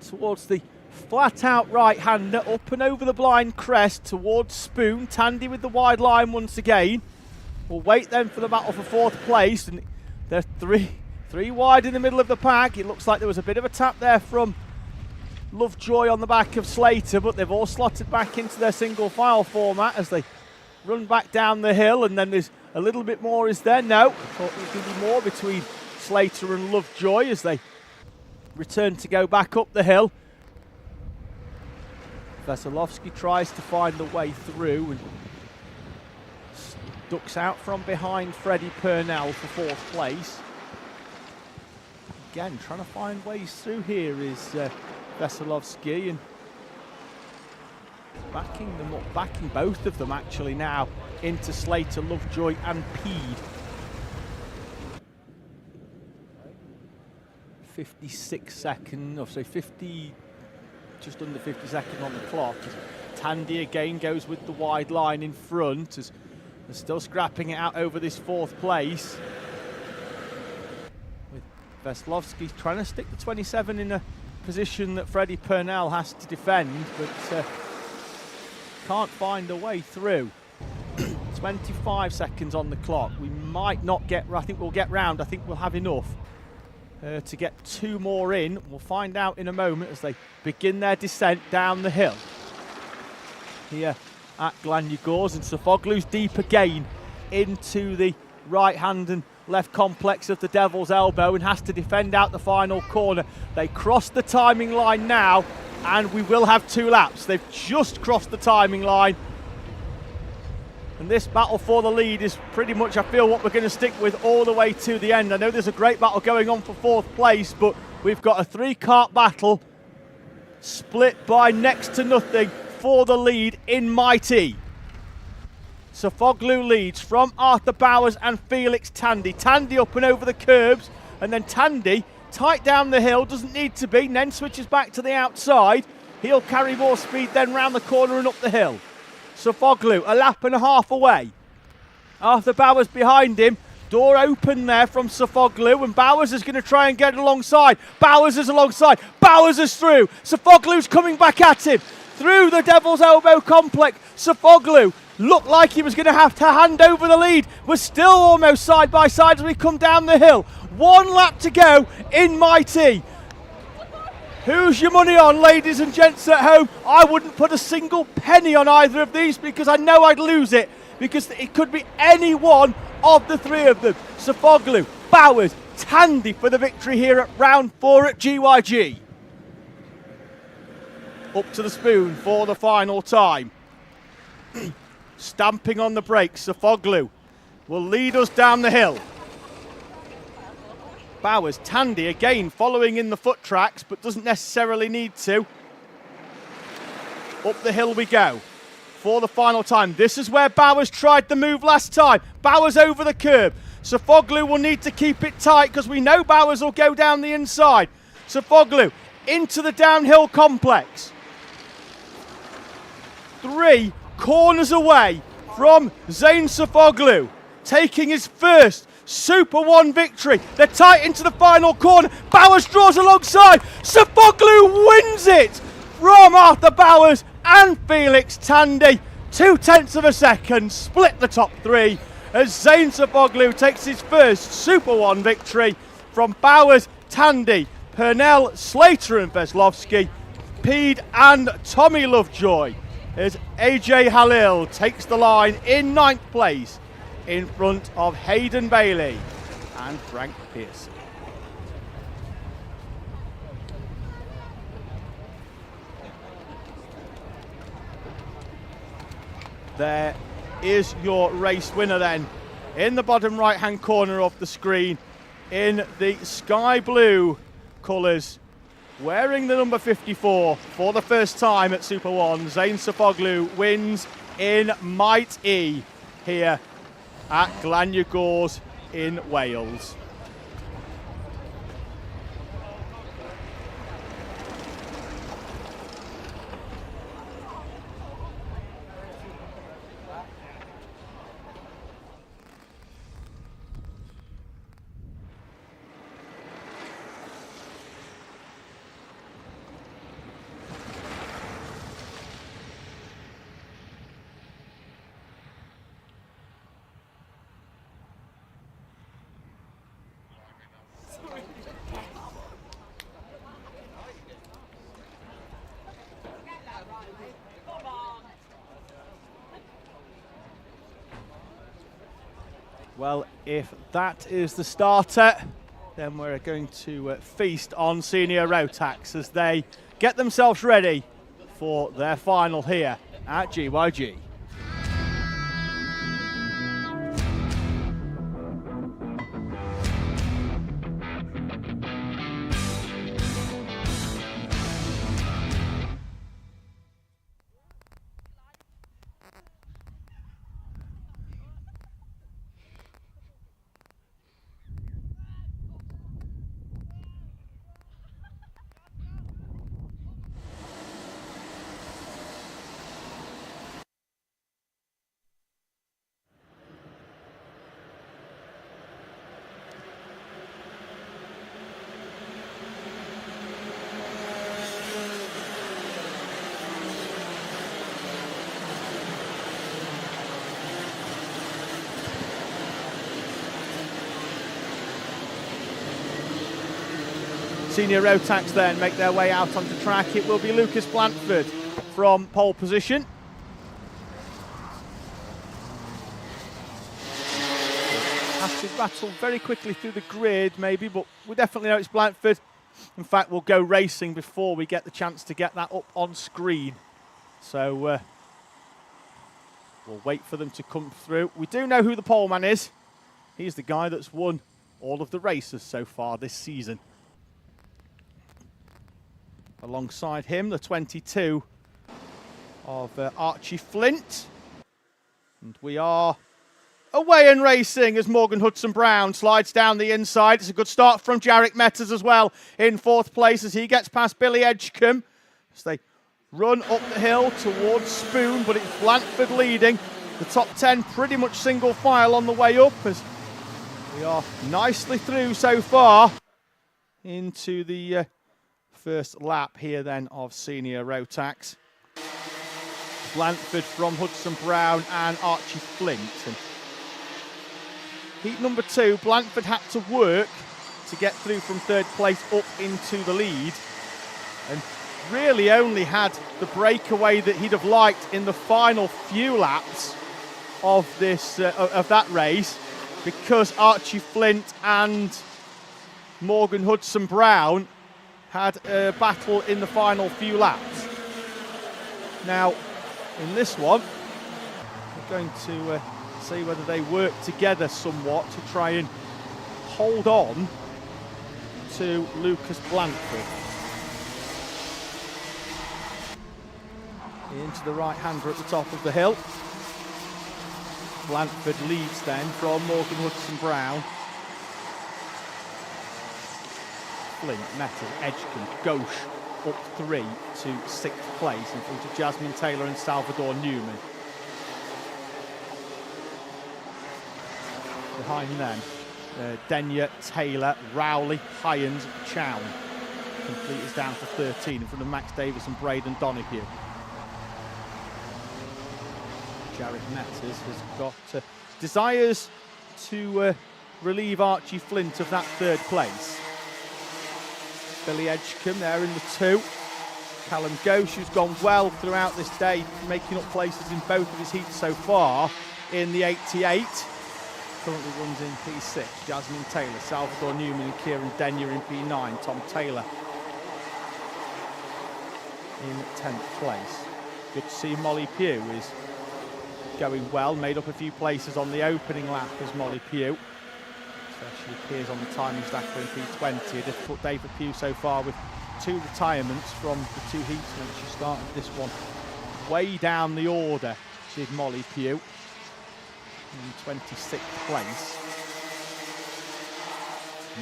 towards the flat out right-hander, up and over the blind crest towards Spoon. Tandy with the wide line once again. We'll wait then for the battle for 4th place, and they're three wide in the middle of the pack. It looks like there was a bit of a tap there from Lovejoy on the back of Slater, but they've all slotted back into their single file format as they run back down the hill, and then there's a little bit more, is there? No, I thought there was going to be more between Slater and Lovejoy as they return to go back up the hill. Veselovsky tries to find the way through and ducks out from behind Freddie Purnell for 4th place. Again, trying to find ways through here is Veselovsky, and backing them up, backing both of them actually now into Slater, Lovejoy and Peed. 56 seconds, or so 50, just under 50 seconds on the clock. Tandy again goes with the wide line in front as they're still scrapping it out over this 4th place. With Veselovsky trying to stick the 27 in a position that Freddie Purnell has to defend, but can't find a way through. 25 seconds on the clock. We might not get, I think we'll get round, I think we'll have enough to get 2 more in. We'll find out in a moment as they begin their descent down the hill here at Glanyagors, and Sofoglu's deep again into the right hand and left complex of the Devil's Elbow and has to defend out the final corner. They cross the timing line now and we will have 2 laps. They've just crossed the timing line, and this battle for the lead is pretty much, I feel, what we're going to stick with all the way to the end. I know there's a great battle going on for 4th place, but we've got a 3-kart battle split by next to nothing for the lead in MightE. Sofoglu leads from Arthur Bowers and Felix Tandy. Tandy up and over the curbs, and then Tandy tight down the hill, doesn't need to be, and then switches back to the outside. He'll carry more speed then round the corner and up the hill. Sofoglu a lap and a half away. Arthur Bowers behind him. Door open there from Sofoglu, and Bowers is going to try and get alongside. Bowers is alongside. Bowers is through. Sofoglu's coming back at him through the Devil's Elbow complex. Sofoglu looked like he was going to have to hand over the lead. We're still almost side by side as we come down the hill. 1 lap to go in MightE. Who's your money on, ladies and gents at home? I wouldn't put a single penny on either of these because I know I'd lose it, because it could be any one of the 3 of them. Sofoglu, Bowers, Tandy for the victory here at round 4 at GYG. Up to the spoon for the final time. Stamping on the brakes, Sofoglu will lead us down the hill. Bowers, Tandy again following in the foot tracks, but doesn't necessarily need to. Up the hill we go for the final time. This is where Bowers tried the move last time. Bowers over the curb. Sofoglu will need to keep it tight because we know Bowers will go down the inside. Sofoglu into the downhill complex. 3 corners away from Zane Sofoglu, taking his first SuperOne victory. They're tight into the final corner. Bowers draws alongside. Sofoglu wins it from Arthur Bowers and Felix Tandy. 0.2 of a second split the top 3 as Zane Sofoglu takes his first SuperOne victory from Bowers, Tandy, Purnell, Slater and Veselovsky, Peed and Tommy Lovejoy, as AJ Halil takes the line in 9th place in front of Hayden Bailey and Frank Pearson. There is your race winner then, in the bottom right hand corner of the screen, in the sky blue colours, wearing the number 54 for the first time at SuperOne. Zane Sofoglu wins in MightE here at Glanyagors in Wales. Well, if that is the starter, then we're going to feast on senior Rotax as they get themselves ready for their final here at GYG. Senior Rotax then make their way out onto track. It will be Lucas Blanford from pole position. Has to rattle very quickly through the grid maybe, but we definitely know it's Blanford. In fact, we'll go racing before we get the chance to get that up on screen. So we'll wait for them to come through. We do know who the poleman is. He's the guy that's won all of the races so far this season. Alongside him, the 22 of Archie Flint. And we are away and racing as Morgan Hudson-Brown slides down the inside. It's a good start from Jarek Metters as well in 4th place as he gets past Billy Edgecombe. As they run up the hill towards Spoon, but it's Blanford leading. The top 10 pretty much single file on the way up as we are nicely through so far into the first lap here then of senior Rotax. Blanford from Hudson-Brown and Archie Flint. And heat number 2, Blanford had to work to get through from 3rd place up into the lead and really only had the breakaway that he'd have liked in the final few laps of this of that race, because Archie Flint and Morgan Hudson-Brown had a battle in the final few laps. Now, in this one, we're going to see whether they work together somewhat to try and hold on to Lucas Blanford. Into the right-hander at the top of the hill. Blanford leads then from Morgan Hudson-Brown. Flint, Metal, Edgecombe, Gauche up 3 to 6th place in front of Jasmine Taylor and Salvador Newman. Behind them, Denya, Taylor, Rowley, Hyans, Chown. Complete is down to 13 in front of Max Davis and Braden Donahue. Jarek Metters has got desires to relieve Archie Flint of that 3rd place. Billy Edgecombe there in the 2. Callum Gauche, who's gone well throughout this day, making up places in both of his heats so far in the 88. Currently runs in P6. Jasmine Taylor, Salvador Newman and Kieran Denya in P9. Tom Taylor in 10th place. Good to see Molly Pugh is going well. Made up a few places on the opening lap as Molly Pugh. She appears on the timing stacker in P20. A difficult day for Pugh so far with 2 retirements from the 2 heats when she started this one. Way down the order did Molly Pugh in 26th place.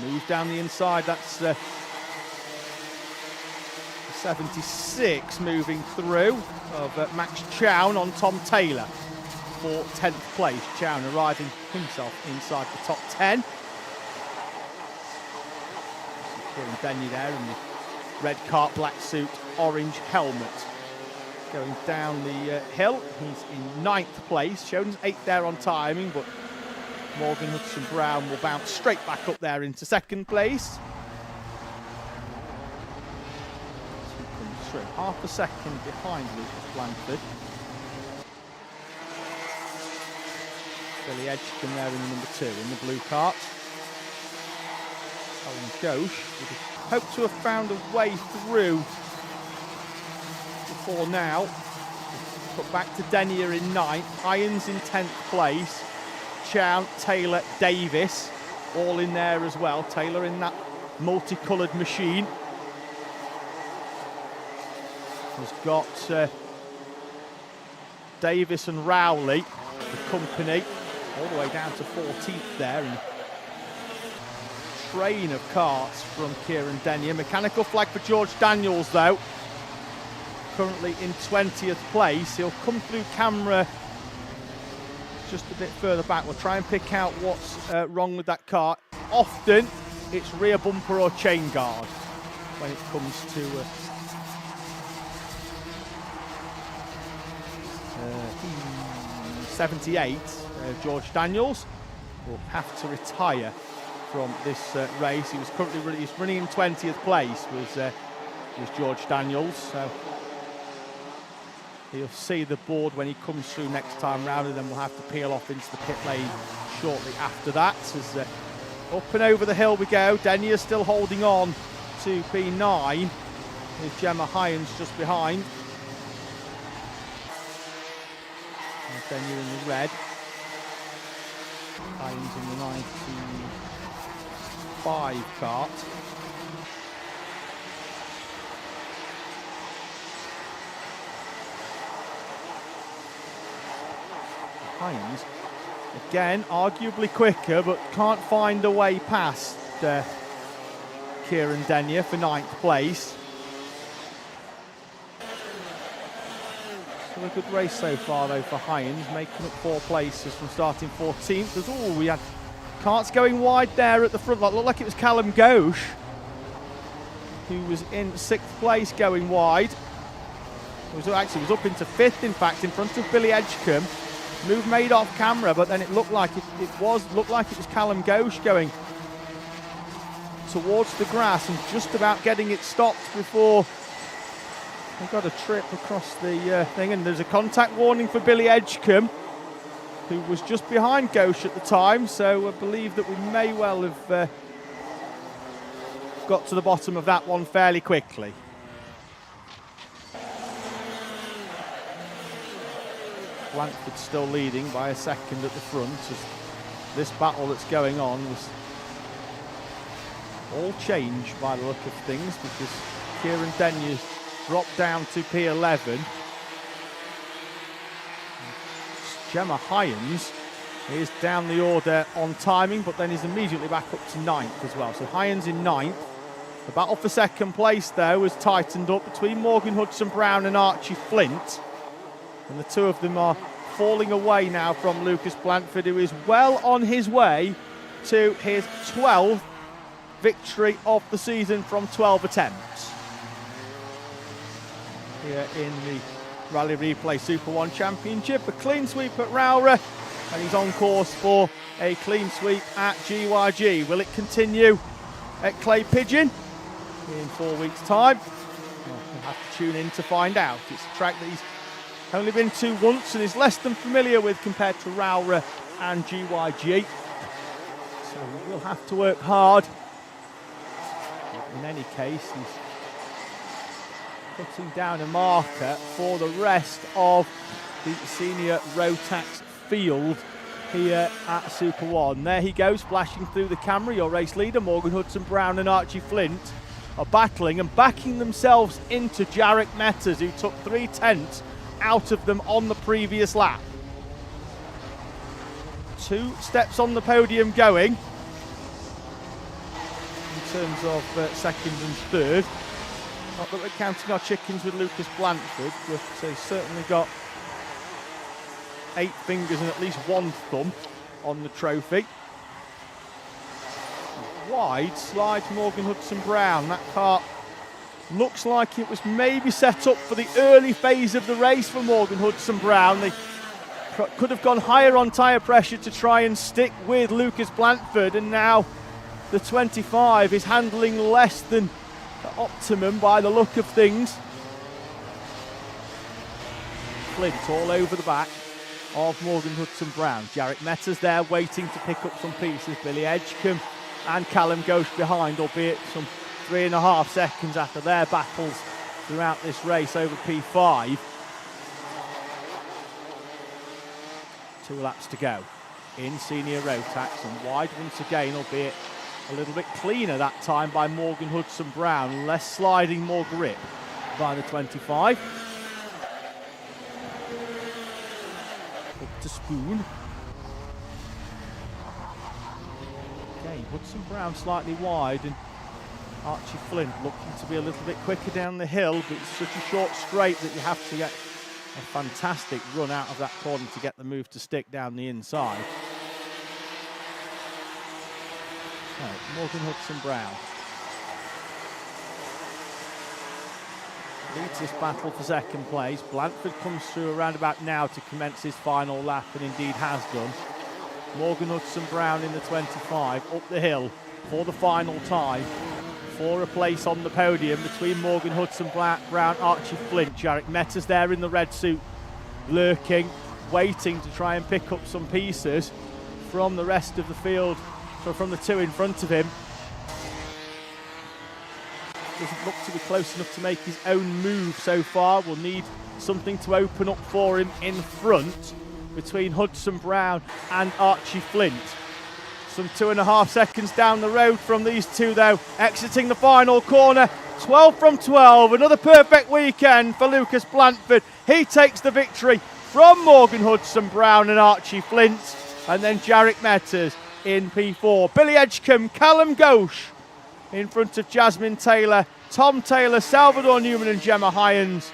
Moves down the inside, that's 76 moving through of Max Chown on Tom Taylor for 10th place. Chown arriving himself inside the top 10. Kieran Denny there in the red cart, black suit, orange helmet. Going down the hill, he's in 9th place. Shown 8th there on timing, but Morgan Hudson-Brown will bounce straight back up there into 2nd place. He comes through, half a second behind Lucas Blanford. Billy Edgecombe there in the number 2 in the blue cart. Alan Ghosh would have hoped to have found a way through before now. Put back to Denier in 9th, Hyans in 10th place, Chow, Taylor, Davis all in there as well. Taylor in that multicoloured machine. Has got Davis and Rowley, the company, all the way down to 14th there. And train of karts from Kieran Denier. Mechanical flag for George Daniels though. Currently in 20th place. He'll come through camera just a bit further back. We'll try and pick out what's wrong with that car. Often it's rear bumper or chain guard when it comes to 78. George Daniels will have to retire from this race. He was currently he's running in 20th place was George Daniels. So he'll see the board when he comes through next time round, and then we'll have to peel off into the pit lane shortly after that. As up and over the hill we go. Denier's still holding on to P9 with Gemma Hyans just behind. And Denier in the red. Hyans in the 95 kart. Hyans, again, arguably quicker, but can't find a way past Kieran Denier for 9th place. Still a good race so far, though, for Hyans, making up 4 places from starting 14th. We had karts going wide there at the front. Looked like it was Callum Ghosh, who was in 6th place going wide. He was up into 5th, in fact, in front of Billy Edgecombe. Move made off camera, but then it looked like it was Callum Ghosh going towards the grass and just about getting it stopped before he got a trip across the thing. And there's a contact warning for Billy Edgecombe, who was just behind Ghosh at the time. So I believe that we may well have got to the bottom of that one fairly quickly. Blanford still leading by a second at the front, as this battle that's going on was all changed by the look of things, because Kieran Denier's dropped down to P11. Gemma Hyans is down the order on timing, but then is immediately back up to 9th as well. So Hyans in 9th. The battle for second place, though, has tightened up between Morgan Hudson-Brown and Archie Flint. And the two of them are falling away now from Lucas Blanford, who is well on his way to his 12th victory of the season from 12 attempts. Here in the Rally Replay Super 1 Championship, a clean sweep at Rowrah, and he's on course for a clean sweep at GYG. Will it continue at Clay Pigeon in 4 weeks' time? Well, we'll have to tune in to find out. It's a track that he's only been to once and is less than familiar with compared to Rowrah and GYG. So we'll have to work hard. But in any case, he's putting down a marker for the rest of the senior Rotax field here at Super 1. There he goes, flashing through the camera. Your race leader, Morgan Hudson-Brown and Archie Flint, are battling and backing themselves into Jarek Metters, who took 3/10 out of them on the previous lap. 2 steps on the podium going in terms of second and third. Not that we're counting our chickens with Lucas Blanford, but he's certainly got 8 fingers and at least 1 thumb on the trophy. Wide slides Morgan Hudson-Brown. That car looks like it was maybe set up for the early phase of the race for Morgan Hudson-Brown. They could have gone higher on tyre pressure to try and stick with Lucas Blanford, and now the 25 is handling less than optimum by the look of things. Flint all over the back of Morgan Hudson-Brown. Jarek Metters there waiting to pick up some pieces. Billy Edgecombe and Callum Ghosh behind, albeit some 3.5 seconds after their battles throughout this race over P5. 2 laps to go in senior Rotax, and wide once again, albeit a little bit cleaner that time by Morgan Hudson-Brown. Less sliding, more grip by the 25. Up to Spoon. Again, Hudson-Brown slightly wide, and Archie Flint looking to be a little bit quicker down the hill, but it's such a short straight that you have to get a fantastic run out of that corner to get the move to stick down the inside. So, Morgan Hudson-Brown leads this battle for second place. Blanford comes through around about now to commence his final lap, and indeed has done. Morgan Hudson-Brown in the 25 up the hill for the final time for a place on the podium between Morgan Hudson-Brown, Archie Flint. Jarek Metta's there in the red suit, lurking, waiting to try and pick up some pieces from the rest of the field, so from the 2 in front of him. Doesn't look to be close enough to make his own move so far. Will need something to open up for him in front between Hudson-Brown and Archie Flint. Some 2.5 seconds down the road from these two, though, exiting the final corner. 12 from 12, another perfect weekend for Lucas Blanford. He takes the victory from Morgan Hudson-Brown and Archie Flint, and then Jarek Metters in P4. Billy Edgecombe, Callum Ghosh in front of Jasmine Taylor, Tom Taylor, Salvador Newman and Gemma Hyans,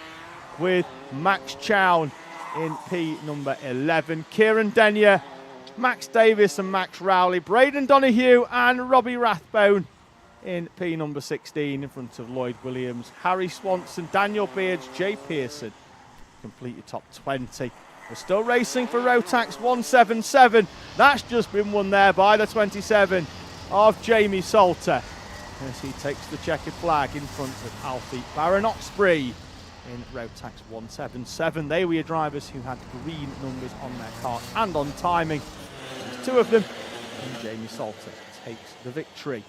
with Max Chown in P number 11. Kieran Denyer, Max Davis and Max Rowley, Braden Donoghue and Robbie Rathbone in P number 16 in front of Lloyd Williams, Harry Swanson, Daniel Beards, Jay Pearson complete your top 20. We're still racing for Rotax 177. That's just been won there by the 27 of Jamie Salter, as he takes the checkered flag in front of Alfie Barron-Oxbury in Rotax 177. They were your drivers who had green numbers on their cart and on timing. There's 2 of them, and Jamie Salter takes the victory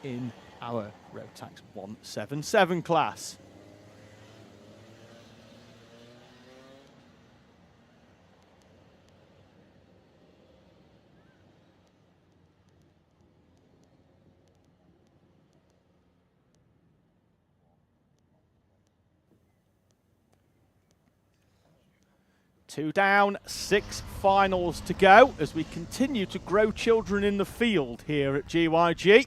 in our Rotax 177 class. Two down, 6 finals to go as we continue to grow children in the field here at GYG.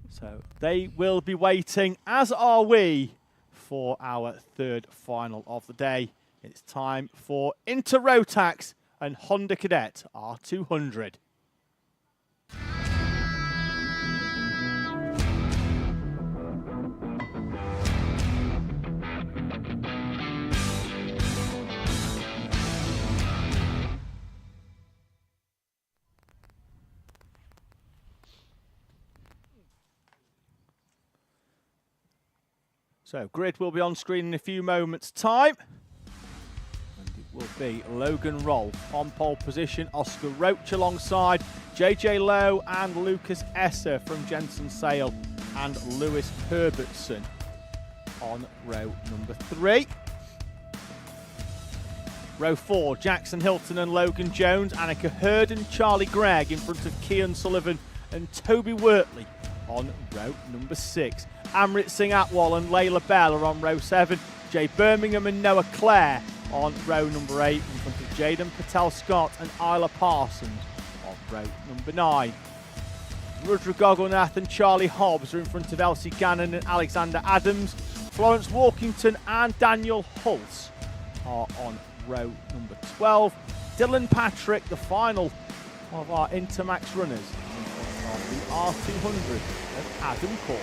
So they will be waiting, as are we, for our 3rd final of the day. It's time for Inter Rotax and Honda Cadet R200. So, grid will be on screen in a few moments' time. And it will be Logan Rolfe on pole position, Oscar Roach alongside JJ Lowe and Lucas Esser from Jensen Sale, and Lewis Herbertson on row number 3. Row 4, Jackson Hilton and Logan Jones, Annika Hurd and Charlie Gregg in front of Kian Sullivan and Toby Wortley on row number 6. Amrit Singh Atwal and Layla Bell are on row 7. Jay Birmingham and Noah Clare on row number 8 in front of Jaden Patel-Scott and Isla Parsons on row number 9. Rudra Gogolnath and Charlie Hobbs are in front of Elsie Gannon and Alexander Adams. Florence Walkington and Daniel Hulse are on row number 12. Dylan Patrick, the final of our Intermax runners, in front of the R200 of Adam Court.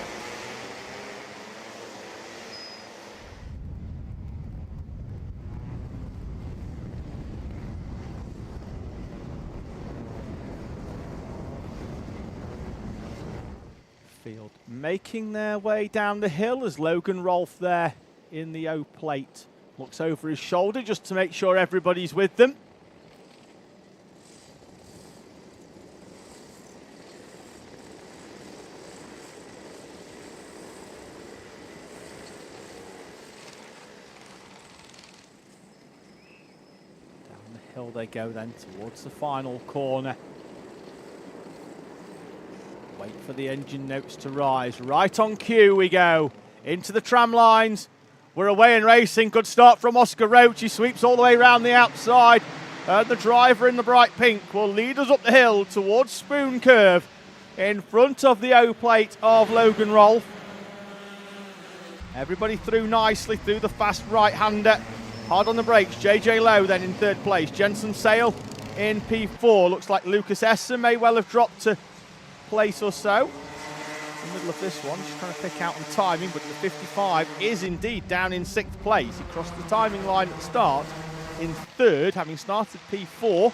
Field making their way down the hill as Logan Rolfe there in the O plate looks over his shoulder just to make sure everybody's with them. Will they go then towards the final corner? Wait for the engine notes to rise. Right on cue we go. Into the tram lines. We're away and racing. Good start from Oscar Roach. He sweeps all the way around the outside. The driver in the bright pink will lead us up the hill towards Spoon Curve in front of the O-plate of Logan Rolfe. Everybody through nicely through the fast right-hander. Hard on the brakes. JJ Lowe then in third place. Jensen Sale in P4. Looks like Lucas Esser may well have dropped to place or so. In the middle of this one, just trying to pick out on timing, but the 55 is indeed down in 6th place. He crossed the timing line at the start in 3rd, having started P4.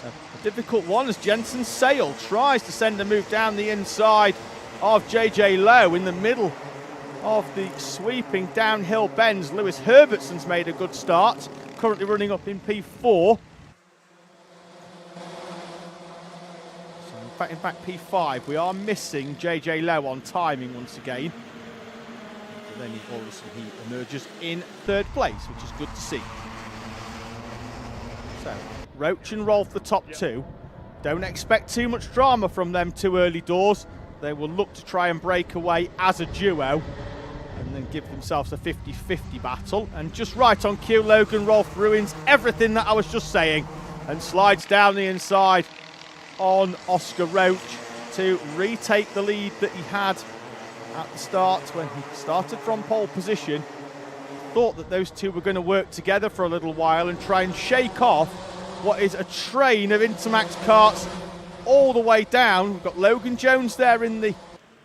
So a difficult one as Jensen Sale tries to send a move down the inside of JJ Lowe in the middle of the sweeping downhill bends. Lewis Herbertson's made a good start, currently running up in P4. In fact, P5, we are missing JJ Lowe on timing once again. And then he emerges in 3rd place, which is good to see. So, Roach and Rolfe, the top 2. Don't expect too much drama from them 2 early doors. They will look to try and break away as a duo and then give themselves a 50-50 battle. And just right on cue, Logan Rolfe ruins everything that I was just saying and slides down the inside on Oscar Roach to retake the lead that he had at the start when he started from pole position. Thought that those two were going to work together for a little while and try and shake off what is a train of Intermax karts all the way down. We've got Logan Jones there in the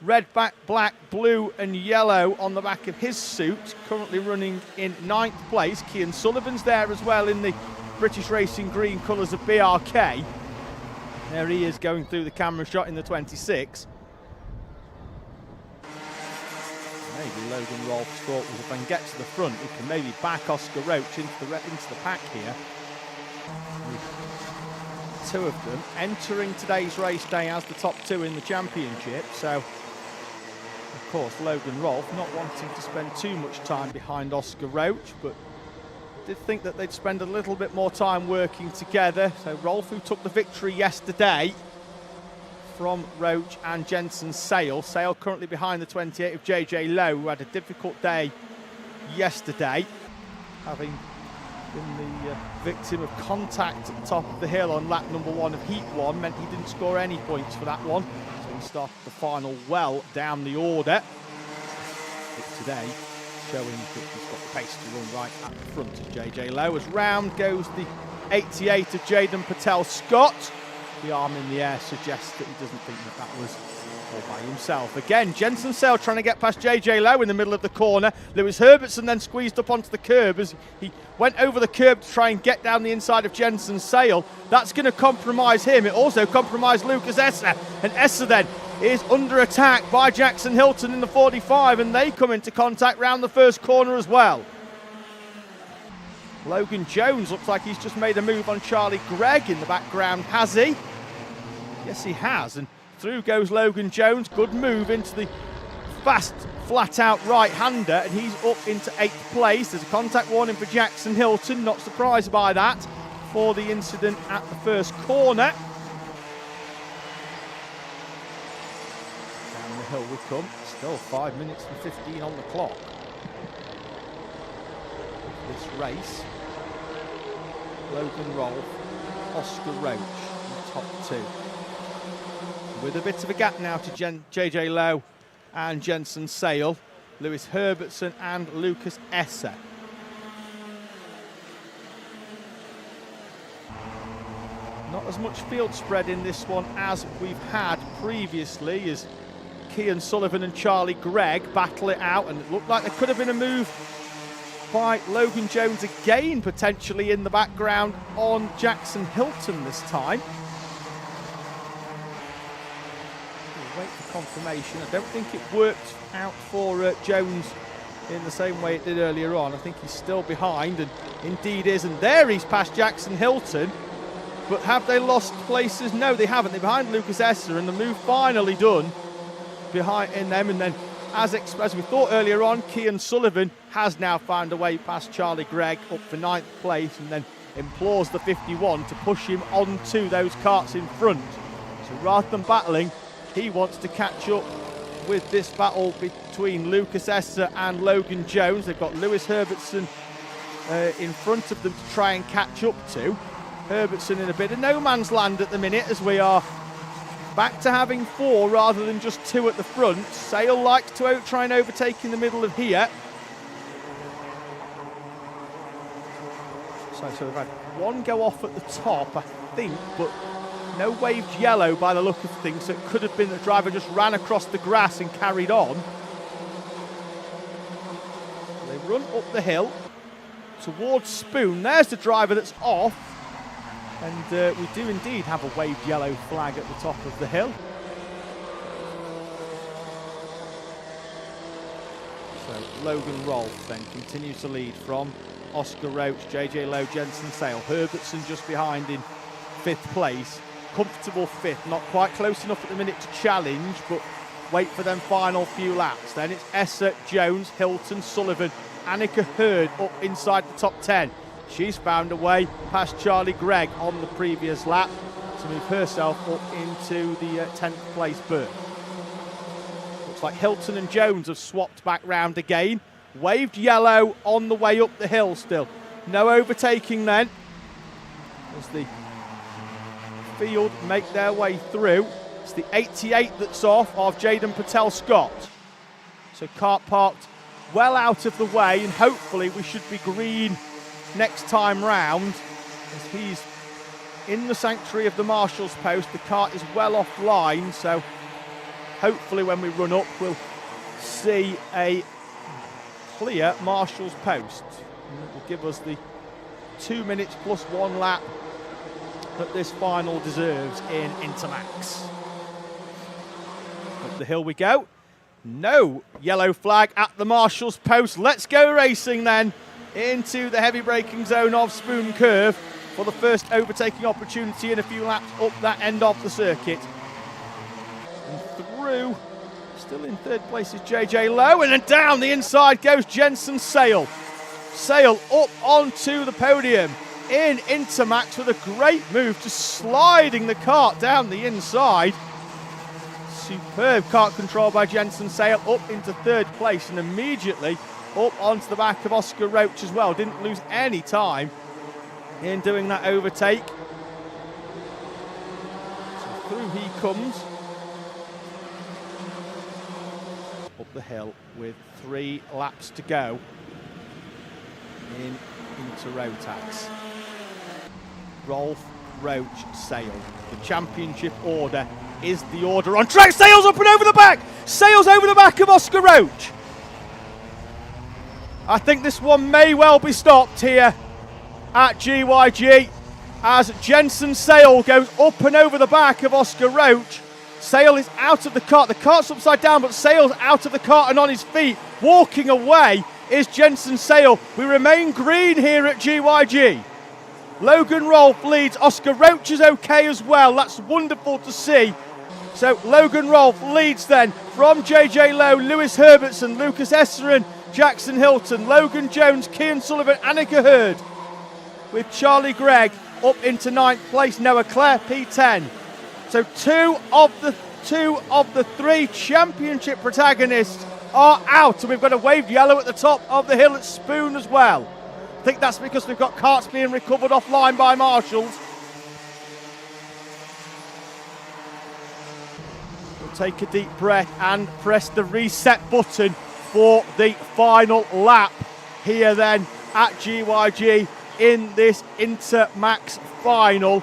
red, back, black, blue and yellow on the back of his suit, currently running in 9th place. Cian Sullivan's there as well in the British Racing green colours of BRK. There he is going through the camera shot in the 26. Maybe Logan Rolfe's thought was if I can get to the front, we can maybe back Oscar Roach into the pack here. With 2 of them entering today's race day as the top 2 in the championship. So, of course, Logan Rolfe not wanting to spend too much time behind Oscar Roach, but did think that they'd spend a little bit more time working together. So Rolfe, who took the victory yesterday from Roach and Jensen Sale. Sale currently behind the 28 of JJ Lowe, who had a difficult day yesterday, having been the victim of contact at the top of the hill on lap number 1 of Heat 1, meant he didn't score any points for that one. So he started the final well down the order. But today, showing that he's got the pace to run right at the front of JJ Lowe. As round goes the 88 of Jaden Patel Scott. The arm in the air suggests that he doesn't think that that was all by himself. Again, Jensen Sale trying to get past JJ Lowe in the middle of the corner. Lewis Herbertson then squeezed up onto the curb as he went over the curb to try and get down the inside of Jensen Sale. That's going to compromise him. It also compromised Lucas Esser. And Esser then is under attack by Jackson Hilton in the 45, and they come into contact round the first corner as well. Logan Jones looks like he's just made a move on Charlie Gregg in the background, has he? Yes, he has, and through goes Logan Jones. Good move into the fast, flat-out right-hander, and he's up into 8th place. There's a contact warning for Jackson Hilton, not surprised by that, for the incident at the first corner. Down the hill we come, still 5 minutes and 15 on the clock. This race, Logan Rolfe, Oscar Roach in the top 2. With a bit of a gap now to JJ Lowe and Jensen Sale, Lewis Herbertson and Lucas Esser. Not as much field spread in this one as we've had previously, as Cian Sullivan and Charlie Gregg battle it out, and it looked like there could have been a move by Logan Jones again, potentially in the background on Jackson Hilton this time. We'll wait for confirmation. I don't think it worked out for Jones in the same way it did earlier on. I think he's still behind, and indeed is, and there he's past Jackson Hilton. But have they lost places? No, they haven't. They're behind Lucas Esser, and the move finally done behind in them, and then as we thought earlier on, Cian Sullivan has now found a way past Charlie Gregg up for 9th place, and then implores the 51 to push him onto those karts in front. So rather than battling, he wants to catch up with this battle between Lucas Esser and Logan Jones. They've got Lewis Herbertson in front of them to try and catch up to. Herbertson in a bit of no man's land at the minute, as we are back to having 4 rather than just 2 at the front. Sale likes to try and overtake in the middle of here. So they've had 1 go off at the top, I think, but no waved yellow by the look of things, so it could have been the driver just ran across the grass and carried on. They run up the hill towards Spoon. There's the driver that's off, and we do indeed have a waved yellow flag at the top of the hill. So Logan Rolfe then continues to lead from Oscar Roach, JJ Lowe, Jensen Sale. Herbertson just behind in 5th place. Comfortable 5th, not quite close enough at the minute to challenge, but wait for them final few laps. Then it's Esser, Jones, Hilton, Sullivan, Annika Hurd up inside the top 10. She's found a way past Charlie Gregg on the previous lap to move herself up into the 10th place berth. Looks like Hilton and Jones have swapped back round again. Waved yellow on the way up the hill still. No overtaking then, as the field make their way through. It's the 88 that's off of Jaden Patel Scott. So kart parked well out of the way, and hopefully we should be green next time round, as he's in the sanctuary of the marshal's post. The kart is well offline, so hopefully when we run up we'll see a clear marshal's post. And it will give us the 2 minutes plus 1 lap that this final deserves in Intermax. Up the hill we go. No yellow flag at the marshal's post. Let's go racing then into the heavy braking zone of Spoon Curve for the first overtaking opportunity in a few laps up that end of the circuit. And through, still in 3rd place is JJ Lowe, and then down the inside goes Jensen Sale. Sale up onto the podium in Intermax with a great move, just sliding the kart down the inside. Superb kart control by Jensen Sale, up into 3rd place and immediately up onto the back of Oscar Roach as well. Didn't lose any time in doing that overtake. So through he comes. Up the hill with 3 laps to go into Rotax. Rolfe, Roach, Sale. The championship order is the order on track. Sale's up and over the back. Sale's over the back of Oscar Roach. I think this one may well be stopped here at GYG as Jensen Sale goes up and over the back of Oscar Roach. Sale is out of the kart. The kart's upside down, but Sale's out of the kart and on his feet. Walking away is Jensen Sale. We remain green here at GYG. Logan Rolfe leads. Oscar Roach is okay as well. That's wonderful to see. So Logan Rolfe leads then from JJ Lowe, Lewis Herbertson, Lucas Esserin, Jackson Hilton, Logan Jones, Kian Sullivan, Annika Hurd, with Charlie Gregg up into 9th place. Noah Clare P10. So two of the 3 championship protagonists are out, and we've got a waved yellow at the top of the hill at Spoon as well. I think that's because we've got karts being recovered offline by marshals. We'll take a deep breath and press the reset button for the final lap here then at GYG in this Intermax final.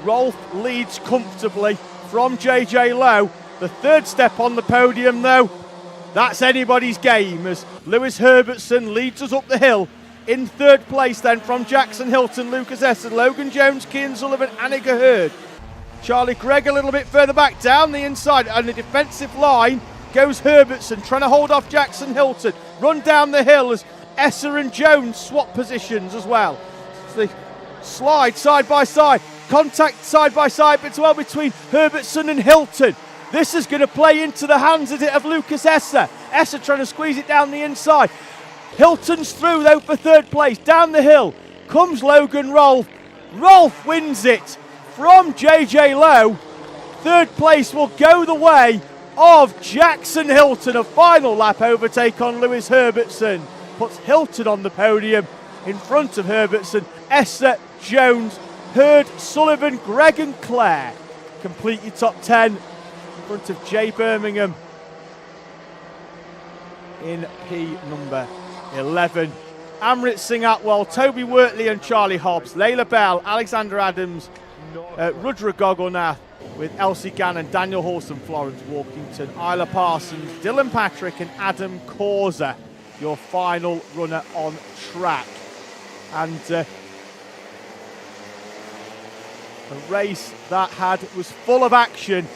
Rolfe leads comfortably from JJ Lowe. The 3rd step on the podium though, that's anybody's game, as Lewis Herbertson leads us up the hill. In 3rd place then from Jackson Hilton, Lucas Esser, Logan Jones, Kian Sullivan, Annika Hurd. Charlie Gregg a little bit further back down the inside, and the defensive line goes Herbertson trying to hold off Jackson Hilton. Run down the hill as Esser and Jones swap positions as well. So they slide side by side. Contact side by side as well between Herbertson and Hilton. This is going to play into the hands of Lucas Esser. Esser trying to squeeze it down the inside. Hilton's through though for third place. Down the hill comes Logan Rolfe. Rolfe wins it from JJ Lowe. Third place will go the way of Jackson Hilton. A final lap overtake on Lewis Herbertson puts Hilton on the podium in front of Herbertson, Esser, Jones, Hurd, Sullivan, Gregg and Clare. Complete your top 10 in front of Jay Birmingham in P number 11. Amrit Singh Atwell, Toby Wortley and Charlie Hobbs, Layla Bell, Alexander Adams, Rudra Gogolnath with Elsie Gannon, Daniel Halson, Florence Walkington, Isla Parsons, Dylan Patrick and Adam Causa, your final runner on track. And a race that was full of action,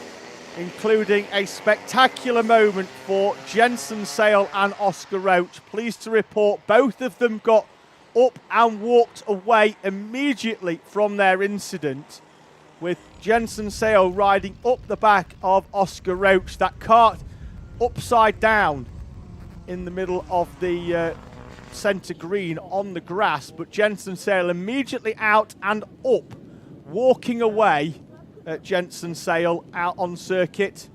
including a spectacular moment for Jensen Sale and Oscar Roach. Pleased to report both of them got up and walked away immediately from their incident, with Jensen Sale riding up the back of Oscar Roach. That cart upside down in the middle of the centre green on the grass, but Jensen Sale immediately out and up, walking away at Jensen Sale out on circuit.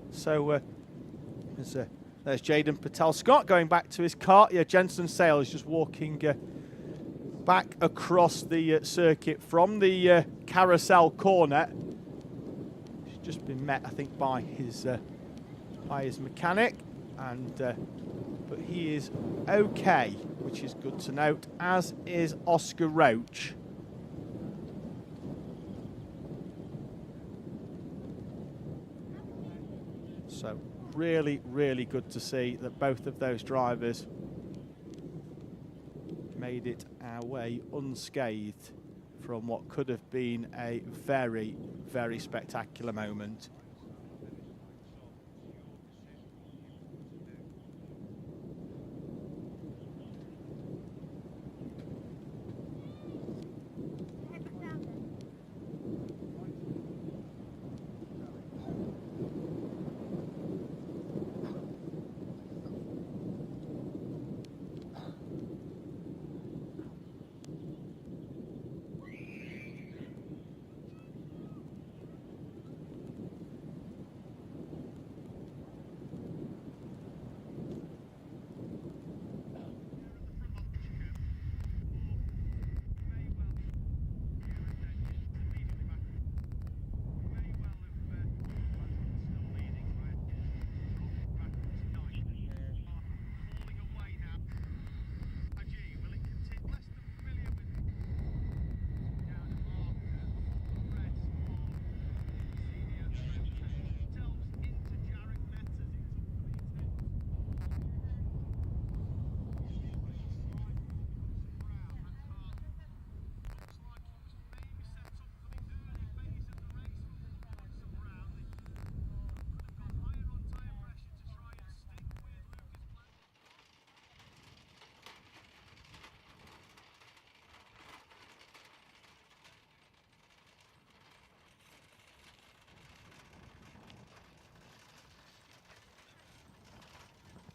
So there's Jaden Patel-Scott going back to his cart. Yeah, Jensen Sale is just walking back across the circuit from the carousel corner. He's just been met, I think, by his mechanic, and but he is okay, which is good to note, as is Oscar Roach. So really, really good to see that both of those drivers made it our way unscathed from what could have been a very, very spectacular moment.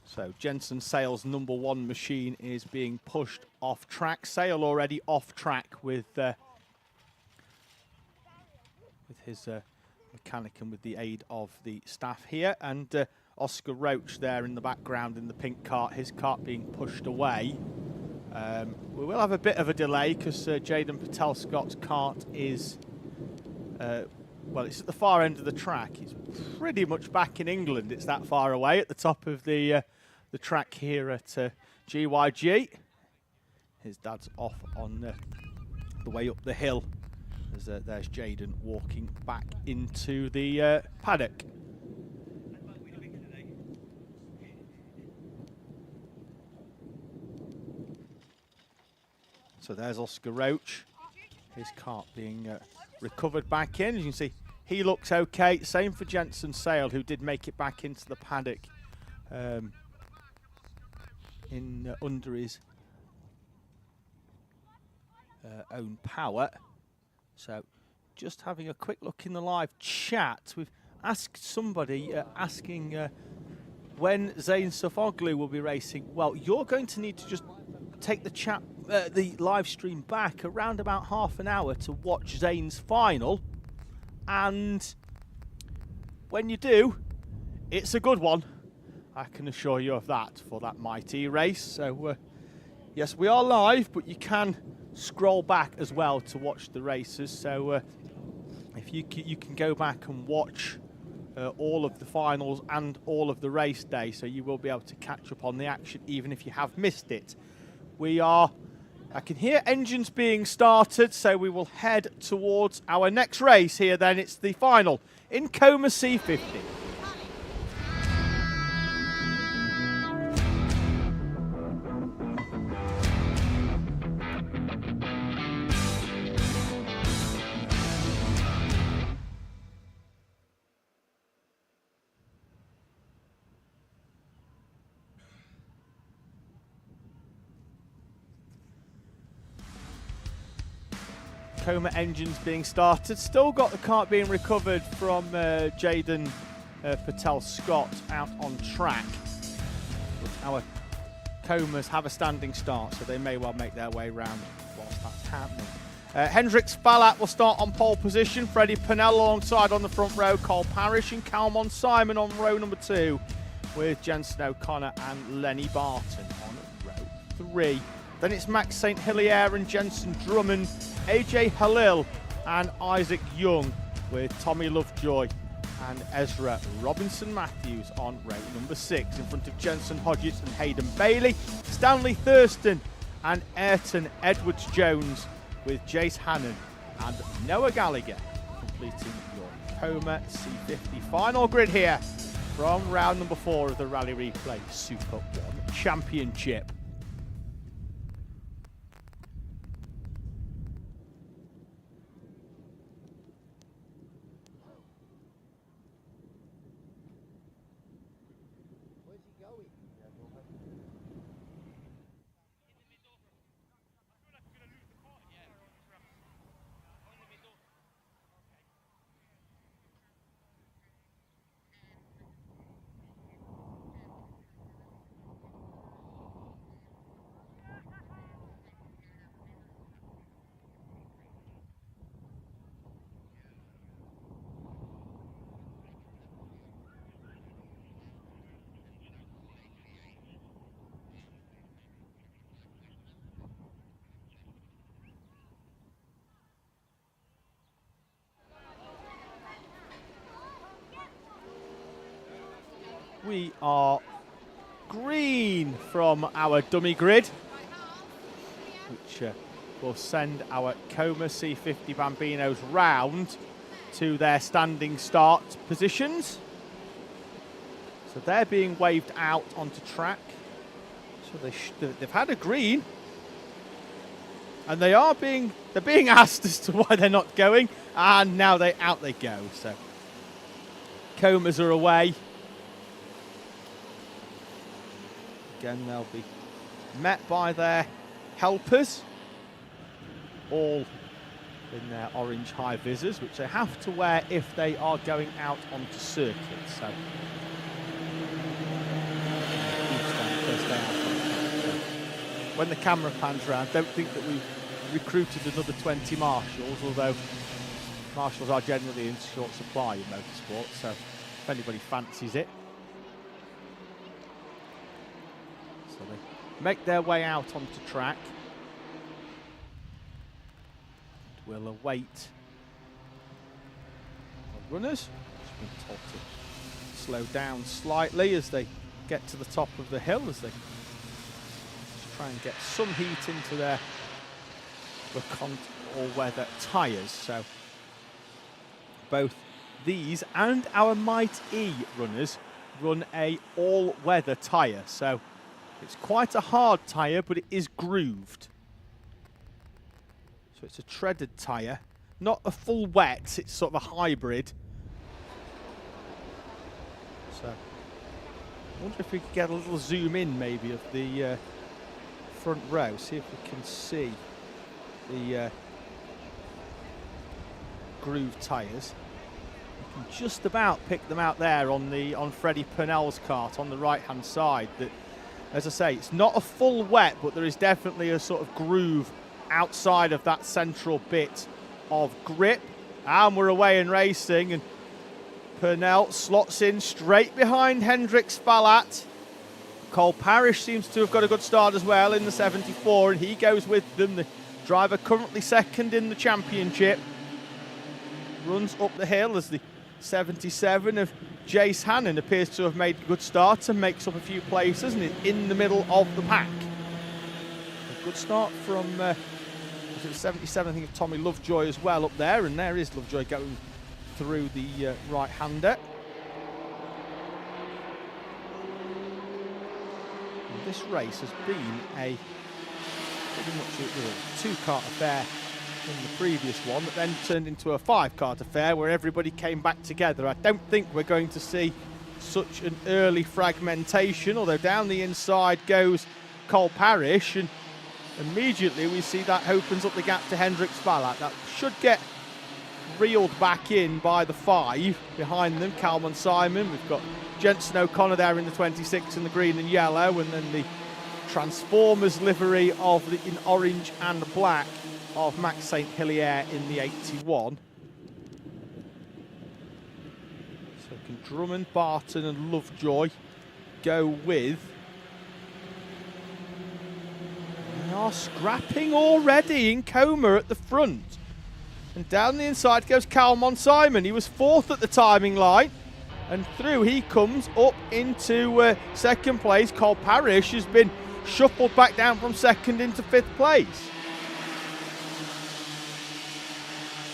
So Jensen Sale's #1 machine is being pushed off track. Sale already off track with his mechanic and with the aid of the staff here. And Oscar Roach there in the background in the pink cart, his cart being pushed away. We will have a bit of a delay because Jaden Patel-Scott's cart is, well, it's at the far end of the track. It's pretty much back in England. It's that far away at the top of the track here at GYG. His dad's off on the way up the hill. There's Jaden walking back into the paddock. So there's Oscar Roach. His cart being recovered back in. As you can see, he looks okay. Same for Jensen Sale, who did make it back into the paddock under his own power. So just having a quick look in the live chat, we've asked somebody asking when Zane Sofoglu will be racing, well, you're going to need to just take the live stream back around about half an hour to watch Zane's final. And when you do, it's a good one. I can assure you of that for that MightE race. So, yes, we are live, but you can scroll back as well to watch the races. So, if you can go back and watch all of the finals and all of the race day, so you will be able to catch up on the action even if you have missed it. I can hear engines being started, so we will head towards our next race here then. It's the final in Coma C50. Coma engines being started. Still got the kart being recovered from Jaden Patel Scott out on track. But our Comas have a standing start, so they may well make their way round whilst that's happening. Hendrix Ballat will start on pole position. Freddie Pennell alongside on the front row. Cole Parrish and Calmon Simon on row number 2, with Jensen O'Connor and Lenny Barton on row 3. Then it's Max St. Hilaire and Jensen Drummond, AJ Halil and Isaac Young, with Tommy Lovejoy and Ezra Robinson Matthews on row number 6, in front of Jensen Hodgetts and Hayden Bailey, Stanley Thurston and Ayrton Edwards Jones, with Jace Hannon and Noah Gallagher completing your Coma C50 final grid here from round number 4 of the Rally Replay SuperOne Championship. We are green from our dummy grid, which will send our Coma C50 Bambinos round to their standing start positions. So they're being waved out onto track. So they've had a green, and they're being asked as to why they're not going, and now out they go. So Comas are away. Again, they'll be met by their helpers, all in their orange high visors, which they have to wear if they are going out onto circuit. So, when the camera pans around, don't think that we've recruited another 20 marshals, although marshals are generally in short supply in motorsport, so if anybody fancies it. So they make their way out onto track. We'll await the runners. Just been told to slow down slightly as they get to the top of the hill, as they just try and get some heat into their LeConte all-weather tyres. So both these and our MightE runners run a all-weather tyre. So it's quite a hard tyre, but it is grooved. So it's a treaded tyre, not a full wet, it's sort of a hybrid. So I wonder if we could get a little zoom in maybe of the front row, see if we can see the grooved tyres. You can Just about picked them out there on Freddie Purnell's kart on the right-hand side. That, as I say, it's not a full wet, but there is definitely a sort of groove outside of that central bit of grip. And we're away and racing, and Purnell slots in straight behind Hendrix Falat. Cole Parrish seems to have got a good start as well in the 74, and he goes with them. The driver currently second in the championship. Runs up the hill as the 77 of Jace Hannon appears to have made a good start and makes up a few places and is in the middle of the pack. A good start from 77, I think, of Tommy Lovejoy as well up there, and there is Lovejoy going through the right-hander. This race has been a pretty much a two-kart affair in the previous one, that then turned into a 5-kart affair where everybody came back together. I don't think we're going to see such an early fragmentation, although down the inside goes Cole Parrish, and immediately we see that opens up the gap to Hendrix Falat. That should get reeled back in by the 5 behind them, Calman Simon. We've got Jensen O'Connor there in the 26 in the green and yellow, and then the Transformers livery of in orange and black of Max St. Hilaire in the 81. So can Drummond, Barton and Lovejoy go with? They are scrapping already in coma at the front. And down the inside goes Calmon Simon. He was 4th at the timing line. And through he comes up into second place. Cole Parrish has been shuffled back down from 2nd into 5th place.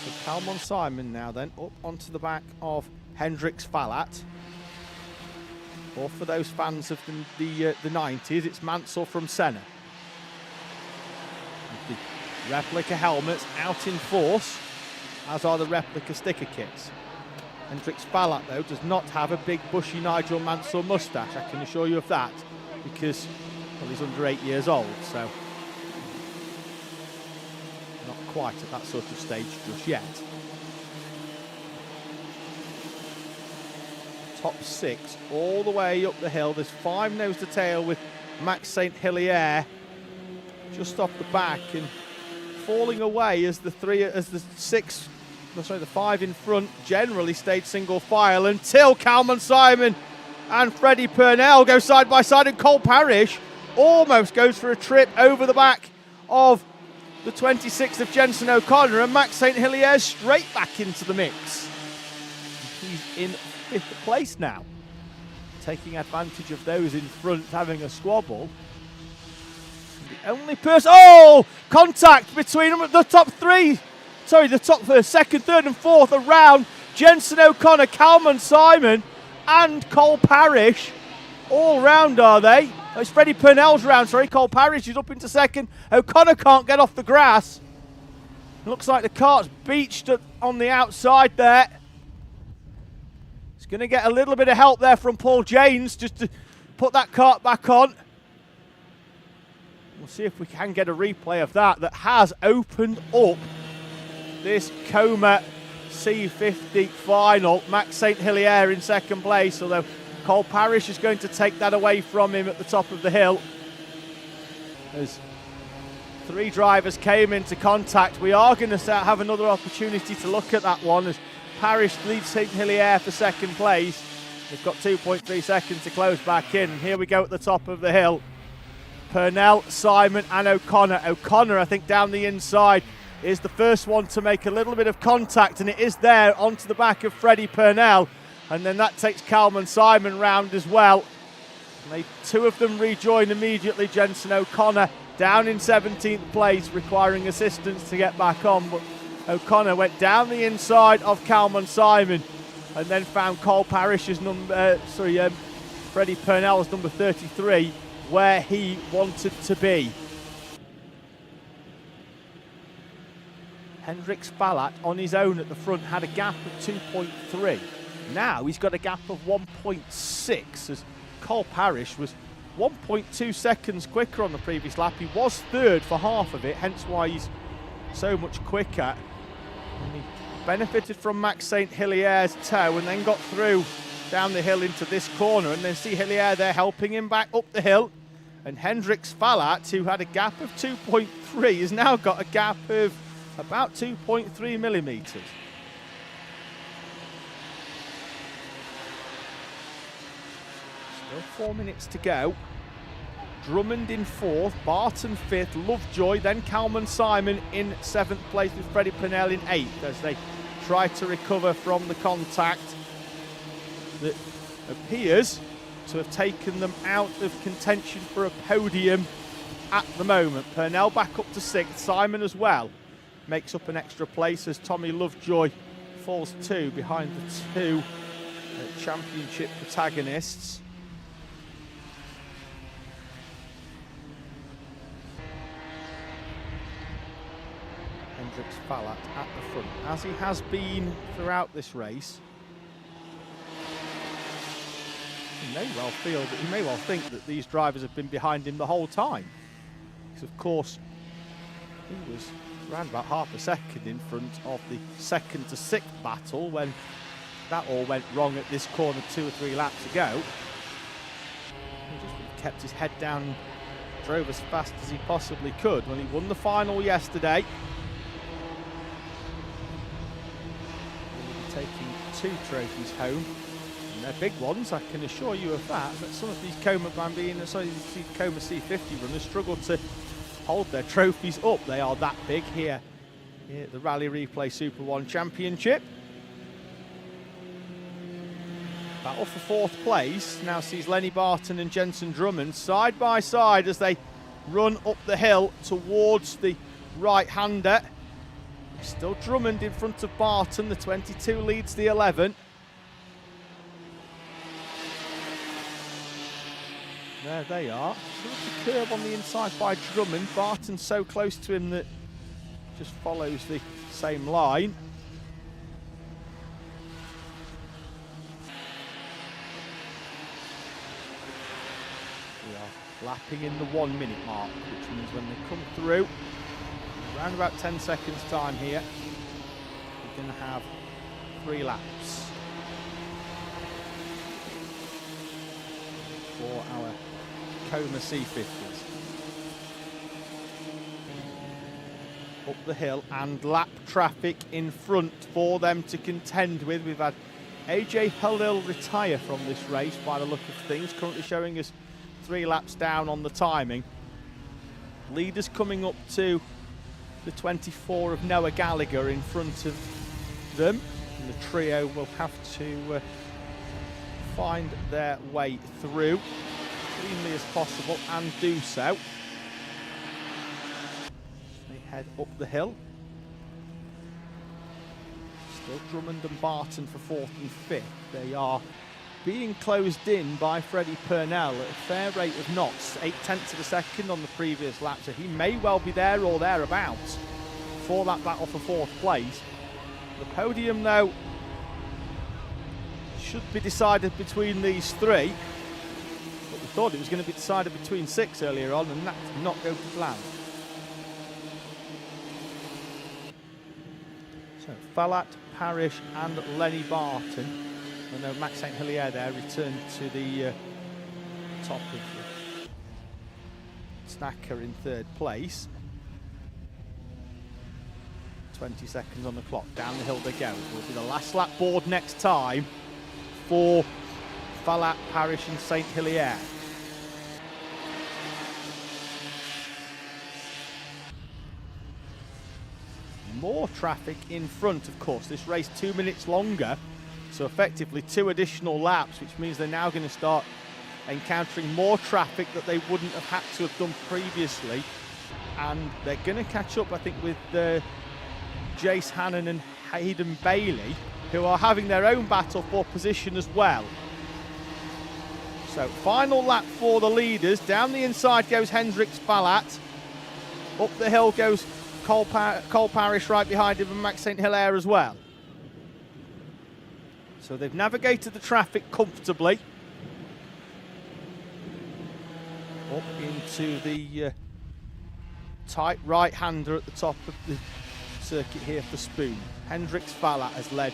So Calmon Simon now then up onto the back of Hendrix Falat. Or for those fans of the 90s, it's Mansell from Senna. With the replica helmets out in force, as are the replica sticker kits. Hendrix Falat, though, does not have a big bushy Nigel Mansell moustache, I can assure you of that, because, well, he's under 8 years old, so not quite at that sort of stage just yet. Top 6 all the way up the hill. There's 5 nose to tail with Max St. Hilaire just off the back, and falling away as the 5 in front generally stayed single file until Calman Simon and Freddie Purnell go side by side, and Cole Parrish almost goes for a trip over the back of the 26th of Jensen O'Connor, and Max St. Hilaire straight back into the mix. He's in 5th place now, taking advantage of those in front having a squabble. The only person, contact between them at the top 3. Sorry, the top 2nd, 3rd and 4th around Jensen O'Connor, Calman Simon and Cole Parrish. All round, are they? Oh, it's Freddie Purnell's round, sorry. Cole Parrish is up into 2nd. O'Connor can't get off the grass. Looks like the kart's beached on the outside there. It's going to get a little bit of help there from Paul James just to put that kart back on. We'll see if we can get a replay of that has opened up this coma C50 final. Max St. Hilaire in 2nd place, although Cole Parrish is going to take that away from him at the top of the hill. As 3 drivers came into contact, we are going to have another opportunity to look at that one as Parrish leads St. Hilaire for 2nd place. They've got 2.3 seconds to close back in, and here we go at the top of the hill. Purnell, Simon and O'Connor. O'Connor, I think, down the inside is the first one to make a little bit of contact, and it is there onto the back of Freddie Purnell, and then that takes Calman Simon round as well. And 2 of them rejoin immediately. Jensen O'Connor down in 17th place, requiring assistance to get back on, but O'Connor went down the inside of Calman Simon and then found Cole Parrish's Freddie Purnell's number 33 where he wanted to be. Hendrix Falat on his own at the front had a gap of 2.3. Now he's got a gap of 1.6 as Cole Parrish was 1.2 seconds quicker on the previous lap. He was 3rd for half of it, hence why he's so much quicker. And he benefited from Max St. Hilier's toe and then got through down the hill into this corner, and then see Hillier there helping him back up the hill. And Hendrix Fallat, who had a gap of 2.3, has now got a gap of about 2.3 millimetres. Still 4 minutes to go. Drummond in 4th, Barton 5th, Lovejoy, then Calman Simon in 7th place with Freddie Purnell in 8th as they try to recover from the contact that appears to have taken them out of contention for a podium at the moment. Purnell back up to 6th, Simon as well makes up an extra place as Tommy Lovejoy falls 2 behind the 2 championship protagonists. Hendrix Fallat at the front, as he has been throughout this race. He may well think that these drivers have been behind him the whole time. Because of course, he was around about half a second in front of the 2nd to 6th battle when that all went wrong at this corner 2 or 3 laps ago. He just kept his head down and drove as fast as he possibly could when he won the final yesterday. He'll be taking 2 trophies home. They're big ones, I can assure you of that, but some of these Coma C50 runners struggle to hold their trophies up. They are that big here at the Rally Replay Super 1 Championship. Battle for 4th place now sees Lenny Barton and Jensen Drummond side by side as they run up the hill towards the right-hander. Still Drummond in front of Barton, the 22 leads the 11. There they are. The curve on the inside by Drummond. Barton so close to him that just follows the same line. We are lapping in the 1 minute mark, which means when they come through, around about 10 seconds time here, we're going to have 3 laps for our Coma C50s. Up the hill and lap traffic in front for them to contend with. We've had AJ Halil retire from this race by the look of things, currently showing us 3 laps down on the timing. Leaders coming up to the 24 of Noah Gallagher in front of them, and the trio will have to find their way through cleanly as possible and do so. They head up the hill. Still Drummond and Barton for 4th and 5th. They are being closed in by Freddie Purnell at a fair rate of knots, 8/10 of a second on the previous lap, so he may well be there or thereabouts for that battle for 4th place. The podium, though, should be decided between these 3. But we thought it was going to be decided between 6 earlier on, and that did not go to plan. So Fallat, Parrish and Lenny Barton. I know Max St. Hillier there returned to the top of the Snacker in 3rd place. 20 seconds on the clock. Down the hill they go. It will be the last lap board next time for Fallat, Parrish and St. Hillier. More traffic in front, of course. This race 2 minutes longer, so effectively 2 additional laps, which means they're now going to start encountering more traffic that they wouldn't have had to have done previously. And they're going to catch up, I think, with Jace Hannon and Hayden Bailey, who are having their own battle for position as well. So final lap for the leaders. Down the inside goes Hendrix Fallat. Up the hill goes Cole Parrish right behind him, and Max St. Hilaire as well. So they've navigated the traffic comfortably. Up into the tight right-hander at the top of the circuit here for Spoon. Hendrix Vallat has led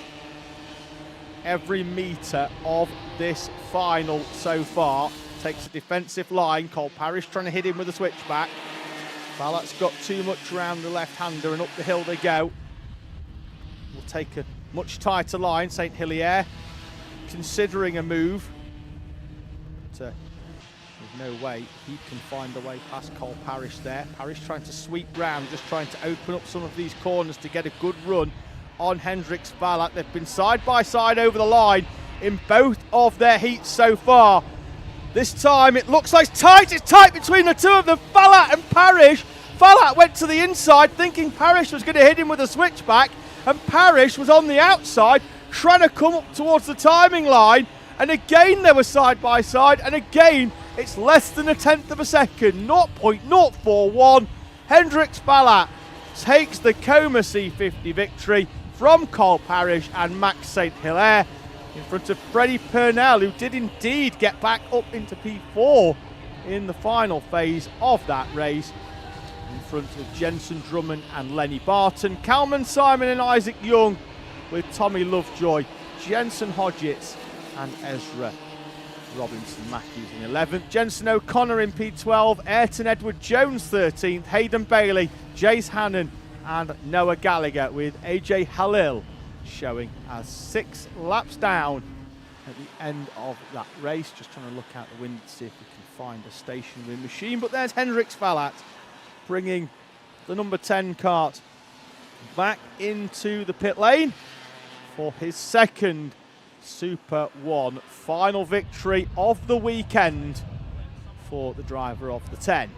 every metre of this final so far. Takes a defensive line. Cole Parrish trying to hit him with a switchback. Vallat's got too much around the left-hander, and up the hill they go. Will take a much tighter line. St Hilaire considering a move. But there's no way he can find a way past Cole Parrish there. Parrish trying to sweep round, just trying to open up some of these corners to get a good run on Hendrix Vallat. They've been side by side over the line in both of their heats so far. This time it looks like it's tight between the two of them, Vallat and Parrish. Vallat went to the inside thinking Parrish was going to hit him with a switchback, and Parrish was on the outside trying to come up towards the timing line, and again they were side by side, and again it's less than a tenth of a second, 0.041. Hendrix Vallat takes the Coma C50 victory from Cole Parrish and Max St Hilaire, in front of Freddie Purnell, who did indeed get back up into P4 in the final phase of that race, in front of Jensen Drummond and Lenny Barton, Calman Simon and Isaac Young, with Tommy Lovejoy, Jensen Hodgetts and Ezra Robinson Matthews in 11th, Jensen O'Connor in P12, Ayrton Edward Jones 13th, Hayden Bailey, Jace Hannon and Noah Gallagher, with AJ Halil showing as 6 laps down at the end of that race. Just trying to look out the window to see if we can find a stationary machine, but there's Hendrix Vallat bringing the number 10 kart back into the pit lane for his second Super One final victory of the weekend for the driver of the 10.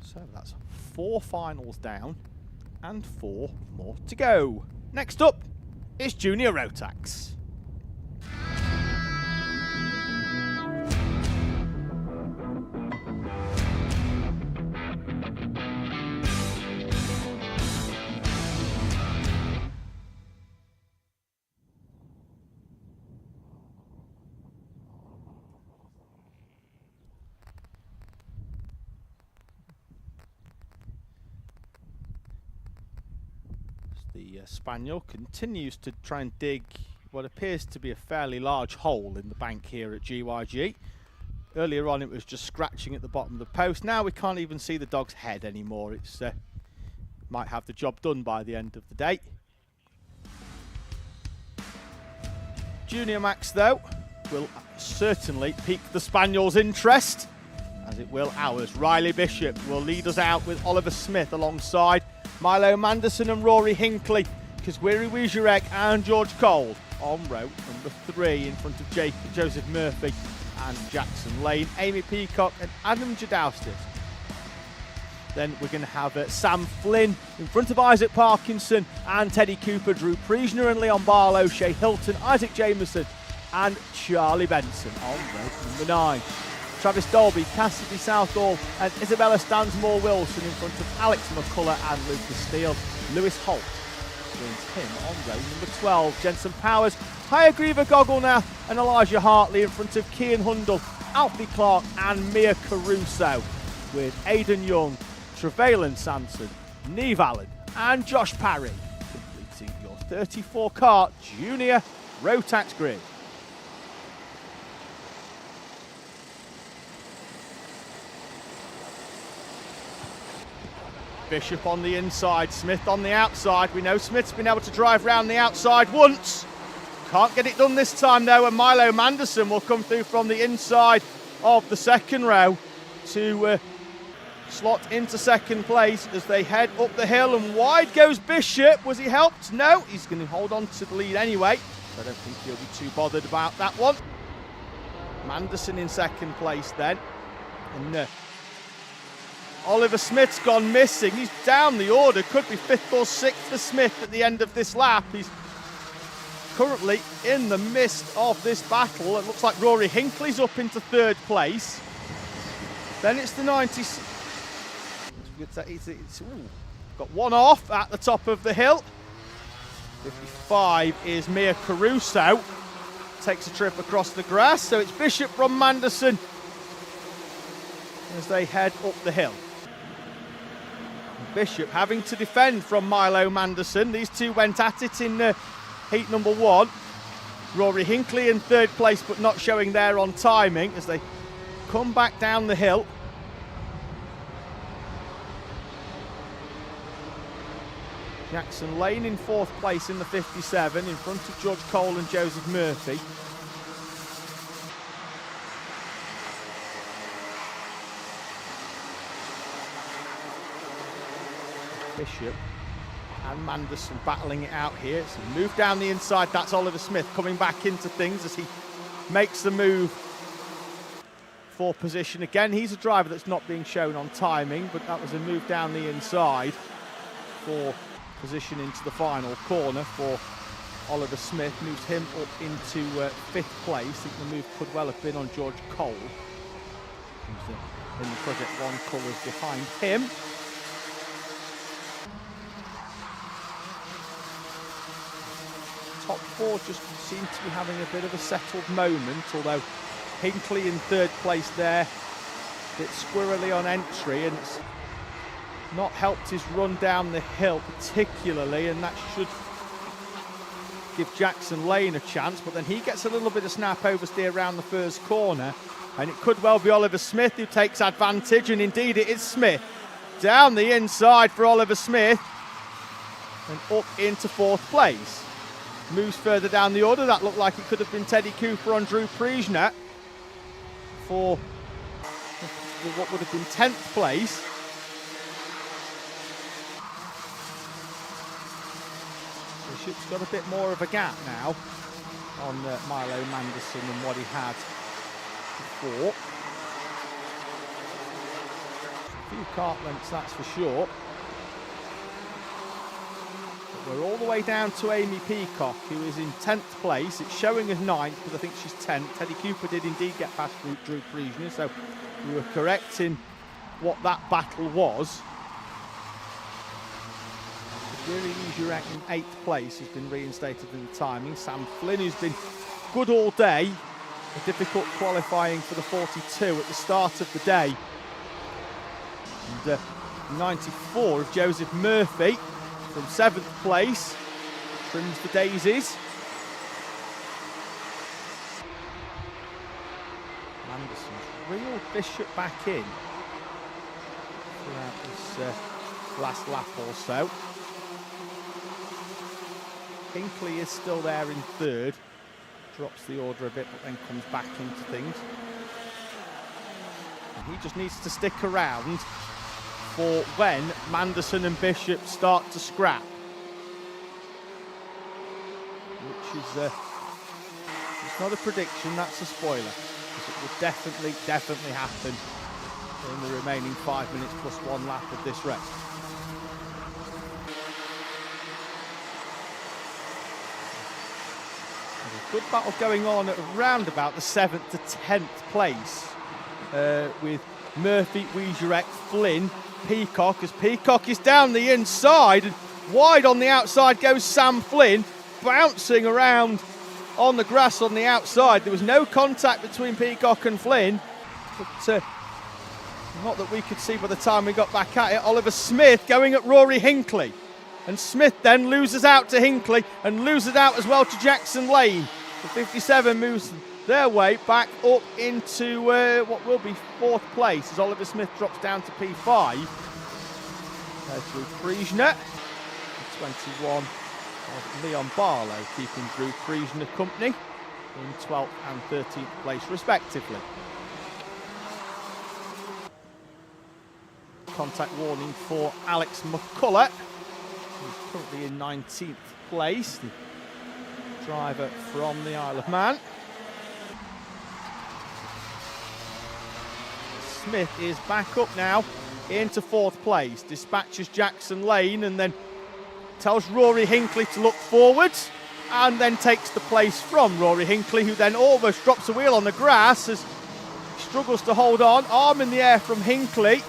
So that's 4 finals down and 4 more to go. Next up is Junior Rotax. The Spaniel continues to try and dig what appears to be a fairly large hole in the bank here at GYG. Earlier on it was just scratching at the bottom of the post. Now we can't even see the dog's head anymore. It's might have the job done by the end of the day. Junior Max though will certainly pique the Spaniel's interest, as it will ours. Riley Bishop will lead us out with Oliver Smith alongside Milo Manderson and Rory Hinckley, Kazwiri Wieżurek and George Cole on row number 3 in front of Joseph Murphy and Jackson Lane, Amy Peacock and Adam Jadowstis. Then we're going to have Sam Flynn in front of Isaac Parkinson and Teddy Cooper, Drew Priesner and Leon Barlow, Shea Hilton, Isaac Jameson and Charlie Benson on row number 9. Travis Dolby, Cassidy Southall and Isabella Stansmore Wilson in front of Alex McCullough and Lucas Steele. Lewis Holt joins him on row number 12. Jensen Powers, Hyagriva Gogolnath and Elijah Hartley in front of Kian Hundle, Alfie Clark and Mia Caruso, with Aidan Young, Trevelyan Sanson, Neve Allen and Josh Parry completing your 34 kart Junior Rotax grid. Bishop on the inside, Smith on the outside. We know Smith's been able to drive round the outside once. Can't get it done this time though, and Milo Manderson will come through from the inside of the second row to slot into second place as they head up the hill, and wide goes Bishop. Was he helped? No, he's going to hold on to the lead anyway. So I don't think he'll be too bothered about that one. Manderson in second place then. And Oliver Smith's gone missing. He's down the order. Could be 5th or 6th for Smith at the end of this lap. He's currently in the midst of this battle. It looks like Rory Hinckley's up into 3rd place. Then it's the 90. Got one off at the top of the hill. 55 is Mia Caruso. Takes a trip across the grass, so it's Bishop from Manderson as they head up the hill. Bishop having to defend from Milo Manderson. These two went at it in heat number 1. Rory Hinckley in 3rd place, but not showing there on timing as they come back down the hill. Jackson Lane in 4th place in the 57, in front of George Cole and Joseph Murphy. Bishop and Manderson battling it out here. So move down the inside, that's Oliver Smith coming back into things as he makes the move for position. Again, he's a driver that's not being shown on timing, but that was a move down the inside for position into the final corner for Oliver Smith. Moves him up into 5th place. I think the move could well have been on George Cole, who's in the Project 1 colours behind him. Top 4 just seem to be having a bit of a settled moment, although Hinckley in 3rd place there, a bit squirrely on entry, and it's not helped his run down the hill particularly, and that should give Jackson Lane a chance, but then he gets a little bit of snap oversteer around the first corner, and it could well be Oliver Smith who takes advantage, and indeed it is Smith. Down the inside for Oliver Smith, and up into 4th place. Moves further down the order. That looked like it could have been Teddy Cooper on Drew Priesner for what would have been 10th place. Bishop's got a bit more of a gap now on Milo Manderson than what he had before. A few kart lengths, that's for sure. But we're all the way down to Amy Peacock, who is in 10th place. It's showing as 9th, but I think she's 10th. Teddy Cooper did indeed get past Drew Priesner, so we were correct in what that battle was. Really Jurek in 8th place has been reinstated in the timing. Sam Flynn, who's been good all day, a difficult qualifying for the 42 at the start of the day. And 94 of Joseph Murphy from 7th place, trims the daisies. Anderson's reeled Bishop back in throughout this last lap or so. Hinckley is still there in 3rd, drops the order a bit, but then comes back into things. And he just needs to stick around for when Manderson and Bishop start to scrap, which is it's not a prediction, that's a spoiler, because it will definitely happen in the remaining 5 minutes plus 1 lap of this race. Good battle going on at around about the 7th to 10th place with Murphy, Wieserek, Flynn, Peacock, as Peacock is down the inside, and wide on the outside goes Sam Flynn, bouncing around on the grass on the outside. There was no contact between Peacock and Flynn, but not that we could see by the time we got back at it. Oliver Smith going at Rory Hinckley, and Smith then loses out to Hinckley and loses out as well to Jackson Lane. The 57 moves their way back up into what will be 4th place as Oliver Smith drops down to P5. There's Drew Priesner, 21 of Leon Barlow, keeping Drew Priesner company in 12th and 13th place respectively. Contact warning for Alex McCullough, who's currently in 19th place. The driver from the Isle of Man. Smith is back up now into 4th place, dispatches Jackson Lane and then tells Rory Hinckley to look forwards, and then takes the place from Rory Hinckley, who then almost drops a wheel on the grass as he struggles to hold on. Arm in the air from Hinckley.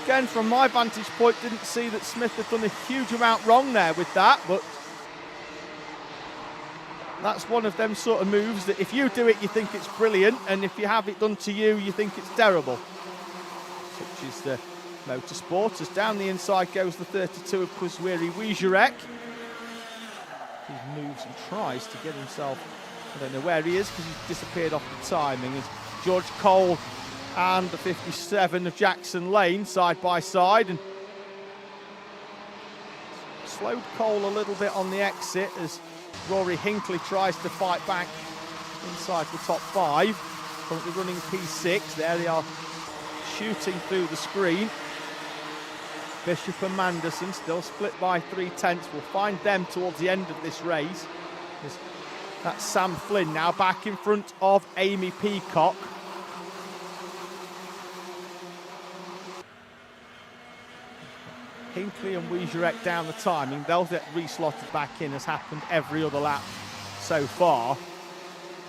Again, from my vantage point, didn't see that Smith had done a huge amount wrong there with that, but that's one of them sort of moves that if you do it, you think it's brilliant, and if you have it done to you, you think it's terrible. Such is the motorsport, as down the inside goes the 32 of GYG. He moves and tries to get himself, I don't know where he is because he's disappeared off the timing, as George Cole and the 57 of Jackson Lane side by side, and slowed Cole a little bit on the exit as Rory Hinckley tries to fight back inside the top 5. Currently running P6, there they are shooting through the screen. Bishop and Manderson still split by 3/10. We'll find them towards the end of this race. That's Sam Flynn now back in front of Amy Peacock. Hinckley and Wieserek down the timing. They'll get reslotted back in, as happened every other lap so far.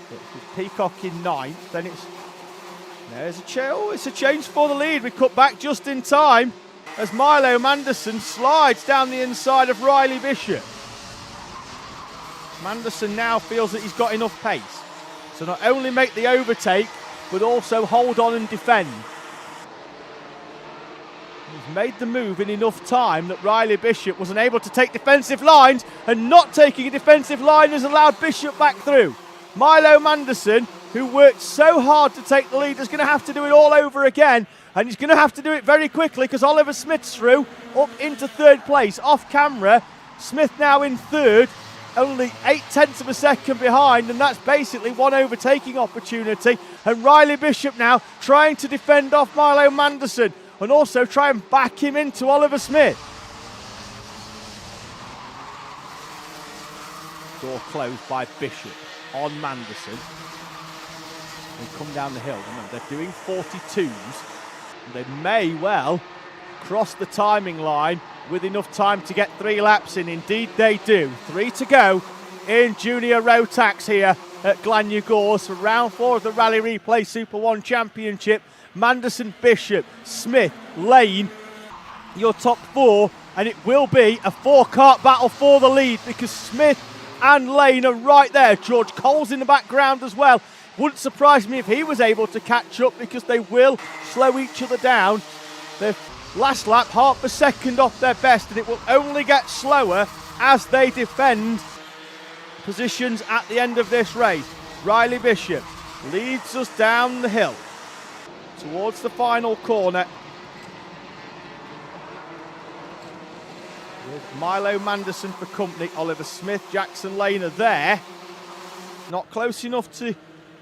But with Peacock in 9th, then it's a change for the lead. We cut back just in time as Milo Manderson slides down the inside of Riley Bishop. Manderson now feels that he's got enough pace to not only make the overtake, but also hold on and defend. He's made the move in enough time that Riley Bishop wasn't able to take defensive lines, and not taking a defensive line has allowed Bishop back through. Milo Manderson, who worked so hard to take the lead, is going to have to do it all over again, and he's going to have to do it very quickly because Oliver Smith's through up into 3rd place. Off camera, Smith now in 3rd, only 0.8 of a second behind, and that's basically one overtaking opportunity. And Riley Bishop now trying to defend off Milo Manderson and also try and back him into Oliver Smith. Door closed by Bishop on Manderson. They come down the hill. Remember, they're doing 42s. They may well cross the timing line with enough time to get 3 laps in. Indeed they do. 3 to go in junior Rotax here at Glanyagors for round 4 of the Rally Replay Super 1 Championship. Manderson, Bishop, Smith, Lane, your top 4, and it will be a 4-kart battle for the lead because Smith and Lane are right there. George Cole's in the background as well. Wouldn't surprise me if he was able to catch up because they will slow each other down. Their last lap, half a second off their best, and it will only get slower as they defend positions at the end of this race. Riley Bishop leads us down the hill towards the final corner. With Milo Manderson for company, Oliver Smith, Jackson Lane are there. Not close enough to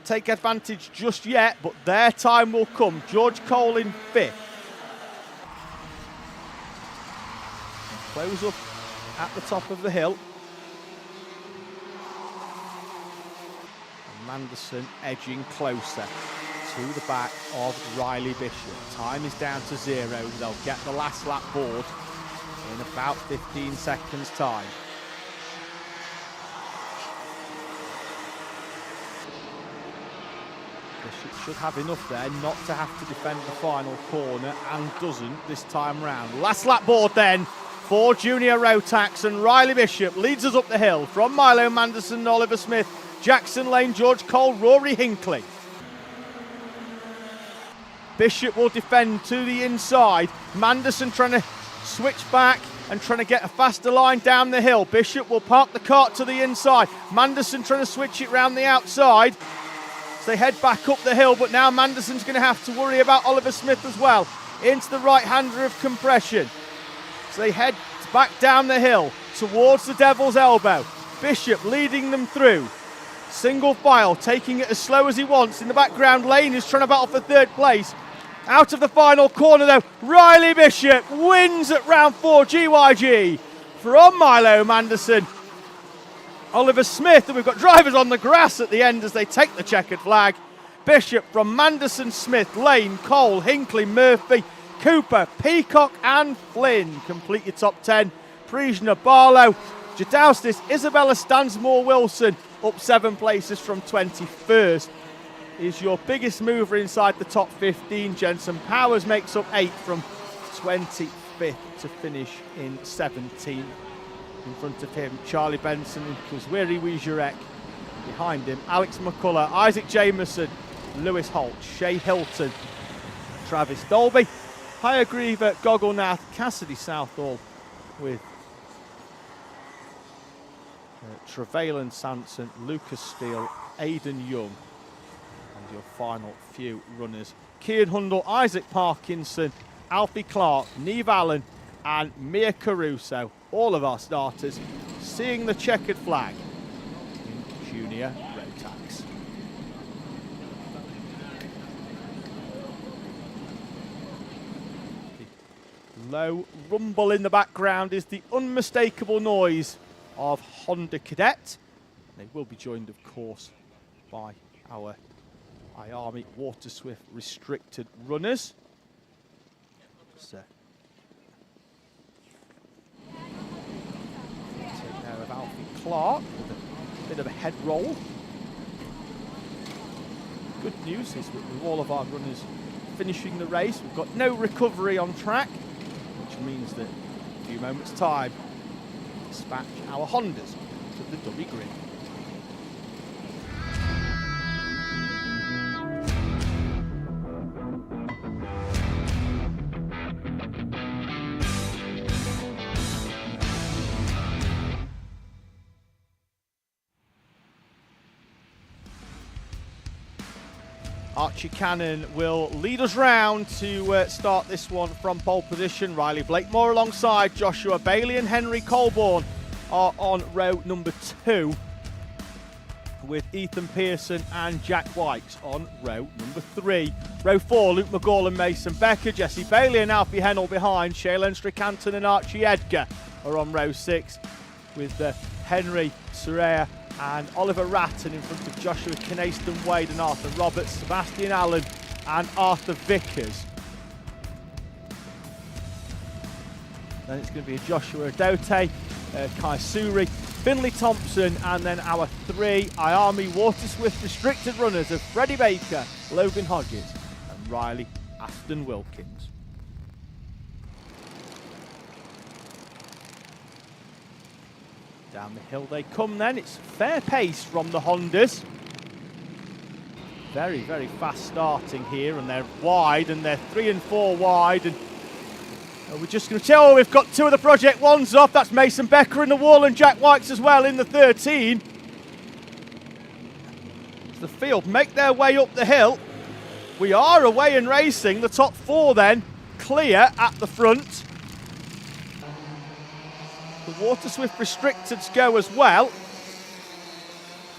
take advantage just yet, but their time will come. George Cole in 5th. Close up at the top of the hill. And Manderson edging closer to the back of Riley Bishop. Time is down to 0. They'll get the last lap board in about 15 seconds time. Bishop should have enough there not to have to defend the final corner, and doesn't this time round. Last lap board then for junior Rotax, and Riley Bishop leads us up the hill from Milo Manderson, Oliver Smith, Jackson Lane, George Cole, Rory Hinckley. Bishop will defend to the inside. Manderson trying to switch back and trying to get a faster line down the hill. Bishop will park the kart to the inside. Manderson trying to switch it round the outside. So they head back up the hill, but now Manderson's going to have to worry about Oliver Smith as well. Into the right-hander of compression. So they head back down the hill towards the Devil's Elbow. Bishop leading them through. Single file, taking it as slow as he wants. In the background, Lane is trying to battle for 3rd place. Out of the final corner though, Riley Bishop wins at round 4 GYG from Milo Manderson. Oliver Smith, and we've got drivers on the grass at the end as they take the checkered flag. Bishop from Manderson, Smith, Lane, Cole, Hinckley, Murphy, Cooper, Peacock and Flynn. Complete your top 10. Prijna, Barlow, Jadowstis, Isabella Stansmore, Wilson up 7 places from 21st. Is your biggest mover inside the top 15. Jensen Powers makes up 8 from 25th to finish in 17th. In front of him, Charlie Benson and Kuzwiri Wijurek. Behind him, Alex McCullough, Isaac Jameson, Lewis Holt, Shea Hilton, Travis Dolby, Hayagriva, Gogolnath, Cassidy Southall with Trevelyan Sanson, Lucas Steele, Aidan Young, and your final few runners. Kian Hundle, Isaac Parkinson, Alfie Clark, Neve Allen, and Mia Caruso. All of our starters seeing the checkered flag in junior Rotax. The low rumble in the background is the unmistakable noise of Honda Cadet. They will be joined, of course, by our IAME Water Swift restricted runners. So, take care of Alfie Clark with a bit of a head roll. Good news is that with all of our runners finishing the race, we've got no recovery on track, which means that in a few moments' time, dispatch our Hondas to the dummy grid. Archie Cannon will lead us round to start this one from pole position. Riley Blakemore alongside Joshua Bailey and Henry Colborne are on row number 2, with Ethan Pearson and Jack Wykes on row number 3. Row 4, Luke McGall and Mason Becker, Jesse Bailey and Alfie Hennell behind. Shailen Stricanton and Archie Edgar are on row 6, with Henry Soraya and Oliver Ratton in front of Joshua Knayston Wade and Arthur Roberts, Sebastian Allen and Arthur Vickers. Then it's going to be Joshua Adote, Kai Suri, Finley Thompson, and then our 3 IAME Water Swift restricted runners of Freddie Baker, Logan Hodges and Riley Aston Wilkins. Down the hill they come then. It's fair pace from the Hondas. Very, very fast starting here, and they're wide, and they're 3 and 4 wide. And we're just going to tell, we've got 2 of the Project 1s off. That's Mason Becker in the wall and Jack Wykes as well in the 13. As the field make their way up the hill. We are away and racing. The top 4 then clear at the front. The Water Swift restricteds go as well,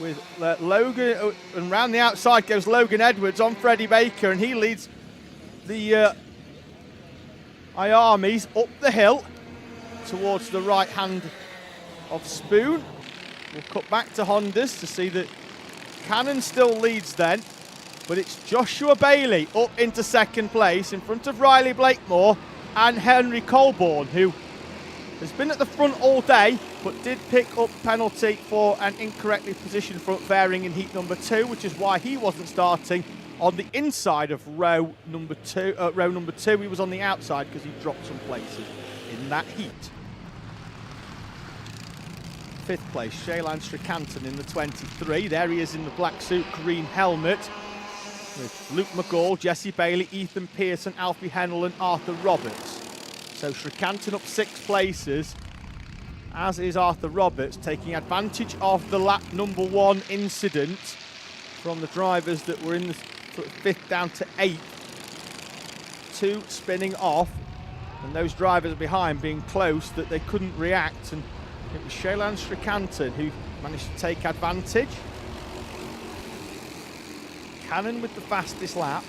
with Logan, and round the outside goes Logan Edwards on Freddie Baker, and he leads the IAMEs up the hill towards the right hand of Spoon. We'll cut back to Hondas to see that Cannon still leads then, but it's Joshua Bailey up into second place in front of Riley Blakemore and Henry Colborne, who has been at the front all day, but did pick up penalty for an incorrectly positioned front fairing in heat number 2, which is why he wasn't starting on the inside of row number 2. He was on the outside because he dropped some places in that heat. 5th place, Shailen Stricanton in the 23. There he is in the black suit, green helmet, with Luke McGall, Jesse Bailey, Ethan Pearson, Alfie Hennell and Arthur Roberts. So Stricanton up 6 places, as is Arthur Roberts, taking advantage of the lap number 1 incident from the drivers that were in the 5th down to 8th. 2 spinning off, and those drivers behind being close that they couldn't react, and it was Shailen Stricanton who managed to take advantage. Cannon with the fastest lap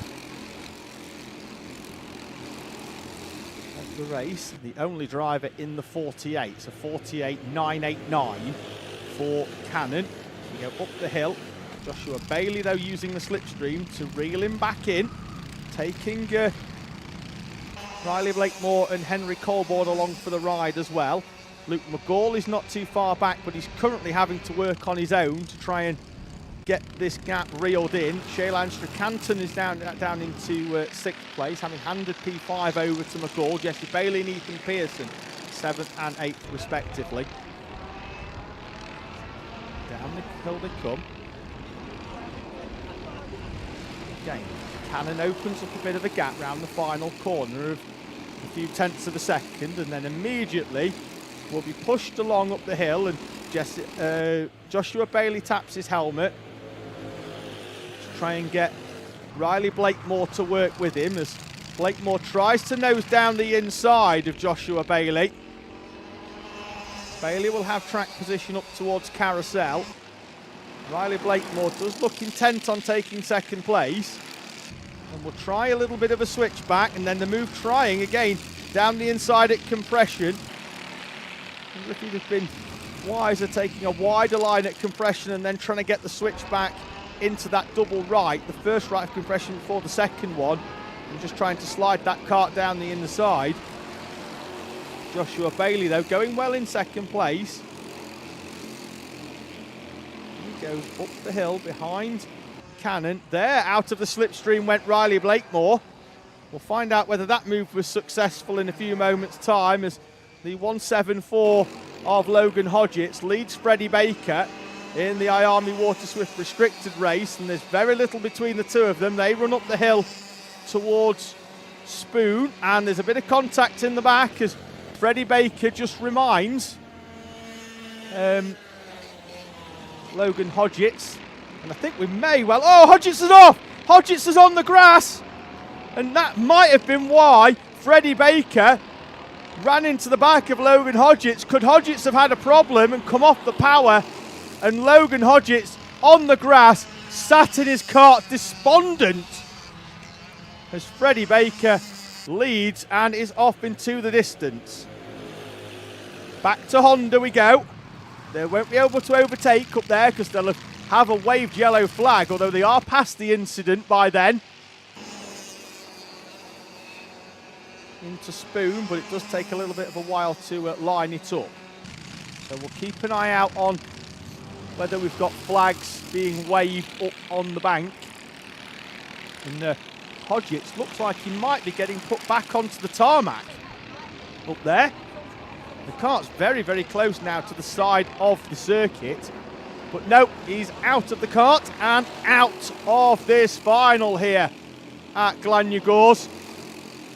the race, the only driver in the 48, so 48.989 for Cannon. We go up the hill. Joshua Bailey, though, using the slipstream to reel him back in, taking Riley Blakemore and Henry Colborne along for the ride as well. Luke McGall is not too far back, but he's currently having to work on his own to try and get this gap reeled in. Shaylan Stracanton is down into 6th place, having handed P5 over to McCall. Jesse Bailey and Ethan Pearson, 7th and 8th respectively. Down the hill they come. Again, Cannon opens up a bit of a gap round the final corner of a few tenths of a second, and then immediately will be pushed along up the hill, and Joshua Bailey taps his helmet to try and get Riley Blakemore to work with him as Blakemore tries to nose down the inside of Joshua Bailey. Bailey will have track position up towards Carousel. Riley Blakemore does look intent on taking 2nd place, and will try a little bit of a switchback, and then the move trying again down the inside at Compression. As if he'd have been wiser taking a wider line at Compression and then trying to get the switch back into that double right, the first right of Compression before the second one, and just trying to slide that cart down the inside. Joshua Bailey though going well in 2nd place. He goes up the hill behind Cannon. There, out of the slipstream went Riley Blakemore. We'll find out whether that move was successful in a few moments' time, as the 174 of Logan Hodgetts leads Freddie Baker in the IAME Water Swift restricted race, and there's very little between the two of them. They run up the hill towards Spoon, and there's a bit of contact in the back as Freddie Baker just reminds Logan Hodgetts, and I think we may well... Oh, Hodgetts is off! Hodgetts is on the grass! And that might have been why Freddie Baker ran into the back of Logan Hodgetts. Could Hodgetts have had a problem and come off the power, and Logan Hodgetts on the grass sat in his cart despondent as Freddie Baker leads and is off into the distance. Back to Honda we go. They won't be able to overtake up there because they'll have a waved yellow flag, although they are past the incident by then. Into Spoon, but it does take a little bit of a while to line it up. So we'll keep an eye out on whether we've got flags being waved up on the bank. And Hodgetts looks like he might be getting put back onto the tarmac up there. The cart's very, very close now to the side of the circuit. But no, he's out of the cart and out of this final here at Glanyagors.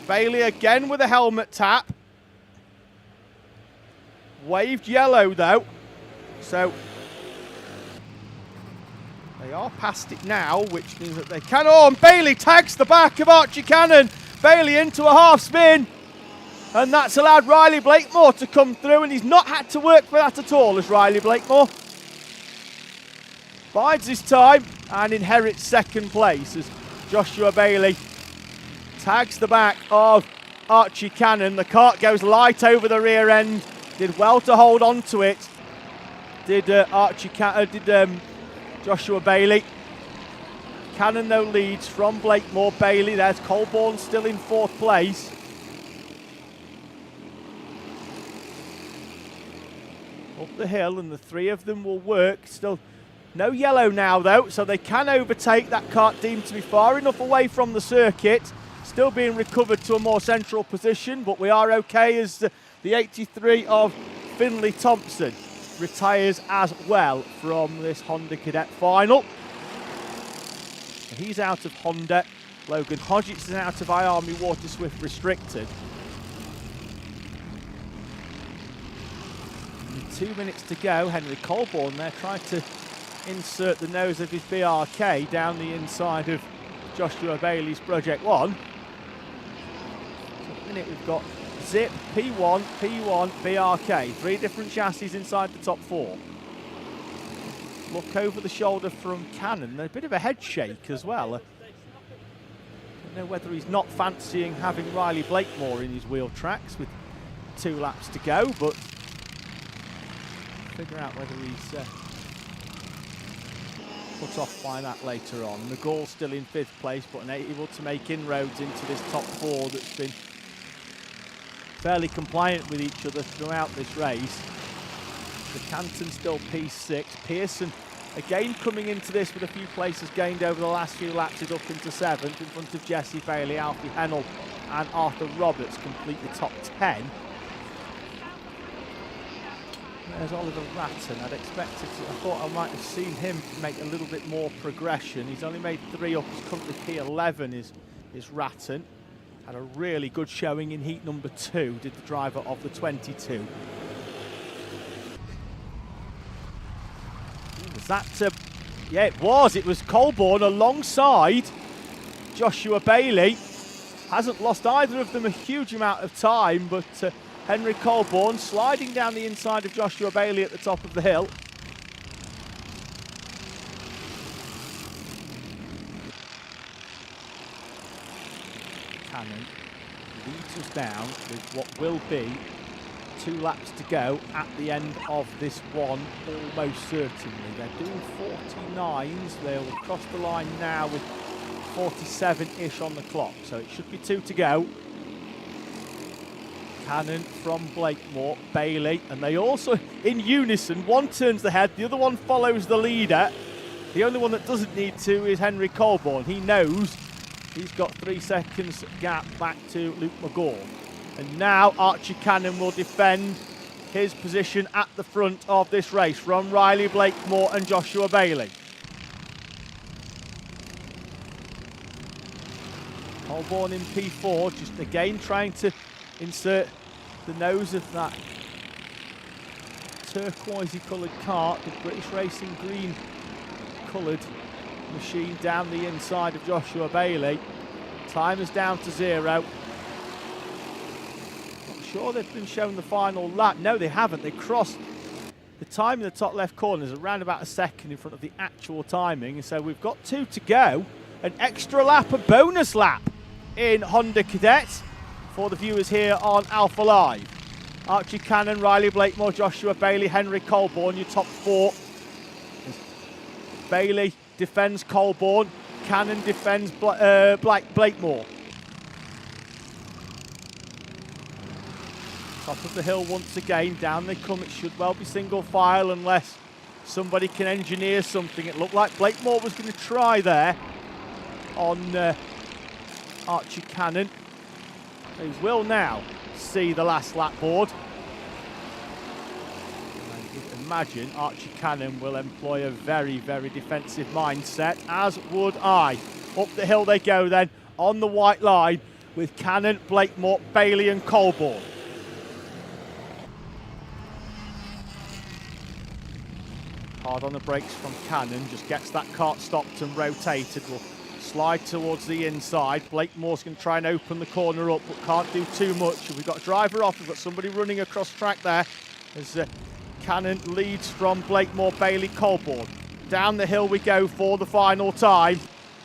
Bailey again with a helmet tap. Waved yellow though. So they are past it now, which means that they can... Oh, and Bailey tags the back of Archie Cannon. Bailey into a half spin. And that's allowed Riley Blakemore to come through, and he's not had to work for that at all, as Riley Blakemore bides his time and inherits 2nd place as Joshua Bailey tags the back of Archie Cannon. The cart goes light over the rear end. Did well to hold on to it. Did Joshua Bailey. Cannon though leads from Blakemore. Bailey, there's Colborne still in 4th place. Up the hill, and the 3 of them will work. Still no yellow now though, so they can overtake. That cart deemed to be far enough away from the circuit. Still being recovered to a more central position, but we are okay as the 83 of Finley Thompson retires as well from this Honda Cadet final. So he's out of Honda. Logan Hodgetts is out of IAME Water Swift restricted. 2 minutes to go. Henry Colborne there tried to insert the nose of his BRK down the inside of Joshua Bailey's Project 1. So at the minute we've got Zip, P1, BRK. 3 different chassis inside the top 4. Look over the shoulder from Cannon. A bit of a head shake as well. I don't know whether he's not fancying having Riley Blakemore in his wheel tracks with 2 laps to go, but figure out whether he's put off by that later on. McGall still in 5th place, but able to make inroads into this top 4 that's been fairly compliant with each other throughout this race. The Canton still P6. Pearson Again, coming into this with a few places gained over the last few laps, is up into 7th in front of Jesse Bailey, Alfie Hennell and Arthur Roberts complete the top 10. There's Oliver Ratton. I thought I might have seen him make a little bit more progression. He's only made 3 up. His currently P11 is Ratton. Had a really good showing in heat number 2, did the driver of the 22. Was that, yeah, it was. It was Colborne alongside Joshua Bailey. Hasn't lost either of them a huge amount of time, but Henry Colborne sliding down the inside of Joshua Bailey at the top of the hill. Cannon leads us down with what will be 2 laps to go at the end of this one, almost certainly. They're doing 49s. They'll cross the line now with 47-ish on the clock, so it should be 2 to go. Cannon from Blakemore, Bailey, and they also, in unison, one turns the head, the other one follows the leader. The only one that doesn't need to is Henry Colborne. He knows he's got 3 seconds gap back to Luke McGaw. And now Archie Cannon will defend his position at the front of this race from Riley Blakemore and Joshua Bailey. Colborne in P4, just again trying to insert the nose of that turquoisey coloured cart, the British Racing green coloured machine down the inside of Joshua Bailey. Time is down to 0. Not sure they've been shown the final lap. No, they haven't. They crossed the time in the top left corner is around about a second in front of the actual timing. So we've got 2 to go. An extra lap, a bonus lap in Honda Cadet for the viewers here on Alpha Live. Archie Cannon, Riley Blakemore, Joshua Bailey, Henry Colborne, your top 4. Bailey defends Colborne, Cannon defends Blakemore. Top of the hill once again, down they come. It should well be single file unless somebody can engineer something. It looked like Blakemore was going to try there on Archie Cannon. He will now see the last lap board. And you can imagine Archie Cannon will employ a very, very defensive mindset, as would I. Up the hill they go then, on the white line, with Cannon, Blakemore, Bailey and Colborne. Hard on the brakes from Cannon, just gets that cart stopped and rotated. Will slide towards the inside. Blakemore's going to try and open the corner up, but can't do too much. We've got a driver off, we've got somebody running across track there as Cannon leads from Blakemore, Bailey, Colborne. Down the hill we go for the final time.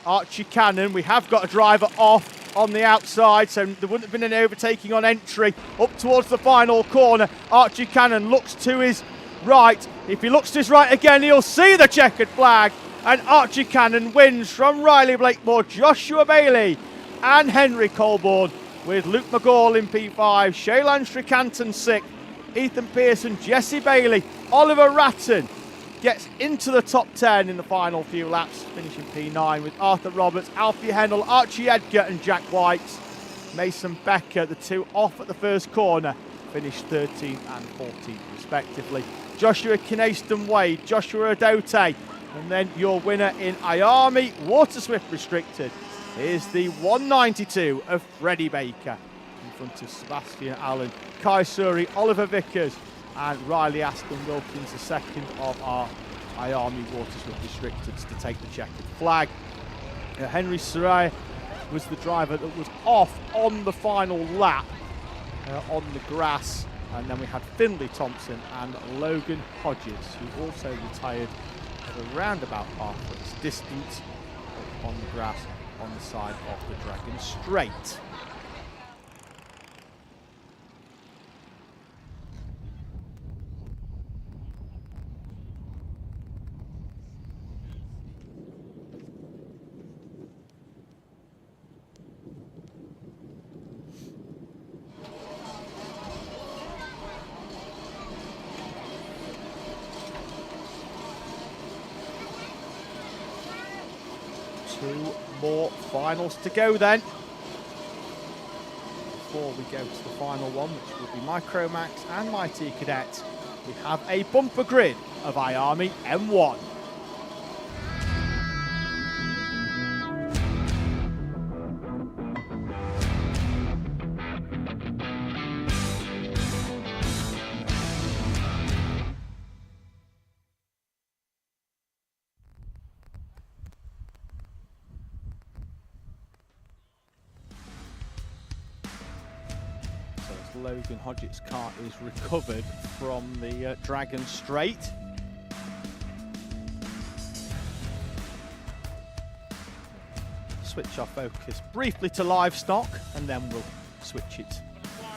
Archie Cannon, we have got a driver off on the outside, so there wouldn't have been an overtaking on entry. Up towards the final corner, Archie Cannon looks to his right. If he looks to his right again, he'll see the checkered flag. And Archie Cannon wins from Riley Blakemore, Joshua Bailey and Henry Colborne, with Luke McGaw in P5, Shaylan Stricanton 6th, Ethan Pearson, Jesse Bailey, Oliver Ratton gets into the top 10 in the final few laps, finishing P9 with Arthur Roberts, Alfie Hennell, Archie Edgar and Jack White. Mason Becker, the 2 off at the first corner, finished 13th and 14th respectively. Joshua Kineston Wade, Joshua Adote, and then your winner in IAME Water Swift Restricted is the 192 of Freddie Baker in front of Sebastian Allen, Kai Suri, Oliver Vickers and Riley Aston Wilkins, the second of our IAME Water Swift Restricteds to take the checkered flag. Henry Sarai was the driver that was off on the final lap on the grass, and then we had Finley Thompson and Logan Hodges, who also retired at around about half its distance on the grass on the side of the Dragon Straight. 2 more finals to go then. Before we go to the final one, which will be Micromax and MightE Cadet, we have a bumper grid of IAME M1. Logan Hodgett's car is recovered from the Dragon Straight. Switch our focus briefly to livestock and then we'll switch it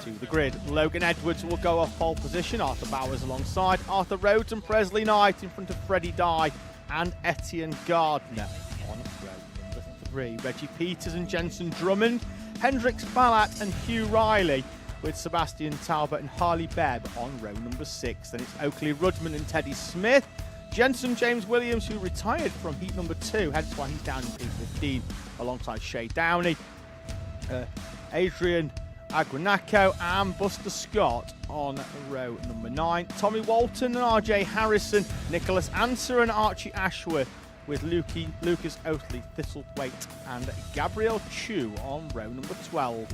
to the grid. Logan Edwards will go off pole position, Arthur Bowers alongside, Arthur Rhodes and Presley Knight in front of Freddie Dye and Etienne Gardner on row number 3. Reggie Peters and Jensen Drummond, Hendrix Ballat and Hugh Riley, with Sebastian Talbot and Harley Bebb on row number 6. Then it's Oakley Rudman and Teddy Smith. Jensen James Williams, who retired from heat number 2, hence why he's down in P15 alongside Shay Downey. Adrian Aguanaco and Buster Scott on row number 9. Tommy Walton and RJ Harrison, Nicholas Answer and Archie Ashworth, with Lucas Oatley, Thistlethwaite and Gabriel Chu on row number 12.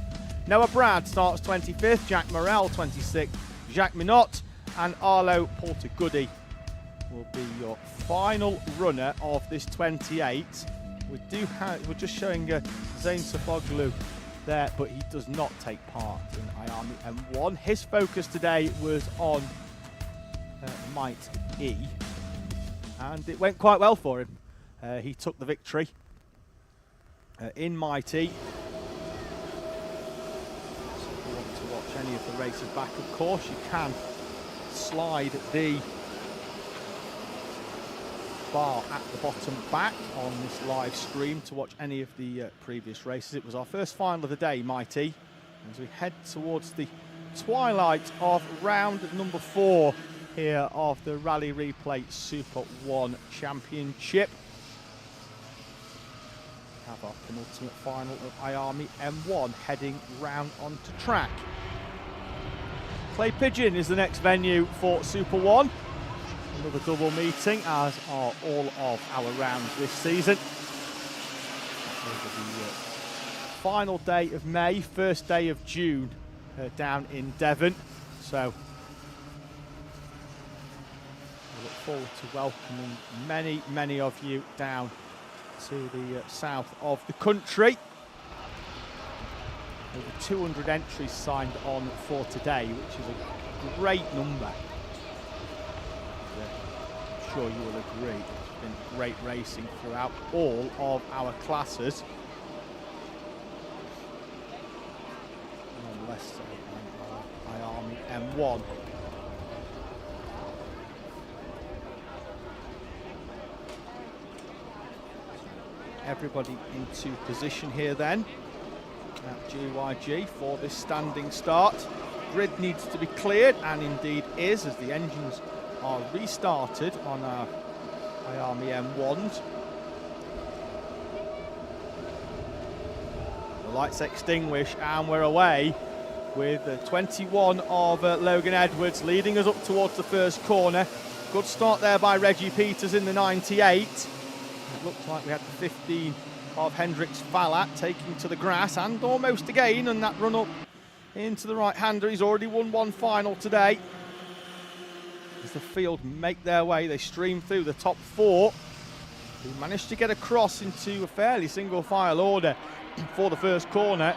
Noah Brad starts 25th, Jack Morrell 26th, Jacques Minot and Arlo Porter-Goody will be your final runner of this 28. We're just showing Zane Safoglu there, but he does not take part in IAME M1. His focus today was on MightE, and it went quite well for him. He took the victory in MightE. Any of the races back, of course you can slide the bar at the bottom back on this live stream to watch any of the previous races. It was our first final of the day, MightE, as we head towards the twilight of round number 4 here of the Rally Replay SuperOne Championship. We have our penultimate final of IAME M1 heading round onto track. Clay Pigeon is the next venue for SuperOne. Another double meeting, as are all of our rounds this season. Over the final day of May, first day of June down in Devon. So we look forward to welcoming many of you down to the south of the country. Over 200 entries signed on for today, which is a great number. I'm sure you will agree. It's been great racing throughout all of our classes. And less so than IAME M1. Everybody into position here then at GYG for this standing start. Grid needs to be cleared, and indeed is, as the engines are restarted on our IAME M1s. The lights extinguish and we're away with 21 of Logan Edwards leading us up towards the first corner. Good start there by Reggie Peters in the 98. It looked like we had the 15 of Hendrix Ballat taking to the grass and almost again, and that run up into the right-hander. He's already won one final today. As the field make their way, they stream through the top 4, who managed to get across into a fairly single-file order for the first corner.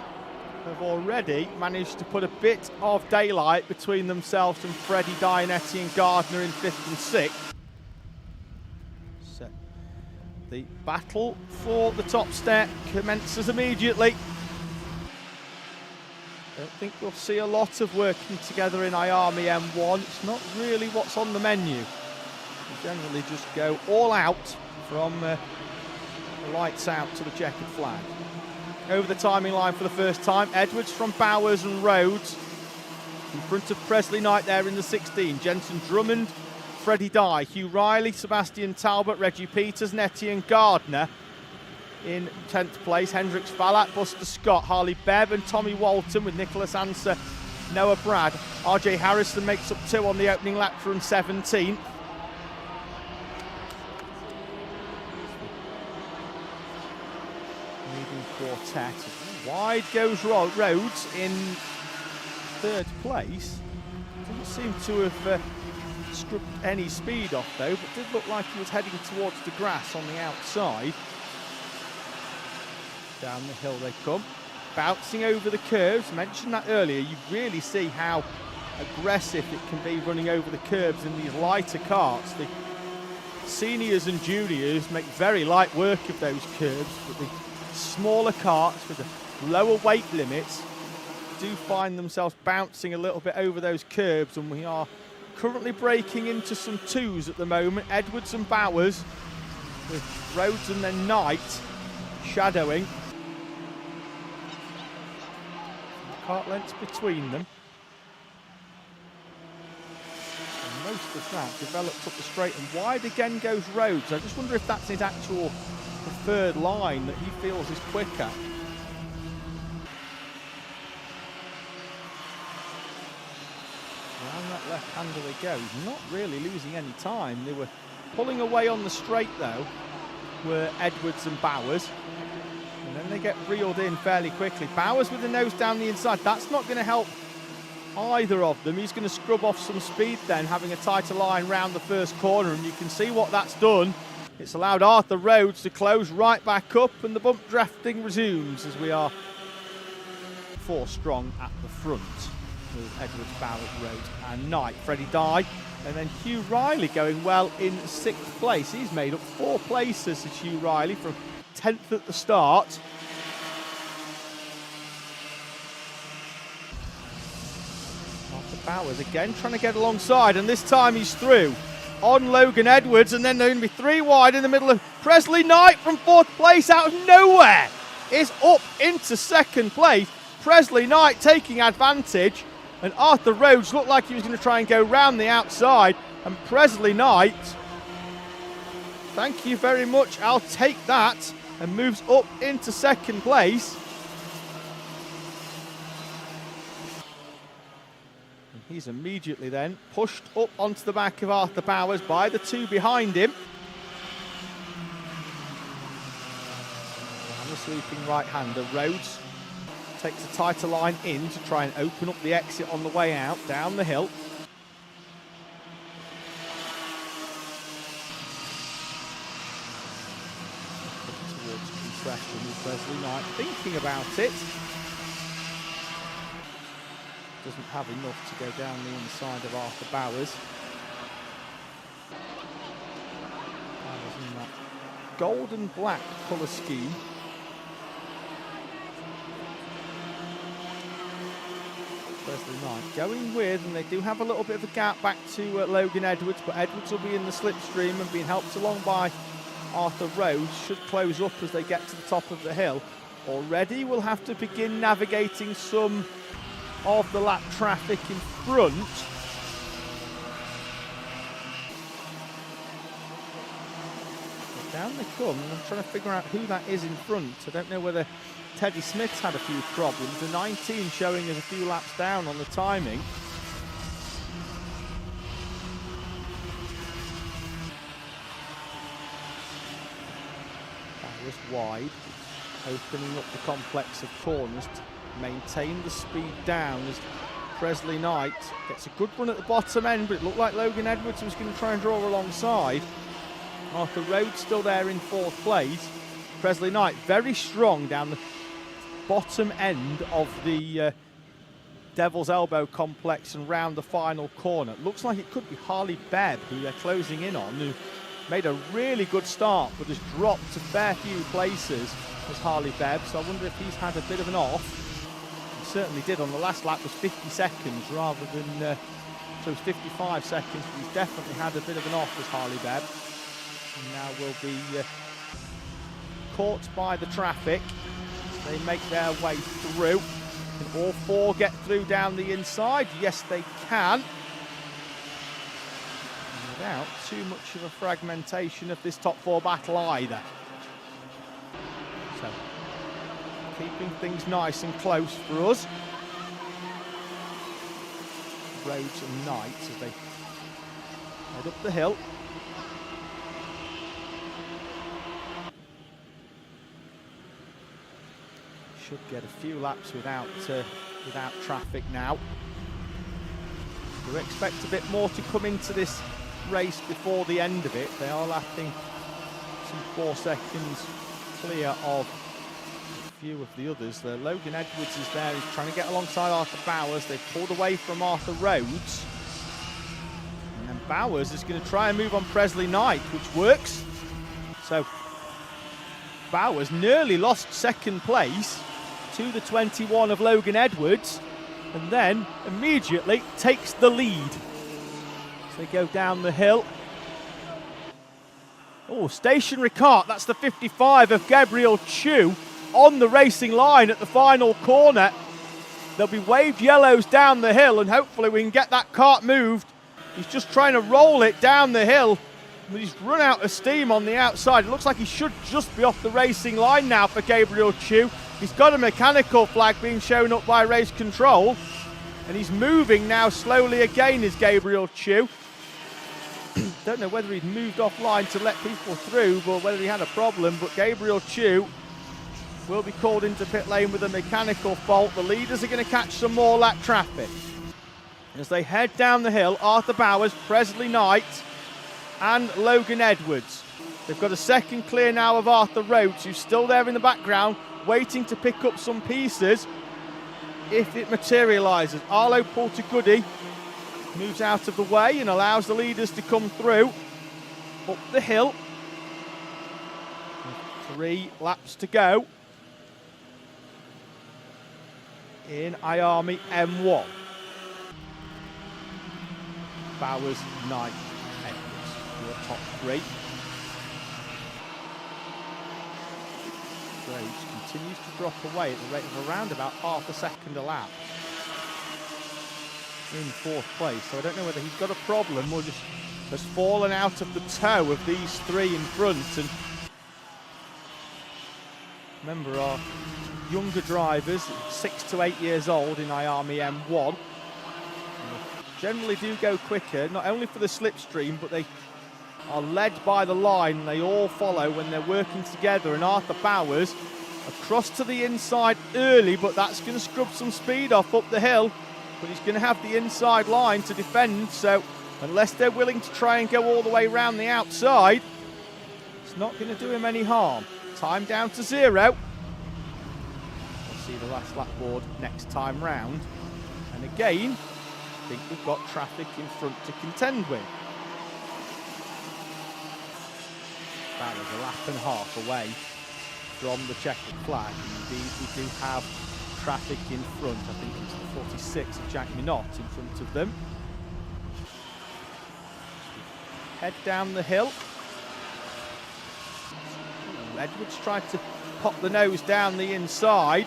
Have already managed to put a bit of daylight between themselves and Freddie Dye and Etienne Gardner in 5th and 6th. The battle for the top step commences immediately. Don't think we'll see a lot of working together in IAME M1. It's not really what's on the menu. We generally just go all out from the lights out to the checkered flag. Over the timing line for the first time, Edwards from Bowers and Rhodes. In front of Presley Knight there in the 16. Jensen Drummond, Freddie Dye, Hugh Riley, Sebastian Talbot, Reggie Peters and Etienne Gardner in 10th place. Hendrix Falat, Buster Scott, Harley Bebb and Tommy Walton with Nicholas Anser, Noah Brad. RJ Harrison makes up 2 on the opening lap from 17th. Leading quartet. Wide goes Rhodes in 3rd place. Doesn't seem to have scrubbed any speed off though, but did look like he was heading towards the grass on the outside. Down the hill they come, bouncing over the curves. Mentioned that earlier, you really see how aggressive it can be running over the curbs in these lighter karts. The seniors and juniors make very light work of those curbs, but the smaller karts with the lower weight limits do find themselves bouncing a little bit over those curbs, and we are currently breaking into some 2s at the moment. Edwards and Bowers with Rhodes and then Knight shadowing. Kart lengths between them. And most of that developed up the straight, and wide again goes Rhodes. I just wonder if that's his actual preferred line that he feels is quicker. Around that left-hander they go. He's not really losing any time. They were pulling away on the straight though, were Edwards and Bowers. And then they get reeled in fairly quickly. Bowers with the nose down the inside. That's not going to help either of them. He's going to scrub off some speed then, having a tighter line round the first corner, and you can see what that's done. It's allowed Arthur Rhodes to close right back up, and the bump drafting resumes as we are 4 strong at the front with Edwards, Bowers, Rhodes and Knight. Freddie Dye and then Hugh Riley going well in 6th place. He's made up 4 places as Hugh Riley from 10th at the start. Arthur Bowers again trying to get alongside, and this time he's through on Logan Edwards, and then they're going to be 3 wide in the middle of Presley Knight from 4th place out of nowhere is up into 2nd place. Presley Knight taking advantage, and Arthur Rhodes looked like he was going to try and go round the outside, and Presley Knight, thank you very much, I'll take that, and moves up into 2nd place. And he's immediately then pushed up onto the back of Arthur Bowers by the 2 behind him. And the sweeping right-hander, Rhodes takes a tighter line in to try and open up the exit on the way out, down the hill. Towards compression with Presley Knight thinking about it. Doesn't have enough to go down the inside of Arthur Bowers. Bowers in that gold and black colour scheme. Presley Knight going with, and they do have a little bit of a gap back to Logan Edwards, but Edwards will be in the slipstream and being helped along by Arthur Rhodes. Should close up as they get to the top of the hill. Already will have to begin navigating some of the lap traffic in front. But down they come, and I'm trying to figure out who that is in front. I don't know whether Teddy Smith's had a few problems. The 19 showing us a few laps down on the timing. That was wide, opening up the complex of corners to maintain the speed down as Presley Knight gets a good run at the bottom end, but it looked like Logan Edwards was going to try and draw alongside. Arthur Rhodes still there in 4th place. Presley Knight very strong down the bottom end of the Devil's Elbow complex and round the final corner. Looks like it could be Harley Bebb who they're closing in on, who made a really good start but has dropped a fair few places as Harley Bebb, so I wonder if he's had a bit of an off. He certainly did on the last lap, was 50 seconds rather than, so it was 55 seconds, but he's definitely had a bit of an off as Harley Bebb. And now will be caught by the traffic. They make their way through. Can all 4 get through down the inside? Yes, they can. Without too much of a fragmentation of this top 4 battle either. keeping things nice and close for us. Rhodes and Knight as they head up the hill. Should get a few laps without traffic now. We expect a bit more to come into this race before the end of it. They are lapping some 4 seconds clear of a few of the others. Logan Edwards is there, he's trying to get alongside Arthur Bowers. They've pulled away from Arthur Rhodes. And then Bowers is going to try and move on Presley Knight, which works. So Bowers nearly lost second place to the 21 of Logan Edwards, and then immediately takes the lead. So they go down the hill. Oh, stationary kart, that's the 55 of Gabriel Chu on the racing line at the final corner. There'll be waved yellows down the hill, and hopefully we can get that kart moved. He's just trying to roll it down the hill, but he's run out of steam on the outside. It looks like he should just be off the racing line now for Gabriel Chu. He's got a mechanical flag being shown up by race control, and he's moving now slowly again is Gabriel Chu. Don't know whether he'd moved offline to let people through or whether he had a problem, but Gabriel Chu will be called into pit lane with a mechanical fault. The leaders are going to catch some more lap traffic. As they head down the hill, Arthur Bowers, Presley Knight and Logan Edwards. They've got a second clear now of Arthur Rhodes, who's still there in the background, waiting to pick up some pieces if it materialises. Arlo Portagoody moves out of the way and allows the leaders to come through up the hill. 3 laps to go in IAME M1. Bowers, Knight, Edwards, your top 3. Rhodes continues to drop away at the rate of around about half a second a lap in 4th place. So I don't know whether he's got a problem or just has fallen out of the toe of these 3 in front. And remember, our younger drivers, 6 to 8 years old in IAME M1, generally do go quicker, not only for the slipstream, but they are led by the line and they all follow when they're working together. And Arthur Bowers across to the inside early, but that's going to scrub some speed off up the hill. But he's going to have the inside line to defend, so unless they're willing to try and go all the way around the outside, it's not going to do him any harm. Time down to 0. We'll see the last lap board next time round. And again, I think we've got traffic in front to contend with. That was a lap and a half away from the checkered flag. Indeed, we do have traffic in front. I think it's the 46 of Jack Minot in front of them. Head down the hill. Edwards tried to pop the nose down the inside.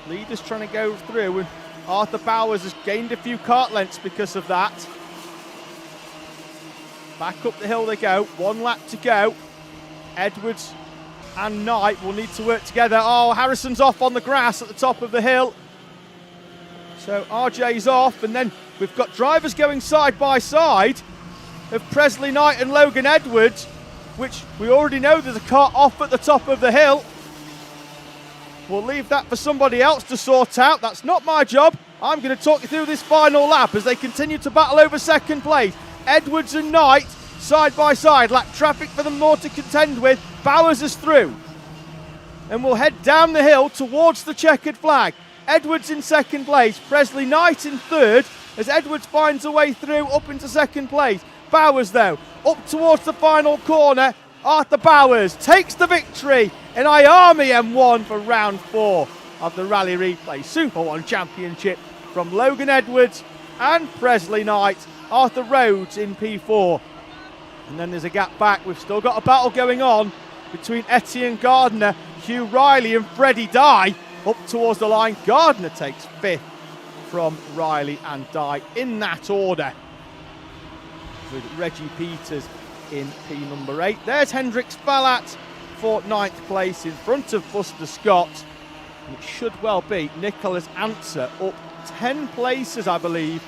Leaders trying to go through, and Arthur Bowers has gained a few kart lengths because of that. Back up the hill they go, 1 lap to go. Edwards and Knight will need to work together. Oh, Harrison's off on the grass at the top of the hill. So RJ's off, and then we've got drivers going side by side of Presley Knight and Logan Edwards, which we already know there's a car off at the top of the hill. We'll leave that for somebody else to sort out. That's not my job. I'm going to talk you through this final lap as they continue to battle over second place. Edwards and Knight side by side. Lap traffic for them more to contend with. Bowers is through. And we'll head down the hill towards the checkered flag. Edwards in second place. Presley Knight in third as Edwards finds a way through up into second place. Bowers, though, up towards the final corner. Arthur Bowers takes the victory in IAME M1 for round 4 of the Rally Replay SuperOne Championship from Logan Edwards and Presley Knight. Arthur Rhodes in P4. And then there's a gap back. We've still got a battle going on between Etienne Gardner, Hugh Riley and Freddie Dye up towards the line. Gardner takes 5th from Riley and Dye in that order, with Reggie Peters in P number 8. There's Hendrik Spallat for 9th place in front of Buster Scott. And it should well be Nicholas Answer up 10 places, I believe,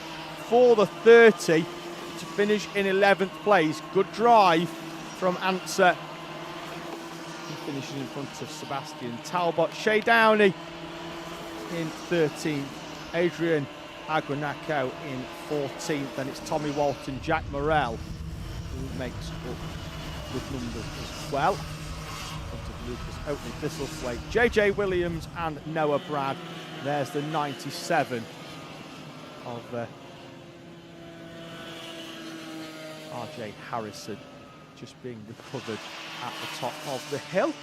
for the 30 to finish in 11th place. Good drive from Answer. He finishes in front of Sebastian Talbot. Shay Downey in 13th. Adrian Aguanaco in 14th. Then it's Tommy Walton, Jack Morrell, who makes up with numbers as well. In front of Lucas Oakley Thistlethwaite, JJ Williams and Noah Brad. There's the 97 of RJ Harrison just being recovered at the top of the hill.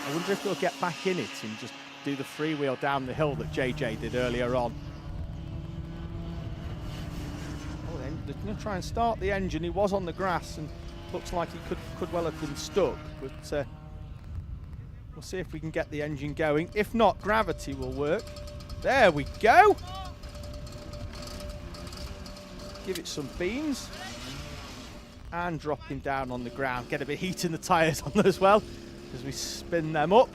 I wonder if he'll get back in it and just do the freewheel down the hill that JJ did earlier on. Oh, then they're going to try and start the engine. He was on the grass and looks like he could well have been stuck, but we'll see if we can get the engine going. If not, gravity will work. There we go. Give it some beans and drop him down on the ground. Get a bit of heat in the tyres on there as well as we spin them up.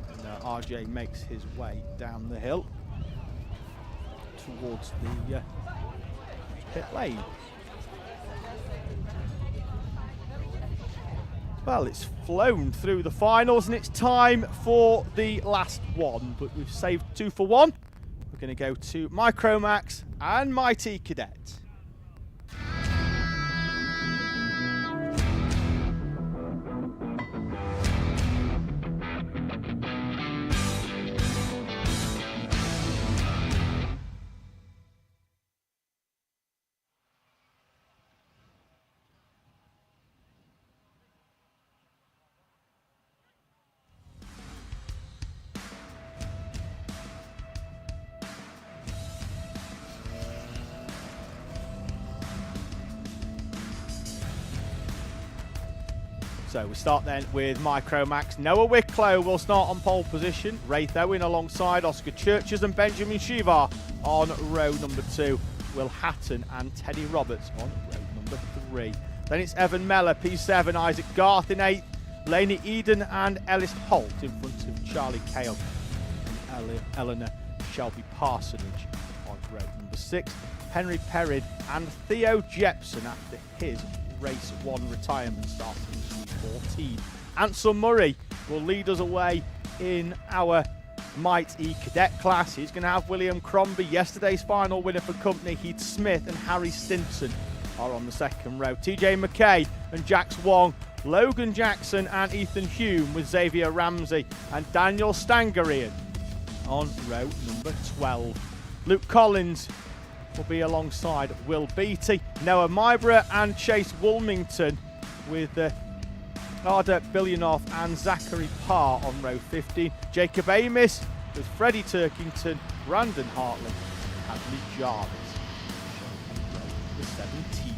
And RJ makes his way down the hill towards the pit lane. Well, it's flown through the finals and it's time for the last one, but we've saved 2 for 1. We're going to go to Micromax and MightE Cadet. So we start then with Micromax. Noah Wicklow will start on pole position. Wraith Owen alongside Oscar Churches and Benjamin Shivar on row number 2. Will Hatton and Teddy Roberts on row number 3. Then it's Evan Meller, P7, Isaac Garth in 8th. Laney Eden and Ellis Holt in front of Charlie Cale and Eleanor Shelby Parsonage on row number 6. Henry Perrin and Theo Jepson after his race 1 retirement starting in 14. Ansel Murray will lead us away in our MightE Cadet class. He's going to have William Crombie, yesterday's final winner for company. Heath Smith and Harry Stinson are on the second row. TJ McKay and Jax Wong, Logan Jackson and Ethan Hume with Xavier Ramsey and Daniel Stangarian on row number 12. Luke Collins will be alongside Will Beattie, Noah Myborough and Chase Woolmington with Arda Bilionoff and Zachary Parr on row 15. Jacob Amis with Freddie Turkington, Brandon Hartley and Lee Jarvis on row 17.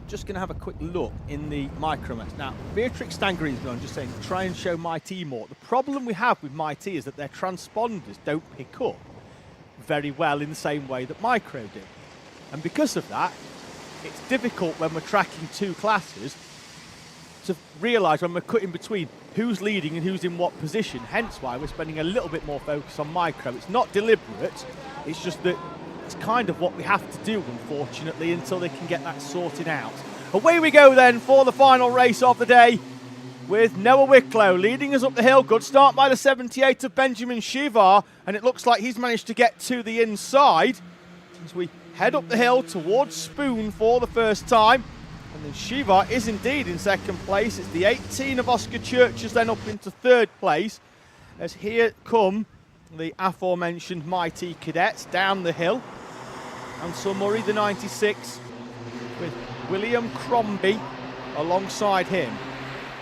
Just going to have a quick look in the Micromax. Now, Beatrix Stangarian's been on just saying, try and show MightE more. The problem we have with MightE is that their transponders don't pick up very well in the same way that Micro do. And because of that, it's difficult when we're tracking 2 classes to realise when we're cutting between who's leading and who's in what position. Hence why we're spending a little bit more focus on Micro. It's not deliberate, it's just that it's kind of what we have to do, unfortunately, until they can get that sorted out. Away we go then for the final race of the day with Noah Wicklow leading us up the hill. Good start by the 78 of Benjamin Shivar, and it looks like he's managed to get to the inside as we head up the hill towards Spoon for the first time. And then Shivar is indeed in second place. It's the 18 of Oscar Churches then up into third place as here come the aforementioned MightE Cadets down the hill. Ansel Murray, the 96, with William Crombie alongside him.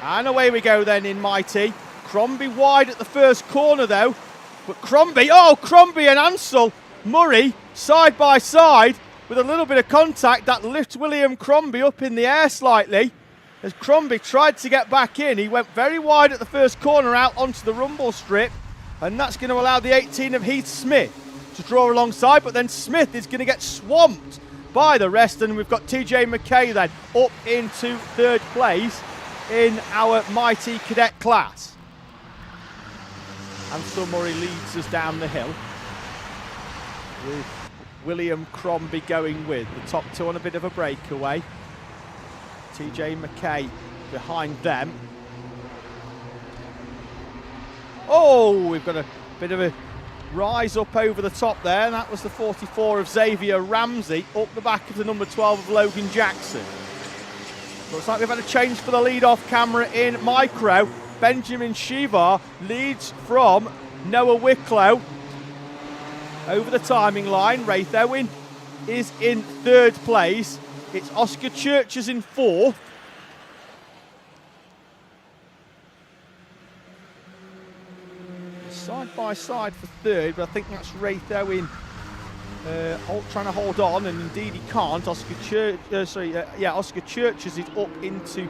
And away we go then in MightE. Crombie wide at the first corner though. But Crombie and Ansel Murray side by side. with a little bit of contact that lifts William Crombie up in the air slightly. As Crombie tried to get back in, he went very wide at the first corner out onto the rumble strip, and that's going to allow the 18 of Heath Smith to draw alongside, but then Smith is going to get swamped by the rest, and we've got TJ McKay then up into third place in our MightE Cadet class. And Ansel Murray leads us down the hill, with William Crombie going with the top two on a bit of a breakaway. TJ McKay behind them. Oh, we've got a bit of a rise up over the top there, and that was the 44 of Xavier Ramsey up the back of the number 12 of Logan Jackson. Looks like we've had a change for the lead-off camera in micro. Benjamin Shivar leads from Noah Wicklow over the timing line. Wraith Owen is in third place. It's Oscar Churches in fourth. Side by side for third, but I think that's Wraith Owen trying to hold on, and indeed he can't. Oscar Churches is up into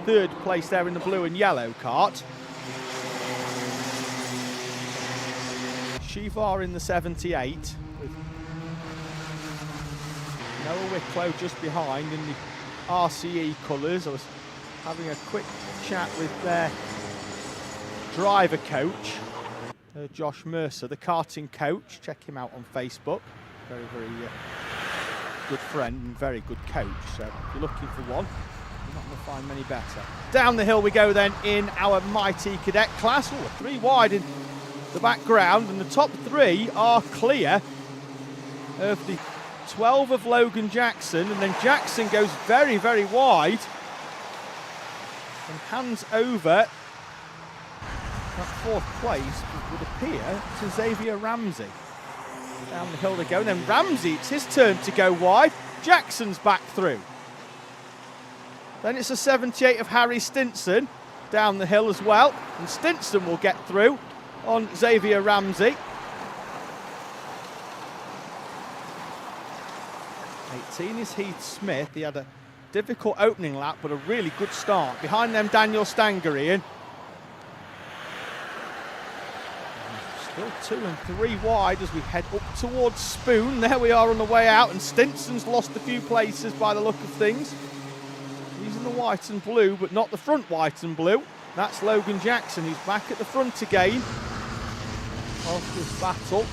third place there in the blue and yellow cart. Shivar in the 78 with Noah Wicklow just behind in the RCE colours. I was having a quick chat with their driver coach, Josh Mercer, the karting coach. Check him out on Facebook. Very, very good friend and very good coach. So if you're looking for one, you're not going to find many better. Down the hill we go then in our MightE Cadet class. Oh, 3 wide in the background, and the top 3 are clear of the 12 of Logan Jackson, and then Jackson goes very, very wide and hands over that fourth place, would appear, to Xavier Ramsey. Down the hill they go, and then Ramsey, it's his turn to go wide. Jackson's back through. Then it's a 78 of Harry Stinson down the hill as well, and Stinson will get through on Xavier Ramsey. 18 is Heath Smith. He had a difficult opening lap, but a really good start. Behind them, Daniel Stangarian. Still 2 and 3 wide as we head up towards Spoon. There we are on the way out, and Stinson's lost a few places by the look of things. He's in the white and blue, but not the front white and blue. That's Logan Jackson, who's back at the front again of this battle.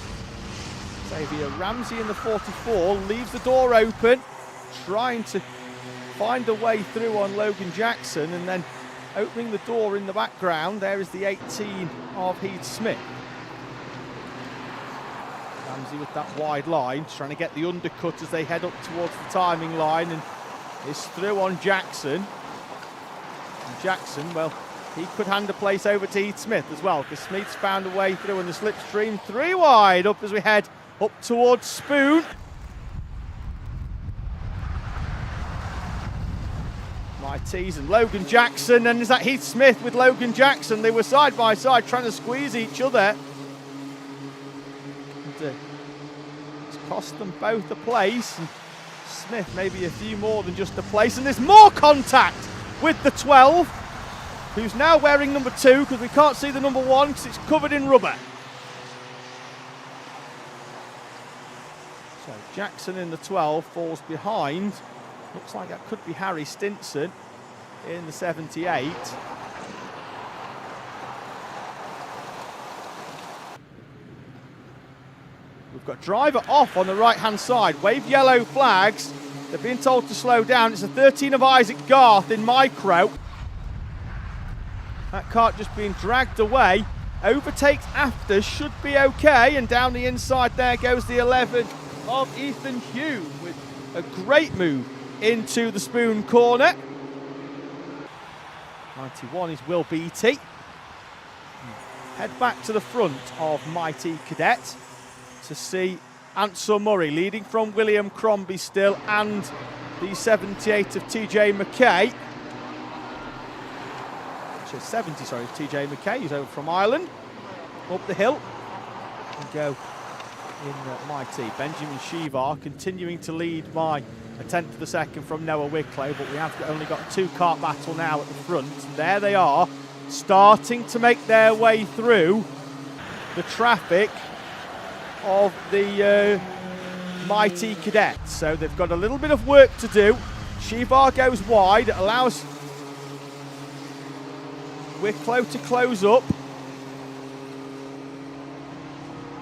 Xavier Ramsey in the 44 leaves the door open, trying to find a way through on Logan Jackson, and then opening the door in the background, there is the 18 of Heath Smith. Ramsey with that wide line, trying to get the undercut as they head up towards the timing line, and is through on Jackson. And Jackson, well, he could hand a place over to Heath Smith as well, because Smith's found a way through in the slipstream. 3 wide up as we head up towards Spoon. MightE's and Logan Jackson, and is that Heath Smith with Logan Jackson? They were side by side trying to squeeze each other. And, it's cost them both a place, and Smith maybe a few more than just a place, and there's more contact with the 12, who's now wearing number 2 because we can't see the number 1 because it's covered in rubber. So Jackson in the 12 falls behind. Looks like that could be Harry Stinson in the 78. We've got driver off on the right-hand side. Wave yellow flags. They're being told to slow down. It's a 13 of Isaac Garth in micro. That cart just being dragged away. Overtakes after, should be okay. And down the inside there goes the 11 of Ethan Hugh with a great move into the Spoon corner. 91 is Will Beattie. Head back to the front of MightE Cadet to see Ansel Murray leading from William Crombie still, and the 78 of TJ McKay. 70, sorry, TJ McKay, he's over from Ireland. Up the hill and go in MightE. Benjamin Shivar continuing to lead by a tenth of a second from Noah Wicklow, but we have only got a two-kart battle now at the front. And there they are, starting to make their way through the traffic of the MightE Cadets. So they've got a little bit of work to do. Shivar goes wide, it allows Wicklow to close up.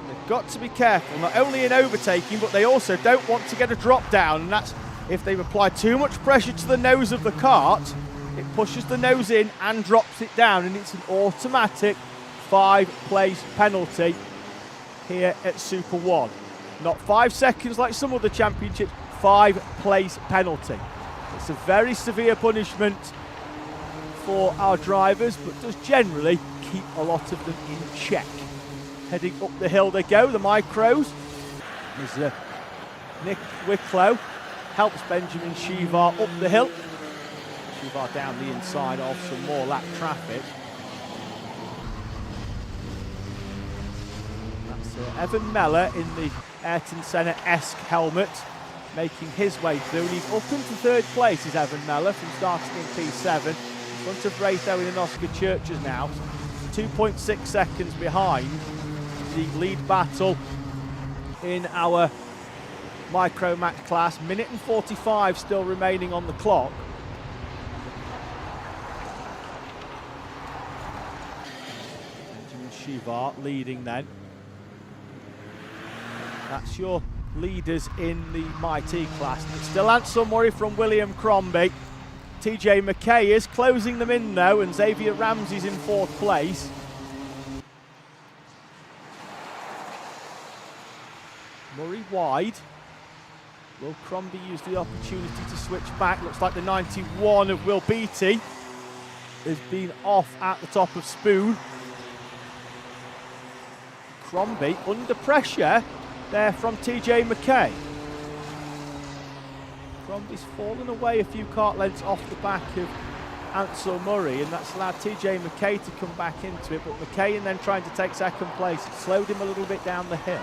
They've got to be careful, not only in overtaking, but they also don't want to get a drop down, and that's if they've applied too much pressure to the nose of the kart, it pushes the nose in and drops it down, and it's an automatic 5-place penalty here at SuperOne. Not 5 seconds like some other championships, 5-place penalty. It's a very severe punishment for our drivers, but does generally keep a lot of them in check. Heading up the hill they go, the micros. There's Nick Wicklow helps Benjamin Shivar up the hill. Shivar down the inside of some more lap traffic. That's Evan Mellor in the Ayrton Senna-esque helmet, making his way through. And he's up into third place, is Evan Mellor, from starting in P7. In front of Ray Owen and Oscar Churches now, 2.6 seconds behind the lead battle in our micro match class. Minute and 45 still remaining on the clock. Benjamin Shivar leading then. That's your leaders in the MightE class. It's still Ansel Murray from William Crombie. TJ McKay is closing them in though, and Xavier Ramsey's in fourth place. Murray wide. Will Crombie use the opportunity to switch back? Looks like the 91 of Will Beattie has been off at the top of Spoon. Crombie under pressure there from TJ McKay. Crombie's fallen away a few kart lengths off the back of Ansel Murray, and that's allowed TJ McKay to come back into it, but McKay and then trying to take second place, it slowed him a little bit down the hill.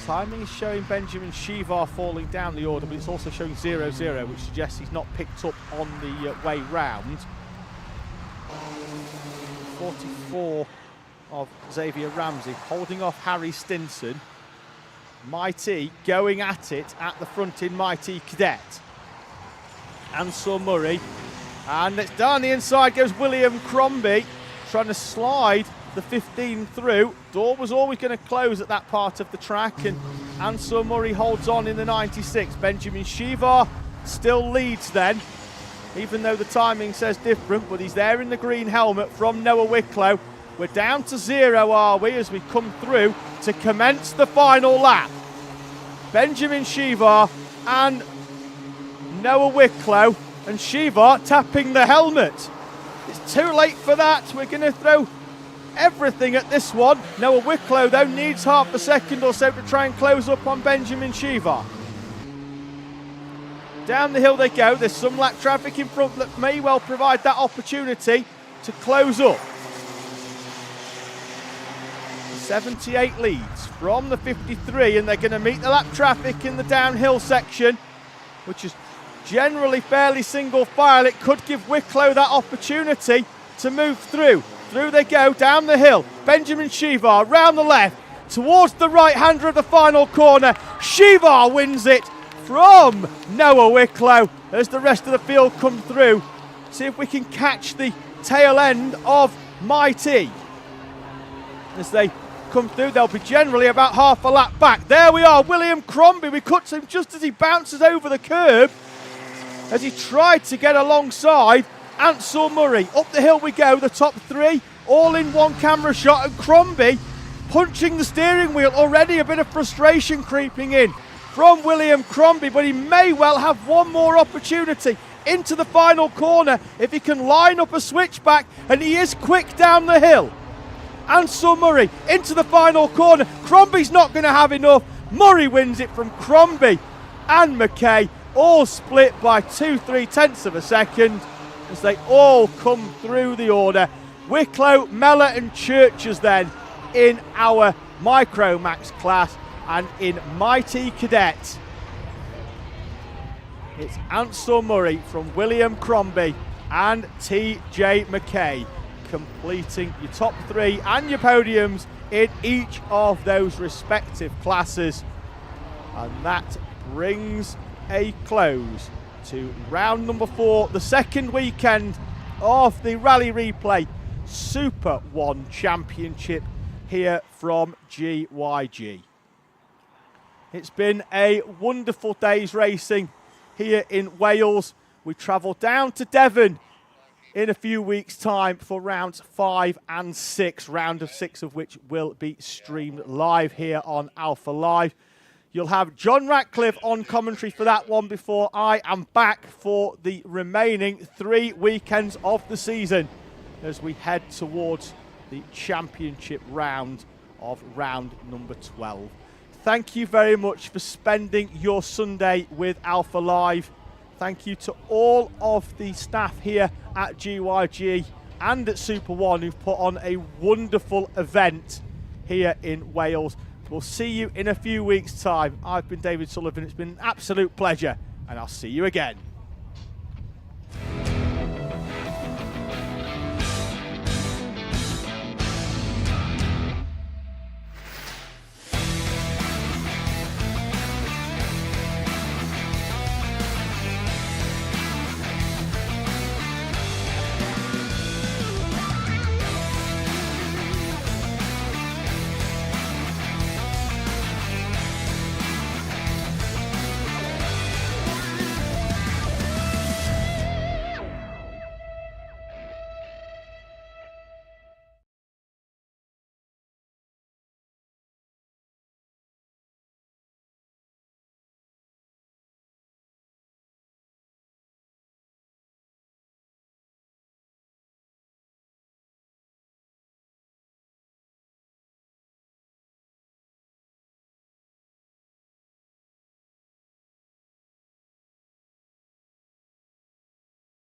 Timing is showing Benjamin Shivar falling down the order, but it's also showing 0-0, which suggests he's not picked up on the way round. 44 of Xavier Ramsey holding off Harry Stinson. MightE going at it at the front in MightE Cadet. Ansel Murray, and it's down the inside goes William Crombie, trying to slide the 15 through. Door was always going to close at that part of the track, and Ansel Murray holds on in the 96. Benjamin Shivar still leads then, even though the timing says different, but he's there in the green helmet from Noah Wicklow. We're down to 0, are we, as we come through to commence the final lap. Benjamin Shivar and Noah Wicklow, and Shivar tapping the helmet. It's too late for that. We're going to throw everything at this one. Noah Wicklow, though, needs half a second or so to try and close up on Benjamin Shivar. Down the hill they go. There's some lap traffic in front that may well provide that opportunity to close up. 78 leads from the 53, and they're going to meet the lap traffic in the downhill section, which is generally fairly single file. It could give Wicklow that opportunity to move through. Through they go, down the hill. Benjamin Shivar round the left, towards the right-hander of the final corner. Shivar wins it from Noah Wicklow as the rest of the field come through. See if we can catch the tail end of MightE. As they come through, they'll be generally about half a lap back. There we are, William Crombie. We cut him just as he bounces over the curb as he tried to get alongside Ansel Murray. Up the hill we go, the top three all in one camera shot, and Crombie punching the steering wheel. Already a bit of frustration creeping in from William Crombie, but he may well have one more opportunity into the final corner if he can line up a switchback, and he is quick down the hill. Ansel Murray into the final corner. Crombie's not going to have enough. Murray wins it from Crombie and McKay, all split by 2/3 of a second. as they all come through the order. Wicklow, Mellor and Churches then in our Micromax class, and in MightE Cadet, it's Ansel Murray from William Crombie and TJ McKay completing your top 3 and your podiums in each of those respective classes. And that brings a close to round number 4, the second weekend of the Rally Replay SuperOne Championship here from GYG. It's been a wonderful day's racing here in Wales. We travel down to Devon in a few weeks' time for rounds 5 and 6, round of 6 of which will be streamed live here on Alpha Live. You'll have John Ratcliffe on commentary for that one before I am back for the remaining 3 weekends of the season as we head towards the championship round of round number 12. Thank you very much for spending your Sunday with Alpha Live. Thank you to all of the staff here at GYG and at SuperOne who've put on a wonderful event here in Wales. We'll see you in a few weeks' time. I've been David Sullivan. It's been an absolute pleasure, and I'll see you again.